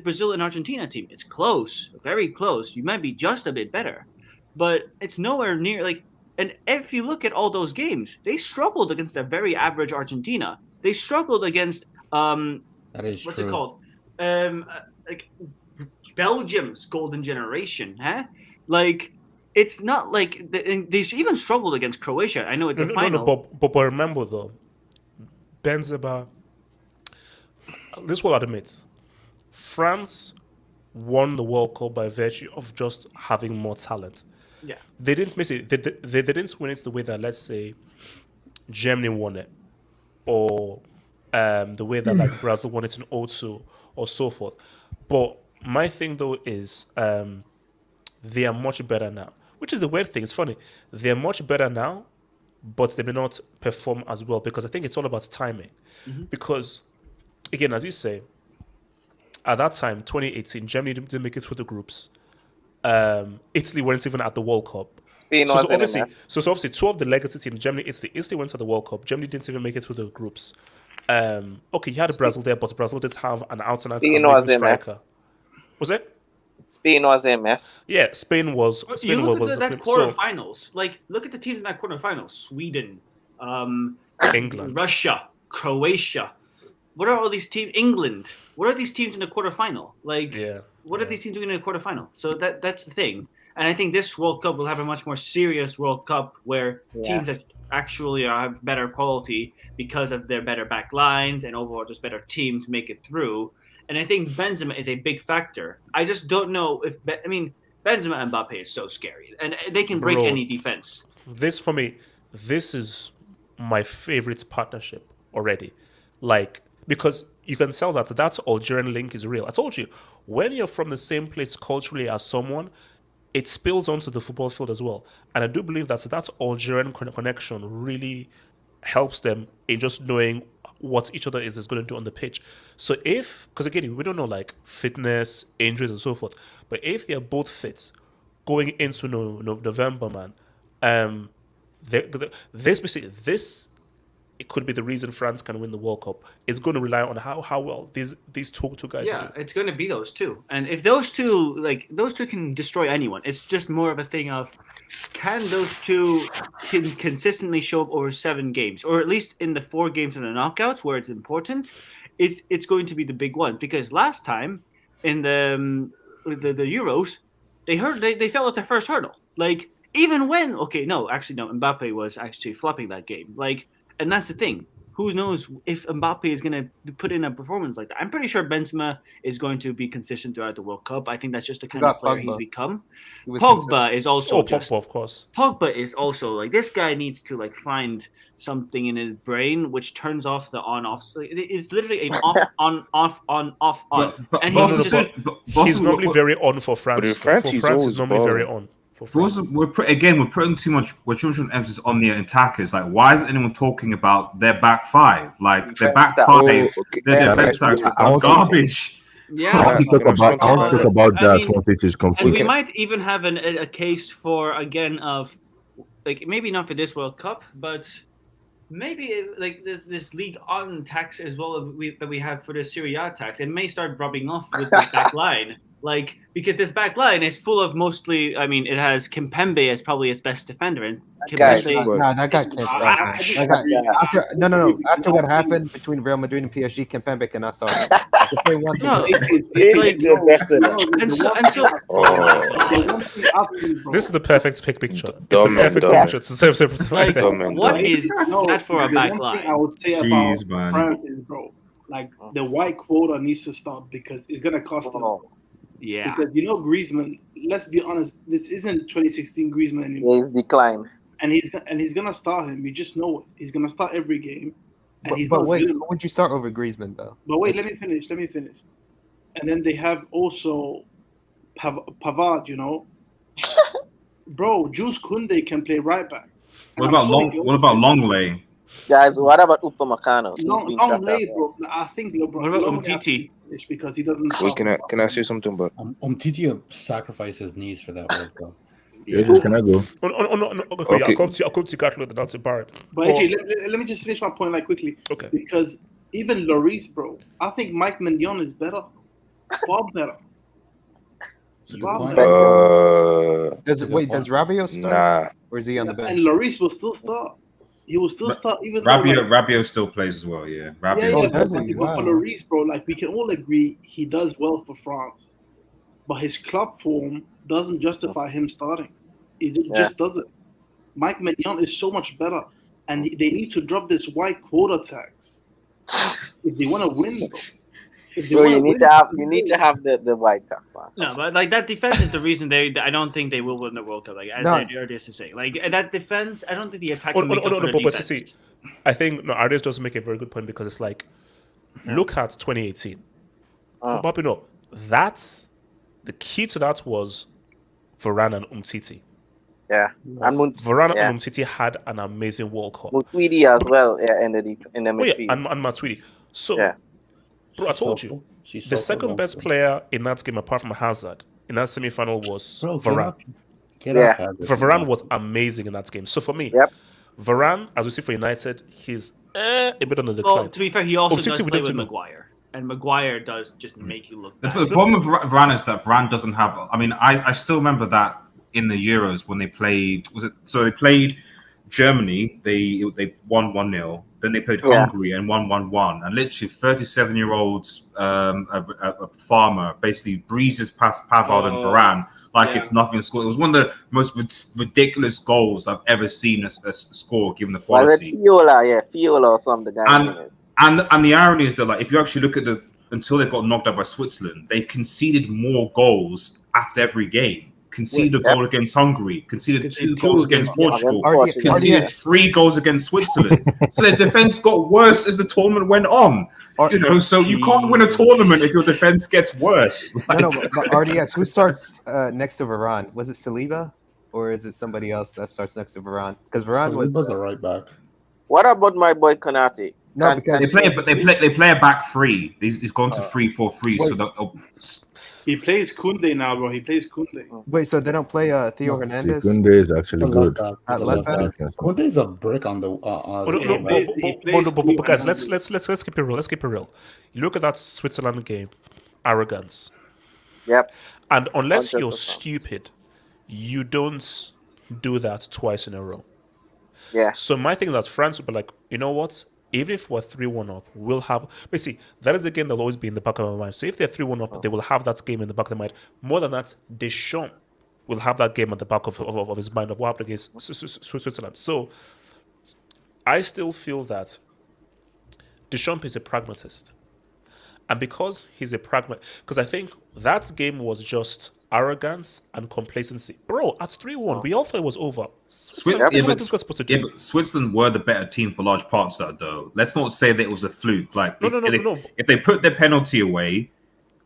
Brazil and Argentina team? It's close, very close. You might be just a bit better, but it's nowhere near like. And if you look at all those games, they struggled against a very average Argentina. They struggled against
That is
what's
true.
it called? Like Belgium's golden generation, huh? Like it's not like they even struggled against Croatia. I know it's a final.
But remember though, Benzema. This will admit, France won the World Cup by virtue of just having more talent.
Yeah,
they didn't miss it. They didn't win it the way that, let's say, Germany won it, or the way that like Brazil won it in 2002 or so forth. But my thing though is they are much better now, which is the weird thing. It's funny. They're much better now, but they may not perform as well because I think it's all about timing.
Mm-hmm.
Because again, as you say, at that time, 2018, Germany didn't make it through the groups. Italy weren't even at the World Cup.
Spain was in it,
so obviously, two of the legacy teams, Germany, Italy went to the World Cup. Germany didn't even make it through the groups. Okay, you had Brazil there, but Brazil did have an out-and-out amazing striker. Was it?
Spain was a mess.
Yeah, Spain was.
You look at that quarterfinals. Like, look at the teams in that quarterfinals: Sweden,
England,
Russia, Croatia. What are all these teams? England. What are these teams in the quarterfinal? Like, what are these teams doing in the quarterfinal? So that's the thing. And I think this World Cup will have a much more serious World Cup where teams that actually have better quality because of their better back lines and overall just better teams make it through. And I think Benzema is a big factor. I just don't know if Benzema and Mbappe is so scary, and they can break any defense.
This for me, this is my favorite partnership already. Like, because you can tell that Algerian link is real. I told you, when you're from the same place culturally as someone, it spills onto the football field as well. And I do believe that Algerian connection really helps them in just knowing what each other is going to do on the pitch. So because again, we don't know like fitness, injuries and so forth, but if they're both fit going into November, man, this it could be the reason France can win the World Cup. It's going to rely on how well these two guys do.
Yeah, it's going to be those two. And if those two can destroy anyone, it's just more of a thing of, can those two consistently show up over 7 games, or at least in the 4 games in the knockouts where it's important, it's going to be the big one. Because last time in the Euros, they fell at the first hurdle. Like, even when Mbappe was actually flopping that game. Like, and that's the thing. Who knows if Mbappe is going to put in a performance like that? I'm pretty sure Benzema is going to be consistent throughout the World Cup. I think that's just the kind of player he's become. Pogba is also
Pogba, of course.
Pogba is also like, this guy needs to like find something in his brain which turns off the on-off. It's literally an off, on. And
he's normally very on for France. For France, he's normally very on.
We're putting too much emphasis on the attackers. Like, why isn't anyone talking about their back five? Like, their back five, their defense are garbage.
Yeah,
I want to talk about that once it is complete.
And we might even have a case for, again, of like, maybe not for this World Cup, but maybe like this League on tax as well that we have for the Serie tax. It may start rubbing off with the back line. Like, because this back line is full of mostly, it has Kimpembe as probably its best defender. And
that guy can't. After what happened between Real Madrid and PSG, Kimpembe cannot start.
This is the perfect picture. It's the perfect picture.
What is that for a back line?
I would say about France is, bro, like, the white quota needs to stop because it's gonna cost them.
Yeah,
because Griezmann. Let's be honest, this isn't 2016 Griezmann anymore.
He's declined,
and he's gonna start him. You just know it. He's gonna start every game. And
but wait, would you start over Griezmann though?
But wait, let me finish. And then they have also Pavard. Bro, Jules Koundé can play right back.
What about Longley?
Guys, what about Upamecano?
Longley, bro. I think LeBron.
What about Umtiti?
Because he doesn't.
Wait, can I say something? But
Umtiti sacrificed his knees for that World Cup.
Yeah, just can I go?
No. Okay,
Okay.
I'll come to you, Carlo, then I'll to Barrett.
But AJ, let me just finish my point like quickly.
Okay.
Because even Lloris, bro, I think Mike Mignon is better, far better. Far better.
Does Rabiot start?
Nah.
Or is he on the bench?
And Lloris will still start. He will still start, even
Rabiot still plays as well. Yeah, Rabiot.
But for Lloris, bro, like we can all agree he does well for France, but his club form doesn't justify him starting. It just doesn't. Mike Mignon is so much better, and they need to drop this white quota tax if they want to win, bro.
So you need to have the white tax.
No, but like that defense is the reason I don't think they will win the World Cup. Like as Ardias to say, like that defense, I don't think the attack.
But see, I think Ardias does make a very good point because it's like, look at 2018. But that's the key to that was Varane and Umtiti.
Yeah, and
Varane and Umtiti had an amazing World Cup.
Matuidi as well, in the midfield.
And Matuidi. So, bro, I told you, the second best player in that game, apart from Hazard, in that semi-final was Varane. Varane was amazing in that game. So for me, Varane, as we see for United, he's a bit on the decline.
Well, to be fair, he also does play with Maguire. And Maguire does just make you look bad.
The problem with Varane is that Varane doesn't have. I mean, I still remember that in the Euros when they played. They played Germany. They won 1-0. Then they played Hungary and won 1-1. And literally, 37-year-old a farmer basically breezes past Pavard and Varane like it's nothing to score. It was one of the most ridiculous goals I've ever seen a score, given the quality.
Fiola or something.
And the irony is that, like, if you actually look at until they got knocked out by Switzerland, they conceded more goals after every game. Conceded a goal against Hungary, conceded 2 goals against Portugal, conceded 3 goals against Switzerland. So their defense got worse as the tournament went on. So you can't win a tournament if your defense gets worse.
But RDS, who starts next to Varane? Was it Saliba, or is it somebody else that starts next to Varane? Because Varane was
the right back.
What about my boy Konate?
No, because they play a back three. He's gone to 3-4-3. So
he plays Kunde now, bro. He plays Kunde.
Wait, so they don't play Theo Hernandez?
Kunde is actually good.
At left back.
Kunde is a brick on the.
But guys, let's keep it real. Let's keep it real. You look at that Switzerland game, arrogance.
Yep.
And unless
100%.
you're stupid, you don't do that twice in a row.
Yeah.
So my thing is that France would be like, you know what? Even if we're 3-1 up, we'll have. But see, that is a game that'll always be in the back of my mind. So if they're 3-1 up, they will have that game in the back of their mind. More than that, Deschamps will have that game at the back of his mind of what happened against Switzerland. So I still feel that Deschamps is a pragmatist. And because he's a pragmatist, because I think that game was just arrogance and complacency. Bro, at 3-1, we all thought it was over.
But Switzerland were the better team for large parts of that, though. Let's not say that it was a fluke. Like,
No.
If they put their penalty away,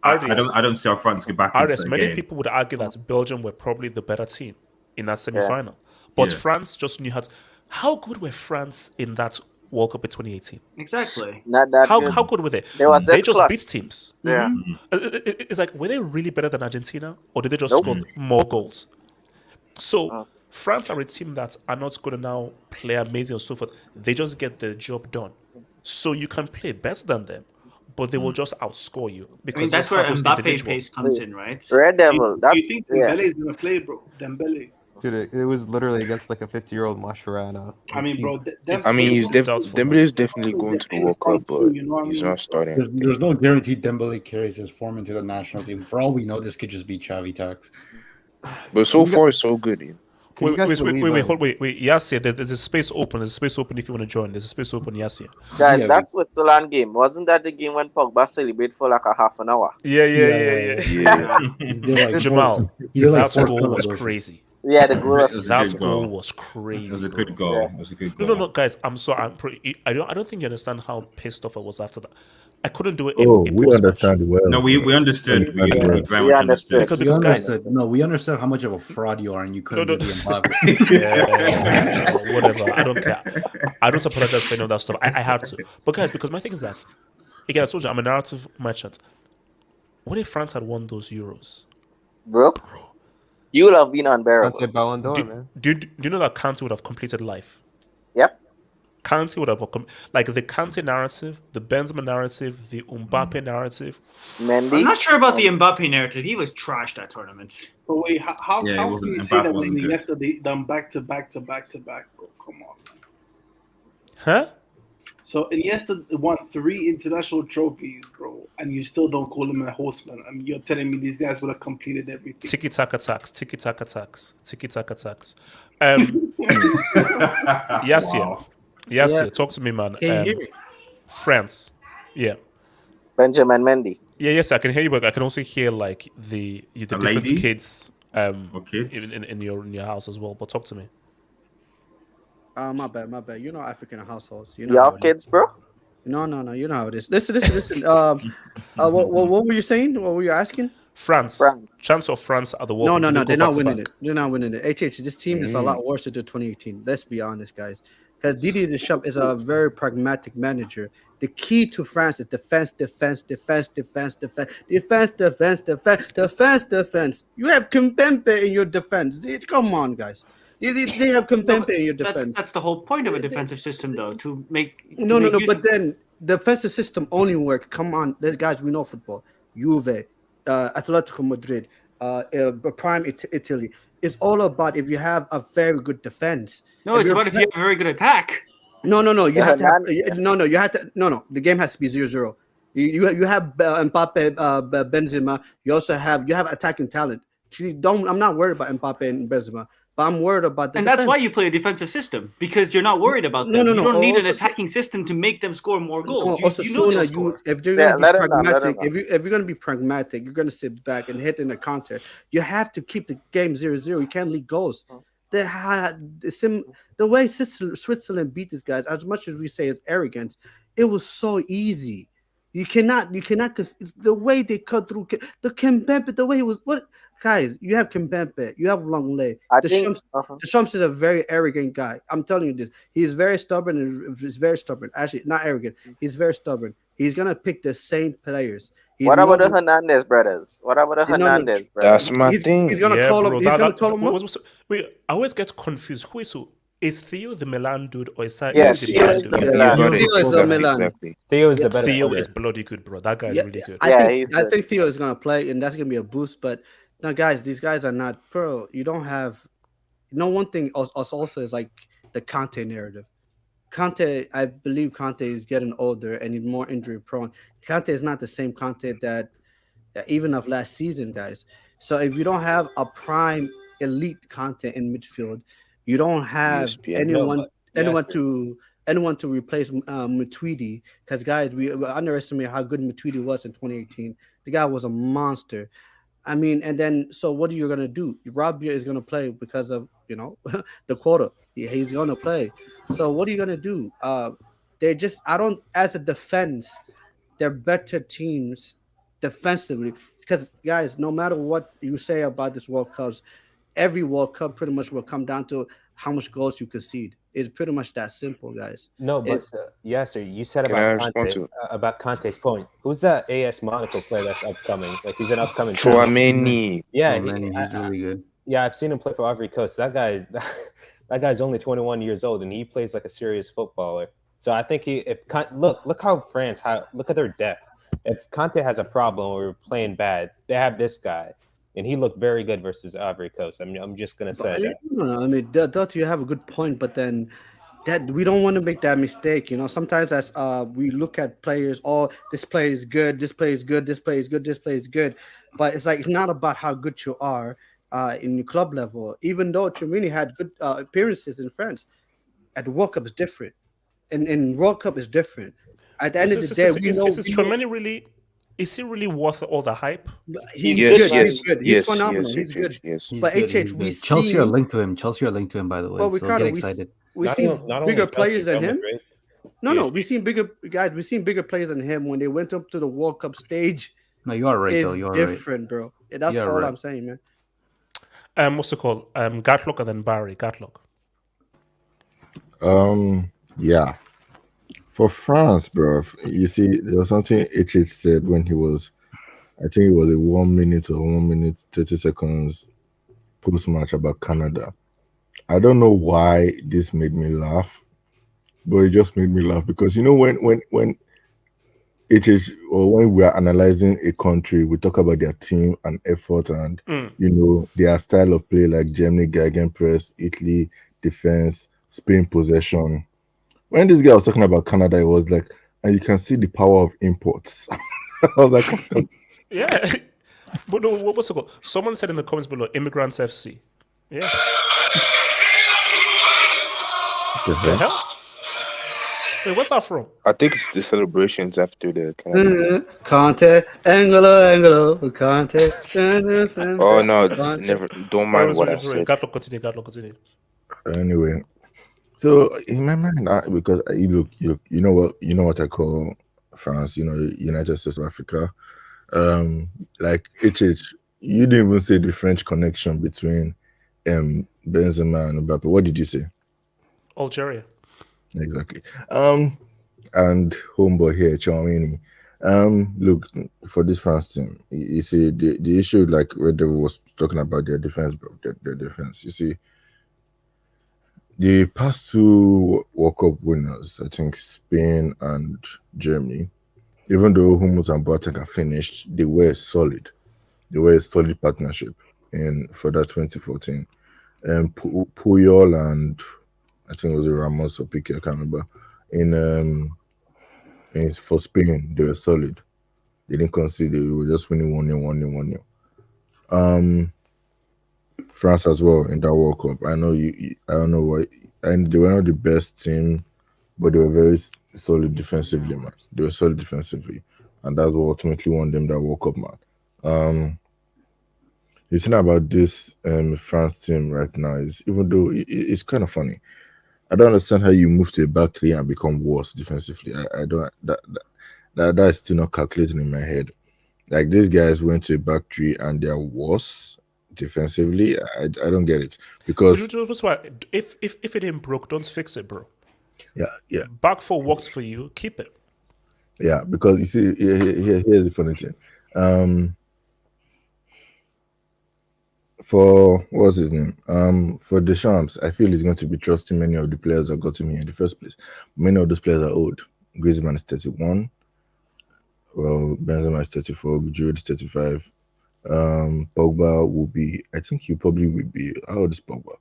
I don't see how France get back into the
Many
game.
people would argue that Belgium were probably the better team in that semi-final. But France just knew how to... How good were France in that World Cup in 2018?
Exactly.
How good were they? They just beat teams.
Yeah.
It's like, were they really better than Argentina? Or did they just score more goals? So France are a team that are not going to now play amazing and so forth. They just get the job done. So you can play better than them, but they will just outscore you. Because
that's where Mbappe pace comes in, right?
Red Devil.
Do you think Dembele is going to play, bro? Dembele.
Dude, it was literally against like a 50-year-old Mascherano.
I mean, bro,
Dembele is definitely going to the World Cup, but he's not starting.
There's no guarantee Dembele carries his form into the national team. For all we know, this could just be Xavi tax.
But so far, it's so good.
Wait, Yasia, there's a space open. There's a space open if you want to join. There's a space open, Yasia.
Guys, that Switzerland game, wasn't that the game when Pogba celebrated for like a half an hour?
Yeah. Jamal, that goal was crazy.
Yeah, the goal.
That goal was crazy.
It was a good goal. It was a good goal.
No, guys. I'm sorry. I don't think you understand how pissed off I was after that. I couldn't do it.
We understand well.
No, we understood. We very much understood.
Because guys,
we understood how much of a fraud you are, and you couldn't do the Mbappe.
Whatever. I don't care. I don't apologize for any of that stuff. I have to. But guys, because my thing is that, again, I told you I'm a narrative merchant. What if France had won those Euros,
bro? You would have been unbearable.
Kante Ballon d'Or, man.
Do you know that Kante would have completed life?
Yep.
Kante would have like the Kante narrative, the Benzema narrative, the Mbappe narrative.
Mendy.
I'm not sure about the Mbappe narrative. He was trash that tournament.
But wait, how
Yeah, it
can
wasn't-
you
Mbappe
say that when
wasn't good.
yesterday done back to back, bro? Come on.
Huh?
So Iniesta won 3 international trophies, bro, and you still don't call him a horseman. I mean, you're telling me these guys would have completed everything.
Tiki taka tax, tiki taka tax, tiki taka tax. Yes,
Wow.
yeah. Talk to me, man.
Can you hear me?
France. Yeah.
Benjamin Mendy.
Yeah, yes, I can hear you, but I can also hear like the different
lady?
kids
Or kids?
in your house as well. But talk to me.
My bad. You know African households. You know how
Y'all
it
kids,
is.
bro.
No. You know how it is. Listen. What were you saying? What were you asking?
France. Chance of France at the World Cup.
No.
They
They're
go
not
back to
winning
back.
it. They're not winning it. This team is a lot worse than the 2018. Let's be honest, guys. Because Didier Deschamps is a very pragmatic manager. The key to France is defense. You have Kimpembe in your defense. Come on, guys. They have Kimpembe in your defense.
That's the whole point of a defensive system, though, to make.
No. But then defensive system only works. Come on, guys. We know football. Juve, Atletico Madrid, prime Italy. It's all about if you have a very good defense.
No, it's about if you have a very good attack.
No. You have to have. No. You have to. No. The game has to be 0-0. You have Mbappe, Benzema. You also have attacking talent. I'm not worried about Mbappe and Benzema, but I'm worried about the.
And
defense.
that's why you play a defensive system, because you're not worried about them. You don't need an attacking system to make them score more goals.
If you're going to be pragmatic, you're going to sit back and hit in a counter. You have to keep the game 0-0. You can't leak goals. The way Switzerland beat these guys, as much as we say it's arrogance, it was so easy. You cannot, because the way they cut through the Kimpembe, the way it was. What guys? You have Kimpembe, you have Longley. Deschamps is a very arrogant guy. I'm telling you this. He's very stubborn and he's very stubborn. Actually, not arrogant. He's very stubborn. He's gonna pick the same players.
What about the Hernandez brothers?
That's my thing.
He's gonna call him. He's gonna call him up.
Wait, I always get confused. Who is who? Is Theo the Milan dude or is that?
Yes, Theo is the Milan.
Theo is the Milan.
Exactly.
Theo is the better.
Theo is bloody good, bro. That guy is really good.
I think Theo is gonna play, and that's gonna be a boost. But no, guys, these guys are not pro. You don't have. One thing also is like the Conte narrative. Conte, I believe Conte is getting older and he's more injury prone. Conte is not the same Conte that even of last season, guys. So if you don't have a prime elite Conte in midfield, you don't have anyone to replace Matuidi, because guys, we underestimate how good Matuidi was in 2018. The guy was a monster. I mean, and then so what are you gonna do? Rabia is gonna play because of the quota. He's gonna play. So what are you gonna do? They just as a defense, they're better teams defensively, because guys, no matter what you say about this World Cups, every World Cup pretty much will come down to how much goals you concede. It's pretty much that simple, guys.
No, but yes, sir. You said about Conte's point. Who's that AS Monaco player that's upcoming? Like he's an upcoming.
Chouameni.
Yeah,
he's really good.
Yeah, I've seen him play for Ivory Coast. That guy's only 21 years old, and he plays like a serious footballer. So I think look how France, look at their depth. If Conte has a problem or we're playing bad, they have this guy. And he looked very good versus Ivory Coast. I mean, I'm just gonna say that.
I mean, Dot, you have a good point, but then that we don't want to make that mistake. Sometimes as we look at players, this player is good, this player is good, this player is good, this player is good, but it's like it's not about how good you are in your club level. Even though Chouameni had good appearances in France, at the World Cup is different, and in World Cup is different. At the end of the day, we know.
Chouameni really? Is he really worth all the hype?
He's good. He's phenomenal. He's good. But we
Chelsea are linked to him. By the way.
Well,
so get excited.
We've seen bigger players than him. No. We've seen bigger players than him when they went up to the World Cup stage.
No, you are right. Though you are
different, bro. That's all I'm saying,
man. What's it called? Gatlock and then Barry. Gatlock.
Yeah. For France, bro, you see, there was something HH said when he was, I think it was a 1 minute or 1 minute 30 seconds post match about Canada. I don't know why this made me laugh, but it just made me laugh because when it is or when we are analyzing a country, we talk about their team and effort and their style of play, like Germany, gegenpress, Italy, defense, Spain, possession. When this guy was talking about Canada, it was like, and you can see the power of imports. I was like,
Yeah. But no, what's it called? Someone said in the comments below, Immigrants FC. Yeah. The hell? Wait, what's that from?
I think it's the celebrations after the Canada.
Conte, Angolo, Conte.
Oh no, never. Don't mind what I said.
Gatlo continue.
Anyway, so in my mind, because you know what I call France, United States of Africa. Like HH, you didn't even say the French connection between Benzema and Mbappe. What did you say?
Algeria.
Exactly. And homeboy here, Chouameni. Look, for this France team, you see the issue, like Red Devil was talking about their defense, bro. Their defense. You see, the past two World Cup winners, I think Spain and Germany, even though Hummels and Boateng are finished, they were solid. They were a solid partnership for that 2014. Puyol and I think it was Ramos or Piqué, I can't remember. For Spain, they were solid. They didn't concede. They were just winning 1-0. France as well in that World Cup. I know I don't know why. And they were not the best team, but they were very solid defensively, man. They were solid defensively, and that's what ultimately won them that World Cup, man. The thing about this France team right now is, even though it's kind of funny, I don't understand how you move to a back three and become worse defensively. I don't that is still not calculating in my head. Like, these guys went to a back three and they're worse defensively. I don't get it, because
if it ain't broke, don't fix it, bro.
Yeah.
Back four works for you, keep it.
Yeah, because you see, here's the funny thing. For what's his name? For Deschamps, I feel he's going to be trusting many of the players that got him here in the first place. Many of those players are old. Griezmann is 31. Well, Benzema is 34. Giroud is 35. Pogba will be. I think he probably will be. How old is Pogba?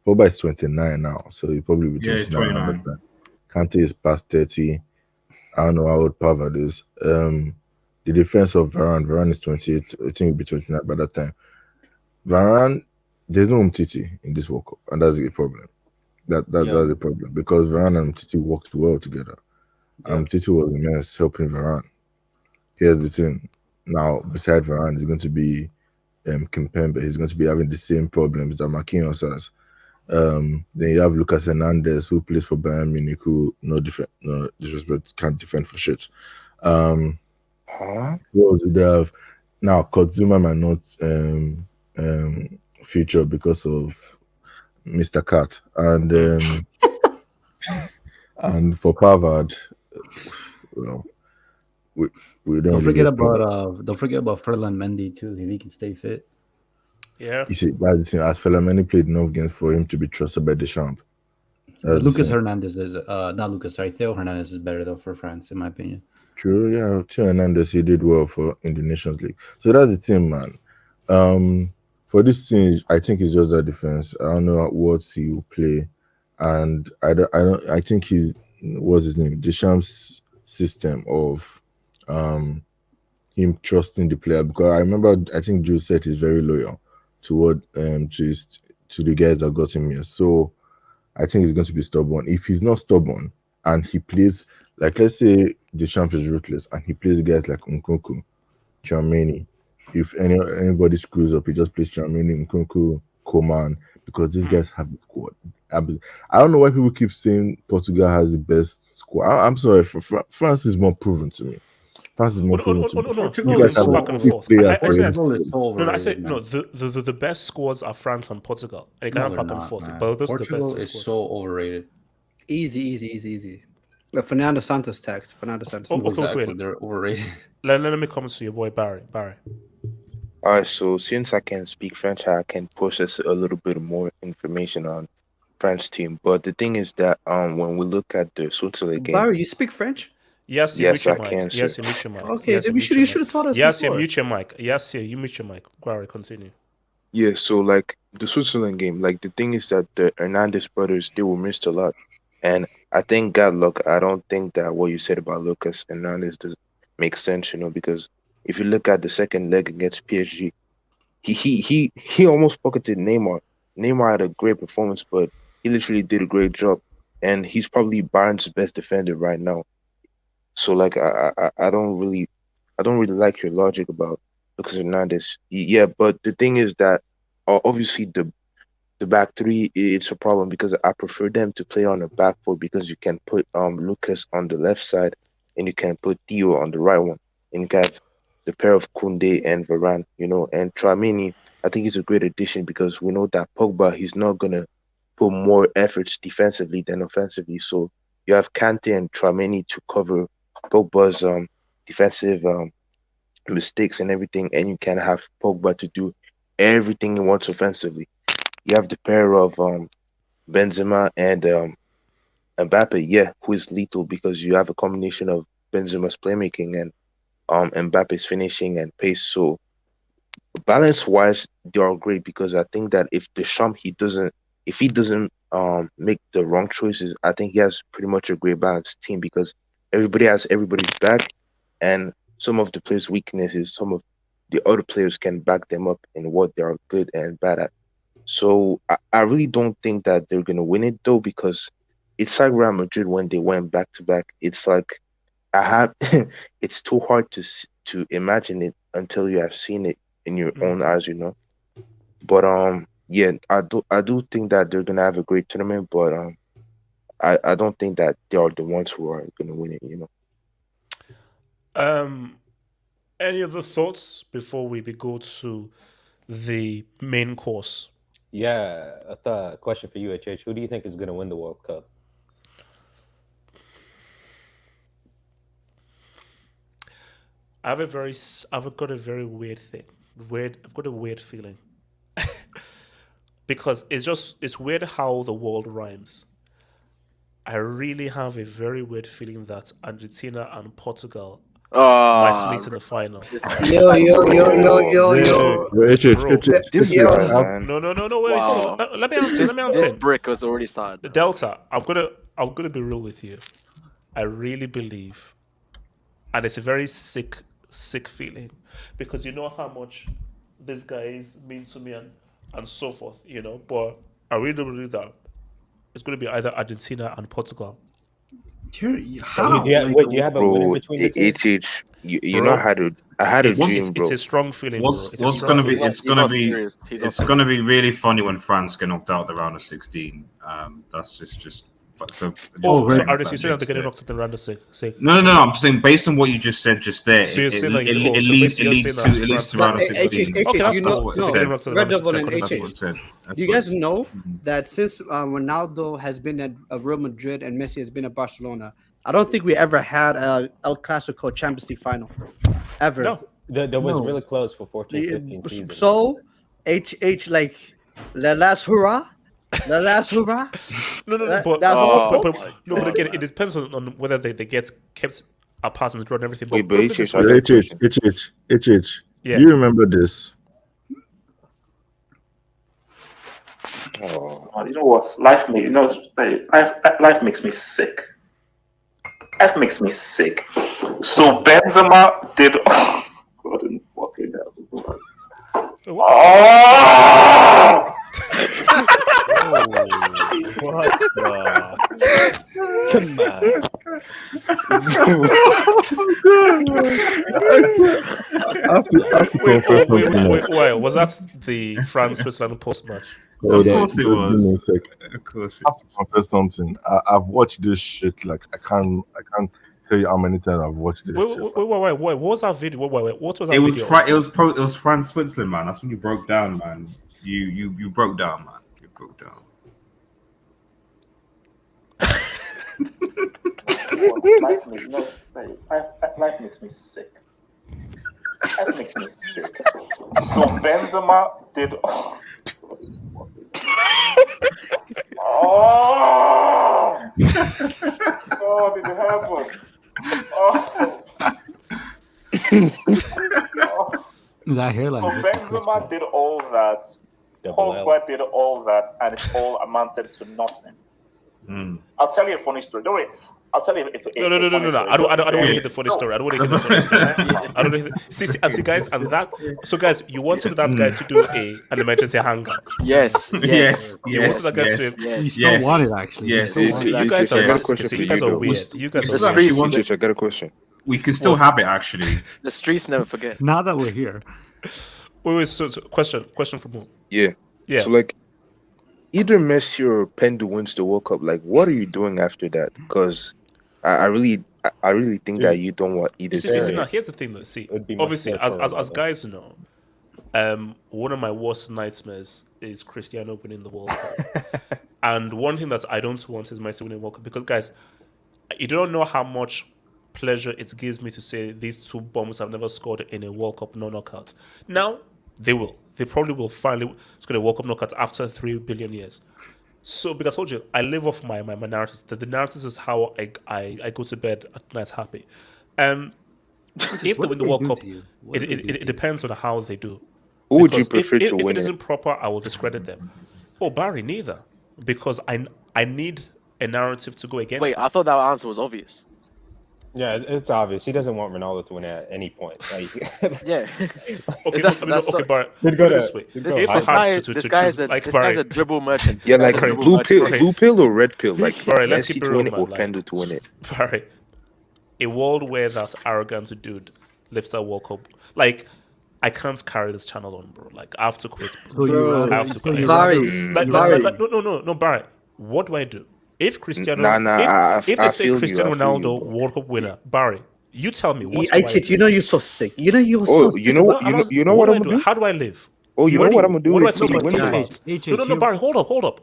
Pogba is 29 now, so he probably will be 29.
He's 29.
Kante is past 30. I don't know how old Pavard is. The defense of Varane is 28. I think he'll be 29 by that time. Varane, there's no Umtiti in this World Cup, and that's a problem. That's a problem, because Varane and Umtiti worked well together. Umtiti was a mess helping Varane. Here's the thing. Now, beside Varane, it's going to be Kimpembe. He's going to be having the same problems that Marquinhos has. Then you have Lucas Hernandez, who plays for Bayern Munich, who no disrespect, can't defend for shit. Who else do they have? Now, Kotzuma might not feature because of Mr. Cat, and and for Pavard, well, we
don't forget about Ferland Mendy too, if he can stay fit.
Yeah,
you see, that's the thing. As Fellaini played enough games for him to be trusted by Deschamps.
Lucas Hernandez is not Lucas. Sorry, Theo Hernandez is better though for France, in my opinion.
True, yeah. Theo Hernandez, he did well in the Nations League. So that's the team, man. For this team, I think it's just that defense. I don't know what he will play, and I think what's his name? Deschamps' system of him trusting the player, because I remember I think Drew said he's very loyal to the guys that got him here. So I think he's going to be stubborn. If he's not stubborn and he plays, like, let's say Deschamps is ruthless and he plays guys like Nkunku, Tchouameni. If anybody screws up, he just plays Tchouameni, Nkunku, Coman, because these guys have the squad. I don't know why people keep saying Portugal has the best squad. I'm sorry, France is more proven to me. France is more proven to me.
Portugal is back and forth. I say no. The best squads are France and Portugal. They can back and forth. But those
Portugal
are the best
is so overrated.
Easy. Fernando Santos text. Fernando Santos.
Exactly. They're overrated.
Let me come to your boy Barry.
All right, so since I can speak French, I can process a little bit more information on French team. But the thing is that when we look at the Switzerland game,
Barry, you speak French?
Yes, you
yes,
mute your
I
mic.
can, sir.
Yes, you mute your mic.
Okay,
Yes, you
then
mute your
you
mic.
should have taught us
Yes, you
before.
mute your mic. Yes, you mute your mic. Gary, continue.
Yeah, so like the Switzerland game, like the thing is that the Hernandez brothers, they were missed a lot. And I think God luck, I don't think that what you said about Lucas Hernandez does make sense, because if you look at the second leg against PSG, he almost pocketed Neymar. Neymar had a great performance, but he literally did a great job. And he's probably Bayern's best defender right now. So like I don't really like your logic about Lucas Hernandez. Yeah, but the thing is that obviously the back three it's a problem because I prefer them to play on the back four because you can put Lucas on the left side and you can put Theo on the right one and you can have the pair of Kunde and Varane, and Tramini. I think he's a great addition because we know that Pogba he's not gonna put more efforts defensively than offensively. So you have Kante and Tramini to cover Pogba's defensive mistakes and everything, and you can have Pogba to do everything he wants offensively. You have the pair of Benzema and Mbappe, yeah, who is lethal because you have a combination of Benzema's playmaking and Mbappe's finishing and pace. So balance wise, they are great because I think that if Deschamps if he doesn't make the wrong choices, I think he has pretty much a great balanced team because everybody has everybody's back, and some of the players' weaknesses, some of the other players can back them up in what they are good and bad at. So I really don't think that they're gonna win it though because it's like Real Madrid when they went back to back. It's like I have it's too hard to imagine it until you have seen it in your own eyes. But yeah, I do think that they're gonna have a great tournament, but I don't think that they are the ones who are gonna win it.
Um, any other thoughts before we go to the main course?
Yeah, a question for you, HH. Who do you think is going to win the World Cup?
I've got a very weird thing. I've got a weird feeling because it's weird how the world rhymes. I really have a very weird feeling that Argentina and Portugal might meet in the final.
Yo.
No, wait,
Wow.
let me answer.
This brick was already started.
The Delta, I'm gonna be real with you. I really believe, and it's a very sick feeling, because you know how much these guys mean to me and so forth, But I really believe that it's gonna be either Argentina and Portugal.
How? Do you have a winner between the two?
HH, you know I had a dream, bro.
It's a strong feeling,
What's
bro.
gonna be? It's gonna be really funny when France get knocked out the round of 16. That's just so.
So Aris, you said that they're getting knocked out the round of six.
No. I'm just saying based on what you just said just there,
So you're saying that
it leads to round of 16.
Okay,
That's
you know,
what it
no,
said.
Red Devil and
That's what
HH.
it said.
Do you guys know that since Ronaldo has been at Real Madrid and Messi has been at Barcelona, I don't think we ever had a El Clasico Champions League final, ever.
No, that was really close for 14-15 season.
So, HH like the last hurrah. The last hurrah.
No, but again, it depends on whether they get kept apart and drawn and everything.
Wait,
but
HH.
Yeah.
You remember this?
Oh, you know what? Life makes me sick. Life makes me sick. So Benzema did. Oh, God, fucking hell. Oh!
What the? Come
on. Wait, was that the France-Switzerland post-match?
Of course it was. Of course
I have to confess something. I've watched this shit. Like I can't tell you how many times I've watched this.
Wait. What was that video? What was that
It was
video?
it was France Switzerland, man. That's when you broke down, man. You broke down, man. You broke down.
Life makes me sick. That makes me sick. So Benzema did. Oh, oh, did it happen? Oh.
That hairline.
So Benzema did all that. Pogba did all that, and it all amounted to nothing. I'll tell you a funny story. Don't worry. I'll tell you if
No. I don't want to hear the funny story. I don't want to hear the funny story. I don't want to see, guys, and that. So, guys, you wanted that guy to do an emergency hangout.
Yes.
You wanted that guy to do.
You still want it, actually.
Yes.
You guys are weird. You guys are
I got a question.
We can still have it, actually.
The streets never forget.
Now that we're here.
Wait. So question for more.
Yeah. So like, either Messi or Pendo wins the World Cup. Like, what are you doing after that? Because I really think that you don't want either.
See, now here's the thing, though. See, obviously, as guys know, one of my worst nightmares is Cristiano winning the World Cup. And one thing that I don't want is Messi winning the World Cup, because, guys, you don't know how much pleasure it gives me to say these two bombs have never scored in a World Cup knockouts. Now they will. They probably will finally score a World Cup knockout after 3 billion years. So, because I told you, I live off my narratives. The narratives is how I go to bed at night happy. If they win the World Cup, it depends on how they do.
Who would you prefer to win
If it isn't proper, I will discredit them. Oh, Barry, neither. Because I need a narrative to go against.
Wait, I thought that answer was obvious.
Yeah, it's obvious. He doesn't want Ronaldo to win at any point. Like,
yeah.
Okay, but this way.
This guy is a dribble merchant.
Yeah, like blue pill or red pill. Like
let's keep it real,
win it or Pendo to win it.
Barry, a world where that arrogant dude lifts that World Cup. Like, I can't carry this channel on, bro. Like, I have to quit.
Bro,
I have to quit.
Barry.
No, Barry. What do I do? If Cristiano, if they say Cristiano Ronaldo World Cup winner, Barry, you tell me. What do I do?
You know you're so sick. You know you're so sick.
You know what I'm gonna do?
How do I live?
Oh, you know what I'm gonna do?
What do I talk about? No, Barry, hold up.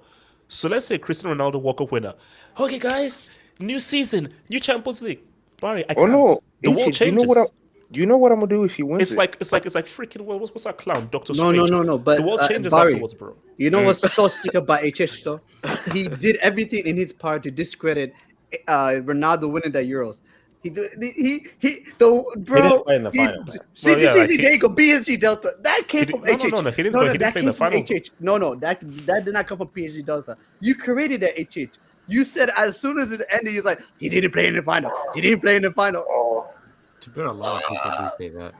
So let's say Cristiano Ronaldo World Cup winner. Okay, guys, new season, new Champions League. Barry, I can't.
Oh no,
the world changes.
You know what I'm gonna do if he wins?
It's like freaking what's that clown, Doctor
Strange?
No. But the world changes
Barry,
afterwards, bro.
You know what's so sick about HH though? He did everything in his power to discredit Ronaldo winning the Euros. He didn't play in the finals. There you go, PSG Delta. That came from HH.
No, he didn't play in the finals.
No, that did not come from PSG Delta. You created that HH. You said as soon as it ended, you was like, he didn't play in the final. He didn't play in the final.
To be a lot of people do say that.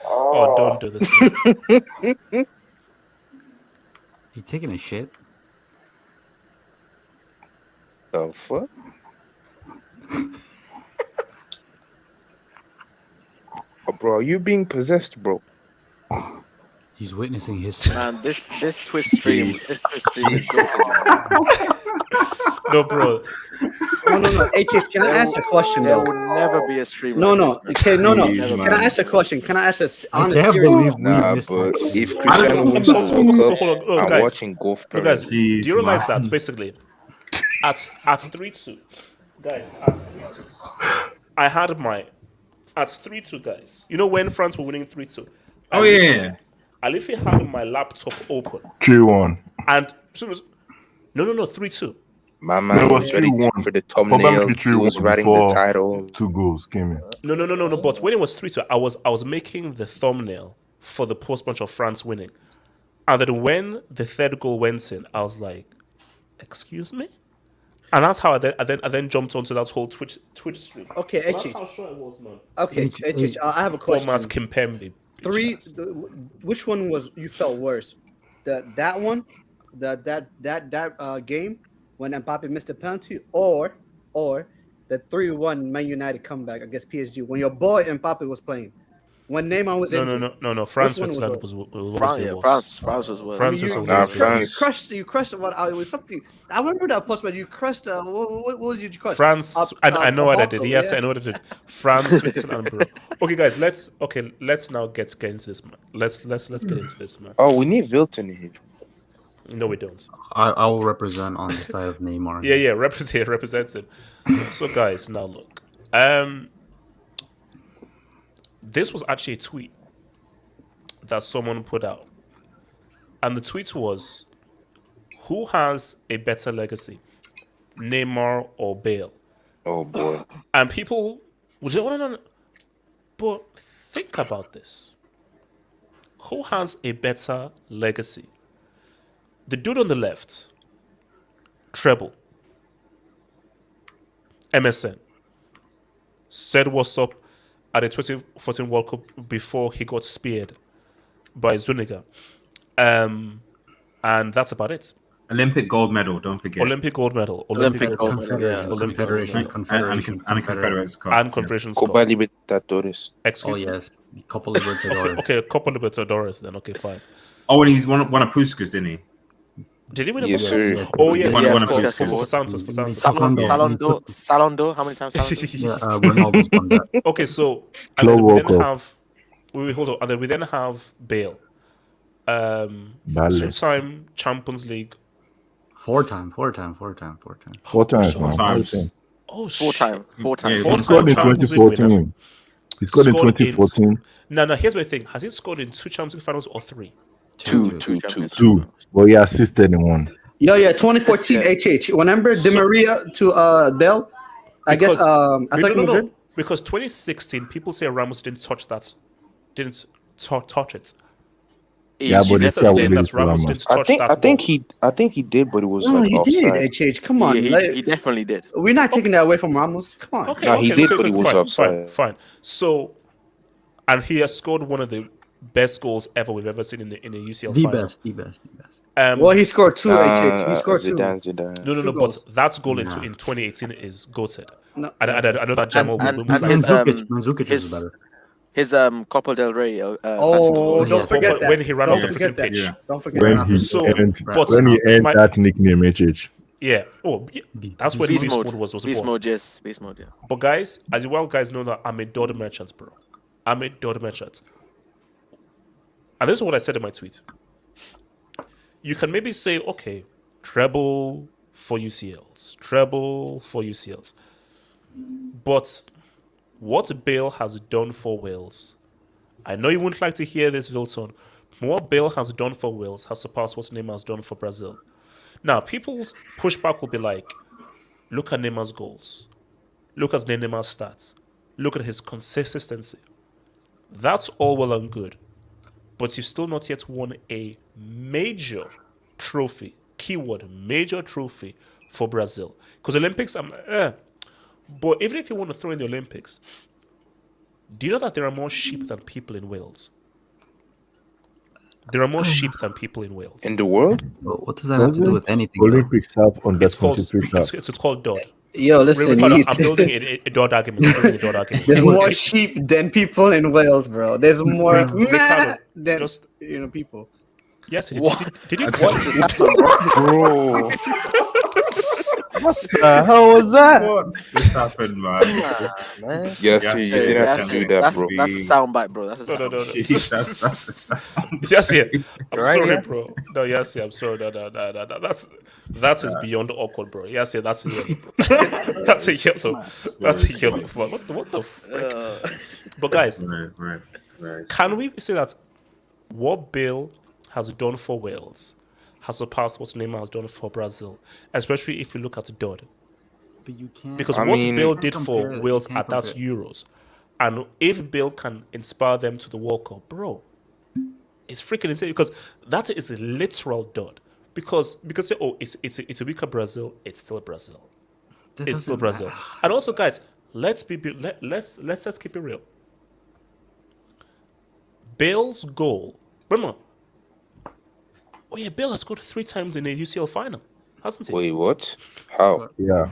Oh, don't do this.
You taking a shit?
The fuck? Oh, bro, are you being possessed, bro?
He's witnessing history.
Man, this Twitch stream is
No, bro.
No. HH, can I ask a question?
There will never be a stream.
No. Can I ask a question? Can I ask a honest serious?
Nah, but if Cristiano wins the World Cup, I'm watching golf.
Guys, do you realize that basically at 3-2, guys? I had my at 3-2, guys. You know when France were winning 3-2?
Oh yeah.
I literally had my laptop open.
3-1.
And no, 3-2.
My man was ready for the thumbnail. He was writing the title.
2 goals came in.
No. But when it was 3-2, I was making the thumbnail for the post-match of France winning. And then when the third goal went in, I was like, "Excuse me," and that's how I then jumped onto that whole Twitch stream.
Okay,
That's how sure I was, man.
Okay, I have a question.
Thomas Kimpembe.
Which one was you felt worse? That one, that game when Mbappe missed a penalty, or the 3-1 Man United comeback against PSG when your boy Mbappe was playing, when Neymar was injured.
No. France was
was worse.
France.
You crushed what? It was something. I remember that post, but you crushed. What was you crush?
France. I know what I did. Yes, yeah. I know what I did. France, Switzerland, bro. Okay, guys. Let's now get into this, man. Let's get into this, man.
Oh, we need Wilton here.
No, we don't.
I will represent on the side of Neymar.
Yeah, represents him. So, guys, now look. This was actually a tweet that someone put out. And the tweet was, who has a better legacy, Neymar or Bale?
Oh boy.
And people would say, oh, no. But think about this. Who has a better legacy? The dude on the left, treble, MSN, said what's up at the 2014 World Cup before he got speared by Zuniga. And that's about it.
Olympic gold medal, don't forget.
Olympic gold medal.
Olympic
gold
medal, yeah.
Confederation
Cup. And Confederations Cup.
And Confederations Cup.
Copa Libertadores.
Excuse
Oh
me?
yes, Copa Libertadores.
Okay, Copa Libertadores then. Okay, fine.
Oh, and he's won a Puskas, didn't he?
Did he win a
Yes,
Puskas?
sir.
Oh, yes.
Won a
For
Puskas.
Santos.
Salondo. How many times Salondo?
Ronaldo's won that.
Okay, so and then we then have hold on, and then we then have Bale.
Bale.
2-time Champions League.
Four times.
Four times,
Four
man.
times. Oh,
Four times.
He scored in 2014. He scored in 2014.
No. Here's my thing: has he scored in 2 Champions League finals or 3?
Two. Well, he assisted in one.
Yeah, 2014 HH. Remember Di Maria to Bell? I guess Atletico Madrid.
Because 2016, people say Ramos didn't touch that, didn't touch it.
Yeah, but it's
saying that Ramos didn't touch that.
I think he did, but it was
No,
like
he
offside.
did. HH, come on.
He definitely did.
We're not taking that away from Ramos. Come on.
Okay,
No, he did, but he was
fine,
offside.
Fine. So, and he has scored one of the best goals ever we've ever seen in a UCL
The
final.
best.
Well, he scored 2 HH. He scored 2.
Zidane.
No,
Two goals.
but that goal in 2018 is goated.
No.
I know that Jamal will move
and
like
his,
that.
Mandzukic is better.
His Copa del Rey.
Don't forget that.
When he ran off the
Don't
freaking
forget that.
pitch.
Don't forget
When
that.
he earned that nickname, HH.
Yeah. Oh, yeah. That's when
Beast
Beast
mode
Mode was
Beast
born.
mode, yes. Beast mode, yeah.
But guys, as well guys know that I'm a Dord merchant, bro. I'm a Dord merchant. And this is what I said in my tweet. You can maybe say, okay, treble for UCLs. But what Bale has done for Wales, I know you wouldn't like to hear this, Vilton. What Bale has done for Wales has surpassed what Neymar has done for Brazil. Now, people's pushback will be like, look at Neymar's goals. Look at Neymar's stats. Look at his consistency. That's all well and good. But you've still not yet won a major trophy. Keyword, major trophy for Brazil. Because Olympics, but even if you want to throw in the Olympics, do you know that there are more sheep than people in Wales? There are more sheep than people in Wales.
In the world?
Well, what does that have to do with anything?
Olympics have under
It's called
23 cup.
it's called Dodd.
Yo, listen.
I'm building a Dodd argument.
There's more sheep than people in Wales, bro. There's more
Ricardo,
than
just
people.
Yes, did you?
What just happened,
Bro.
What the hell was that?
What just happened, man?
Man.
Yes, you didn't have to do that, bro.
That's a soundbite, bro. That's a
No.
Jeez, that's the sound.
Yes, yeah. I'm
Right,
sorry,
yeah?
bro. No, yes, yeah. I'm sorry. No. That is beyond awkward, bro. Yes, yeah. That's a yellow. Bro. That's a yellow. That's a yellow. What the frick? But guys,
Right.
can we say that what Bale has done for Wales has surpassed what Neymar has done for Brazil, especially if you look at Dodd?
But you can't.
Because
I
what
mean-
Bale
You
did
can't
for
compare it.
Wales
You can't
at that
compare
Euros, and if Bale can inspire them to the World Cup, bro, it's freaking insane. Because that is a literal Dodd. Because it's a weaker Brazil, it's still Brazil.
That
It's still
doesn't
Brazil. And also, guys, let's keep it real. Bale's goal. Remember? Oh yeah, Bale has scored 3 times in a UCL final, hasn't he?
Wait, what? How?
Yeah.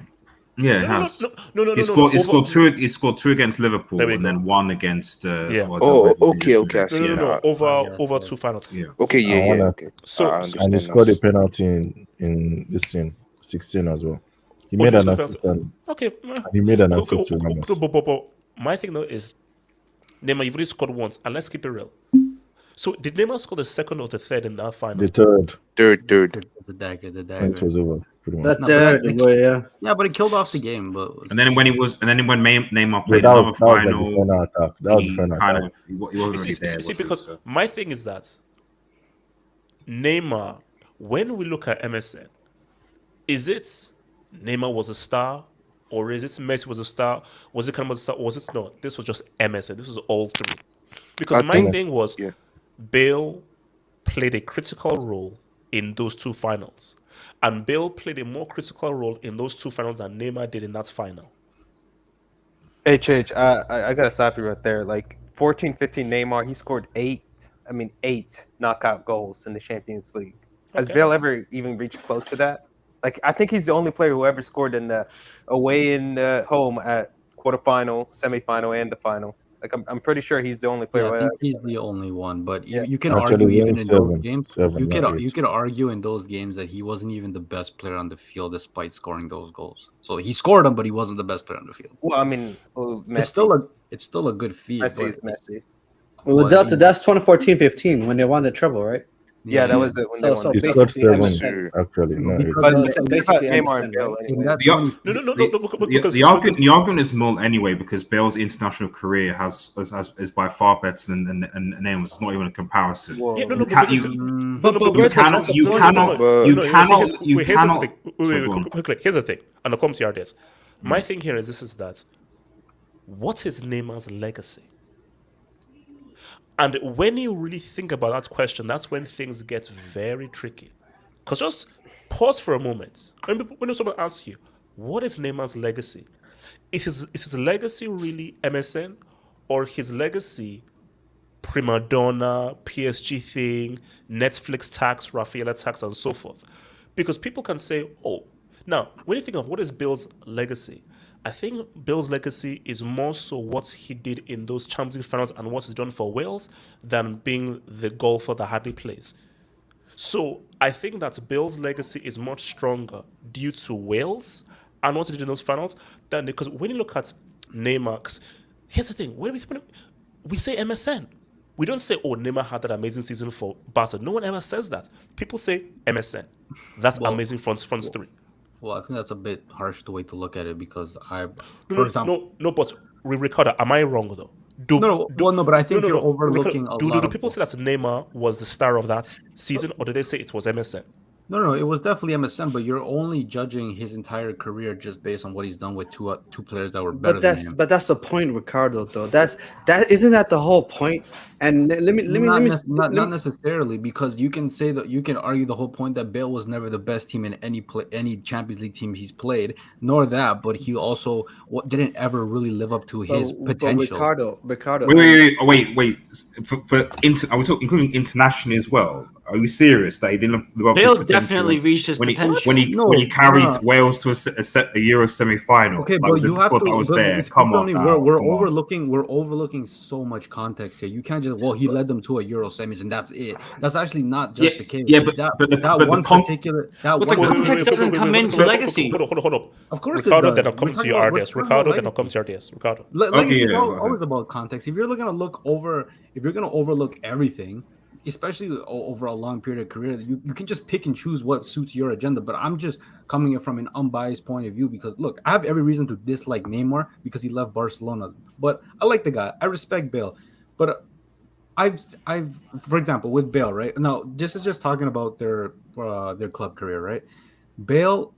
Yeah, it has.
No.
He scored two against Liverpool
There we
and
go.
then one against.
Yeah.
Oh, okay, I see.
No. Over 2 finals.
Yeah.
Okay, yeah, okay.
So-
I
and
understand
And he
now.
scored a penalty in this thing, 16 as well. He
Oh,
made
he
an
scored
assist. And
Okay.
he made an assist to Ramos.
But my thing though is, Neymar, you've already scored once, and let's keep it real. So did Neymar score the second or the third in that final?
The third.
Third.
The dagger.
And it was over. Pretty much.
That
No,
third,
but
boy, yeah.
Yeah, but it killed off the game. But
And then when Neymar
Yeah,
played
that was
another
that was like the
final,
final attack. That was the
he
final
kind
attack.
of he wasn't really there.
See,
Was he?
because
So.
my thing is that Neymar, when we look at MSN, is it Neymar was a star, or is it Messi was a star? Was it kind of a star, or was it no? This was just MSN. This was all three. Because my thing was, Bale played a critical role in those two finals, and Bale played a more critical role in those two finals than Neymar did in that final.
HH, I gotta stop you right there. Like 14-15 Neymar, he scored 8 knockout goals in the Champions League. Has
Okay.
Bale ever even reached close to that? Like, I think he's the only player who ever scored in the away and home at quarterfinal, semifinal, and the final. Like, I'm pretty sure he's the only player.
Yeah, I
who
think
ever
he's
scored.
the only one. But
Yeah.
you can
Actually,
argue
he
even
won
in those
seven,
games.
seven,
You
not
can
eight.
you can argue in those games that he wasn't even the best player on the field despite scoring those goals. So he scored them, but he wasn't the best player on the field.
Well, I mean, Messi.
It's still a good feat.
Messi
but
is Messi.
Well,
But
that's 2014-15 when they won the treble, right?
Yeah, that was it. When they won
So
the
He scored
basically,
seven, actually, not eight.
because
But
in
it's
so
about
basically
Neymar and
MSN,
Bale
right?
in
anyway.
that
The,
20,
the argument is more anyway because Bale's international career is by far better than Neymar's. It's not even a comparison.
Whoa.
Yeah, no,
You
no,
can't-
because,
you-
But
you cannot you cannot
here's the thing.
Sorry, go on.
Quickly, here's the thing, and I'll come to your ideas. My thing here is this: is that what is Neymar's legacy? And when you really think about that question, that's when things get very tricky. Because just pause for a moment. When someone asks you, what is Neymar's legacy? Is his legacy really MSN, or his legacy prima donna, PSG thing, Netflix tax, Rafaela tax, and so forth? Because people can say, oh, now when you think of what is Bill's legacy, I think Bill's legacy is more so what he did in those Champions League finals and what he's done for Wales than being the golfer that hardly plays. So I think that Bill's legacy is much stronger due to Wales and what he did in those finals than because when you look at Neymar, 'cause here's the thing: when we say MSN, we don't say, "Oh, Neymar had that amazing season for Barca." No one ever says that. People say MSN. That's amazing front three.
well, I think that's a bit harsh the way to look at it because for
No,
example,
but Ricardo, am I wrong though?
But I think you're overlooking a lot
Do
of.
people say that Neymar was the star of that season, or did they say it was MSN?
No, it was definitely MSN, but you're only judging his entire career just based on what he's done with two players that were better than him.
But that's the point, Ricardo. Though isn't that the whole point? And
Not necessarily, because you can say that you can argue the whole point that Bale was never the best team in any Champions League team he's played, nor that, but he also didn't ever really live up to his potential.
Ricardo.
Wait. Are we talking including internationally as well? Are you serious that he didn't live up to his
Bale
potential
definitely reached his potential.
when he carried Wales to a Euro semi-final?
Okay,
like,
but you have to.
that was there.
But
Come on, now.
we're
Come on.
overlooking so much context here. You can't just he led them to a Euro semis and that's it. That's actually not just the case. The
context doesn't come into legacy.
Hold up.
Of course,
Ricardo,
it
then
does.
I'll come to your RDS. Ricardo, then I'll come to your RDS. Ricardo.
Legacy is always about context. If you're gonna overlook everything, especially over a long period of career, you can just pick and choose what suits your agenda. But I'm just coming from an unbiased point of view because look, I have every reason to dislike Neymar because he left Barcelona, but I like the guy. I respect Bale, but I've for example with Bale, right now, this is just talking about their club career, right? Bale,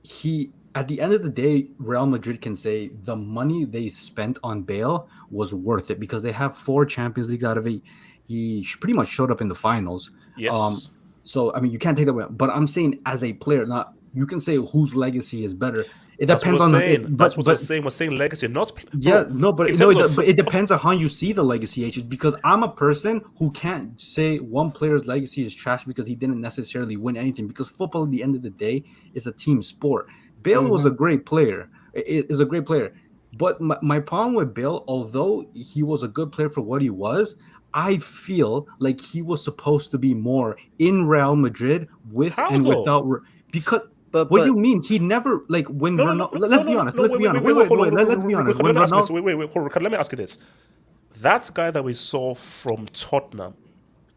he at the end of the day, Real Madrid can say the money they spent on Bale was worth it because they have 4 Champions Leagues out of it. He pretty much showed up in the finals.
Yes.
So I mean, you can't take that away. But I'm saying as a player, not you can say whose legacy is better. It depends on
that's what we're saying. We're saying legacy, not
it depends on how you see the legacy. Because I'm a person who can't say one player's legacy is trash because he didn't necessarily win anything. Because football, at the end of the day, is a team sport. Bale was a great player. Is a great player. But my problem with Bale, although he was a good player for what he was, I feel like he was supposed to be more in Real Madrid without. Because what do you mean? He never Let's be honest. Let's be honest.
Wait, let me ask you this. That guy that we saw from Tottenham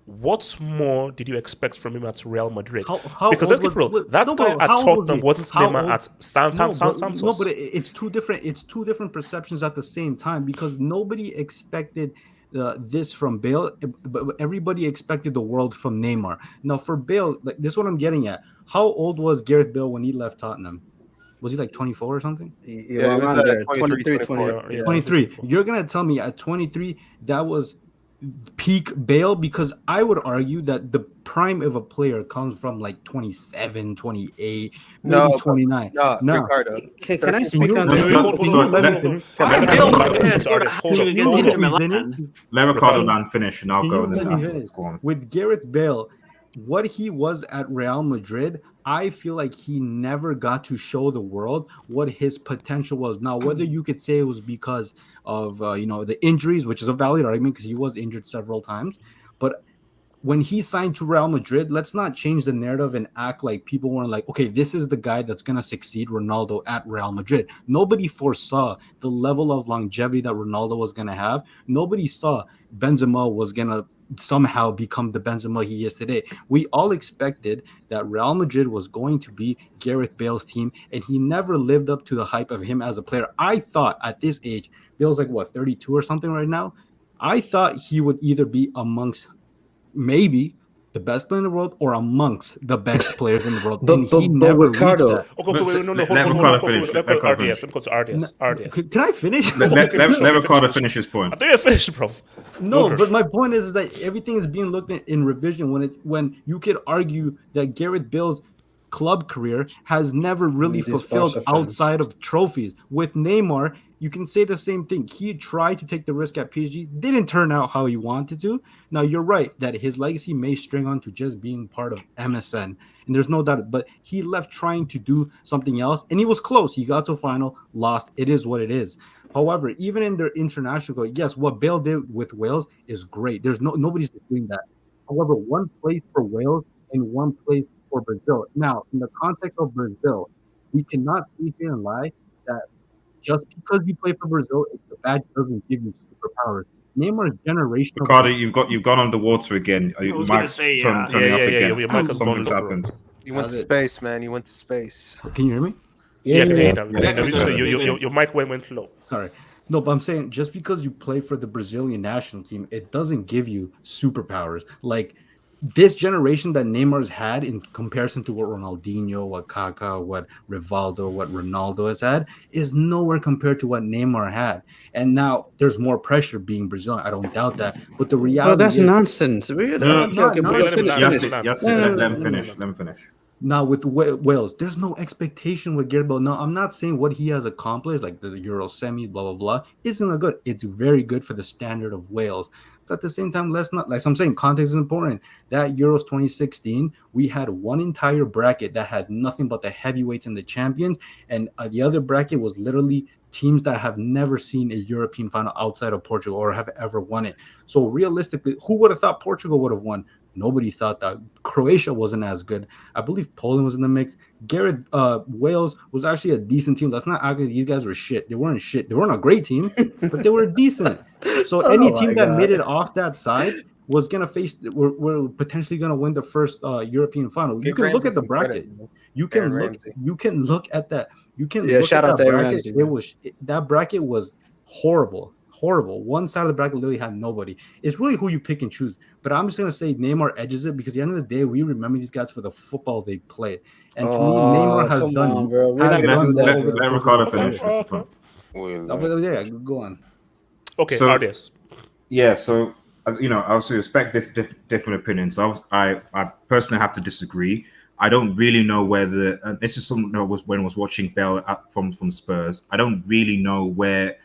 what more did you expect from him at Real Madrid?
How
Because let's get real, that guy at Tottenham wasn't Neymar at Southampton.
No, but it's two different. It's two different perceptions at the same time because nobody expected this from Bale, but everybody expected the world from Neymar. Now for Bale, like this is what I'm getting at. How old was Gareth Bale when he left Tottenham? Was he like 24 or something?
Yeah, around there, 23, 24.
23. You're gonna tell me at 23 that was peak Bale? Because I would argue that the prime of a player comes from like 27, 28, maybe 29.
No, Ricardo.
Can I speak on
Let Ricardo land finish, and I'll go.
With Gareth Bale, what he was at Real Madrid, I feel like he never got to show the world what his potential was. Now, whether you could say it was because of the injuries, which is a valid argument because he was injured several times, but when he signed to Real Madrid, let's not change the narrative and act like people weren't like, okay, this is the guy that's going to succeed Ronaldo at Real Madrid. Nobody foresaw the level of longevity that Ronaldo was going to have. Nobody saw Benzema was going to somehow become the Benzema he is today. We all expected that Real Madrid was going to be Gareth Bale's team, and he never lived up to the hype of him as a player. I thought at this age, Bale's like, 32 or something right now? I thought he would either be amongst maybe the best player in the world or amongst the best players in the world.
But Ricardo,
Let me go to RDS.
Can I finish?
Let Ricardo finish his point.
I think I finished, bro.
No, but my point is that everything is being looked at in revision when you could argue that Gareth Bale's club career has never really fulfilled outside of trophies. With Neymar, you can say the same thing. He tried to take the risk at PSG, didn't turn out how he wanted to. Now, you're right that his legacy may string on to just being part of MSN, and there's no doubt. But he left trying to do something else, and he was close. He got to final, lost. It is what it is. However, even in their international goal, yes, what Bale did with Wales is great. There's nobody's doing that. However, one place for Wales and one place for Brazil. Now, in the context of Brazil, we cannot sit here and lie that just because you play for Brazil, the badge doesn't give you superpowers. Neymar's generational.
Ricardo, you've gone underwater again.
I was gonna say, yeah. Your mic has
Something's
gone
happened.
You went to space, man. You went to space.
Can you hear me?
Your mic went low.
Sorry. No, but I'm saying just because you play for the Brazilian national team, it doesn't give you superpowers. Like this generation that Neymar's had in comparison to what Ronaldinho, what Kaká, what Rivaldo, what Ronaldo has had is nowhere compared to what Neymar had. And now there's more pressure being Brazilian. I don't doubt that. But the reality
that's
is,
nonsense.
Let him finish.
Now with Wales, there's no expectation with Gareth Bale. Now I'm not saying what he has accomplished, like the Euro semi, blah blah blah, isn't good. It's very good for the standard of Wales. But at the same time, let's not, like I'm saying, context is important. That Euros 2016, we had one entire bracket that had nothing but the heavyweights and the champions, and the other bracket was literally teams that have never seen a European final outside of Portugal or have ever won it. So realistically, who would have thought Portugal would have won? Nobody thought that. Croatia wasn't as good. I believe Poland was in the mix. Wales was actually a decent team. Let's not act like these guys were shit. They weren't shit. They weren't a great team, but they were decent. So any team that made it off that side was gonna face. We're potentially gonna win the first European final. You can look at the bracket. You can look at that. You can look
shout
at
out
that
to
bracket.
Ramsey.
That bracket was horrible. One side of the bracket literally had nobody. It's really who you pick and choose. But I'm just gonna say Neymar edges it because at the end of the day, we remember these guys for the football they played. And to me, Neymar has done.
Let Ricardo finish.
Yeah, go on.
Okay,
so,
RDS.
Yeah, so I also respect different opinions. I personally have to disagree. I don't really know whether this is something that was when I was watching Bale from Spurs. I don't really know where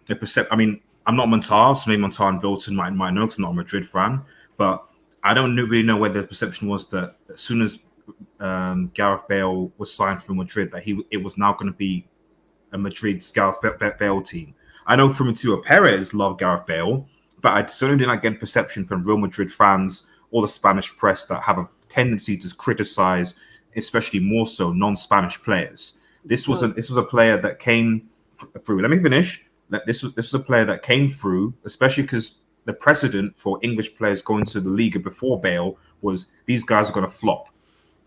the perception. I mean, I'm not Montar, so maybe Montar and Bilton might know because I'm not a Madrid fan. But I don't really know whether the perception was that as soon as Gareth Bale was signed for Madrid, that it was now going to be a Madrid's Gareth Bale team. I know Florentino Perez loved Gareth Bale, but I certainly didn't get perception from Real Madrid fans or the Spanish press that have a tendency to criticize, especially more so non-Spanish players. This was a player that came through. Let me finish. This was a player that came through, especially because the precedent for English players going to the Liga before Bale was these guys are going to flop.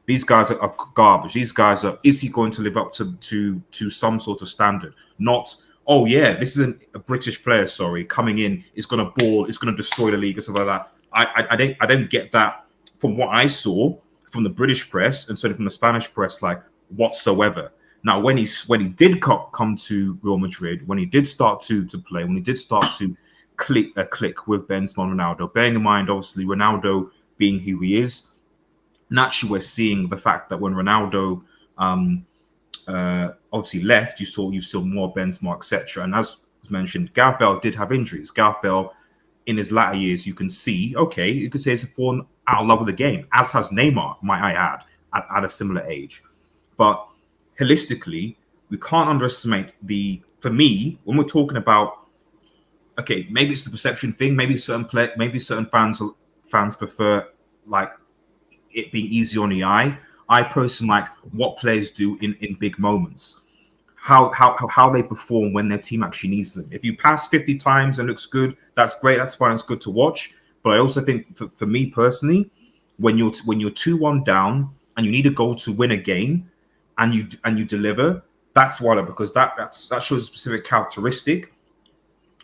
These guys are garbage. These guys are. Is he going to live up to some sort of standard? Not. Oh yeah, this isn't a British player. Sorry, coming in is going to ball. It's going to destroy the league and stuff like that. I don't get that from what I saw from the British press and certainly from the Spanish press, like whatsoever. Now, when he did come to Real Madrid, when he did start to play, when he did start to click with Benzema and Ronaldo, bearing in mind obviously Ronaldo being who he is. Naturally, we're seeing the fact that when Ronaldo obviously left, you saw more Benzema, etc. And as mentioned, Gareth Bale did have injuries. Gareth Bale, in his latter years, you can say he's fallen out of love with the game, as has Neymar, might I add, at a similar age. But holistically, we can't underestimate for me, when we're talking about, okay, maybe it's the perception thing, maybe certain fans prefer like it being easy on the eye. I personally like what players do in big moments, how they perform when their team actually needs them. If you pass 50 times and looks good, that's great, that's fine, it's good to watch. But I also think for me personally, when you're 2-1 down and you need a goal to win a game and you deliver, that's why, because that shows a specific characteristic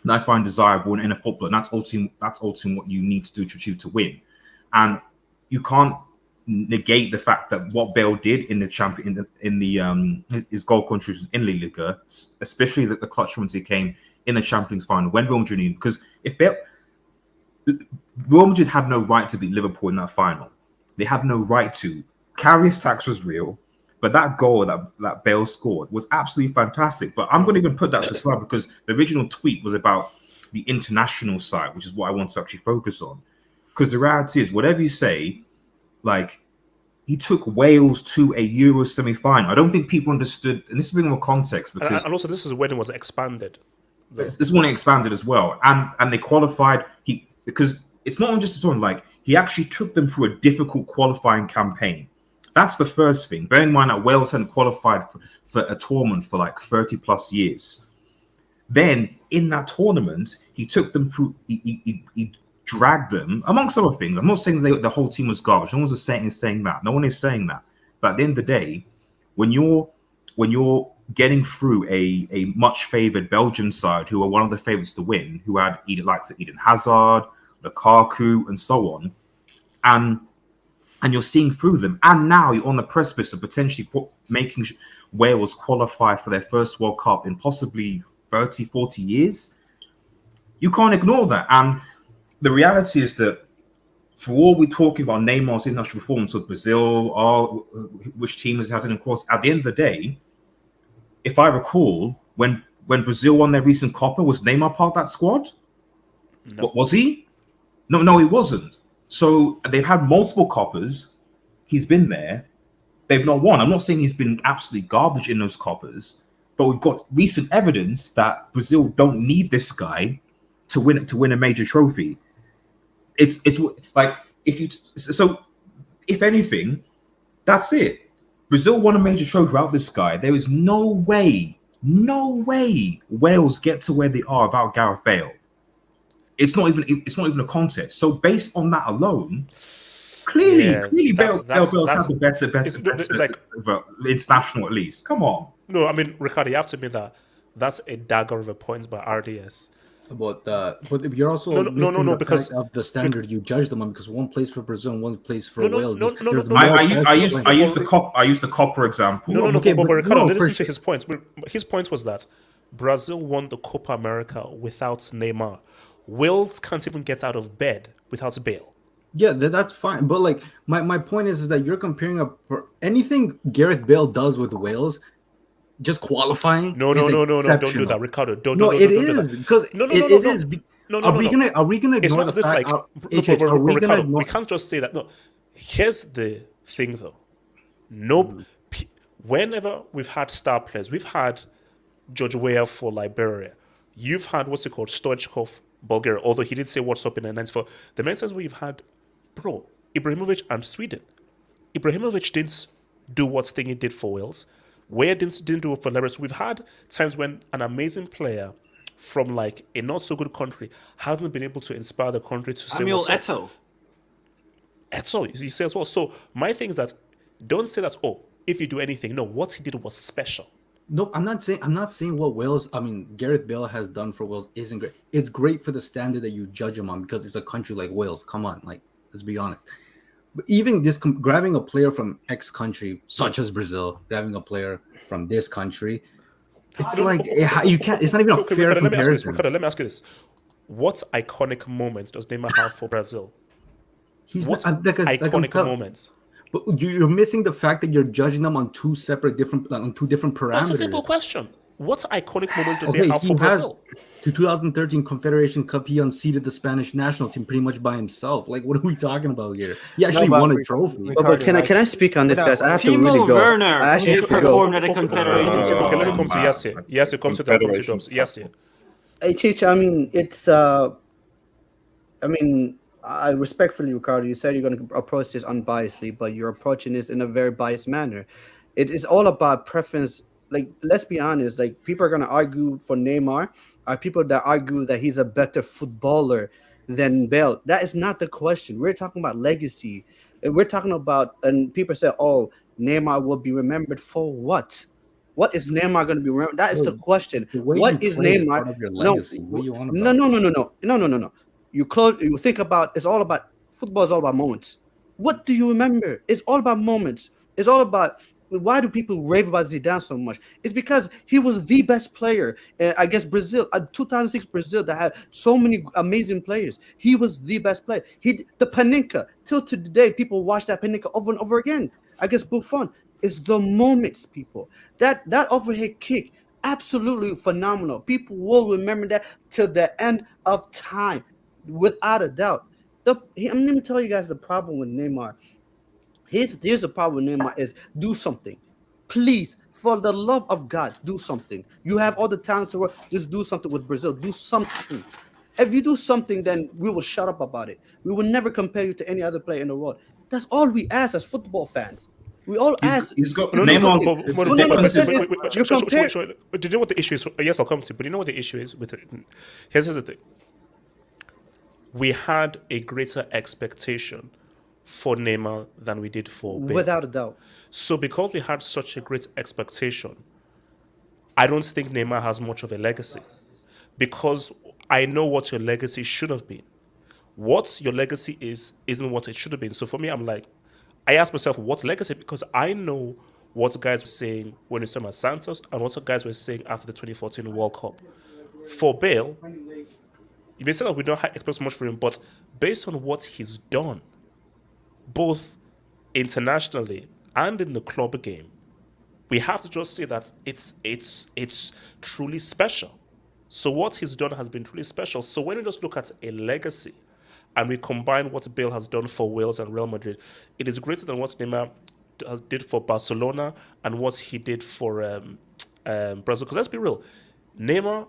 that I find desirable in a football, and that's ultimately what you need to do to achieve to win. And you can't negate the fact that what Bale did in the his goal contributions in Liga, especially the clutch ones he came in the Champions final when Real Madrid, because if Real Madrid had no right to beat Liverpool in that final, they had no right to. Karius tax was real, but that goal that Bale scored was absolutely fantastic. But I'm going to even put that to the side because the original tweet was about the international side, which is what I want to actually focus on. Because the reality is, whatever you say, like, he took Wales to a Euro semi-final. I don't think people understood, and this is bringing more context because,
and also this is when it was expanded.
This is when it expanded as well, and they qualified. Because it's not just a tournament. Like, he actually took them through a difficult qualifying campaign. That's the first thing. Bearing in mind that Wales hadn't qualified for a tournament for like 30 plus years. Then in that tournament, he took them through. He dragged them, amongst other things. I'm not saying the whole team was garbage. No one's saying that. No one is saying that. But at the end of the day, when you're getting through a much favoured Belgian side, who are one of the favourites to win, who had Eden Hazard, Lukaku, and so on, and you're seeing through them, and now you're on the precipice of potentially making Wales qualify for their first World Cup in possibly 30, 40 years, you can't ignore that. And the reality is that for all we're talking about Neymar's international performance of Brazil, or which team has had it, of course, at the end of the day, if I recall, when Brazil won their recent Copa, was Neymar part of that squad? No. Was he? No, he wasn't. So they've had multiple Copas. He's been there. They've not won. I'm not saying he's been absolutely garbage in those Copas, but we've got recent evidence that Brazil don't need this guy to win a major trophy. It's like if anything, that's it. Brazil won a major trophy without this guy. There is no way Wales get to where they are without Gareth Bale. It's not even a contest. So based on that alone, clearly Bale's had the better like, international at least. Come on.
No, I mean, Ricardo, you have to admit that that's a dagger of a point by RDS.
But you're also
no, because
of the standard you judge them on, because one plays for Brazil and one plays for Wales.
I used the Copa example.
No, but Ricardo, listen to his points. His point was that Brazil won the Copa America without Neymar. Wales can't even get out of bed without Bale.
Yeah, that's fine. But like my point is that you're comparing anything Gareth Bale does with Wales, just qualifying.
No, don't do that, Ricardo.
It is because it is. Are we gonna ignore the fact?
We can't just say that. No, here's the thing though. Nope. Whenever we've had star players, we've had George Weah for Liberia. You've had Stoichkov, Bulgaria, although he did say what's up in the 94. The main sense where you've had, Ibrahimovic and Sweden. Ibrahimovic didn't do what thing he did for Wales. Weah didn't do it for Liberia. So we've had times when an amazing player from like a not so good country hasn't been able to inspire the country to say
Samuel
what's up.
Eto'o.
Eto'o, you say as well. So my thing is that don't say that, oh, if you do anything. No, what he did was special.
No, I'm not saying what Wales, I mean, Gareth Bale has done for Wales isn't great. It's great for the standard that you judge him on because it's a country like Wales. Come on, like, let's be honest. But even this, grabbing a player from X country, such as Brazil, grabbing a player from this country, it's like you can't. It's not even a fair comparison.
Ricardo, let me ask you this: what iconic moment does Neymar have for Brazil? Iconic moments?
But you're missing the fact that you're judging them on two different parameters.
That's a simple question. What iconic moment does he have for Brazil?
The 2013 Confederation Cup, he unseated the Spanish national team pretty much by himself. Like, what are we talking about here? He actually won a trophy.
But can I speak on this, guys? I have to really go.
Werner
I actually have to go.
performed at a Confederation Cup.
Okay, let me come to Yasir. Yasir, come to the Yasir.
Hey, Chich, I mean, it's I respectfully, Ricardo, you said you're going to approach this unbiasedly, but you're approaching this in a very biased manner. It is all about preference. Like, let's be honest, like, people are going to argue for Neymar. People that argue that he's a better footballer than Bale. That is not the question. We're talking about legacy. And we're talking about, and people say, oh, Neymar will be remembered for what? What is Neymar going to be remembered? That is the question. What is Neymar? No. You think about, it's all about, football is all about moments. What do you remember? It's all about moments. It's all about, why do people rave about Zidane so much? It's because he was the best player. I guess Brazil, 2006 Brazil, that had so many amazing players. He was the best player. The Panenka, till to today, people watch that Panenka over and over again. I guess Buffon. It's the moments, people. That overhead kick, absolutely phenomenal. People will remember that till the end of time, without a doubt. I'm going to tell you guys the problem with Neymar. Here's the problem with Neymar is do something. Please, for the love of God, do something. You have all the talent to work. Just do something with Brazil. Do something. If you do something, then we will shut up about it. We will never compare you to any other player in the world. That's all we ask as football fans. We all ask.
He's got Neymar. Do you know what the issue is? Yes, I'll come to. But you know what the issue is with it? Here's the thing. We had a greater expectation for Neymar than we did for Bale.
Without a doubt.
So because we had such a great expectation, I don't think Neymar has much of a legacy. Because I know what your legacy should have been. What your legacy isn't what it should have been. So for me, I'm like, I ask myself, what's legacy? Because I know what guys were saying when we saw Santos and what guys were saying after the 2014 World Cup. For Bale, you may say that we don't expect much from him, but based on what he's done, both internationally and in the club game, we have to just say that it's truly special. So what he's done has been truly special. So when we just look at a legacy and we combine what Bale has done for Wales and Real Madrid, it is greater than what Neymar did for Barcelona and what he did for Brazil. Because let's be real, Neymar,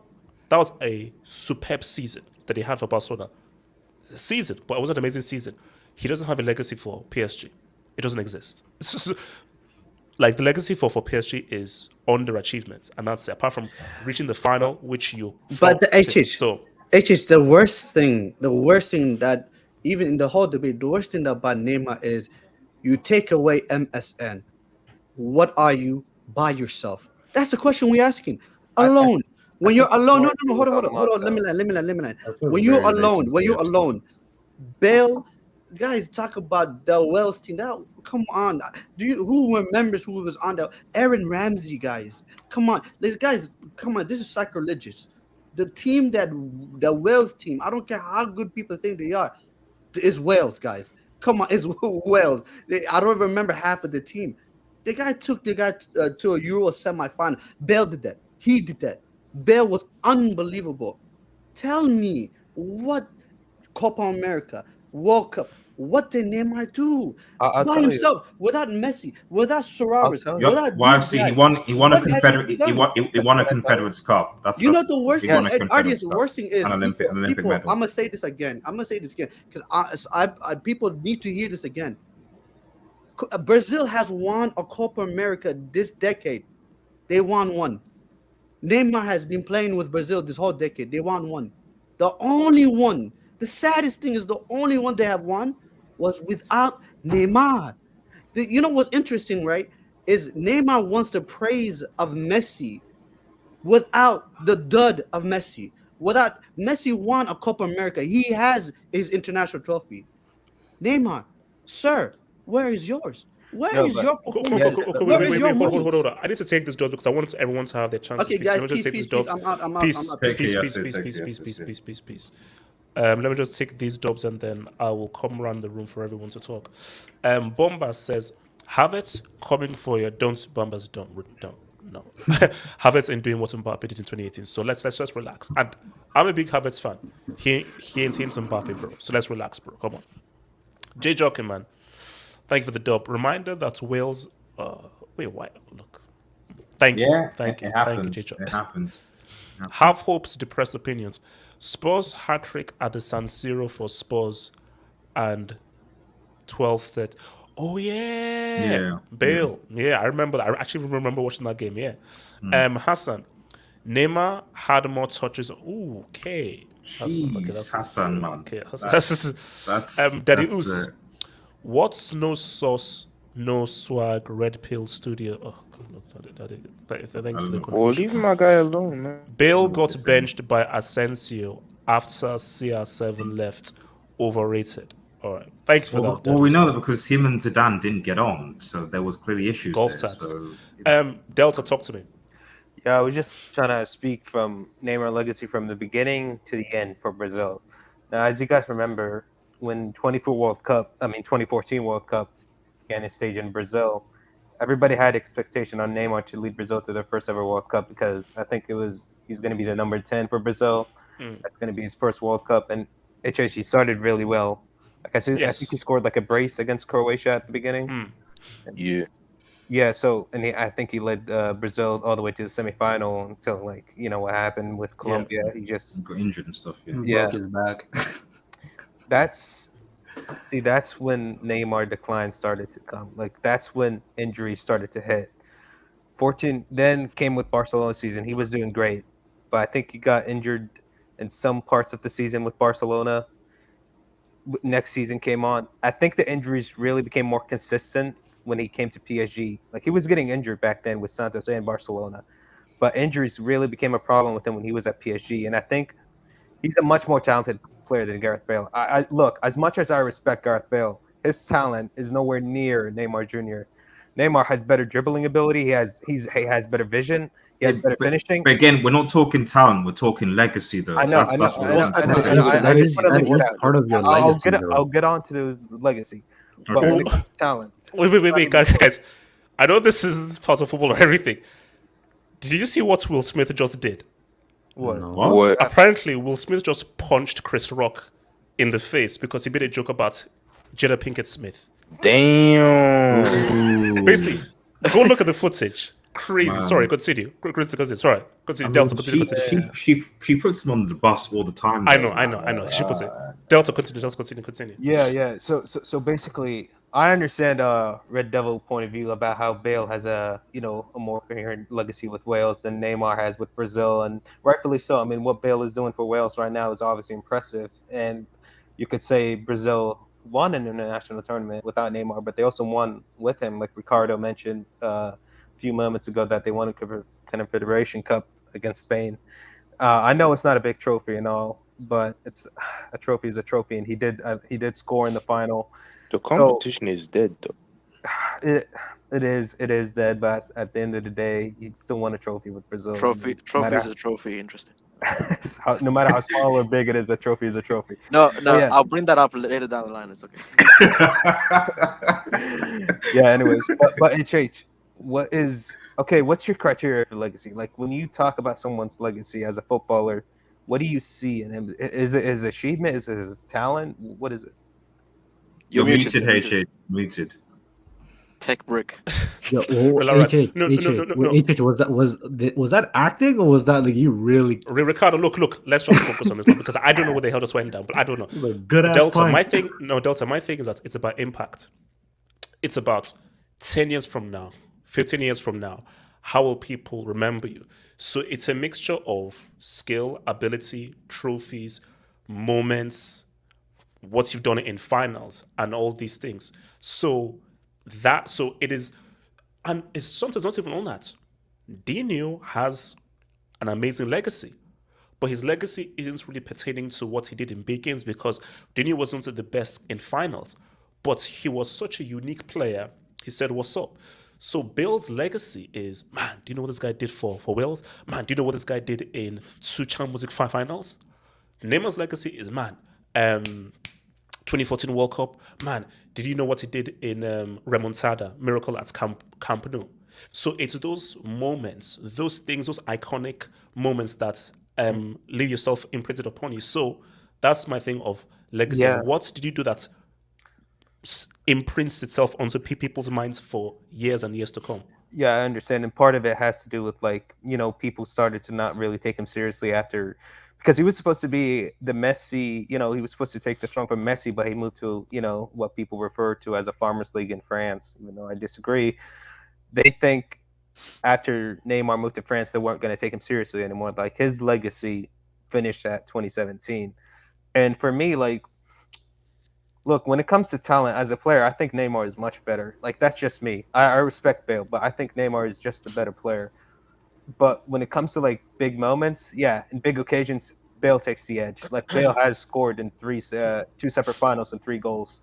that was a superb season that he had for Barcelona. Season, but it was an amazing season. He doesn't have a legacy for PSG. It doesn't exist. Like, the legacy for PSG is underachievement, and that's it. Apart from reaching the final, which you.
But the the worst thing that, even in the whole debate, the worst thing about Neymar is you take away MSN. What are you by yourself? That's the question we're asking. Alone. When you're alone, no, hold on. Let me land. When you're alone, Bale, guys, talk about the Wales team. Come on, who remembers who was on that? Aaron Ramsey, guys. Come on, this is sacrilegious. The team the Wales team, I don't care how good people think they are, is Wales, guys. Come on, it's Wales. I don't even remember half of the team. The guy took to a Euro semifinal. Bale did that. He did that. Bale was unbelievable. Tell me what Copa America, World Cup, what did Neymar do by himself, without Messi, without Suarez, without
he won a Confederates Cup. That's
the worst thing. The worst thing is
an Olympic medal.
I'm gonna say this again. Because people need to hear this again. Brazil has won a Copa America this decade. They won one. Neymar has been playing with Brazil this whole decade. They won one. The only one. The saddest thing is the only one they have won was without Neymar. You know what's interesting, right? Is Neymar wants the praise of Messi without the dud of Messi. Without Messi won a Copa America. He has his international trophy. Neymar, sir, where is yours? Where is your performance? Where is your moment?
Hold on. I need to take this job because I want everyone to have their chance to
Okay,
speak. So
guys,
let me just
peace,
take
peace,
these
peace.
jobs.
I'm out.
Peace. Let me just take these jobs and then I will come around the room for everyone to talk. Bombas says, Havertz coming for you. Don't. No. Havertz ain't doing what Mbappe did in 2018. So let's just relax. And I'm a big Havertz fan. He ain't Mbappe, bro. So let's relax, bro. Come on. J Joking, man. Thank you for the dub. Reminder that Wales. Wait, why? Look. Thank you.
Yeah,
Thank you.
it
Thank
happened.
you, J
It happened.
Have hopes, depressed opinions. Spurs hat trick at the San Siro for Spurs and 12th. Oh yeah. Bale. Yeah, I remember that. I actually remember watching that game. Yeah. Hassan. Neymar had more touches. Ooh, okay.
Jeez, Hassan, man.
Okay.
That's
Daddy Oos. What's no sauce, no swag, red pill studio? Oh, God, thanks for the
Well,
confusion.
leave my guy alone, man.
Bale got benched by Asensio after CR7 left. Overrated. All right. Thanks for that.
Well, we know that because him and Zidane didn't get on, so there was clearly issues
Golf
there.
stats.
So,
Delta, talk to me.
Yeah, I was just trying to speak from Neymar legacy from the beginning to the end for Brazil. Now, as you guys remember, when 2014 World Cup began its stage in Brazil, everybody had expectation on Neymar to lead Brazil to their first ever World Cup because I think he's going to be the number 10 for Brazil. That's going to be his first World Cup, and he started really well. Like I think he scored like a brace against Croatia at the beginning. Yeah. So, and I think he led Brazil all the way to the semifinal until what happened with Colombia. He just
got injured and stuff.
Broke his back.
That's when Neymar decline started to come. Like that's when injuries started to hit. 14 then came with Barcelona season. He was doing great, but I think he got injured in some parts of the season with Barcelona. Next season came on. I think the injuries really became more consistent when he came to PSG. Like he was getting injured back then with Santos and Barcelona, but injuries really became a problem with him when he was at PSG. And I think he's a much more talented player than Gareth Bale. I look, as much as I respect Gareth Bale, his talent is nowhere near Neymar Jr. Neymar has better dribbling ability. He has better vision. He has better finishing.
But again, we're not talking talent. We're talking legacy, though.
I know.
That is part of your legacy.
I'll get on to the legacy. But talent.
Wait, guys. I know this is part of football or everything. Did you see what Will Smith just did?
What?
Apparently, Will Smith just punched Chris Rock in the face because he made a joke about Jada Pinkett Smith.
Damn.
Basically, go look at the footage. Crazy. Wow. Sorry, continue. Sorry, continue. Delta, continue.
She puts him on the bus all the time.
I know. She puts it. Delta, continue.
Yeah. So basically, I understand Red Devil point of view about how Bale has a more coherent legacy with Wales than Neymar has with Brazil, and rightfully so. I mean, what Bale is doing for Wales right now is obviously impressive, and you could say Brazil won an international tournament without Neymar, but they also won with him, like Ricardo mentioned a few moments ago, that they won a Confederation Cup against Spain. I know it's not a big trophy and all, but it's a trophy is a trophy, and he did score in the final.
The competition is dead, though.
It is dead, but at the end of the day, you still won a trophy with Brazil.
Trophy is a trophy. Interesting.
No matter how small or big it is, a trophy is a trophy.
No, yeah. I'll bring that up later down the line. It's okay.
Yeah. Anyways, but HH, what's your criteria for legacy? Like when you talk about someone's legacy as a footballer, what do you see in him? Is it his achievement? Is it his talent? What is it?
You're muted, HH. Muted.
Tech brick.
No. Was that acting or was that like you really?
Ricardo, look. Let's just focus on this one because I don't know what the hell just went down, but I don't know.
Good ass
Delta.
point.
My thing is that it's about impact. It's about 10 years from now, 15 years from now. how will people remember you? So it's a mixture of skill, ability, trophies, moments, what you've done in finals, and all these things. So it is, and it's sometimes not even on that. Dino has an amazing legacy, but his legacy isn't really pertaining to what he did in big games because Dino wasn't the best in finals, but he was such a unique player. He said, "What's up?" So Bale's legacy is, man, do you know what this guy did for Wales? Man, do you know what this guy did in two Champions League finals? Neymar's legacy is, man, 2014 World Cup, man, did you know what he did in Remontada, Miracle at Camp Nou? So it's those moments, those things, those iconic moments that leave yourself imprinted upon you. So that's my thing of legacy.
Yeah.
What did you do that imprints itself onto people's minds for years and years to come?
Yeah, I understand. And part of it has to do with, like, you know, people started to not really take him seriously after, because he was supposed to be the Messi, you know, he was supposed to take the throne from Messi, but he moved to, you know, what people refer to as a farmers league in France, even though I disagree. They think after Neymar moved to France, they weren't going to take him seriously anymore. Like, his legacy finished at 2017. And for me, like, look, when it comes to talent as a player, I think Neymar is much better. Like, that's just me. I respect Bale, but I think Neymar is just the better player. But when it comes to, like, big moments, yeah, in big occasions, Bale takes the edge. Like, Bale has scored in two separate finals and 3 goals.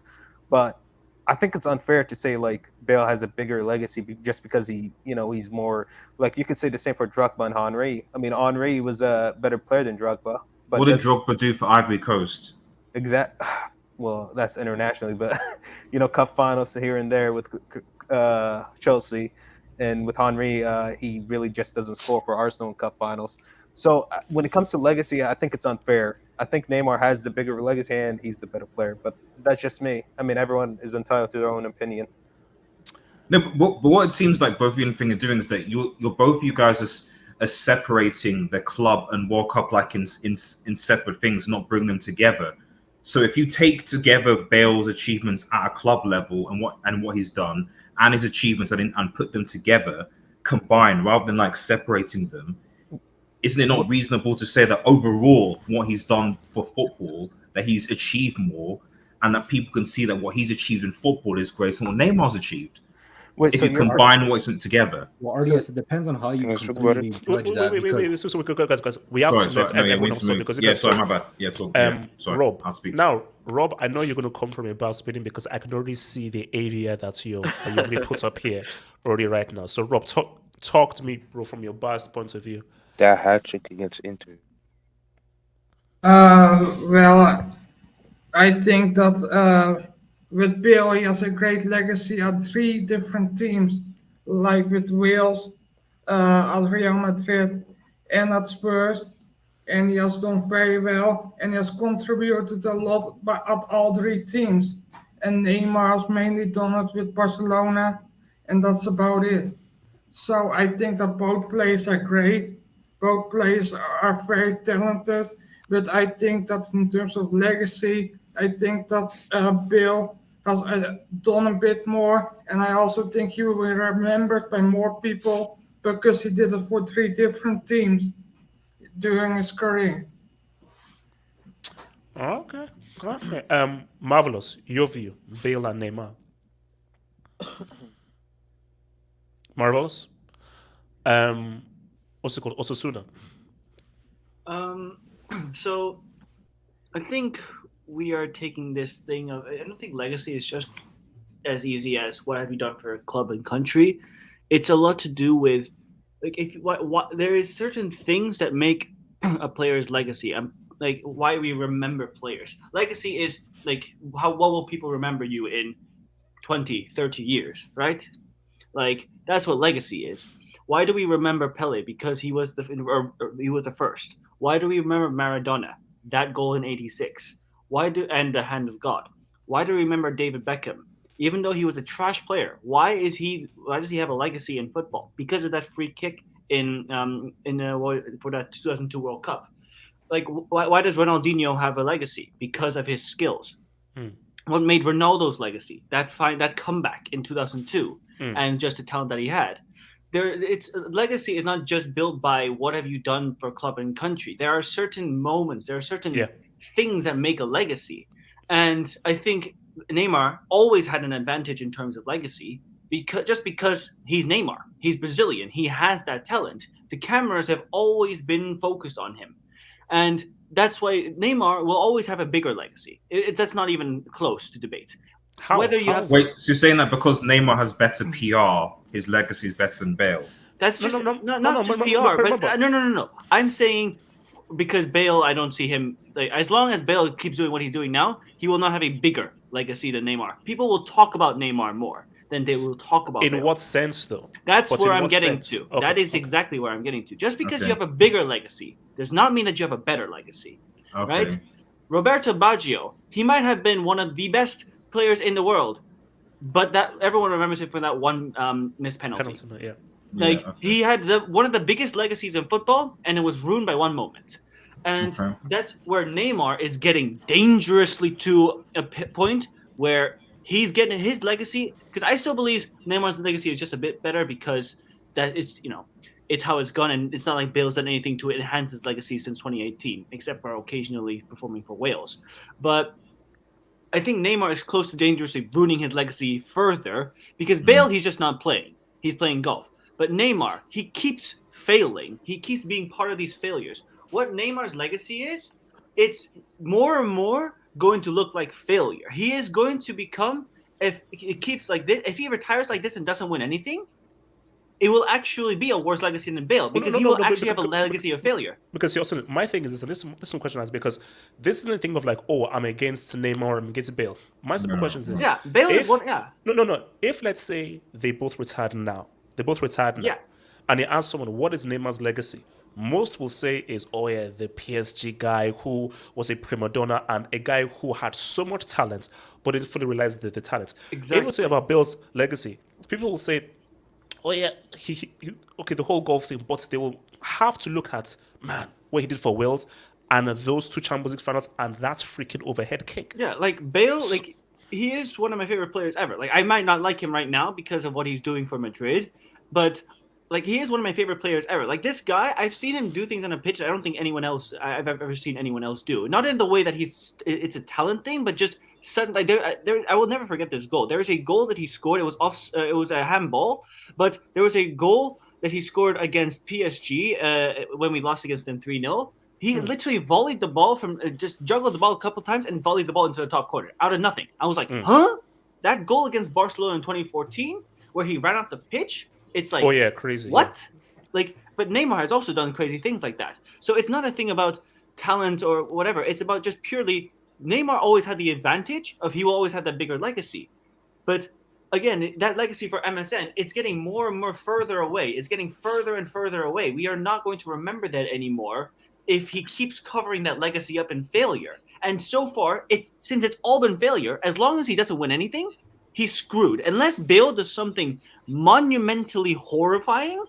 But I think it's unfair to say, like, Bale has a bigger legacy just because he, you know, he's more, like, you could say the same for Drogba and Henry. I mean, Henry was a better player than Drogba. But
what did Drogba do for Ivory Coast?
Well, that's internationally, but, you know, cup finals here and there with Chelsea. And with Henry, he really just doesn't score for Arsenal in cup finals. So when it comes to legacy, I think it's unfair. I think Neymar has the bigger legacy and he's the better player. But that's just me. I mean, everyone is entitled to their own opinion.
No, but what it seems like both of you are doing is that you're both you guys are separating the club and World Cup like in separate things, not bring them together. So if you take together Bale's achievements at a club level and what he's done and his achievements and put them together, combined rather than like separating them, isn't it not reasonable to say that overall, from what he's done for football, that he's achieved more, and that people can see that what he's achieved in football is greater than what Neymar's achieved?
Wait,
if
so
you combine what's together.
Well, RDS, it depends on how you completely judge that.
Wait, guys, we have to let everyone else talk because
sorry, my bad. Yeah, talk. Sorry,
Rob,
I'll speak.
Now, Rob, I know you're going to come from a Barca opinion because I can already see the area that you really put up here already right now. So, Rob, talk to me, bro, from your Barca point of view.
That hat trick against Inter.
Well, I think that with Bale, he has a great legacy at 3 different teams, like with Wales, at Real Madrid, and at Spurs. And he has done very well, and he has contributed a lot at all 3 teams. And Neymar has mainly done it with Barcelona, and that's about it. So I think that both players are great. Both players are very talented, but I think that in terms of legacy, I think that Bale has done a bit more, and I also think he will be remembered by more people because he did it for 3 different teams during his career.
Okay. Marvelous. Your view, Bale and Neymar. Marvelous. What's it called? Osasuna.
So I think we are taking this thing of, I don't think legacy is just as easy as what have you done for a club and country. It's a lot to do with, like, if what there is certain things that make a player's legacy. Like why we remember players. Legacy is like what will people remember you in 20, 30 years, right? Like that's what legacy is. Why do we remember Pele? Because he was the first. Why do we remember Maradona? That goal in '86. And the hand of God? Why do we remember David Beckham? Even though he was a trash player, why does he have a legacy in football? Because of that free kick for that 2002 World Cup. Like why does Ronaldinho have a legacy? Because of his skills. What made Ronaldo's legacy? That comeback in 2002 and just the talent that he had. its legacy is not just built by what have you done for club and country. There are certain moments, there are certain things that make a legacy, and I think Neymar always had an advantage in terms of legacy because he's Neymar, he's Brazilian, he has that talent. The cameras have always been focused on him, and that's why Neymar will always have a bigger legacy. That's not even close to debate.
Wait, so you're saying that because Neymar has better PR, his legacy is better than Bale?
That's just not just PR, but no. I'm saying because Bale, I don't see him. Like, as long as Bale keeps doing what he's doing now, he will not have a bigger legacy than Neymar. People will talk about Neymar more than they will talk about.
In
Bale.
what sense, though?
That's
But
where
in
I'm
what
getting
sense?
to.
Okay,
That is
okay.
exactly where I'm getting to. Just because
Okay.
you have a bigger legacy does not mean that you have a better legacy, right? Roberto Baggio, he might have been one of the best players in the world, but that everyone remembers him for that one missed penalty.
Yeah.
Like he had one of the biggest legacies in football, and it was ruined by one moment. And that's where Neymar is getting dangerously to a point where he's getting his legacy. Because I still believe Neymar's legacy is just a bit better because that is, it's how it's gone, and it's not like Bale's done anything to enhance his legacy since 2018, except for occasionally performing for Wales. But I think Neymar is close to dangerously ruining his legacy further because Bale, he's just not playing. He's playing golf. But Neymar, he keeps failing. He keeps being part of these failures. What Neymar's legacy is, it's more and more going to look like failure. He is going to become, if it keeps like this, if he retires like this and doesn't win anything, it will actually be a worse legacy than Bale because he will actually have a legacy of failure.
Because also, my thing is this, and this is one question I ask, because this isn't a thing of like, oh, I'm against Neymar, I'm against Bale. My simple question is this.
Yeah, Bale is one,
No. If, let's say, they both retired now, and you ask someone, what is Neymar's legacy? Most will say is, oh yeah, the PSG guy who was a prima donna and a guy who had so much talent, but didn't fully realize the talent.
Exactly.
If we say about Bale's legacy, people will say, oh yeah, he okay, the whole golf thing, but they will have to look at, man, what he did for Wales and those two Champions League finals and that freaking overhead kick.
Yeah, like Bale, like he is one of my favorite players ever. Like I might not like him right now because of what he's doing for Madrid, but like he is one of my favorite players ever. Like this guy, I've seen him do things on a pitch that I don't think I've ever seen anyone else do. Not in the way that it's a talent thing, but just sudden. Like I will never forget this goal. There was a goal that he scored. It was it was a handball, but there was a goal that he scored against PSG when we lost against them 3-0. He literally volleyed the ball from just juggled the ball a couple times and volleyed the ball into the top corner out of nothing. I was like, huh? That goal against Barcelona in 2014, where he ran off the pitch. It's like,
oh yeah, crazy.
What? Yeah. Like, but Neymar has also done crazy things like that. So it's not a thing about talent or whatever. It's about just purely Neymar always had the advantage of he will always have that bigger legacy. But again, that legacy for MSN, it's getting more and more further away. It's getting further and further away. We are not going to remember that anymore if he keeps covering that legacy up in failure. And so far, since it's all been failure, as long as he doesn't win anything, he's screwed. Unless Bale does something monumentally horrifying,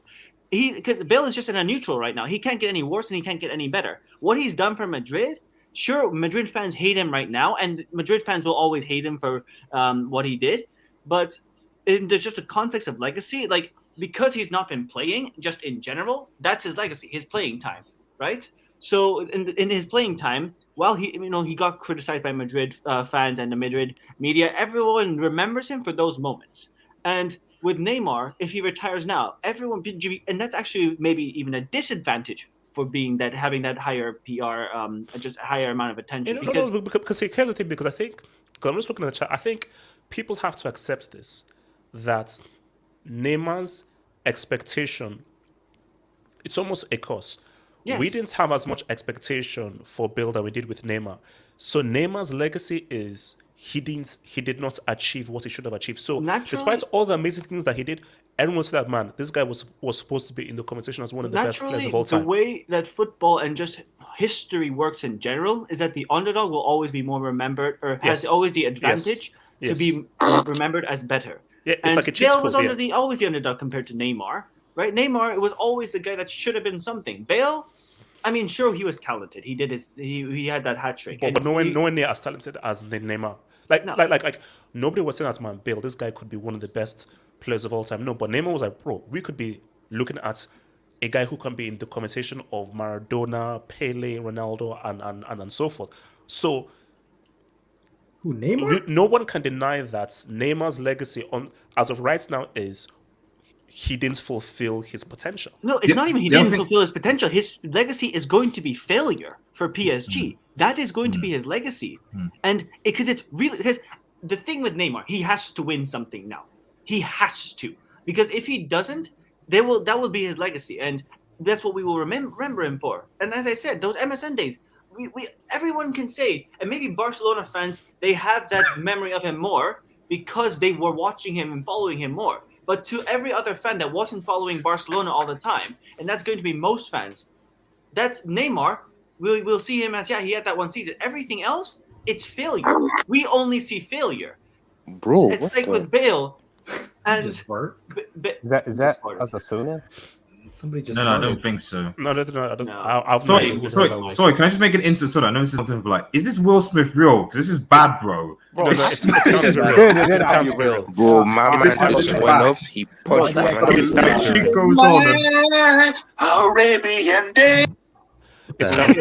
because Bale is just in a neutral right now. He can't get any worse and he can't get any better. What he's done for Madrid, sure, Madrid fans hate him right now, and Madrid fans will always hate him for what he did. But there's just a context of legacy, like because he's not been playing, just in general, that's his legacy, his playing time, right? So in his playing time, while he got criticized by Madrid fans and the Madrid media, everyone remembers him for those moments. And with Neymar, if he retires now, everyone, and that's actually maybe even a disadvantage for having that higher PR, just a higher amount of attention.
Because here's the thing, because I think, because I'm just looking at the chat, I think people have to accept this, that Neymar's expectation, it's almost a curse.
Yes.
We didn't have as much expectation for Bale that we did with Neymar. So Neymar's legacy is he did not achieve what he should have achieved. So despite all the amazing things that he did, everyone said that, man, this guy was supposed to be in the conversation as one of the best players of all time.
The way that football and just history works in general is that the underdog will always be more remembered, or has always the advantage to be remembered as better.
Yeah, it's
and
like a cheat
Bale
code,
was always the underdog compared to Neymar, right? Neymar was always the guy that should have been something. Bale, I mean, sure, he was talented. He did he had that hat trick.
But no one near as talented as Neymar. Like nobody was saying as, man, Bale, this guy could be one of the best players of all time. No, but Neymar was like, bro, we could be looking at a guy who can be in the conversation of Maradona, Pele, Ronaldo, and so forth. So,
who, Neymar?
No one can deny that Neymar's legacy, as of right now, is he didn't fulfill his potential.
No, it's not even he didn't fulfill his potential. His legacy is going to be failure for PSG. That is going to be his legacy. And because it's really, because the thing with Neymar, he has to win something now. He has to. Because if he doesn't, that will be his legacy. And that's what we will remember him for. And as I said, those MSN days, everyone can say, and maybe Barcelona fans, they have that memory of him more because they were watching him and following him more. But to every other fan that wasn't following Barcelona all the time, and that's going to be most fans, that's Neymar. We'll see him as, he had that one season. Everything else, it's failure. We only see failure.
Bro,
it's like with Bale. And
is that Osasuna?
Somebody just
No, I don't think so.
No, I don't.
Sorry, can I just make an instant? Sorry, I know this is something like, is this Will Smith real? Because this is bad, bro.
Bro, it's real.
Bro, my man just went off. He punched my man.
This shit goes on.
Arabian day.
It can't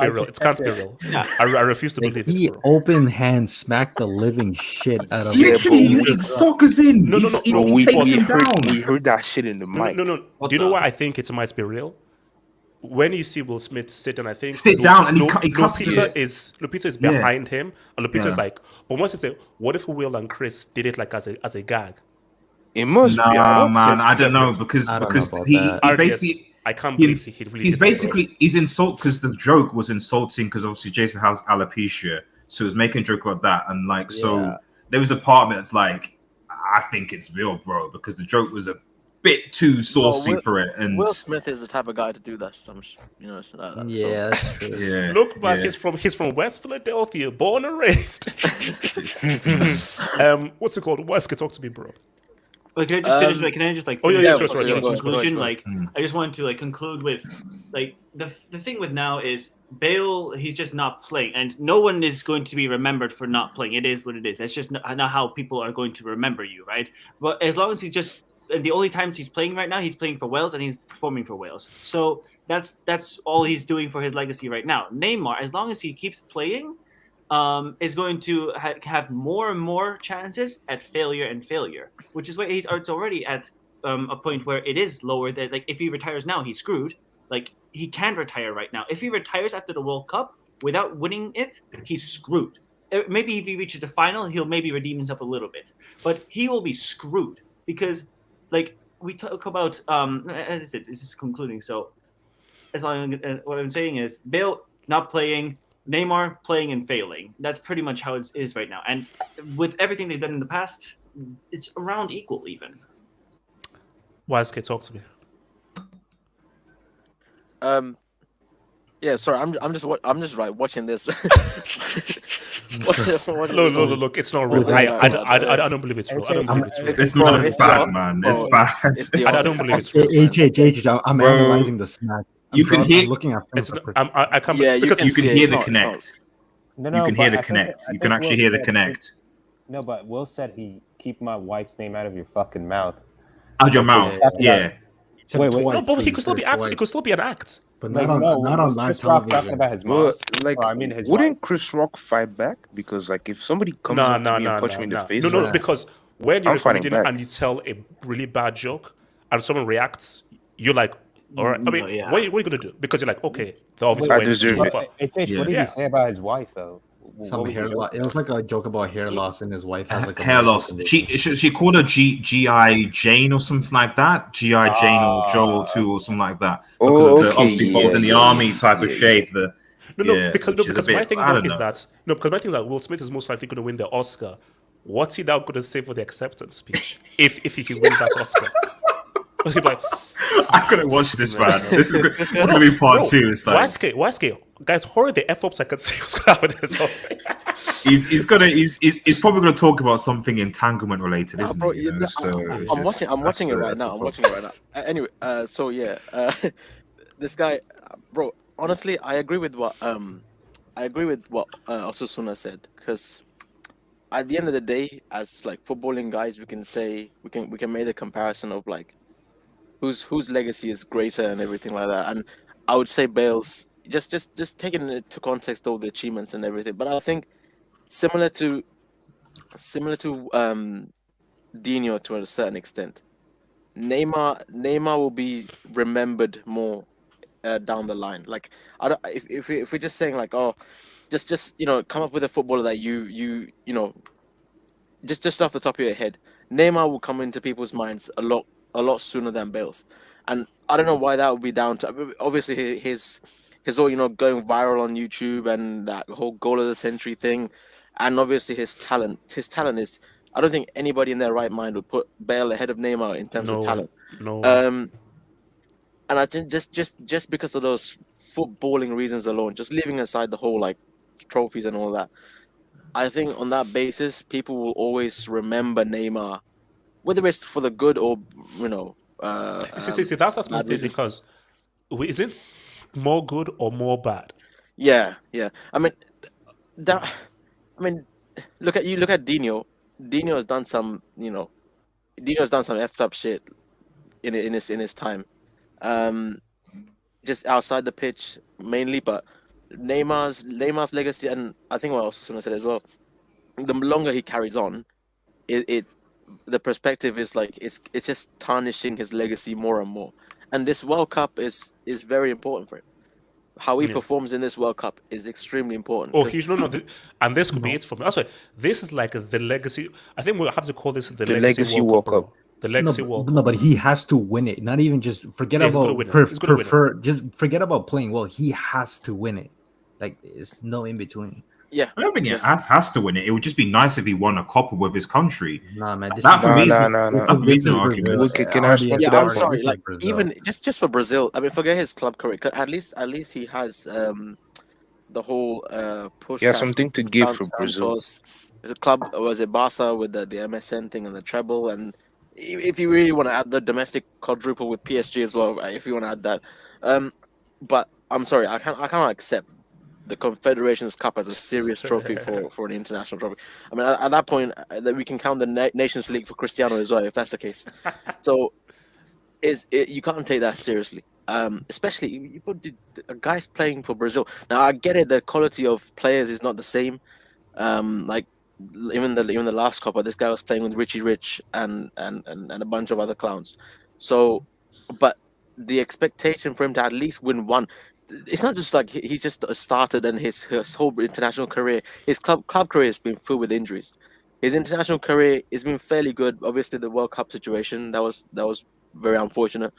be real. It can't be real. I refuse to believe it.
He open hand smacked the living shit out of him.
Literally, he sockers in.
No.
He takes him down.
We heard that shit in the mic.
No. Do you know why I think it might be real? When you see Will Smith sit and I think
down and he
Lupita is behind him, and Lupita is like, but once you say, what if Will and Chris did it like as a gag?
It must be.
Man, I don't know because he basically.
I can't believe he really.
He's basically insult because the joke was insulting because obviously Jason has alopecia, so he was making a joke about that, and so there was a part of it that's like, I think it's real, bro, because the joke was a bit too saucy for it. And
Will Smith is the type of guy to do that.
That's true.
Yeah,
look back. He's from West Philadelphia, born and raised. What's it called? Wesker, talk to me, bro.
Like, can I just finish? Can I just like?
Sure.
Conclusion. I just wanted to conclude with the thing with now is Bale. He's just not playing, and no one is going to be remembered for not playing. It is what it is. That's just not how people are going to remember you, right? But as long as he just, and the only times he's playing right now, he's playing for Wales and he's performing for Wales. So that's all he's doing for his legacy right now. Neymar, as long as he keeps playing, is going to have more and more chances at failure, which is why it's already at a point where it is lower. That if he retires now, he's screwed. He can't retire right now. If he retires after the World Cup without winning it, he's screwed. Maybe if he reaches the final, he'll maybe redeem himself a little bit, but he will be screwed because, we talk about, as I said, this is concluding. So, as long as what I'm saying is Bale not playing. Neymar playing and failing. That's pretty much how it is right now. And with everything they've done in the past, it's around equal even.
Wesker, talk to me.
Yeah, sorry, I'm just watching this.
Look, it's not real. I don't believe it's real. I don't believe it's real.
This man is bad, man. It's bad.
I don't believe it's real.
HH, I'm analyzing the smack.
You can hear.
Looking at
I can't.
Yeah,
because you can hear the connect.
No,
you can hear the connect. You can actually hear the connect.
No, but Will said he keep my wife's name out of your fucking mouth.
Out your mouth, yeah.
Wait.
No, but he could still be act. It could still be an act.
But not on live television.
About his mom.
Wouldn't Chris Rock fight back? Because if somebody comes up to me and punch me in the face,
no, because when you're recording and you tell a really bad joke and someone reacts, you're like, all right. I mean, what are you gonna do? Because you're like, okay, the obviously went too far.
What did he say about his wife though?
Some hair loss. It was like a joke about hair loss, and his wife has like a
hair loss. She called her G.I. Jane or something like that. G.I. Jane or Joel 2 or something like that. Because of the obviously both in the army type of shape.
Because my thing is that Will Smith is most likely going to win the Oscar. What's he now going to say for the acceptance speech if he wins that Oscar? Like,
I'm gonna watch this, man. This is gonna be part 2. It's like
Wesker, guys, hurry the F up so I can see what's gonna happen in this whole thing.
He's probably gonna talk about something entanglement related, isn't
bro,
he?
I'm watching it right now. Anyway, so yeah, this guy, bro. Honestly, I agree with what Osasuna said because at the end of the day, as like footballing guys, we can say we can make the comparison of like whose legacy is greater and everything like that. And I would say Bale's just taking into context all the achievements and everything. But I think similar to Dino to a certain extent, Neymar will be remembered more down the line. Like I don't, if we're just saying like, oh, just come up with a footballer that you know just off the top of your head, Neymar will come into people's minds a lot sooner than Bale's, and I don't know why that would be down to obviously his all going viral on YouTube and that whole goal of the century thing, and obviously his talent. His talent is, I don't think anybody in their right mind would put Bale ahead of Neymar in terms
No
of
way.
talent.
No way.
And I think just because of those footballing reasons alone, just leaving aside the whole like trophies and all that, I think on that basis, people will always remember Neymar, whether it's for the good or
See, that's my
bad
thing
reasons.
because is it more good or more bad?
Yeah. I mean, that. I mean, look at Dino. Dino has done some, Dino's done some effed up shit in his time. Just outside the pitch mainly, but Neymar's legacy, and I think what I was going to say as well, the longer he carries on, it the perspective is like it's just tarnishing his legacy more and more. And this World Cup is very important for him. How he
Yeah.
performs in this World Cup is extremely important.
Oh,
'cause-
huge! No. And this could be it for me. Also, this is like the legacy. I think we'll have to call this the legacy World Cup, bro. The legacy World
No,
Cup.
but he has to win it. Not even just forget
Yeah, he's gonna
about
win it. He's gonna win it.
prefer. Just forget about playing well. He has to win it. Like it's no in between.
Yeah,
I don't think it has to win it. It would just be nice if he won a cup with his country.
Nah, man.
That for me is
No.
that for me is no argument.
Yeah, I'm sorry. Like even just for Brazil, I mean, forget his club career. 'Cause at least he has the whole push.
Yeah, something to give for Brazil.
Santos. The club was it Barca with the MSN thing and the treble, and if you really want to add the domestic quadruple with PSG as well, if you want to add that. But I'm sorry, I can't accept the Confederations Cup as a serious trophy for an international trophy. I mean, at that point, that we can count the Nations League for Cristiano as well, if that's the case. So, you can't take that seriously. Especially you put guys playing for Brazil. Now I get it, the quality of players is not the same. Like even the last Copa, this guy was playing with Richie Rich and a bunch of other clowns. So, but the expectation for him to at least win one, it's not just like he's just started and his whole international career, his club career has been filled with injuries. His international career has been fairly good. Obviously, the World Cup situation that was very unfortunate.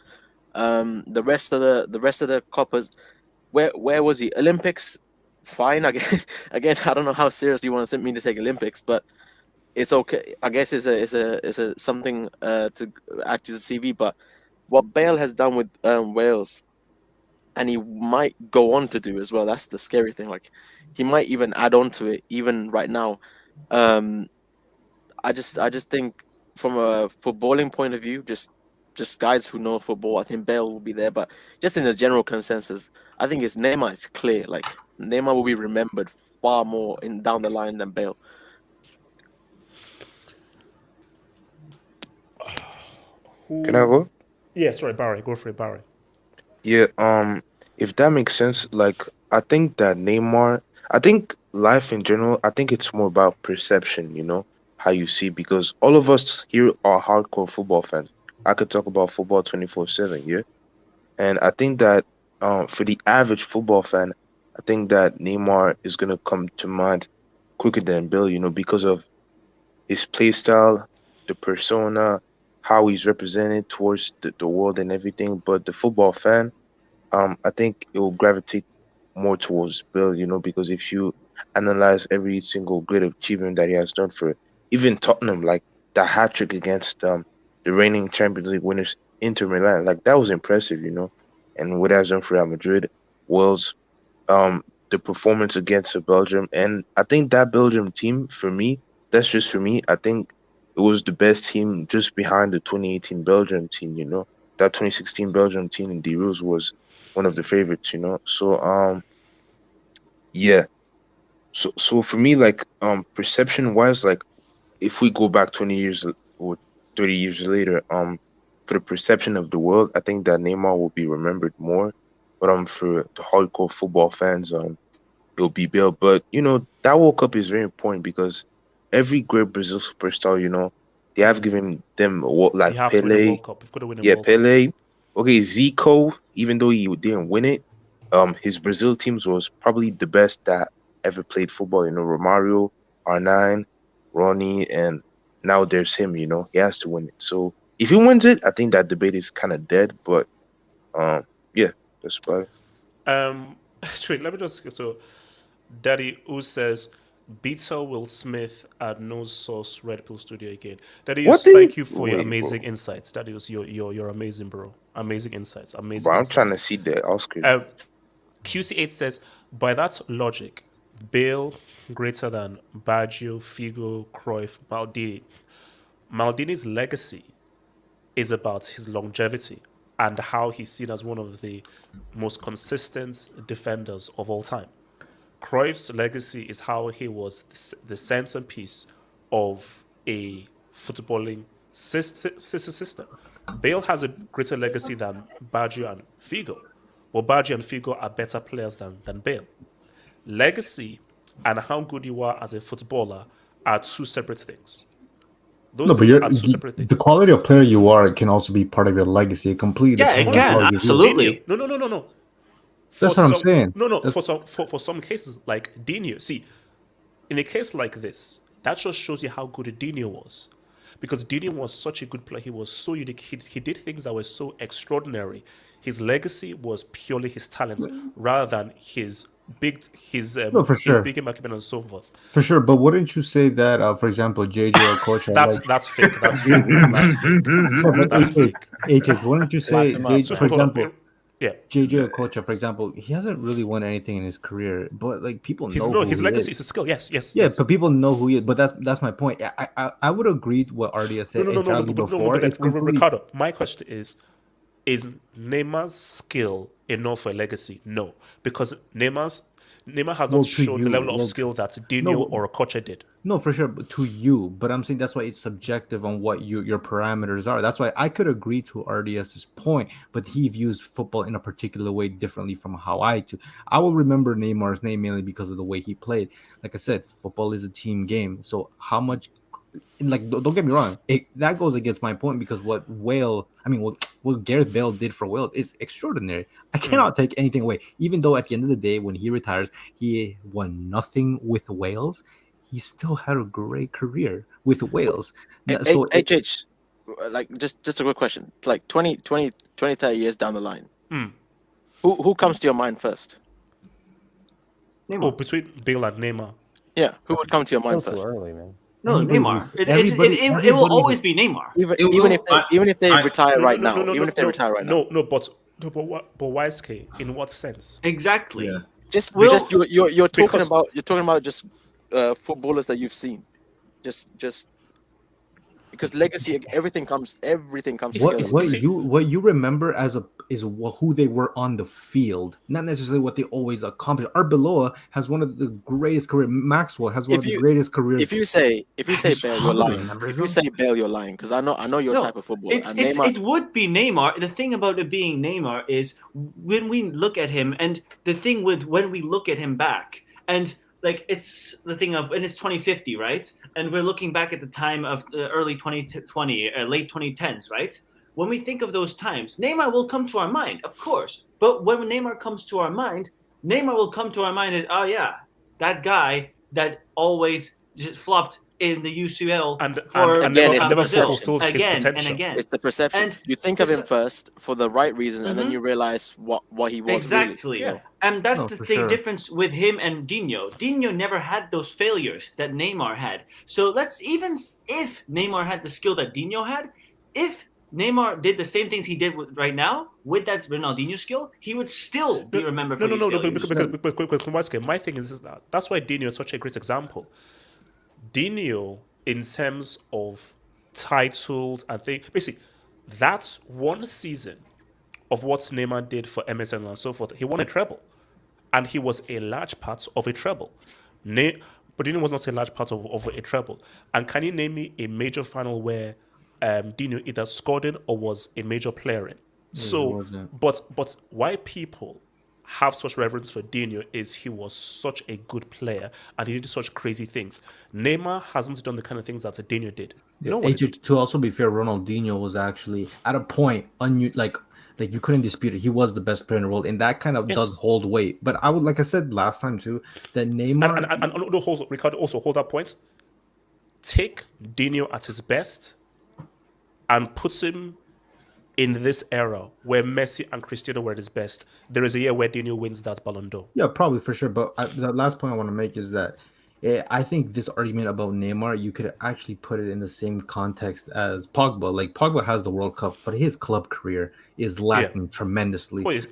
The rest of the Copas, where was he? Olympics, fine. Again, I don't know how seriously you want me to take Olympics, but it's okay. I guess it's a something to add to the CV. But what Bale has done with Wales, and he might go on to do as well. That's the scary thing. Like he might even add on to it even right now. I just think from a footballing point of view, just guys who know football, I think Bale will be there. But just in the general consensus, I think Neymar is clear. Like Neymar will be remembered far more down the line than Bale.
Can I vote?
Yeah, sorry, Barry. Go for it, Barry.
Yeah, if that makes sense, like I think that Neymar, I think life in general, I think it's more about perception, how you see, because all of us here are hardcore football fans. I could talk about football 24/7, yeah. And I think that for the average football fan, I think that Neymar is gonna come to mind quicker than Bill, because of his play style, the persona, how he's represented towards the world and everything. But the football fan, I think it will gravitate more towards Bill, because if you analyze every single great achievement that he has done for even Tottenham, like the hat trick against the reigning Champions League winners Inter Milan, like that was impressive, and what he has done for Real Madrid, Wales, the performance against Belgium, and I think that Belgium team, for me, that's just for me, I think it was the best team just behind the 2018 Belgium team, that 2016 Belgium team in the Euros was one of the favorites, So yeah. So for me, like perception wise, like if we go back 20 years or 30 years later, for the perception of the world, I think that Neymar will be remembered more. But for the hardcore football fans, it'll be Bale. But that World Cup is very important because every great Brazil superstar, they have given them what
You
like
have to win a
Pele,
World Cup. You've got to win a
yeah,
World Cup.
Pele. Okay, Zico, even though he didn't win it, his Brazil teams was probably the best that ever played football. Romario, R9, Ronnie, and now there's him. He has to win it. So if he wins it, I think that debate is kind of dead. But yeah, that's about it.
Wait, let me just so Daddy who says Beetle Will Smith at No Sauce Red Pill Studio again. Daddy,
What
thank
did
you for your
wait,
amazing
bro?
insights. Daddy, you're amazing, bro. Amazing insights. Amazing
Bro, I'm
insights.
trying to see the Oscars.
QC8 says, by that logic, Bale greater than Baggio, Figo, Cruyff, Maldini. Maldini's legacy is about his longevity and how he's seen as one of the most consistent defenders of all time. Cruyff's legacy is how he was the centerpiece of a footballing system. Bale has a greater legacy than Baggio and Figo. Well, Baggio and Figo are better players than Bale. Legacy and how good you are as a footballer are two separate things. Those
No, but
things are two separate things.
the quality of player you are can also be part of your legacy. It completely
Yeah, it
depends on
can,
how you do.
absolutely.
No.
That's what I'm saying.
No. For some cases, like Dino, see, in a case like this, that just shows you how good Dino was. Because Dino was such a good player. He was so unique. He did things that were so extraordinary. His legacy was purely his talents rather than his
No, for
his
sure.
big acumen and so forth.
For sure, but wouldn't you say that, for example, JJ Okocha?
That's fake. That's fake. That's fake.
No, but
That's fake.
AJ, wouldn't you say, for example,
yeah,
JJ Okocha, for example, he hasn't really won anything in his career, but like people know who
his
he
legacy
is.
is a skill. Yes.
Yeah, but people know who he is. But that's my point. I would agree with what Ardia said entirely before. It's completely...
Ricardo, my question is Neymar's skill enough for a legacy? No, because Neymar has not shown the level of skill that Dino or Okocha did.
No, for sure, but to you. But I'm saying that's why it's subjective on what your parameters are. That's why I could agree to RDS's point, but he views football in a particular way differently from how I do. I will remember Neymar's name mainly because of the way he played. Like I said, football is a team game. So how much... Like, don't get me wrong, that goes against my point because what Gareth Bale did for Wales is extraordinary. I cannot take anything away, even though at the end of the day, when he retires, he won nothing with Wales. He still had a great career with Wales. So
HH, like just a quick question, like 20, 30 years down the line, who comes to your mind first?
Neymar.
Oh, between Bale and Neymar.
Yeah, who would come to your mind
Still too
first?
early, man.
No, Neymar. It will always be Neymar.
Even if they retire right now. Even if they retire right now.
But YSK, in what sense?
Exactly.
Yeah.
You're talking about just footballers that you've seen. Just because legacy, everything comes together.
What you remember is who they were on the field, not necessarily what they always accomplished. Arbeloa has one of the greatest careers. Maxwell has one of the greatest careers.
If you say Bale, you're lying. If you say Bale, you're lying because I know your type of football.
It would be Neymar. The thing about it being Neymar is when we look at him, and the thing with when we look at him back, and like it's the thing of, and it's 2050, right? And we're looking back at the time of the early 2020, late 2010s, right? When we think of those times, Neymar will come to our mind, of course. But when Neymar comes to our mind, Neymar will come to our mind as, oh yeah, that guy that always just flopped in the UCL
and
never
fulfilled his
again
potential.
and again.
It's the perception.
And
you think of him first for the right reasons, and then you realize what he was
exactly.
really. Yeah.
And that's the thing, difference with him and Dino. Dino never had those failures that Neymar had. So even if Neymar had the skill that Dino had, if Neymar did the same things he did right now with that Ronaldinho skill, he would still be remembered for his failures.
Because my thing is that that's why Dino is such a great example. Dino, in terms of titles and things, basically, that's one season of what Neymar did for MSN and so forth. He won a treble, and he was a large part of a treble. But Dino was not a large part of a treble. And can you name me a major final where Dino either scored in or was a major player in? So, but why people have such reverence for Dino is he was such a good player and he did such crazy things. Neymar hasn't done the kind of things that Dino did.
Yeah,
No one did.
to also be fair, Ronaldinho was actually at a point like you couldn't dispute it. He was the best player in the world, and that kind of does hold weight. But I would, like I said last time too, that Neymar
and Ricardo, also hold that point. Take Dino at his best and puts him in this era where Messi and Cristiano were at his best. There is a year where Dino wins that Ballon d'Or.
Yeah, probably for sure. But the last point I want to make is that I think this argument about Neymar, you could actually put it in the same context as Pogba. Like Pogba has the World Cup, but his club career is lacking tremendously.
Oh, it's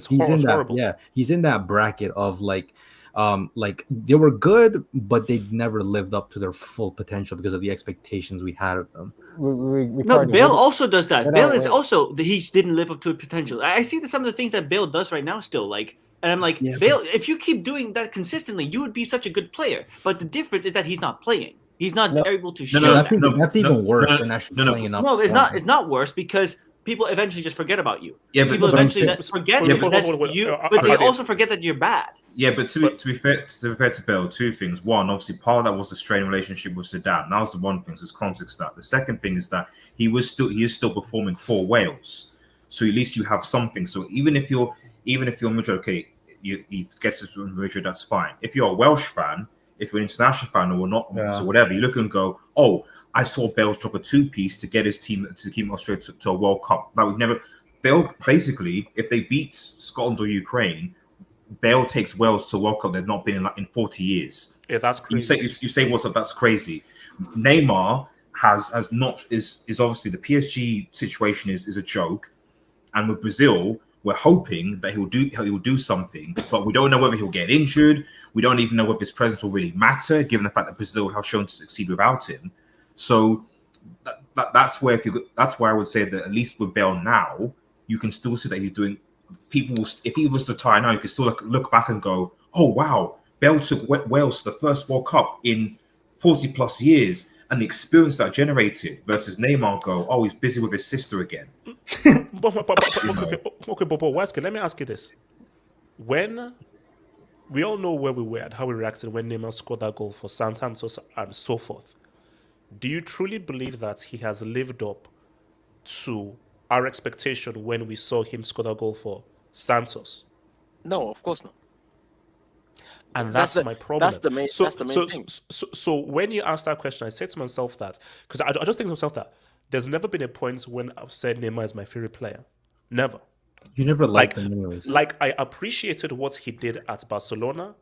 he's in that
horrible.
he's in that bracket of like they were good, but they never lived up to their full potential because of the expectations we had of them.
No, Bale also does that. Bale is also he didn't live up to potential. I see some of the things that Bale does right now still like. And I'm like, Bale, if you keep doing that consistently, you would be such a good player. But the difference is that he's not playing. He's not able to show that.
That's even worse than actually playing enough.
No, it's not. It's not worse because people eventually just forget about you.
Yeah, but
people eventually forget that you. But they also forget that you're bad.
Yeah, but to be fair to Bale, two things. One, obviously, part of that was the strained relationship with Zidane. That was the one thing. There's context to that. The second thing is that he is still performing for Wales. So at least you have something. So even if you're Madrid, okay. He gets this from Madrid, that's fine. If you're a Welsh fan, if you're an international fan or not, so whatever, you look and go, oh, I saw Bale's drop a two-piece to get his team to keep Australia to a World Cup. That would never. Bale basically, if they beat Scotland or Ukraine, Bale takes Wales to a World Cup they've not been in 40 years.
Yeah, that's crazy.
You say what's up? That's crazy. Neymar has not is obviously the PSG situation is a joke, and with Brazil. We're hoping that he'll do something, but we don't know whether he'll get injured. We don't even know whether his presence will really matter, given the fact that Brazil have shown to succeed without him. So that's where I would say that at least with Bale now, you can still see that he's doing. If he was to tie now, you can still look back and go, "Oh wow, Bale took Wales to the first World Cup in 40 plus years." And the experience that generated versus Neymar go, oh, he's busy with his sister again.
But Wesker, let me ask you this. When we all know where we were and how we reacted when Neymar scored that goal for Santos and so forth, do you truly believe that he has lived up to our expectation when we saw him score that goal for Santos?
No, of course not.
And that's my problem.
That's the main thing.
So when you ask that question, I said to myself that, because I just think to myself that there's never been a point when I've said Neymar is my favorite player. Never.
You never liked him anyways.
Like I appreciated what he did at Barcelona,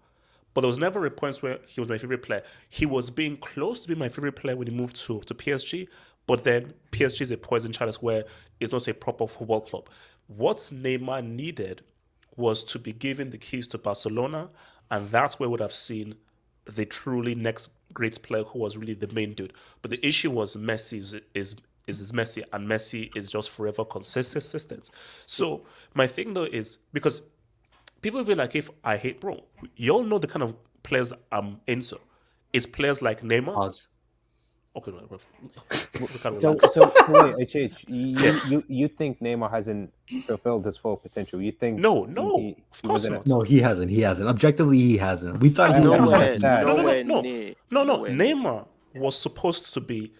but there was never a point where he was my favorite player. He was being close to being my favorite player when he moved to PSG, but then PSG is a poison chalice where it's not a proper football club. What Neymar needed was to be given the keys to Barcelona, and that's where we would have seen the truly next great player who was really the main dude. But the issue was Messi is Messi, and Messi is just forever consistent. So my thing though is, because people feel like if I hate, bro, you all know the kind of players I'm into. It's players like Neymar.
Pause.
Okay,
so wait, HH, you think Neymar hasn't fulfilled his full potential? You think
no,
of course
not. No, he hasn't. Objectively, he hasn't. We thought
no. Neymar was supposed to be.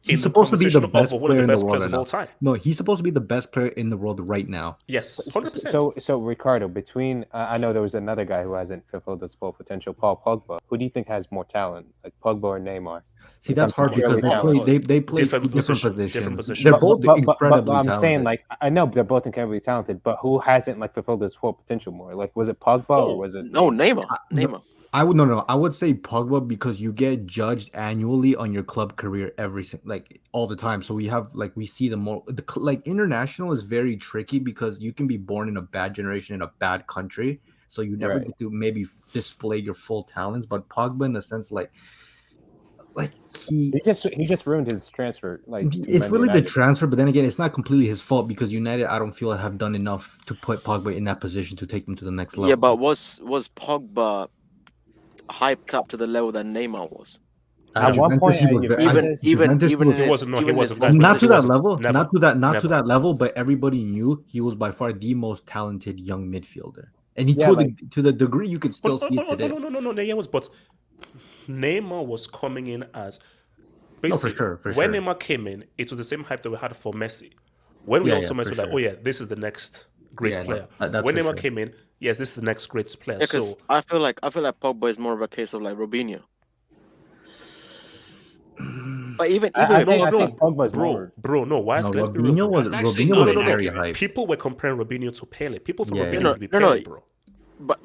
He's supposed to be the best player in the world
of all time.
No, he's supposed to be the best player in the world right now.
Yes, 100%.
So Ricardo, between I know there was another guy who hasn't fulfilled his full potential, Paul Pogba. Who do you think has more talent, like Pogba or Neymar?
See, that's hard because they play different positions. They're both incredibly
but I'm
talented.
saying, like, I know they're both incredibly talented, but who hasn't like fulfilled his full potential more? Like, was it Pogba or was it
Neymar? Neymar.
I would say Pogba because you get judged annually on your club career all the time. So we see international is very tricky because you can be born in a bad generation in a bad country, so you never get to maybe display your full talents. But Pogba, in the sense he
just ruined his transfer. Like,
it's really the transfer, but then again, it's not completely his fault because United, I don't feel have done enough to put Pogba in that position to take them to the next level.
Yeah, but was Pogba hyped up to the level that Neymar was.
At Juventus, he was
Even
he wasn't. No, he wasn't. Guys,
not to
he
that
wasn't.
level,
Never.
not to
Never.
that level, but everybody knew he was by far the most talented young midfielder, and
Yeah,
to the degree you can still see it today.
No, Neymar was, but Neymar was coming in as basically
for
when
sure.
Neymar came in, it was the same hype that we had for Messi. When we also Messi was like, oh yeah, this is the next great player.
That's
when
for
Neymar
sure.
came in, yes, this is the next great player.
Yeah, because
So
I feel like Pogba is more of a case of like Robinho. But even
I think Pogba's more.
bro, no. Why?
No,
Let's be
Robinho
real.
was very hyped.
People were comparing Robinho to Pele. People thought
Yeah,
Robinho would be Pele, bro.
But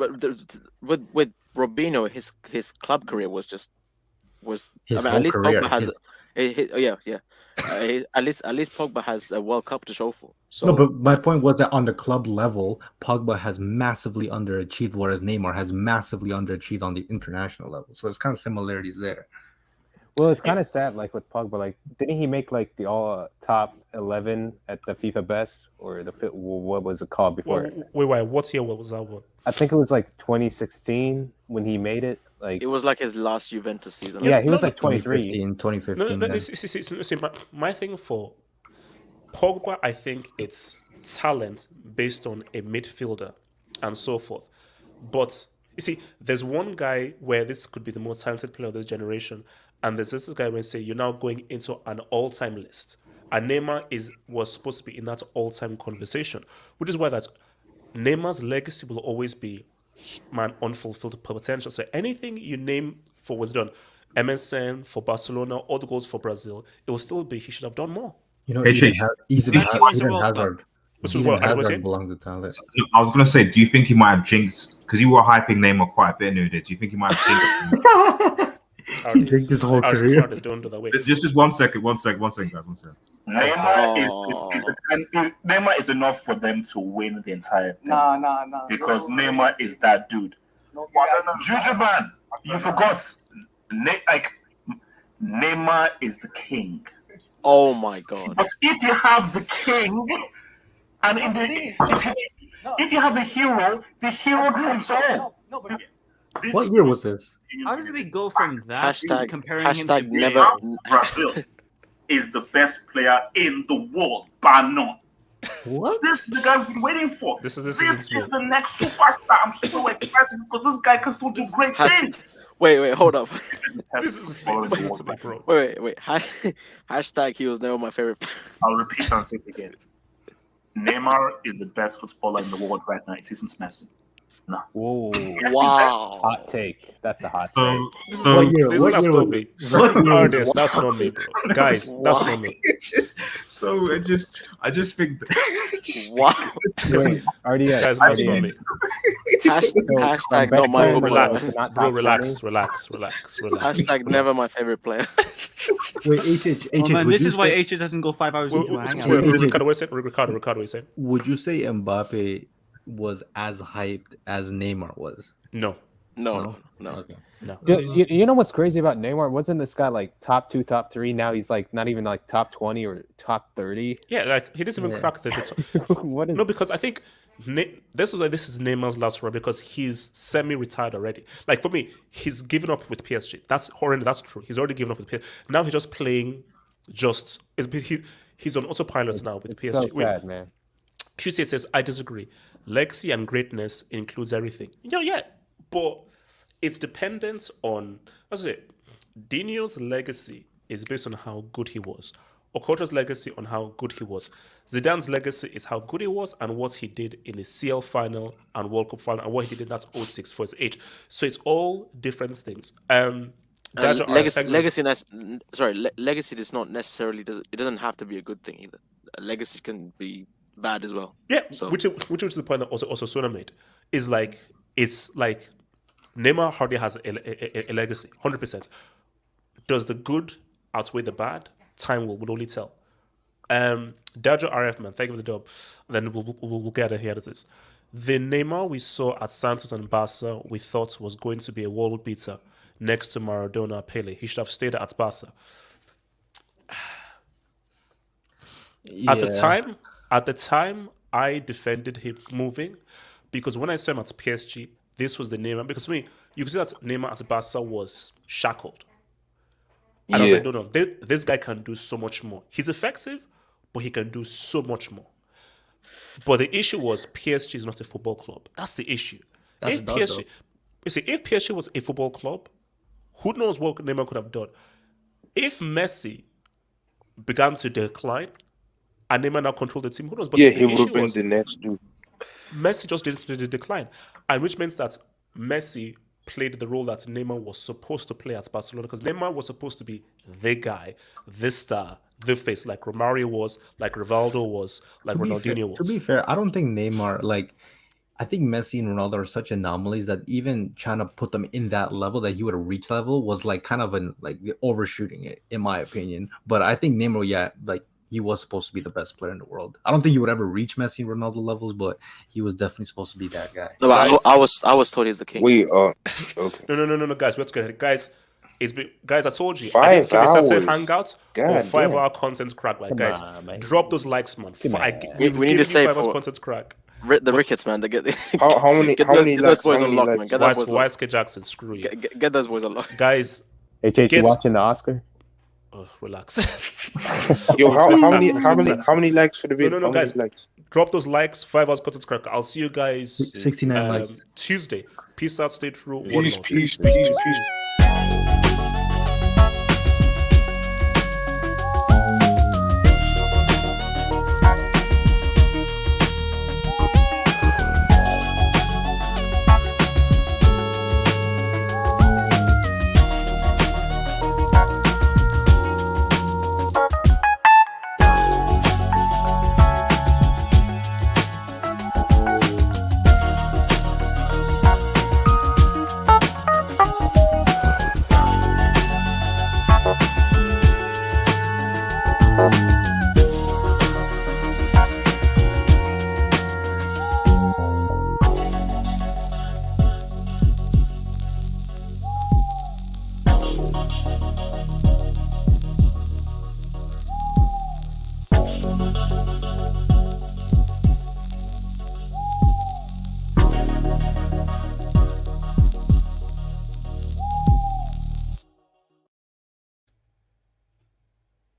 with Robinho, his club career was
His
I mean,
whole
at least
career.
Pogba has at least Pogba has a World Cup to show for. So
No, but my point was that on the club level, Pogba has massively underachieved, whereas Neymar has massively underachieved on the international level. So it's kind of similarities there.
Well, it's kind of sad, like with Pogba. Like, didn't he make like the all top 11 at the FIFA Best, or what was it called before?
Wait, what year? What was that one?
I think it was like 2016 when he made it. Like
it was like his last Juventus season.
Yeah, he was like 23.
2015.
No, see, my thing for Pogba, I think it's talent based on a midfielder and so forth. But you see, there's one guy where this could be the most talented player of this generation, and there's this guy where say you're now going into an all-time list, and Neymar was supposed to be in that all-time conversation, which is why that Neymar's legacy will always be unfulfilled potential. So anything you name for what's done, MSN for Barcelona, all the goals for Brazil, it will still be he should have done more.
You know, Eden Hazard.
belongs to talent. I was going to say, do you think he might have jinxed? Because you were hyping Neymar quite a bit, Nude. Do you think he might have jinxed?
He jinxed his whole career.
Just 1 second, guys. 1 second.
Neymar is enough for them to win the entire thing.
Nah.
Because Neymar is that dude. Juju man, you forgot. Neymar is the king.
Oh my god!
But if you have the king, and if you have the hero trumps all.
What year was this?
How did we go from that to comparing him to
never
Brazil is the best player in the world, bar none.
What?
This is the guy we've been waiting for.
This is
the next superstar. I'm so excited because this guy can still do great things.
Wait, hold up.
This is me, bro.
Wait. Hashtag he was never my favorite.
I'll repeat and say it again. Neymar is the best footballer in the world right now. It isn't Messi. No.
Whoa!
Wow!
Hot take. That's a hot take.
That's not me. That's not me, bro. Guys, that's not me.
I just think.
Wow.
Wait, RDS.
Guys, that's not me.
Hashtag not my favorite player.
Relax.
Hashtag never my favorite player.
Wait, HH.
Man, this is why HH doesn't go 5 hours into a hangout.
Ricardo, what are you saying?
Would you say Mbappe was as hyped as Neymar was?
No.
Okay.
No.
You know what's crazy about Neymar? Wasn't this guy like top 2, top 3? Now he's like not even like top 20 or top 30.
Yeah, like he didn't even crack the top.
What is?
No, because I think this is Neymar's last run because he's semi-retired already. Like for me, he's given up with PSG. That's horrendous. That's true. He's already given up with PSG. Now he's just playing. He's on autopilot now with PSG.
So sad, man.
QC says I disagree. Legacy and greatness includes everything. Yeah, but it's dependent on. What's it? Dino's legacy is based on how good he was. Okocha's legacy on how good he was. Zidane's legacy is how good he was and what he did in the CL final and World Cup final and what he did in that 06 for his age. So it's all different things.
Legacy does not necessarily it doesn't have to be a good thing either. A legacy can be bad as well.
Yeah,
so.
which is the point that also Sona made. Is like it's like Neymar hardly has a legacy, 100%. Does the good outweigh the bad? Time will only tell. Dajo RF man, thank you for the dub. Then we'll get ahead of this. The Neymar we saw at Santos and Barca, we thought was going to be a world beater next to Maradona, Pele. He should have stayed at Barca. At the time, I defended him moving because when I saw him at PSG, this was the Neymar, because to me, you can see that Neymar as a Barca was shackled. And I was like, no, this guy can do so much more. He's effective, but he can do so much more. But the issue was PSG is not a football club. That's the issue. If PSG was a football club, who knows what Neymar could have done? If Messi began to decline and Neymar now controlled the team, who knows? But
he would have been the next dude.
Messi just didn't decline, and which means that Messi played the role that Neymar was supposed to play at Barcelona, because Neymar was supposed to be the guy, the star, the face, like Romario was, like Rivaldo was, like Ronaldinho was.
To be fair, I don't think Neymar, like, I think Messi and Ronaldo are such anomalies that even trying to put them in that level that he would have reached level was like kind of overshooting it, in my opinion. But I think Neymar, like, he was supposed to be the best player in the world. I don't think he would ever reach Messi and Ronaldo levels, but he was definitely supposed to be that guy.
No, but I was told he's the king.
Wait, okay.
No, guys, let's get it. Guys, guys, I told you.
5 hours.
Hangout or 5-hour content crack. Like, guys, drop those likes, man.
We need to say
5 hours content crack.
The Ricketts, man. They get
how many
those boys
how many
unlocked, man. Get those boys
Why is Jackson? Screw you.
Get those boys unlocked.
Guys,
HH, you watching the Oscar?
Oh, relax.
Yo, how many likes for the video?
No, guys. Drop those likes. 5 hours content crack. I'll see you guys
69 likes
Tuesday. Peace out, stay true.
Peace.
Thank you.